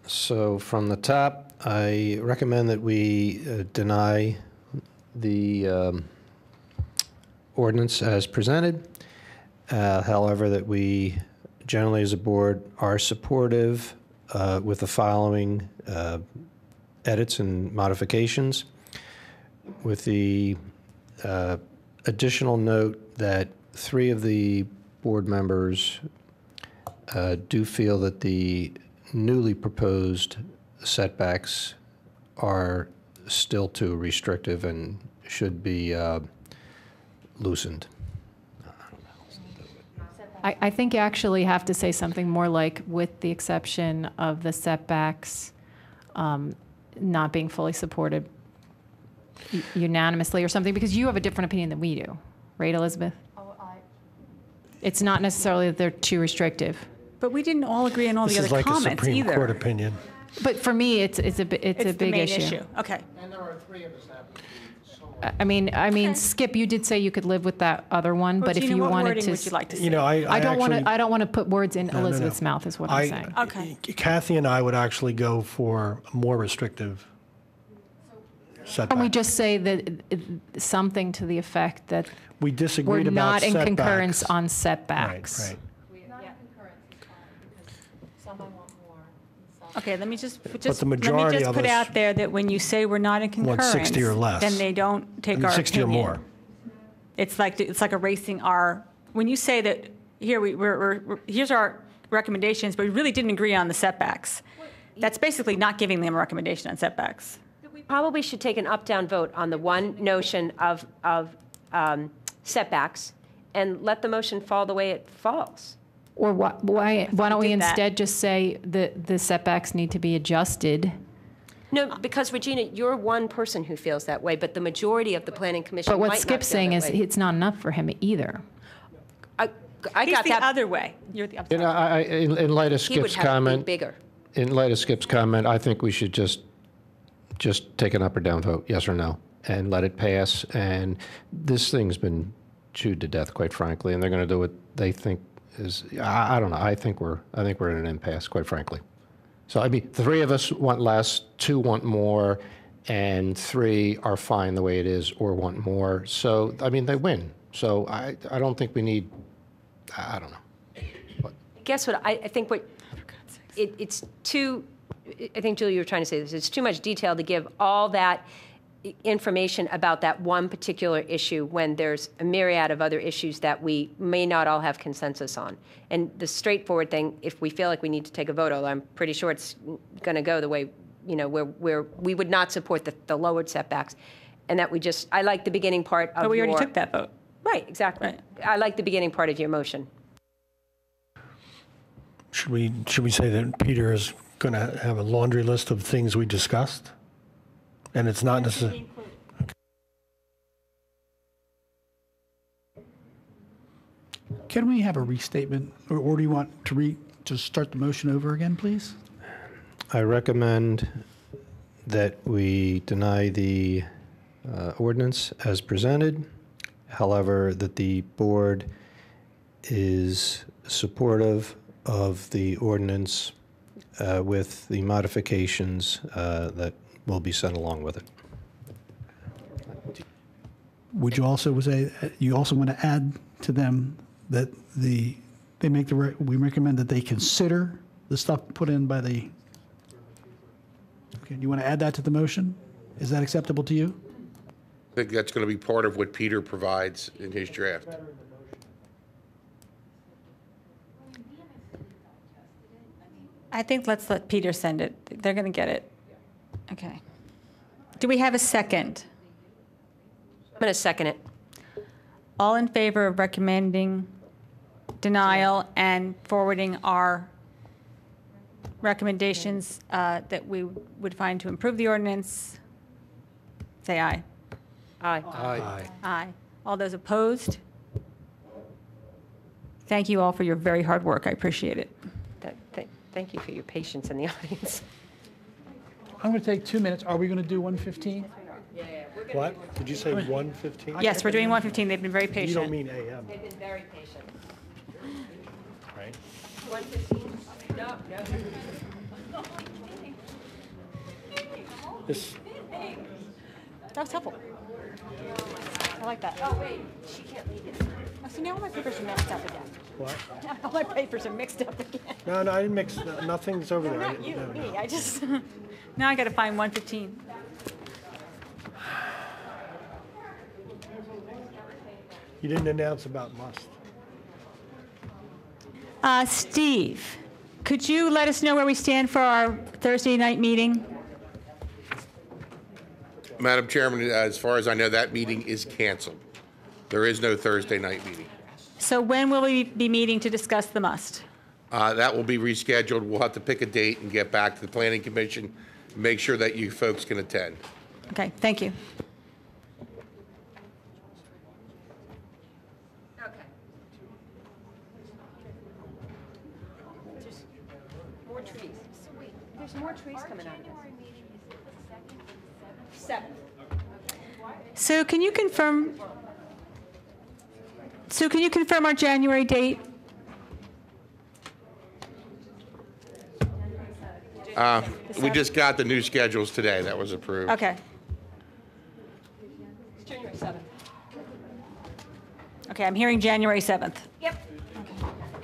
Speaker 17: So from the top, I recommend that we deny the ordinance as presented. However, that we generally as a board are supportive with the following edits and modifications, with the additional note that 3 of the board members do feel that the newly proposed setbacks are still too restrictive and should be loosened.
Speaker 14: I think you actually have to say something more like, with the exception of the setbacks not being fully supported unanimously or something, because you have a different opinion than we do, right, Elizabeth? It's not necessarily that they're too restrictive.
Speaker 2: But we didn't all agree on all
Speaker 16: This
Speaker 2: the
Speaker 16: is
Speaker 2: other
Speaker 16: like a
Speaker 2: comments
Speaker 16: Supreme
Speaker 2: either.
Speaker 16: Court opinion.
Speaker 14: But for me, it's a
Speaker 2: the
Speaker 14: big
Speaker 2: main
Speaker 14: issue.
Speaker 2: Okay.
Speaker 21: And there are 3 of us that would be so.
Speaker 14: I mean, Skip, you did say you could live with that other one,
Speaker 2: Well,
Speaker 14: but if
Speaker 2: Gina,
Speaker 14: you
Speaker 2: what
Speaker 14: wanted
Speaker 2: wording
Speaker 14: to,
Speaker 2: would you like to see?
Speaker 16: You know, I
Speaker 14: don't want
Speaker 16: actually-
Speaker 14: to. I don't want to put words in
Speaker 16: No, no, no.
Speaker 14: Elizabeth's mouth. Is what I'm saying.
Speaker 2: Okay.
Speaker 16: Kathy and I would actually go for more restrictive setbacks.
Speaker 14: Can we just say that something to the effect that
Speaker 16: We
Speaker 14: we're
Speaker 16: disagreed about
Speaker 14: not in
Speaker 16: setbacks.
Speaker 14: concurrence on setbacks?
Speaker 16: Right.
Speaker 2: Okay, let me just
Speaker 16: the majority of
Speaker 2: put
Speaker 16: us
Speaker 2: out there that when you say we're not in
Speaker 16: want
Speaker 2: concurrence,
Speaker 16: 60 or less.
Speaker 2: then they don't take
Speaker 16: I mean,
Speaker 2: our
Speaker 16: 60 or
Speaker 2: opinion.
Speaker 16: more.
Speaker 2: It's like erasing our. When you say that here here's our recommendations, but we really didn't agree on the setbacks. That's basically not giving them a recommendation on setbacks.
Speaker 15: We probably should take an up-down vote on the one notion of setbacks and let the motion fall the way it falls.
Speaker 14: Or why don't we
Speaker 2: did that.
Speaker 14: instead just say that the setbacks need to be adjusted?
Speaker 15: No, because Regina, you're one person who feels that way, but the majority of the planning commission
Speaker 14: But
Speaker 15: might
Speaker 14: what
Speaker 15: not
Speaker 14: Skip's
Speaker 15: feel
Speaker 14: saying
Speaker 15: that
Speaker 14: is
Speaker 15: way.
Speaker 14: it's not enough for him either.
Speaker 15: I
Speaker 2: He's
Speaker 15: got
Speaker 2: the
Speaker 15: that.
Speaker 2: other way. You're the upside.
Speaker 17: You know, in light of
Speaker 15: He would
Speaker 17: Skip's
Speaker 15: have to be
Speaker 17: comment,
Speaker 15: bigger.
Speaker 17: in light of Skip's comment, I think we should just take an up or down vote, yes or no, and let it pass. And this thing's been chewed to death, quite frankly, and they're going to do what they think is. I don't know. I think we're in an impasse, quite frankly. So I mean, 3 of us want less, 2 want more, and 3 are fine the way it is or want more. So I mean, they win. So I don't think we need. I don't know.
Speaker 15: Guess what? I think it's too. I think Julie, you were trying to say this. It's too much detail to give all that information about that one particular issue when there's a myriad of other issues that we may not all have consensus on. And the straightforward thing, if we feel like we need to take a vote, although I'm pretty sure it's going to go the way, where we would not support the lowered setbacks, and that I like the beginning part of
Speaker 2: But we already
Speaker 15: your-
Speaker 2: took that vote.
Speaker 15: Right, exactly.
Speaker 2: Right.
Speaker 15: I like the beginning part of your motion.
Speaker 16: Should we say that Peter is going to have a laundry list of things we discussed? And it's not necessarily.
Speaker 7: Can we have a restatement, or do you want to start the motion over again, please?
Speaker 17: I recommend that we deny the ordinance as presented. However, that the board is supportive of the ordinance with the modifications that will be sent along with it.
Speaker 7: Would you also say, you also want to add to them that we recommend that they consider the stuff put in by the, okay, do you want to add that to the motion? Is that acceptable to you?
Speaker 9: I think that's going to be part of what Peter provides in his draft.
Speaker 2: I think let's let Peter send it. They're going to get it. Okay. Do we have a second?
Speaker 15: I'm going to second it.
Speaker 2: All in favor of recommending denial and forwarding our recommendations that we would find to improve the ordinance, say aye.
Speaker 15: Aye.
Speaker 2: Aye. Aye. All those opposed? Thank you all for your very hard work. I appreciate it.
Speaker 15: Thank you for your patience in the audience.
Speaker 7: I'm going to take 2 minutes. Are we going to do 1:15?
Speaker 16: What? Did you say 1:15?
Speaker 2: Yes, we're doing 1:15. They've been very patient.
Speaker 16: You don't mean AM,
Speaker 15: They've been very patient.
Speaker 16: right?
Speaker 15: 1:15? No.
Speaker 16: This,
Speaker 2: That was helpful. I like that.
Speaker 15: Oh, wait, she can't leave it.
Speaker 2: Oh, see, now all my papers are mixed up again.
Speaker 16: what?
Speaker 2: Now all my papers are mixed up again.
Speaker 16: No, I didn't mix, nothing's over
Speaker 2: No,
Speaker 16: there.
Speaker 2: not you,
Speaker 16: No,
Speaker 2: me.
Speaker 16: no.
Speaker 2: I just, now I got to find 1:15.
Speaker 16: You didn't announce about must.
Speaker 2: Steve, could you let us know where we stand for our Thursday night meeting?
Speaker 9: Madam Chairman, as far as I know, that meeting is canceled. There is no Thursday night meeting.
Speaker 2: So when will we be meeting to discuss the must?
Speaker 9: That will be rescheduled. We'll have to pick a date and get back to the Planning Commission, make sure that you folks can attend.
Speaker 2: Okay, thank you.
Speaker 15: Okay. There's more trees. So wait, there's more trees coming out of this. 7th.
Speaker 2: So can you confirm our January date?
Speaker 9: We just got the new schedules today. That was approved.
Speaker 2: Okay.
Speaker 15: It's January 7th.
Speaker 2: Okay, I'm hearing January 7th.
Speaker 15: Yep.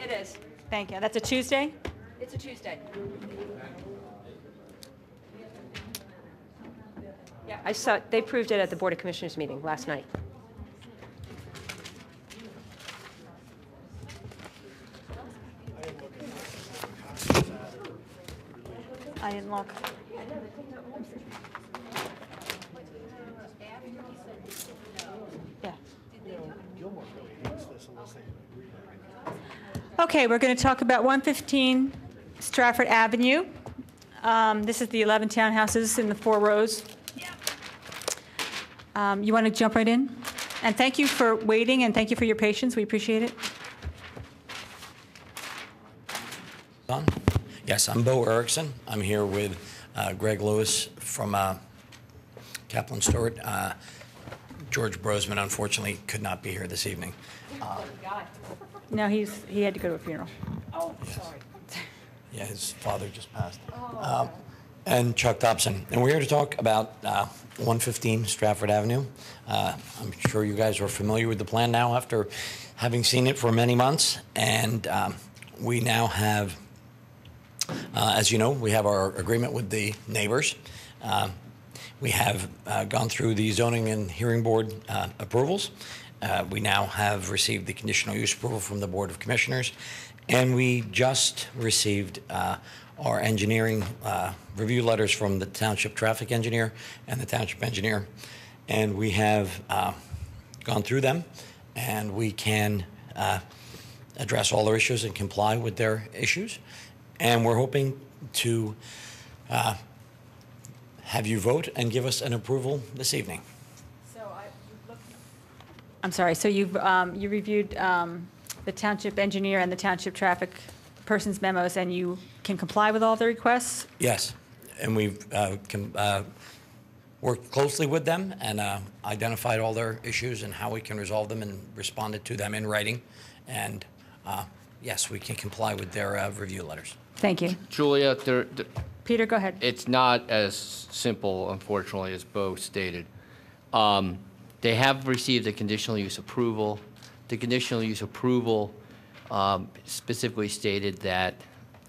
Speaker 15: It is.
Speaker 2: Thank you. That's a Tuesday?
Speaker 15: It's a Tuesday. Yeah, I saw, they proved it at the Board of Commissioners meeting last night.
Speaker 2: I didn't look. Yeah. Okay, we're going to talk about 115 Strafford Avenue. This is the 11 townhouses in the 4 rows. You want to jump right in? And thank you for waiting, and thank you for your patience. We appreciate it.
Speaker 20: Yes, I'm Bo Erickson. I'm here with Greg Lewis from Kaplan Stewart. George Brosman, unfortunately, could not be here this evening.
Speaker 2: No, he had to go to a funeral.
Speaker 15: Oh, sorry.
Speaker 20: Yeah, his father just passed. And Chuck Dobson. And we're here to talk about 115 Strafford Avenue. I'm sure you guys are familiar with the plan now after having seen it for many months. And we now have, as you know, we have our agreement with the neighbors. We have gone through the zoning and hearing board approvals. We now have received the conditional use approval from the Board of Commissioners. And we just received our engineering review letters from the Township traffic engineer and the Township engineer. And we have gone through them, and we can address all their issues and comply with their issues. And we're hoping to have you vote and give us an approval this evening.
Speaker 2: I'm sorry. So you reviewed the township engineer and the township traffic person's memos, and you can comply with all the requests?
Speaker 20: Yes, and we've worked closely with them and identified all their issues and how we can resolve them and responded to them in writing. And yes, we can comply with their review letters.
Speaker 2: Thank you.
Speaker 11: Julia,
Speaker 2: Peter, go ahead.
Speaker 11: it's not as simple, unfortunately, as Bo stated. They have received a conditional use approval. The conditional use approval specifically stated that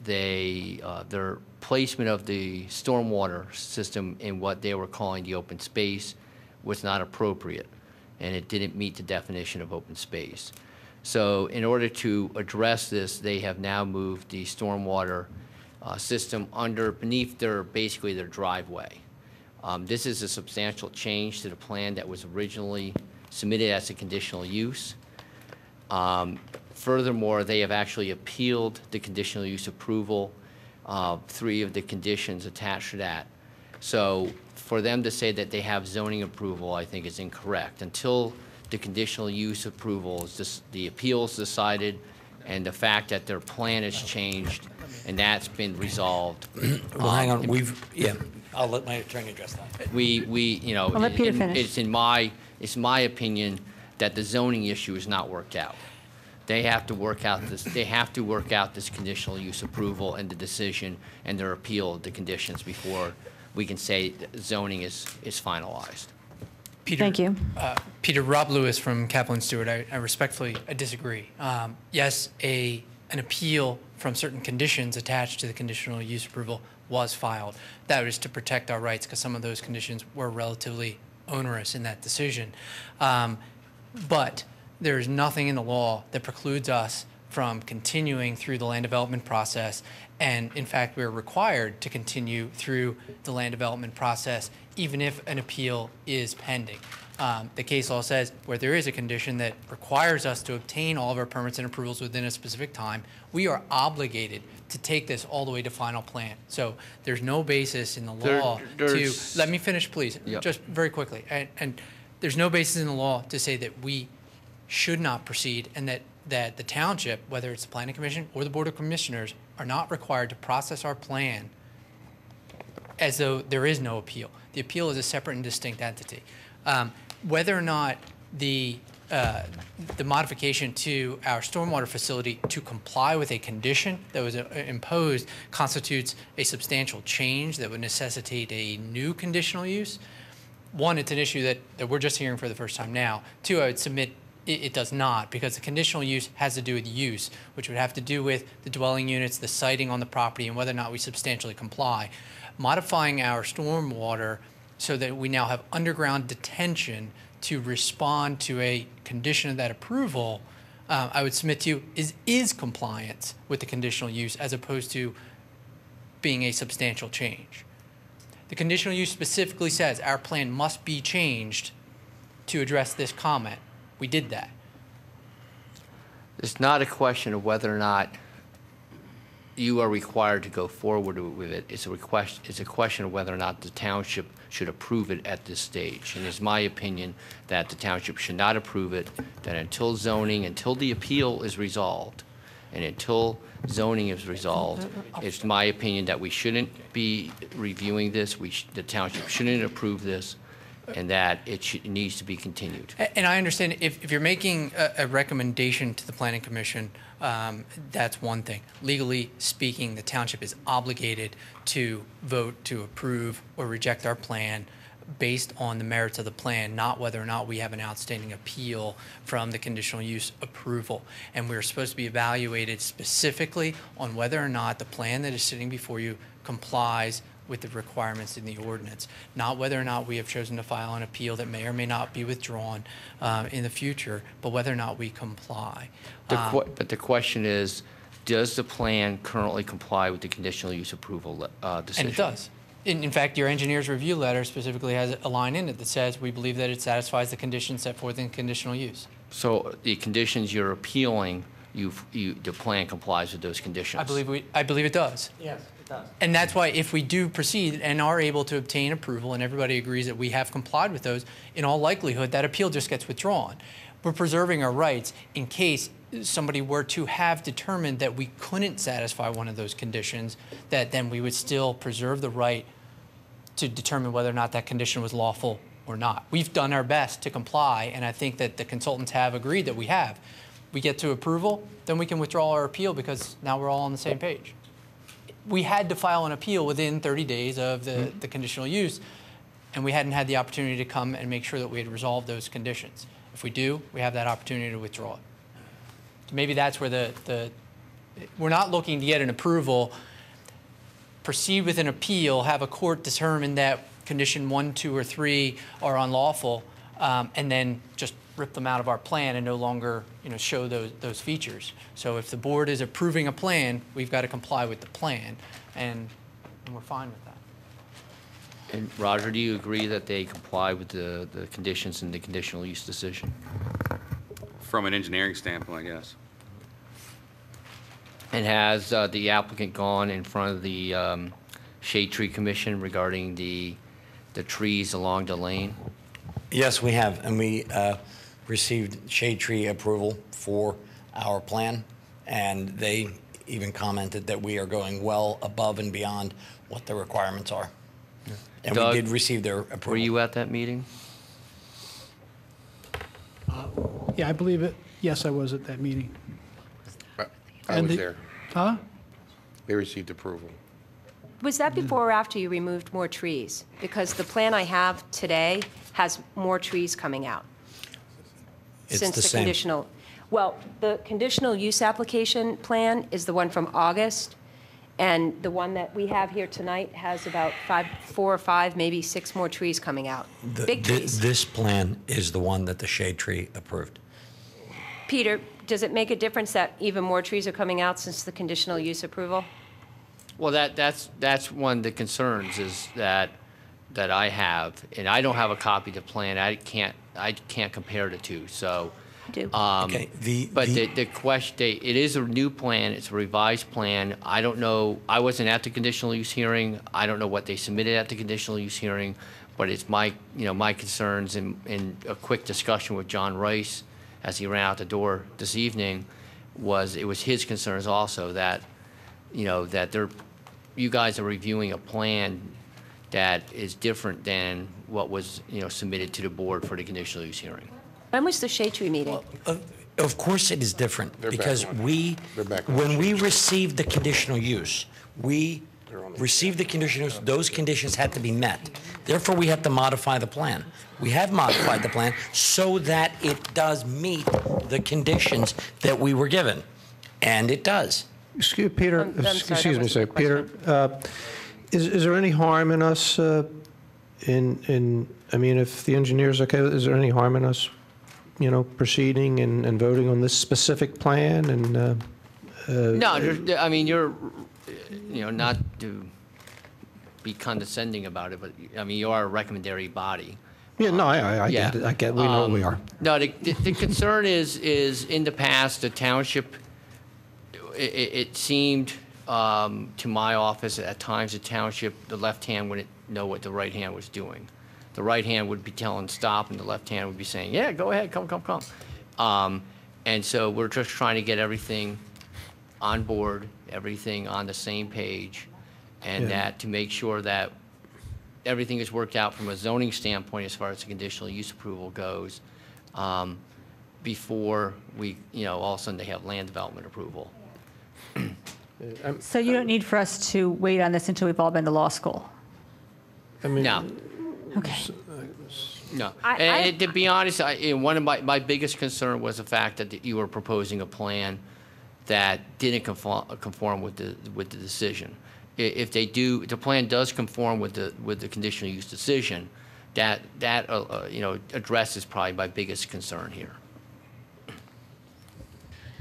Speaker 11: their placement of the stormwater system in what they were calling the open space was not appropriate, and it didn't meet the definition of open space. So in order to address this, they have now moved the stormwater system beneath basically their driveway. This is a substantial change to the plan that was originally submitted as a conditional use. Furthermore, they have actually appealed the conditional use approval, 3 of the conditions attached to that. So for them to say that they have zoning approval, I think is incorrect. Until the conditional use approval is the appeal is decided and the fact that their plan has changed and that's been resolved.
Speaker 20: Well, hang on, I'll let my attorney address that.
Speaker 2: I'll let Peter finish.
Speaker 11: It's my opinion that the zoning issue is not worked out. They have to work out this. They have to work out this conditional use approval and the decision and their appeal of the conditions before we can say that zoning is finalized.
Speaker 4: Peter,
Speaker 2: Thank you.
Speaker 4: Peter, Rob Lewis from Kaplan Stewart. I respectfully disagree. Yes, an appeal from certain conditions attached to the conditional use approval was filed. That was to protect our rights because some of those conditions were relatively onerous in that decision. But there is nothing in the law that precludes us from continuing through the land development process. And in fact, we're required to continue through the land development process, even if an appeal is pending. The case law says where there is a condition that requires us to obtain all of our permits and approvals within a specific time, we are obligated to take this all the way to final plan. So there's no basis in the law to, let me finish, please, just very quickly. And there's no basis in the law to say that we should not proceed and that the township, whether it's the planning commission or the board of commissioners, are not required to process our plan as though there is no appeal. The appeal is a separate and distinct entity. Whether or not the modification to our stormwater facility to comply with a condition that was imposed constitutes a substantial change that would necessitate a new conditional use. One, it's an issue that we're just hearing for the first time now. Two, I would submit it does not, because the conditional use has to do with use, which would have to do with the dwelling units, the siting on the property, and whether or not we substantially comply. Modifying our stormwater so that we now have underground detention to respond to a condition of that approval, I would submit to you, is compliance with the conditional use as opposed to being a substantial change. The conditional use specifically says our plan must be changed to address this comment. We did that.
Speaker 11: It's not a question of whether or not you are required to go forward with it. It's a question of whether or not the township should approve it at this stage. And it's my opinion that the township should not approve it, that until the appeal is resolved, and until zoning is resolved, it's my opinion that we shouldn't be reviewing this. The township shouldn't approve this, and that it needs to be continued.
Speaker 4: And I understand if you're making a recommendation to the Planning Commission, that's one thing. Legally speaking, the township is obligated to vote to approve or reject our plan based on the merits of the plan, not whether or not we have an outstanding appeal from the conditional use approval. And we're supposed to be evaluated specifically on whether or not the plan that is sitting before you complies with the requirements in the ordinance, not whether or not we have chosen to file an appeal that may or may not be withdrawn in the future, but whether or not we comply.
Speaker 11: But the question is, does the plan currently comply with the conditional use approval decision?
Speaker 4: And it does. In fact, your engineer's review letter specifically has a line in it that says we believe that it satisfies the conditions set forth in conditional use.
Speaker 11: So the conditions you're appealing, the plan complies with those conditions?
Speaker 4: I believe it does.
Speaker 21: Yes, it does.
Speaker 4: And that's why if we do proceed and are able to obtain approval and everybody agrees that we have complied with those, in all likelihood that appeal just gets withdrawn. We're preserving our rights in case somebody were to have determined that we couldn't satisfy one of those conditions, that then we would still preserve the right to determine whether or not that condition was lawful or not. We've done our best to comply, and I think that the consultants have agreed that we have. We get to approval, then we can withdraw our appeal because now we're all on the same page. We had to file an appeal within 30 days of the conditional use, and we hadn't had the opportunity to come and make sure that we had resolved those conditions. If we do, we have that opportunity to withdraw it. So maybe that's where we're not looking to get an approval, proceed with an appeal, have a court determine that condition 1, 2, or 3 are unlawful, and then just rip them out of our plan and no longer, show those features. So if the board is approving a plan, we've got to comply with the plan, and we're fine with that.
Speaker 11: And Roger, do you agree that they comply with the conditions in the conditional use decision?
Speaker 6: From an engineering standpoint, yes.
Speaker 11: And has the applicant gone in front of the Shade Tree Commission regarding the trees along the lane?
Speaker 20: Yes, we have, and we received shade tree approval for our plan, and they even commented that we are going well above and beyond what the requirements are. Yeah. And
Speaker 11: Doug,
Speaker 20: we did receive their approval.
Speaker 11: Were you at that meeting?
Speaker 7: Yeah, I believe it. Yes, I was at that meeting.
Speaker 9: I was there.
Speaker 7: Huh?
Speaker 9: They received approval.
Speaker 15: Was that before or after you removed more trees? Because the plan I have today has more trees coming out.
Speaker 20: It's
Speaker 15: Since
Speaker 20: the
Speaker 15: the
Speaker 20: same.
Speaker 15: conditional, well, the conditional use application plan is the one from August, and the one that we have here tonight has about 4 or 5, maybe 6 more trees coming out. Big trees.
Speaker 20: This plan is the one that the shade tree approved.
Speaker 15: Peter, does it make a difference that even more trees are coming out since the conditional use approval?
Speaker 11: Well, that's one of the concerns is that I have, and I don't have a copy of the plan. I can't compare the two. So,
Speaker 15: I do.
Speaker 11: Okay. The question, it is a new plan. It's a revised plan. I don't know. I wasn't at the conditional use hearing. I don't know what they submitted at the conditional use hearing, but it's my concerns in a quick discussion with John Rice as he ran out the door this evening was his concerns also that you guys are reviewing a plan that is different than what was submitted to the board for the conditional use hearing.
Speaker 15: When was the shade tree meeting?
Speaker 20: Of course it is different because
Speaker 9: back
Speaker 20: when we received the conditional use, we received the conditional use, those conditions had to be met. Therefore, we have to modify the plan. We have modified the plan so that it does meet the conditions that we were given, and it does.
Speaker 17: Excuse Peter.
Speaker 15: I'm sorry,
Speaker 17: Excuse me,
Speaker 15: that
Speaker 17: sir.
Speaker 15: wasn't the
Speaker 17: Peter, is there any harm in us I mean, if the engineer's okay, is there any harm in us, proceeding and voting on this specific plan and?
Speaker 11: No, I mean you're not to be condescending about it, but I mean you are a recommendatory body.
Speaker 17: Yeah, no, I get it. I get. We know we are.
Speaker 11: No, the concern is in the past the township. It seemed to my office at times the township, the left hand wouldn't know what the right hand was doing. The right hand would be telling stop, and the left hand would be saying, "Yeah, go ahead, come." And so we're just trying to get everything on board, everything on the same page, and that to make sure that everything is worked out from a zoning standpoint as far as the conditional use approval goes, before we, all of a sudden they have land development approval.
Speaker 2: So you don't need for us to wait on this until we've all been to law school?
Speaker 17: I mean,
Speaker 11: No.
Speaker 2: Okay.
Speaker 11: No. And to be honest, one of my biggest concern was the fact that you were proposing a plan that didn't conform with the decision. If they do, the plan does conform with the conditional use decision, that addresses probably my biggest concern here.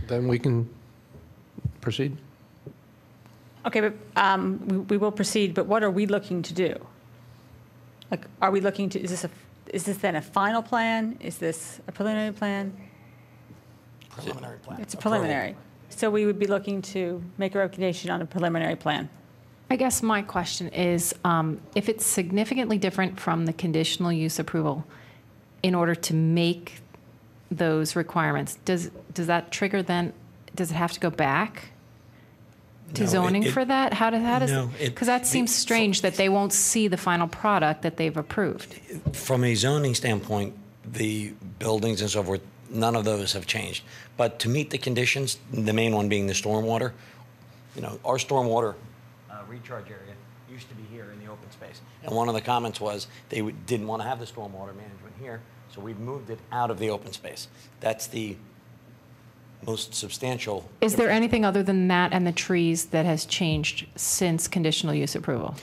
Speaker 17: Then we can proceed.
Speaker 2: Okay, but we will proceed, but what are we looking to do? Like, are we looking to, is this then a final plan? Is this a preliminary plan?
Speaker 20: Preliminary plan.
Speaker 2: It's a preliminary. So we would be looking to make a recommendation on a preliminary plan.
Speaker 14: I guess my question is, if it's significantly different from the conditional use approval, in order to make those requirements, does that trigger then, does it have to go back to
Speaker 20: No,
Speaker 14: zoning
Speaker 20: it-
Speaker 14: for that? How does,
Speaker 20: No,
Speaker 14: because that seems strange that they won't see the final product that they've approved.
Speaker 20: From a zoning standpoint, the buildings and so forth, none of those have changed. But to meet the conditions, the main one being the stormwater, our stormwater recharge area used to be here in the open space. And one of the comments was they didn't want to have the stormwater management here, so we've moved it out of the open space. That's the most substantial.
Speaker 14: Is there anything other than that and the trees that has changed since conditional use approval?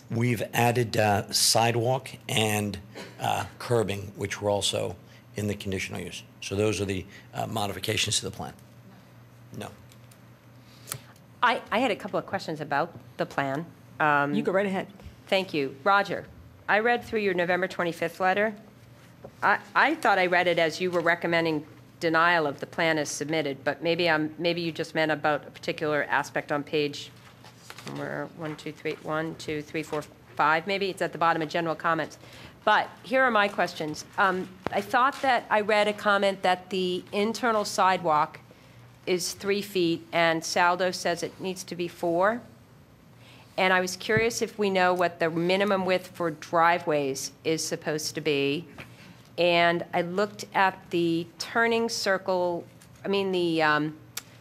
Speaker 20: We've added sidewalk and curbing, which were also in the conditional use. So those are the modifications to the plan. No.
Speaker 15: I had a couple of questions about the plan.
Speaker 10: You go right ahead.
Speaker 15: Thank you. Roger, I read through your November 25th letter. I thought I read it as you were recommending denial of the plan as submitted, but maybe you just meant about a particular aspect on page 1, 2, 3, 4, 5, maybe. It's at the bottom of general comments. But here are my questions. I thought that I read a comment that the internal sidewalk is 3 feet, and Saldo says it needs to be 4. And I was curious if we know what the minimum width for driveways is supposed to be. And I looked at the turning circle, the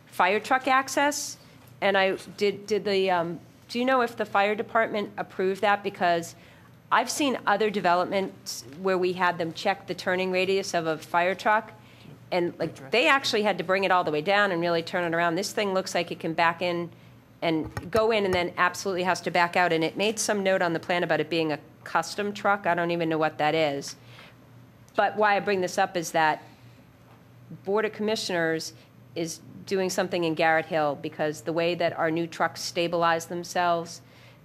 Speaker 15: fire truck access, and I did the, do you know if the fire department approved that? Because I've seen other developments where we had them check the turning radius of a fire truck, and they actually had to bring it all the way down and really turn it around. This thing looks like it can back in and go in and then absolutely has to back out. And it made some note on the plan about it being a custom truck. I don't even know what that is. But why I bring this up is that Board of Commissioners is doing something in Garrett Hill, because the way that our new trucks stabilize themselves,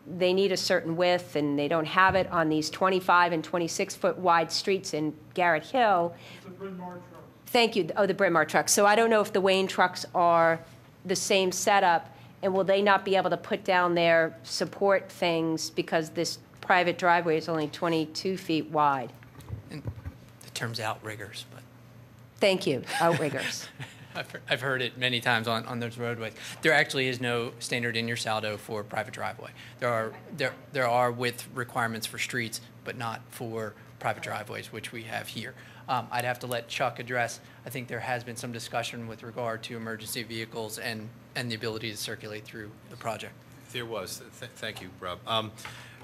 Speaker 15: they need a certain width, and they don't have it on these 25 and 26-foot wide streets in Garrett Hill.
Speaker 19: The Bryn Mawr trucks.
Speaker 15: Thank you. Oh, the Bryn Mawr trucks. So I don't know if the Wayne trucks are the same setup, and will they not be able to put down their support things because this private driveway is only 22 feet wide?
Speaker 4: And the term's outriggers, but.
Speaker 15: Thank you, outriggers.
Speaker 4: I've heard it many times on those roadways. There actually is no standard in your saldo for private driveway. There are width requirements for streets, but not for private driveways, which we have here. I'd have to let Chuck address. I think there has been some discussion with regard to emergency vehicles and the ability to circulate through the project.
Speaker 5: There was. Thank you, Rob.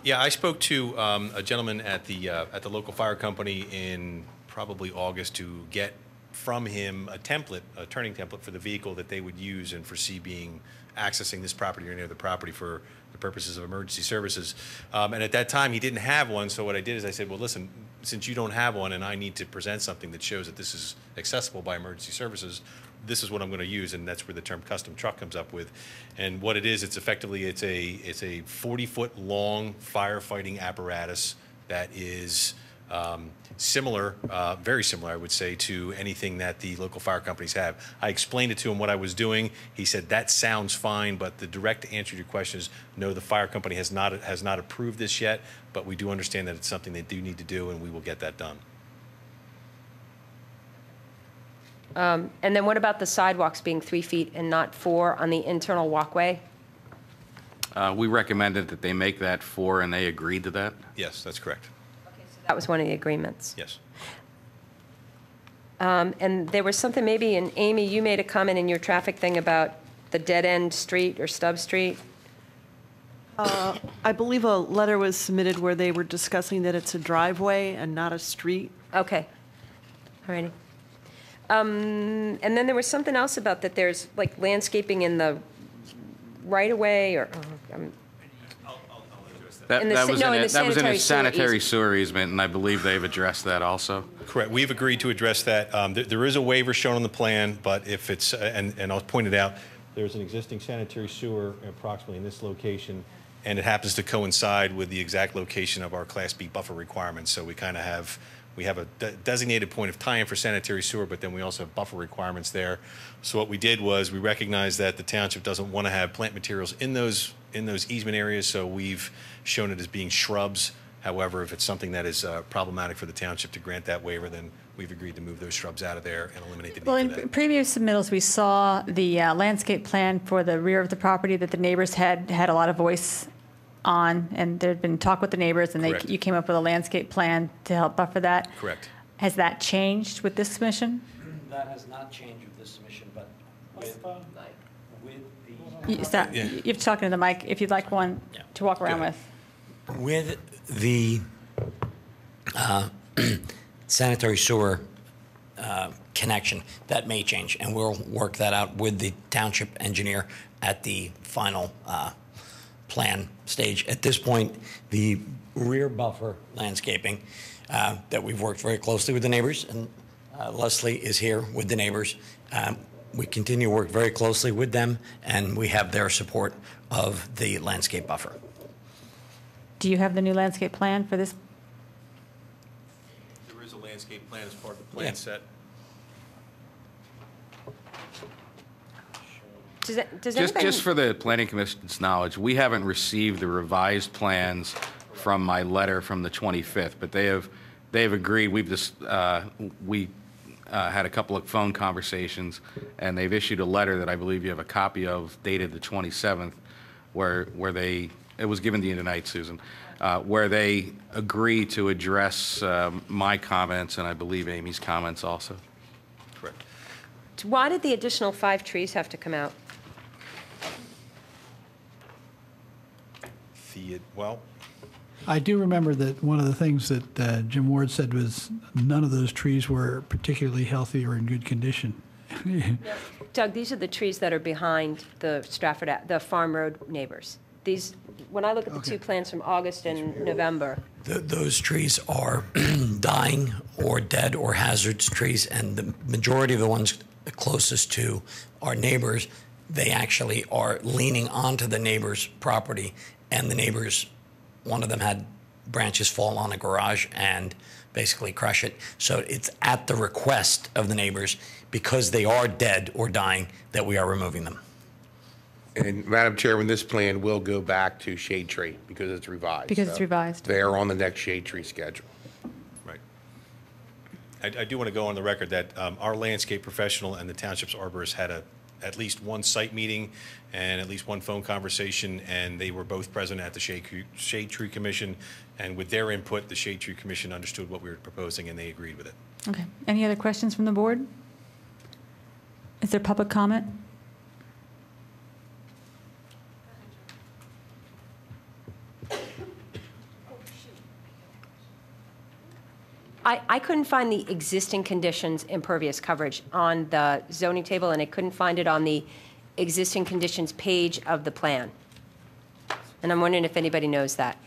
Speaker 5: Yeah, I spoke to a gentleman at the local fire company in probably August to get from him a turning template for the vehicle that they would use and foresee being accessing this property or near the property for the purposes of emergency services. And at that time, he didn't have one, so what I did is I said, well, listen, since you don't have one and I need to present something that shows that this is accessible by emergency services, this is what I'm going to use, and that's where the term custom truck comes up with. And what it is, it's effectively, it's a 40-foot long firefighting apparatus that is similar, very similar, I would say, to anything that the local fire companies have. I explained it to him what I was doing. He said, that sounds fine, but the direct answer to your question is, no, the fire company has not approved this yet, but we do understand that it's something they do need to do, and we will get that done.
Speaker 15: And then what about the sidewalks being 3 feet and not 4 on the internal walkway?
Speaker 6: We recommended that they make that 4, and they agreed to that.
Speaker 5: Yes, that's correct.
Speaker 15: That was one of the agreements.
Speaker 5: Yes.
Speaker 15: And there was something maybe, and Amy, you made a comment in your traffic thing about the dead-end street or stub street.
Speaker 10: I believe a letter was submitted where they were discussing that it's a driveway and not a street.
Speaker 15: Okay. All righty. And then there was something else about that there's like landscaping in the right-of-way or...
Speaker 6: That was in a sanitary sewer easement, and I believe they've addressed that also.
Speaker 5: Correct. We've agreed to address that. There is a waiver shown on the plan, but if it's, and I'll point it out, there's an existing sanitary sewer approximately in this location, and it happens to coincide with the exact location of our Class B buffer requirements. So we kind of have, we have a designated point of tie-in for sanitary sewer, but then we also have buffer requirements there. So what we did was we recognized that the township doesn't want to have plant materials in those easement areas, so we've shown it as being shrubs However, if it's something that is problematic for the township to grant that waiver, then we've agreed to move those shrubs out of there and eliminate the need
Speaker 2: Well,
Speaker 5: for
Speaker 2: in
Speaker 5: that.
Speaker 2: previous submittals, we saw the landscape plan for the rear of the property that the neighbors had a lot of voice on, and there'd been talk with the neighbors, and
Speaker 5: Correct.
Speaker 2: you came up with a landscape plan to help buffer that.
Speaker 5: Correct.
Speaker 2: Has that changed with this submission?
Speaker 20: That has not changed with this submission, but with the...
Speaker 2: You're talking to the mic, if you'd like one to walk around with.
Speaker 20: With the sanitary sewer connection, that may change, and we'll work that out with the township engineer at the final plan stage. At this point, the rear buffer landscaping that we've worked very closely with the neighbors, and Leslie is here with the neighbors. We continue to work very closely with them, and we have their support of the landscape buffer.
Speaker 2: Do you have the new landscape plan for this?
Speaker 5: There is a landscape plan as part of the plan set.
Speaker 6: Just for the Planning Commission's knowledge, we haven't received the revised plans from my letter from the 25th, but they have agreed. We've just had a couple of phone conversations, and they've issued a letter that I believe you have a copy of, dated the 27th, where it was given to you tonight, Susan, where they agree to address my comments and I believe Amy's comments also.
Speaker 5: Correct.
Speaker 15: Why did the additional 5 trees have to come out?
Speaker 5: Well,
Speaker 7: I do remember that one of the things that Jim Ward said was none of those trees were particularly healthy or in good condition.
Speaker 15: Doug, these are the trees that are behind the Strafford, the Farm Road neighbors. These, when I look at the two plans from August and November.
Speaker 20: Those trees are dying or dead or hazardous trees, and the majority of the ones closest to our neighbors, they actually are leaning onto the neighbor's property, and the neighbors, one of them had branches fall on a garage and basically crush it. So it's at the request of the neighbors, because they are dead or dying, that we are removing them.
Speaker 9: And Madam Chairman, this plan will go back to shade tree because it's revised.
Speaker 2: Because it's revised.
Speaker 9: They are on the next shade tree schedule.
Speaker 5: Right. I do want to go on the record that our landscape professional and the township's arborist had at least one site meeting and at least one phone conversation, and they were both present at the Shade Tree Commission, and with their input, the Shade Tree Commission understood what we were proposing and they agreed with it.
Speaker 2: Okay. Any other questions from the board? Is there public comment?
Speaker 15: I couldn't find the existing conditions impervious coverage on the zoning table, and I couldn't find it on the existing conditions page of the plan. And I'm wondering if anybody knows that.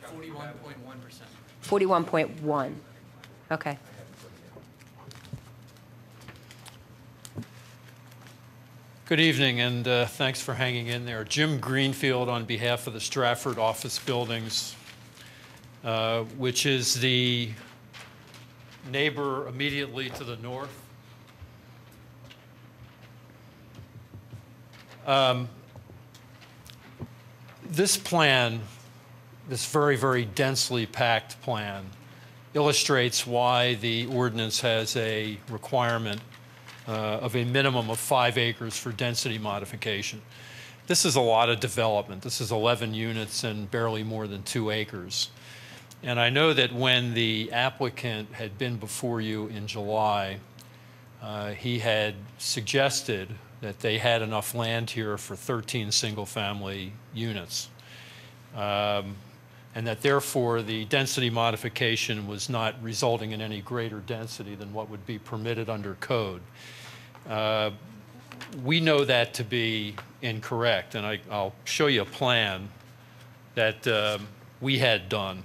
Speaker 15: 41.1%. 41.1. Okay.
Speaker 1: Good evening, and thanks for hanging in there. Jim Greenfield on behalf of the Strafford office buildings, which is the neighbor immediately to the north. This plan, this very, very densely packed plan, illustrates why the ordinance has a requirement of a minimum of 5 acres for density modification. This is a lot of development. This is 11 units and barely more than 2 acres. And I know that when the applicant had been before you in July, he had suggested that they had enough land here for 13 single-family units, and that therefore the density modification was not resulting in any greater density than what would be permitted under code. We know that to be incorrect, and I'll show you a plan that we had done.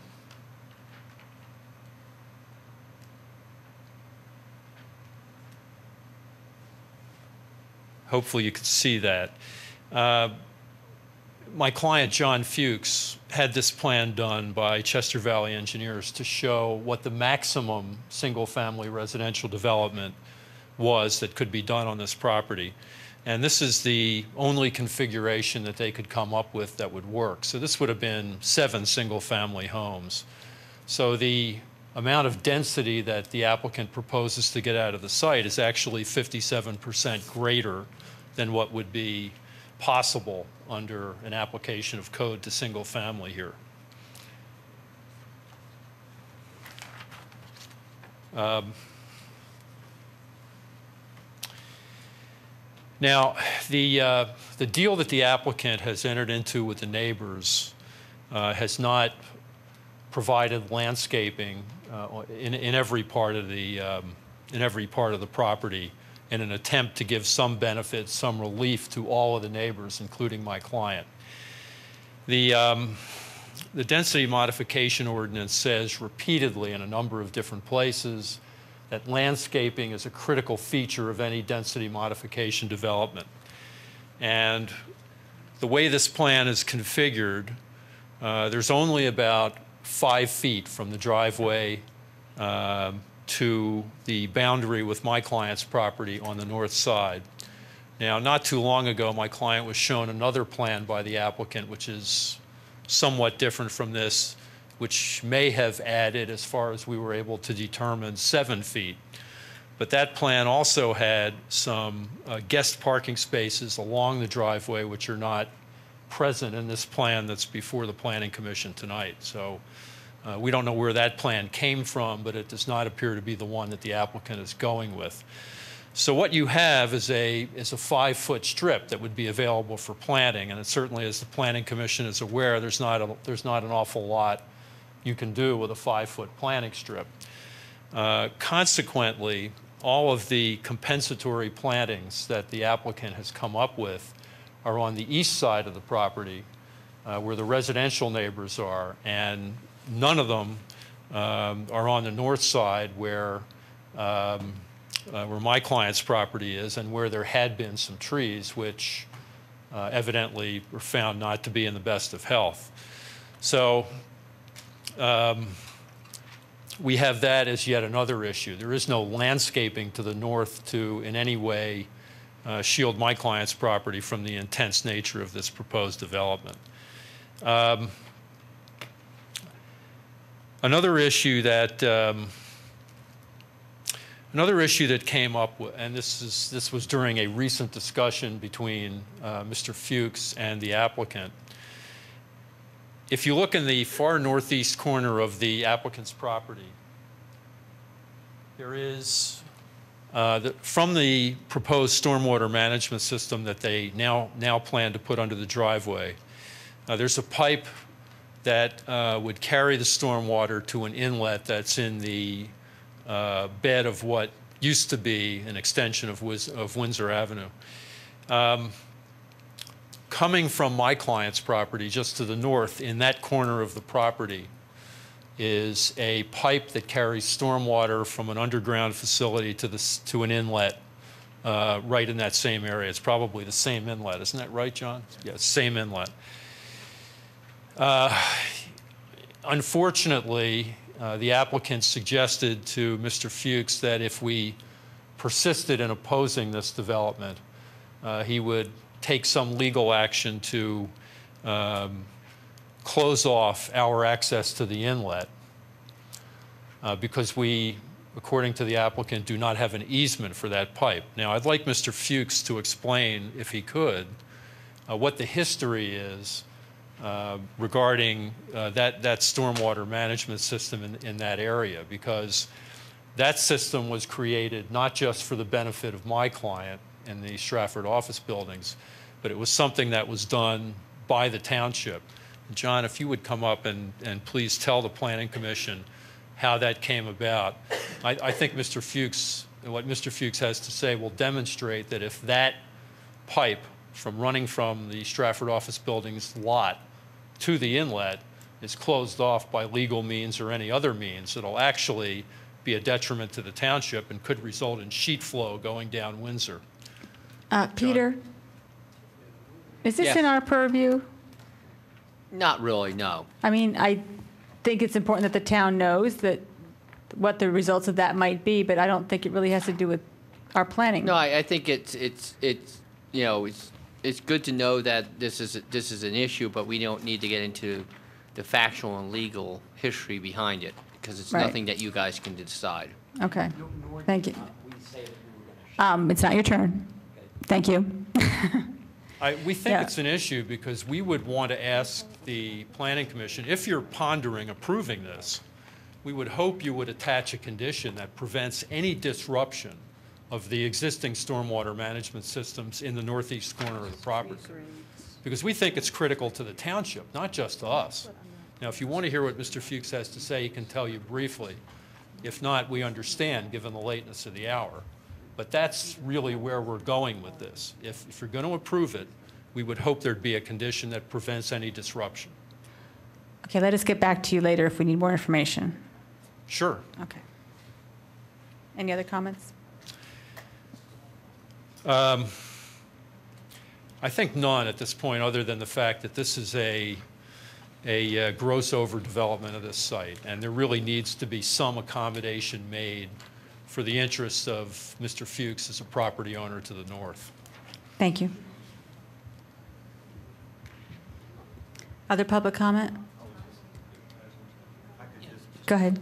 Speaker 1: Hopefully you can see that. My client, John Fuchs, had this plan done by Chester Valley Engineers to show what the maximum single-family residential development was that could be done on this property. And this is the only configuration that they could come up with that would work. So this would have been 7 single-family homes. So the amount of density that the applicant proposes to get out of the site is actually 57% greater than what would be possible under an application of code to single family here. Now, the deal that the applicant has entered into with the neighbors has not provided landscaping in every part of the property in an attempt to give some benefit, some relief to all of the neighbors, including my client. The density modification ordinance says repeatedly in a number of different places that landscaping is a critical feature of any density modification development. And the way this plan is configured, there's only about 5 feet from the driveway to the boundary with my client's property on the north side. Now, not too long ago, my client was shown another plan by the applicant, which is somewhat different from this, which may have added, as far as we were able to determine, 7 feet. But that plan also had some guest parking spaces along the driveway, which are not present in this plan that's before the Planning Commission tonight. So we don't know where that plan came from, but it does not appear to be the one that the applicant is going with. So what you have is a 5-foot strip that would be available for planting, and it certainly, as the Planning Commission is aware, there's not an awful lot you can do with a 5-foot planting strip. Consequently, all of the compensatory plantings that the applicant has come up with are on the east side of the property, where the residential neighbors are, and none of them are on the north side where my client's property is, and where there had been some trees which evidently were found not to be in the best of health. So we have that as yet another issue. There is no landscaping to the north to in any way shield my client's property from the intense nature of this proposed development. Another issue that came up, and this was during a recent discussion between Mr. Fuchs and the applicant. If you look in the far northeast corner of the applicant's property, there is, from the proposed stormwater management system that they now plan to put under the driveway, there's a pipe that would carry the stormwater to an inlet that's in the bed of what used to be an extension of Windsor Avenue. Coming from my client's property just to the north, in that corner of the property, is a pipe that carries stormwater from an underground facility to an inlet right in that same area. It's probably the same inlet, isn't that right, John? Yeah, same inlet. Unfortunately, the applicant suggested to Mr. Fuchs that if we persisted in opposing this development, he would take some legal action to close off our access to the inlet because we, according to the applicant, do not have an easement for that pipe. Now, I'd like Mr. Fuchs to explain, if he could, what the history is regarding that stormwater management system in that area, because that system was created not just for the benefit of my client in the Strafford office buildings, but it was something that was done by the township. John, if you would come up and please tell the Planning Commission how that came about. I think Mr. Fuchs, what Mr. Fuchs has to say will demonstrate that if that pipe running from the Strafford office buildings lot to the inlet is closed off by legal means or any other means, it'll actually be a detriment to the township and could result in sheet flow going down Windsor.
Speaker 2: Peter, is this
Speaker 11: Yes.
Speaker 2: in our purview?
Speaker 11: Not really, no.
Speaker 2: I mean, I think it's important that the town knows that what the results of that might be, but I don't think it really has to do with our planning.
Speaker 11: No, I think it's you know, it's good to know that this is an issue, but we don't need to get into the factual and legal history behind it, because it's
Speaker 2: Right.
Speaker 11: nothing that you guys can decide.
Speaker 2: Okay, thank you. It's not your turn. Thank you.
Speaker 1: We think
Speaker 2: Yeah.
Speaker 1: it's an issue because we would want to ask the Planning Commission, if you're pondering approving this, we would hope you would attach a condition that prevents any disruption of the existing stormwater management systems in the northeast corner of the property. Because we think it's critical to the township, not just to us. Now, if you want to hear what Mr. Fuchs has to say, he can tell you briefly. If not, we understand, given the lateness of the hour. But that's really where we're going with this. If you're going to approve it, we would hope there'd be a condition that prevents any disruption.
Speaker 2: Okay, let us get back to you later if we need more information.
Speaker 1: Sure.
Speaker 2: Okay. Any other comments?
Speaker 1: I think none at this point, other than the fact that this is a gross overdevelopment of this site, and there really needs to be some accommodation made for the interests of Mr. Fuchs as a property owner to the north.
Speaker 2: Thank you. Other public comment? Go ahead.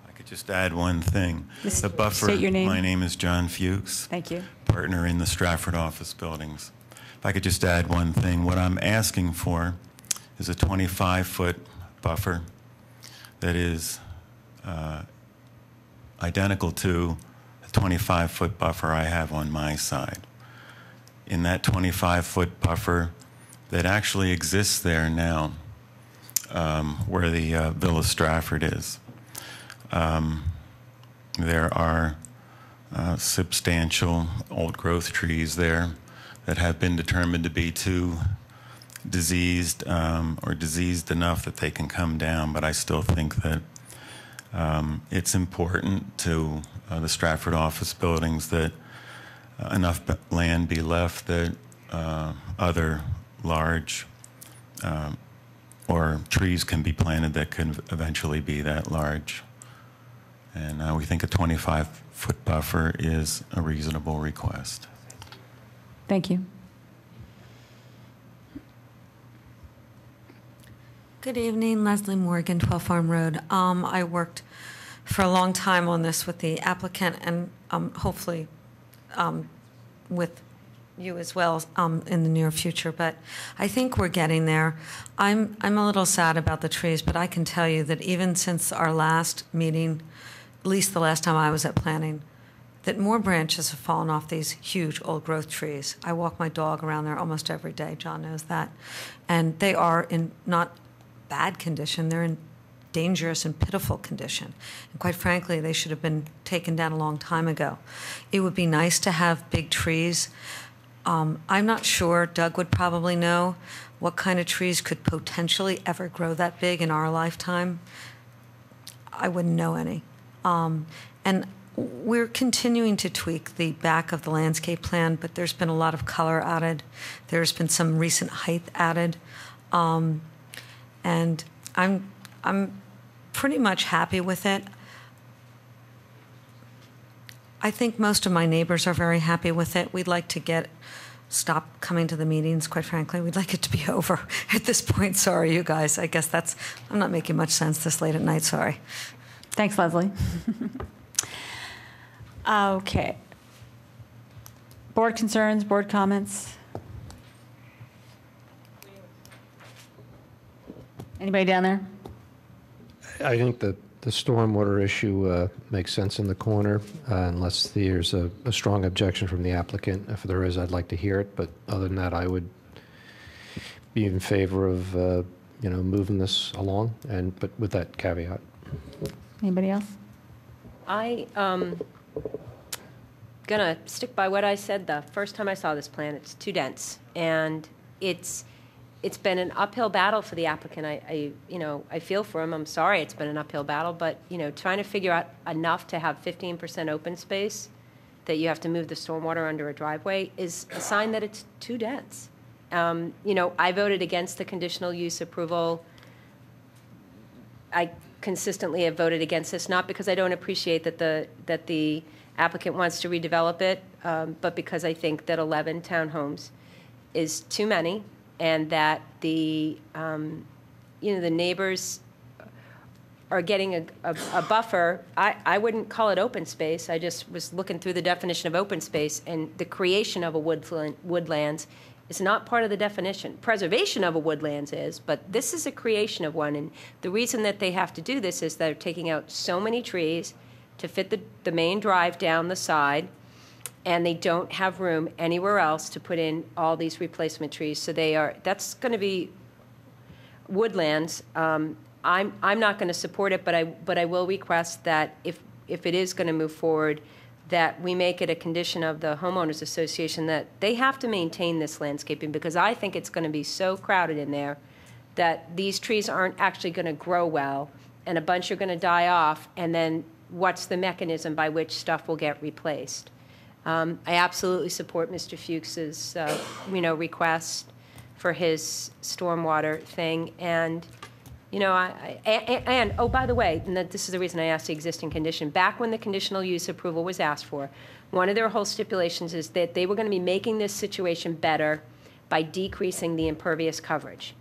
Speaker 12: I could just add one thing.
Speaker 2: Just
Speaker 12: The buffer.
Speaker 2: state your name.
Speaker 12: My name is John Fuchs.
Speaker 2: Thank you.
Speaker 12: Partner in the Strafford office buildings. If I could just add one thing, what I'm asking for is a 25-foot buffer that is identical to the 25-foot buffer I have on my side. In that 25-foot buffer that actually exists there now, where the Villa Strafford is, there are substantial old-growth trees there that have been determined to be too diseased or diseased enough that they can come down, but I still think that it's important to the Strafford office buildings that enough land be left that other large or trees can be planted that could eventually be that large. And we think a 25-foot buffer is a reasonable request.
Speaker 2: Thank you.
Speaker 22: Good evening, Leslie Morgan, 12 Farm Road. I worked for a long time on this with the applicant and hopefully with you as well in the near future, but I think we're getting there. I'm a little sad about the trees, but I can tell you that even since our last meeting, at least the last time I was at planning, that more branches have fallen off these huge old growth trees. I walk my dog around there almost every day. John knows that. And they are in not bad condition. They're in dangerous and pitiful condition. And quite frankly, they should have been taken down a long time ago. It would be nice to have big trees. I'm not sure, Doug would probably know, what kind of trees could potentially ever grow that big in our lifetime. I wouldn't know any. And we're continuing to tweak the back of the landscape plan, but there's been a lot of color added. There's been some recent height added. And I'm pretty much happy with it. I think most of my neighbors are very happy with it. We'd like to stop coming to the meetings, quite frankly. We'd like it to be over at this point. Sorry, you guys. I guess I'm not making much sense this late at night. Sorry.
Speaker 2: Thanks, Leslie. Okay. Board concerns, board comments? Anybody down there?
Speaker 17: I think that the stormwater issue makes sense in the corner, unless there's a strong objection from the applicant. If there is, I'd like to hear it, but other than that, I would be in favor of, moving this along, but with that caveat.
Speaker 2: Anybody else?
Speaker 15: I gonna stick by what I said the first time I saw this plan. It's too dense, and it's been an uphill battle for the applicant. I feel for him. I'm sorry it's been an uphill battle, but trying to figure out enough to have 15% open space that you have to move the stormwater under a driveway is a sign that it's too dense. I voted against the conditional use approval. I consistently have voted against this, not because I don't appreciate that the applicant wants to redevelop it, but because I think that 11 townhomes is too many, and that the the neighbors are getting a buffer, I wouldn't call it open space. I just was looking through the definition of open space, and the creation of a woodlands is not part of the definition. Preservation of a woodlands is, but this is a creation of one. And the reason that they have to do this is they're taking out so many trees to fit the main drive down the side, and they don't have room anywhere else to put in all these replacement trees. So that's going to be woodlands. I'm not going to support it, but I will request that if it is going to move forward, that we make it a condition of the homeowners association that they have to maintain this landscaping, because I think it's going to be so crowded in there that these trees aren't actually going to grow well, and a bunch are going to die off, and then what's the mechanism by which stuff will get replaced? I absolutely support Mr. Fuchs's request for his stormwater thing, and and oh, by the way, and this is the reason I asked the existing condition. Back when the conditional use approval was asked for, one of their whole stipulations is that they were going to be making this situation better by decreasing the impervious coverage.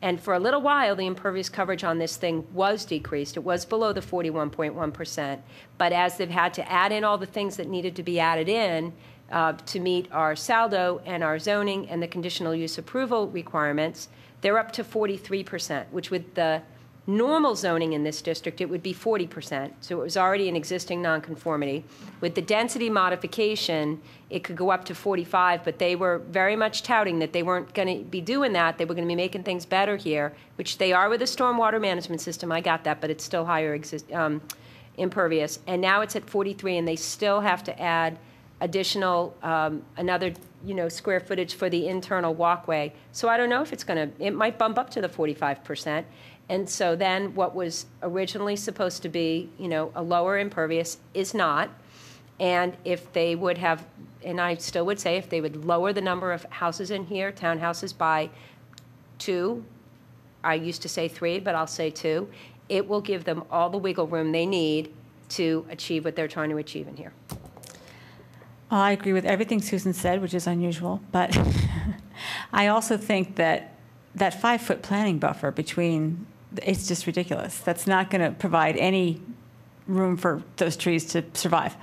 Speaker 15: And for a little while, the impervious coverage on this thing was decreased. It was below the 41.1%. But as they've had to add in all the things that needed to be added in to meet our saldo and our zoning and the conditional use approval requirements, they're up to 43%, which with the normal zoning in this district, it would be 40%. So it was already an existing nonconformity. With the density modification, it could go up to 45, but they were very much touting that they weren't going to be doing that. They were going to be making things better here, which they are with a stormwater management system. I got that, but it's still higher impervious. And now it's at 43, and they still have to add additional, another square footage for the internal walkway. So I don't know if it might bump up to the 45%. And so then what was originally supposed to be, a lower impervious is not. And if they would have, and I still would say if they would lower the number of houses in here, townhouses by 2, I used to say 3, but I'll say 2, it will give them all the wiggle room they need to achieve what they're trying to achieve in here.
Speaker 2: I agree with everything Susan said, which is unusual, but I also think that 5-foot planting buffer between, it's just ridiculous. That's not going to provide any room for those trees to survive.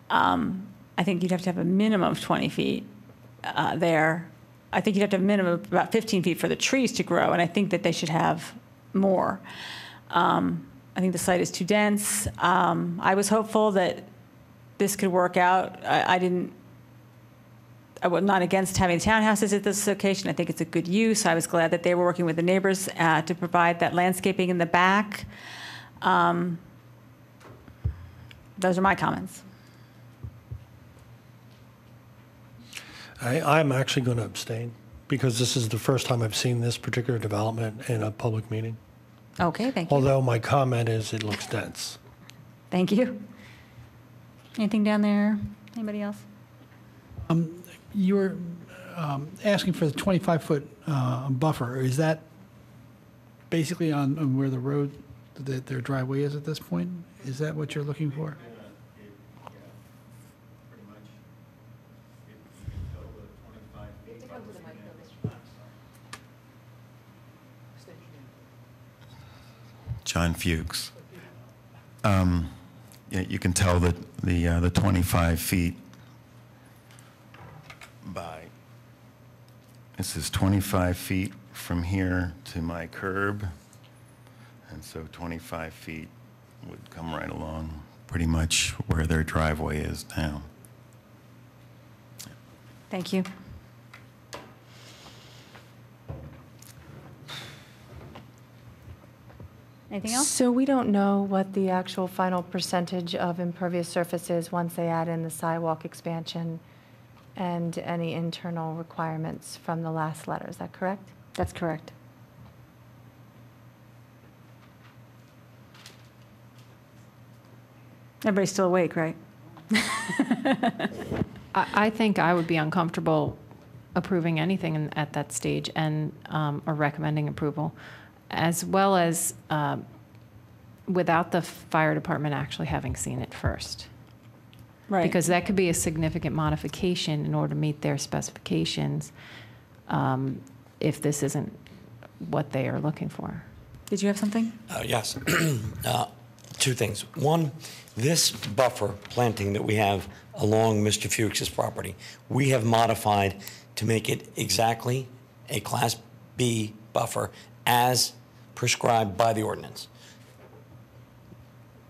Speaker 2: I think you'd have to have a minimum of 20 feet there. I think you'd have to have a minimum of about 15 feet for the trees to grow, and I think that they should have more. I think the site is too dense. I was hopeful that this could work out. I was not against having townhouses at this location. I think it's a good use. I was glad that they were working with the neighbors to provide that landscaping in the back. Those are my comments.
Speaker 16: I'm actually going to abstain because this is the first time I've seen this particular development in a public meeting.
Speaker 2: Okay, thank you.
Speaker 16: Although my comment is it looks dense.
Speaker 2: Thank you. Anything down there? Anybody else?
Speaker 7: You were asking for the 25-foot buffer. Is that basically on where the road, their driveway is at this point? Is that what you're looking for?
Speaker 12: John Fuchs. Yeah, you can tell that the 25 feet by, this is 25 feet from here to my curb, and so 25 feet would come right along pretty much where their driveway is now.
Speaker 2: Thank you. Anything else?
Speaker 8: So we don't know what the actual final percentage of impervious surface is once they add in the sidewalk expansion and any internal requirements from the last letter. Is that correct?
Speaker 2: That's correct. Everybody's still awake, right?
Speaker 14: I think I would be uncomfortable approving anything at that stage and or recommending approval, as well as without the fire department actually having seen it first.
Speaker 2: Right.
Speaker 14: Because that could be a significant modification in order to meet their specifications if this isn't what they are looking for.
Speaker 2: did you have something?
Speaker 20: Yes. Two things. One, this buffer planting that we have along Mr. Fuchs's property, we have modified to make it exactly a Class B buffer as prescribed by the ordinance.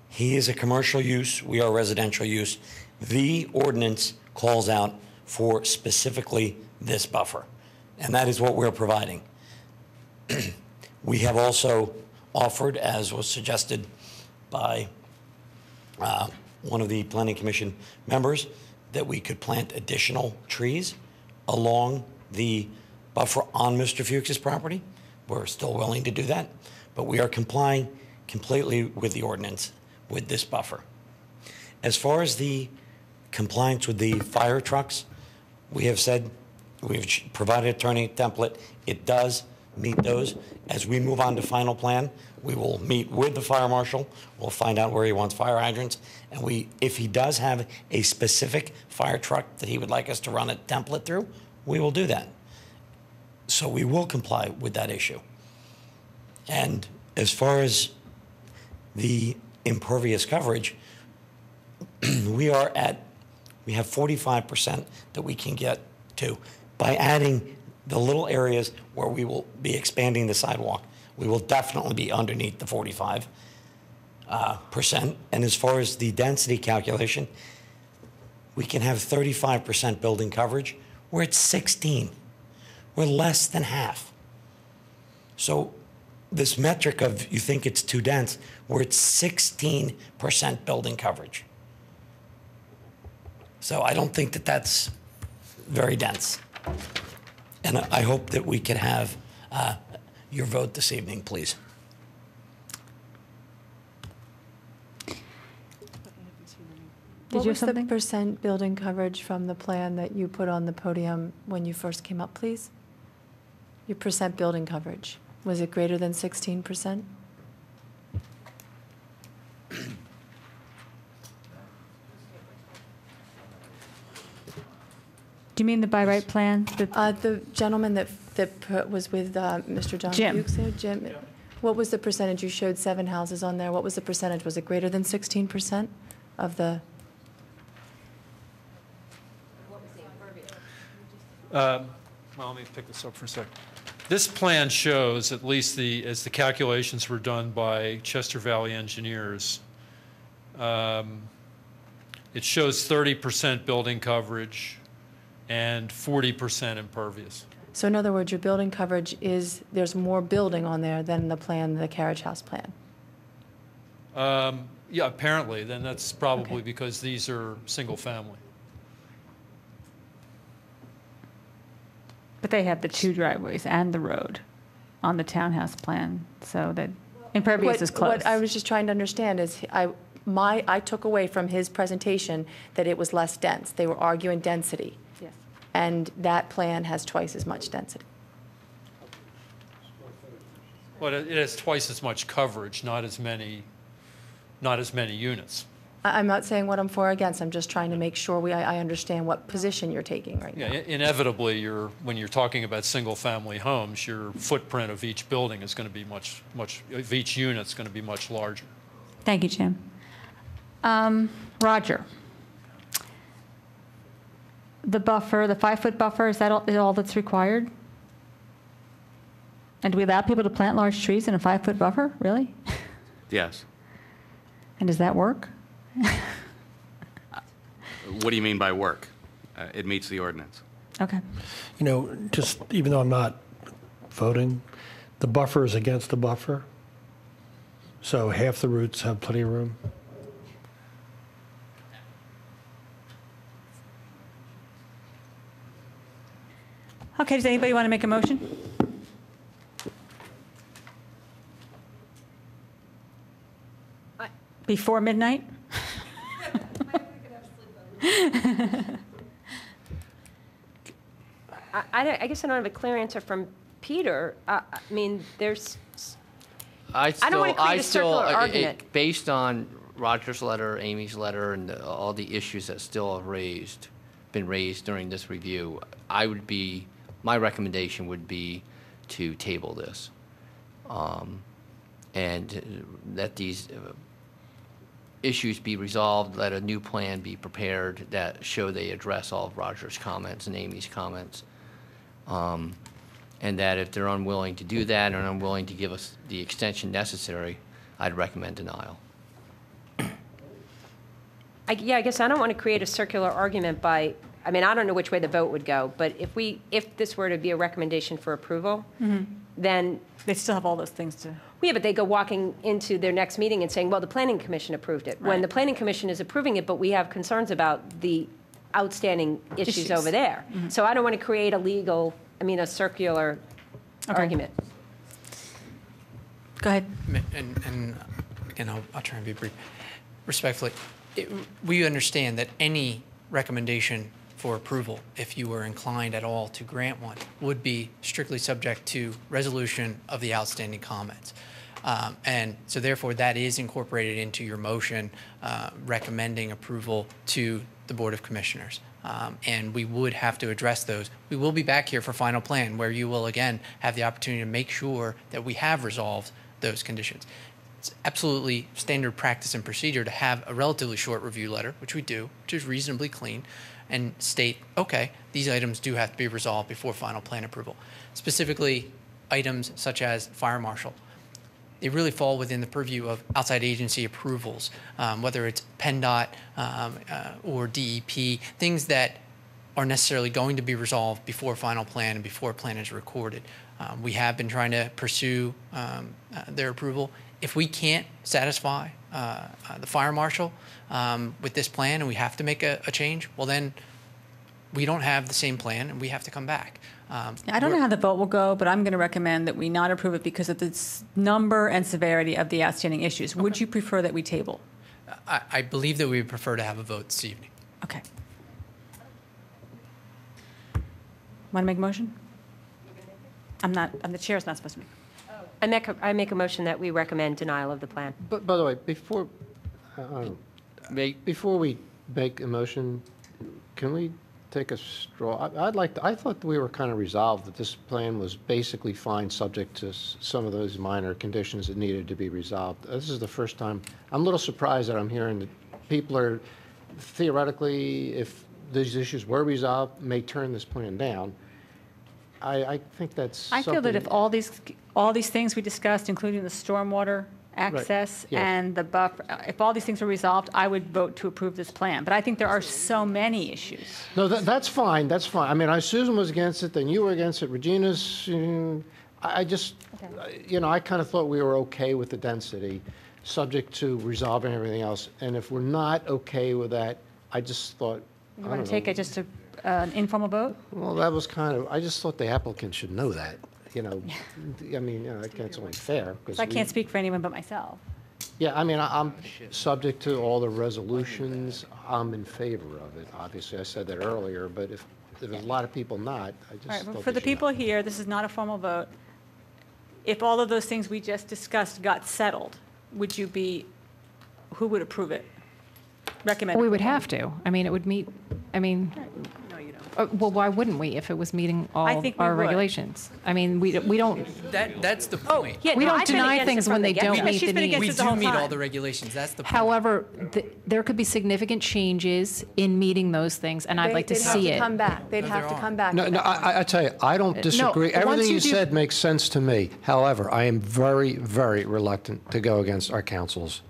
Speaker 20: He is a commercial use, we are residential use. The ordinance calls out for specifically this buffer, and that is what we're providing. We have also offered, as was suggested by one of the Planning Commission members, that we could plant additional trees along the buffer on Mr. Fuchs's property. We're still willing to do that, but we are complying completely with the ordinance with this buffer. As far as the compliance with the fire trucks, we have said, we've provided a turning template. It does meet those. As we move on to final plan, we will meet with the fire marshal. We'll find out where he wants fire hydrants. And if he does have a specific fire truck that he would like us to run a template through, we will do that. So we will comply with that issue. And as far as the impervious coverage, we have 45% that we can get to. By adding the little areas where we will be expanding the sidewalk, we will definitely be underneath the 45%. And as far as the density calculation, we can have 35% building coverage. We're at 16. We're less than half. So this metric of you think it's too dense, we're at 16% building coverage. So I don't think that that's very dense. And I hope that we can have your vote this evening, please.
Speaker 8: What was the percent building coverage from the plan that you put on the podium when you first came up, please? Your percent building coverage. Was it greater than 16%?
Speaker 2: Do you mean the by right plan?
Speaker 8: The gentleman that was with Mr. John
Speaker 2: Jim.
Speaker 8: Fuchs there, Jim. What was the percentage? You showed 7 houses on there. What was the percentage? Was it greater than 16% of the?
Speaker 1: Well, let me pick this up for a second. This plan shows, at least as the calculations were done by Chester Valley engineers, it shows 30% building coverage and 40% impervious.
Speaker 8: So in other words, your building coverage there's more building on there than the plan, the carriage house plan.
Speaker 1: Yeah, apparently. Then that's probably because these are single family.
Speaker 2: But they have the 2 driveways and the road on the townhouse plan, so that impervious is close.
Speaker 8: What I was just trying to understand is I took away from his presentation that it was less dense. They were arguing density.
Speaker 2: Yes.
Speaker 8: And that plan has twice as much density.
Speaker 1: But it has twice as much coverage, not as many units.
Speaker 8: I'm not saying what I'm for or against. I'm just trying to make sure I understand what position you're taking right now.
Speaker 1: Yeah, inevitably, when you're talking about single-family homes, your footprint of each building is going to be much, of each unit is going to be much larger.
Speaker 2: Thank you, Jim. Roger. The buffer, the 5-foot buffer, is that all that's required? And do we allow people to plant large trees in a 5-foot buffer? Really?
Speaker 6: Yes.
Speaker 2: And does that work?
Speaker 6: What do you mean by work? It meets the ordinance.
Speaker 2: Okay.
Speaker 16: You know, just even though I'm not voting, the buffer is against the buffer. So half the roots have plenty of room.
Speaker 2: Okay, does anybody want to make a motion? Before midnight?
Speaker 15: I guess I don't have a clear answer from Peter. I mean, there's.
Speaker 11: I
Speaker 15: don't want to create a circular argument.
Speaker 11: Based on Roger's letter, Amy's letter, and all the issues that still have been raised during this review, my recommendation would be to table this. and that these issues be resolved, let a new plan be prepared that show they address all of Roger's comments and Amy's comments. And that if they're unwilling to do that and unwilling to give us the extension necessary, I'd recommend denial.
Speaker 15: I guess I don't want to create a circular argument by, I mean, I don't know which way the vote would go, but if this were to be a recommendation for approval, then...
Speaker 2: They still have all those things to...
Speaker 15: Yeah, but they go walking into their next meeting and saying, well, the Planning Commission approved it. When the Planning Commission is approving it, but we have concerns about the outstanding issues over there. So I don't want to create a circular argument.
Speaker 2: Go ahead.
Speaker 4: And again, I'll try and be brief. Respectfully, we understand that any recommendation for approval, if you were inclined at all to grant one, would be strictly subject to resolution of the outstanding comments. And so therefore, that is incorporated into your motion recommending approval to the Board of Commissioners. And we would have to address those. We will be back here for final plan, where you will again have the opportunity to make sure that we have resolved those conditions. It's absolutely standard practice and procedure to have a relatively short review letter, which we do, which is reasonably clean, and state, okay, these items do have to be resolved before final plan approval. Specifically, items such as fire marshal. They really fall within the purview of outside agency approvals, whether it's PennDOT or DEP, things that are necessarily going to be resolved before final plan and before a plan is recorded. We have been trying to pursue their approval. If we can't satisfy the fire marshal with this plan and we have to make a change, well then we don't have the same plan and we have to come back.
Speaker 2: I don't know how the vote will go, but I'm going to recommend that we not approve it because of the number and severity of the outstanding issues. Would you prefer that we table?
Speaker 4: I believe that we would prefer to have a vote this evening.
Speaker 2: Okay. Want to make a motion? The chair's not supposed to make.
Speaker 15: I make a motion that we recommend denial of the plan.
Speaker 17: But by the way, before we make a motion, can we take a straw? I thought we were kind of resolved that this plan was basically fine, subject to some of those minor conditions that needed to be resolved. This is the first time. I'm a little surprised that I'm hearing that people are theoretically, if these issues were resolved, may turn this plan down. I think that's.
Speaker 2: I feel that if all these things we discussed, including the stormwater access and the buffer, if all these things were resolved, I would vote to approve this plan. But I think there are so many issues.
Speaker 17: No, that's fine. That's fine. I mean, Susan was against it, then you were against it. Regina's. I just, I kind of thought we were okay with the density, subject to resolving everything else. And if we're not okay with that, I just thought.
Speaker 2: You want to take an informal vote?
Speaker 17: Well, that was kind of. I just thought the applicant should know that. I mean, it's only fair.
Speaker 2: I can't speak for anyone but myself.
Speaker 17: Yeah, I mean, I'm subject to all the resolutions. I'm in favor of it. Obviously, I said that earlier, but if there's a lot of people not, I just.
Speaker 2: All right, well,
Speaker 17: thought
Speaker 2: for
Speaker 17: they
Speaker 2: the
Speaker 17: should
Speaker 2: people
Speaker 17: know.
Speaker 2: here, this is not a formal vote. If all of those things we just discussed got settled, who would approve it? Recommend.
Speaker 14: We would have to. I mean, it would meet,
Speaker 2: No, you don't.
Speaker 14: well, why wouldn't we if it was meeting all
Speaker 2: think we
Speaker 14: our
Speaker 2: would.
Speaker 14: regulations? I mean, we don't.
Speaker 4: That's the point.
Speaker 14: We don't deny things when they don't meet the needs.
Speaker 4: We do meet all the regulations. That's the point.
Speaker 14: However, there could be significant changes in meeting those things, and I'd like to see it.
Speaker 10: They'd have to come back.
Speaker 17: No, I tell you, I don't disagree. Everything you said makes sense to me. However, I am very, very reluctant to go against our council's,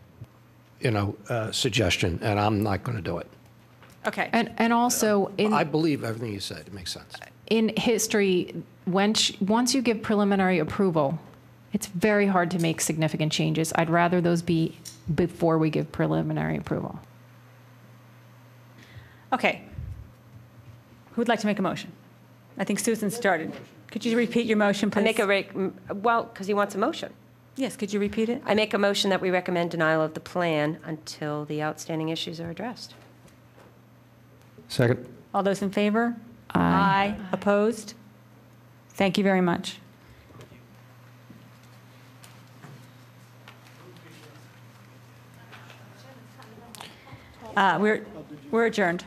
Speaker 17: suggestion, and I'm not going to do it.
Speaker 2: Okay.
Speaker 14: And also,
Speaker 17: I believe everything you said. It makes sense.
Speaker 14: In history, once you give preliminary approval, it's very hard to make significant changes. I'd rather those be before we give preliminary approval.
Speaker 2: Okay. Who'd like to make a motion? I think Susan started. Could you repeat your motion, please?
Speaker 15: Because he wants a motion.
Speaker 2: Yes, could you repeat it?
Speaker 15: I make a motion that we recommend denial of the plan until the outstanding issues are addressed.
Speaker 17: Second.
Speaker 2: All those in favor? Aye. Opposed? Thank you very much. We're adjourned.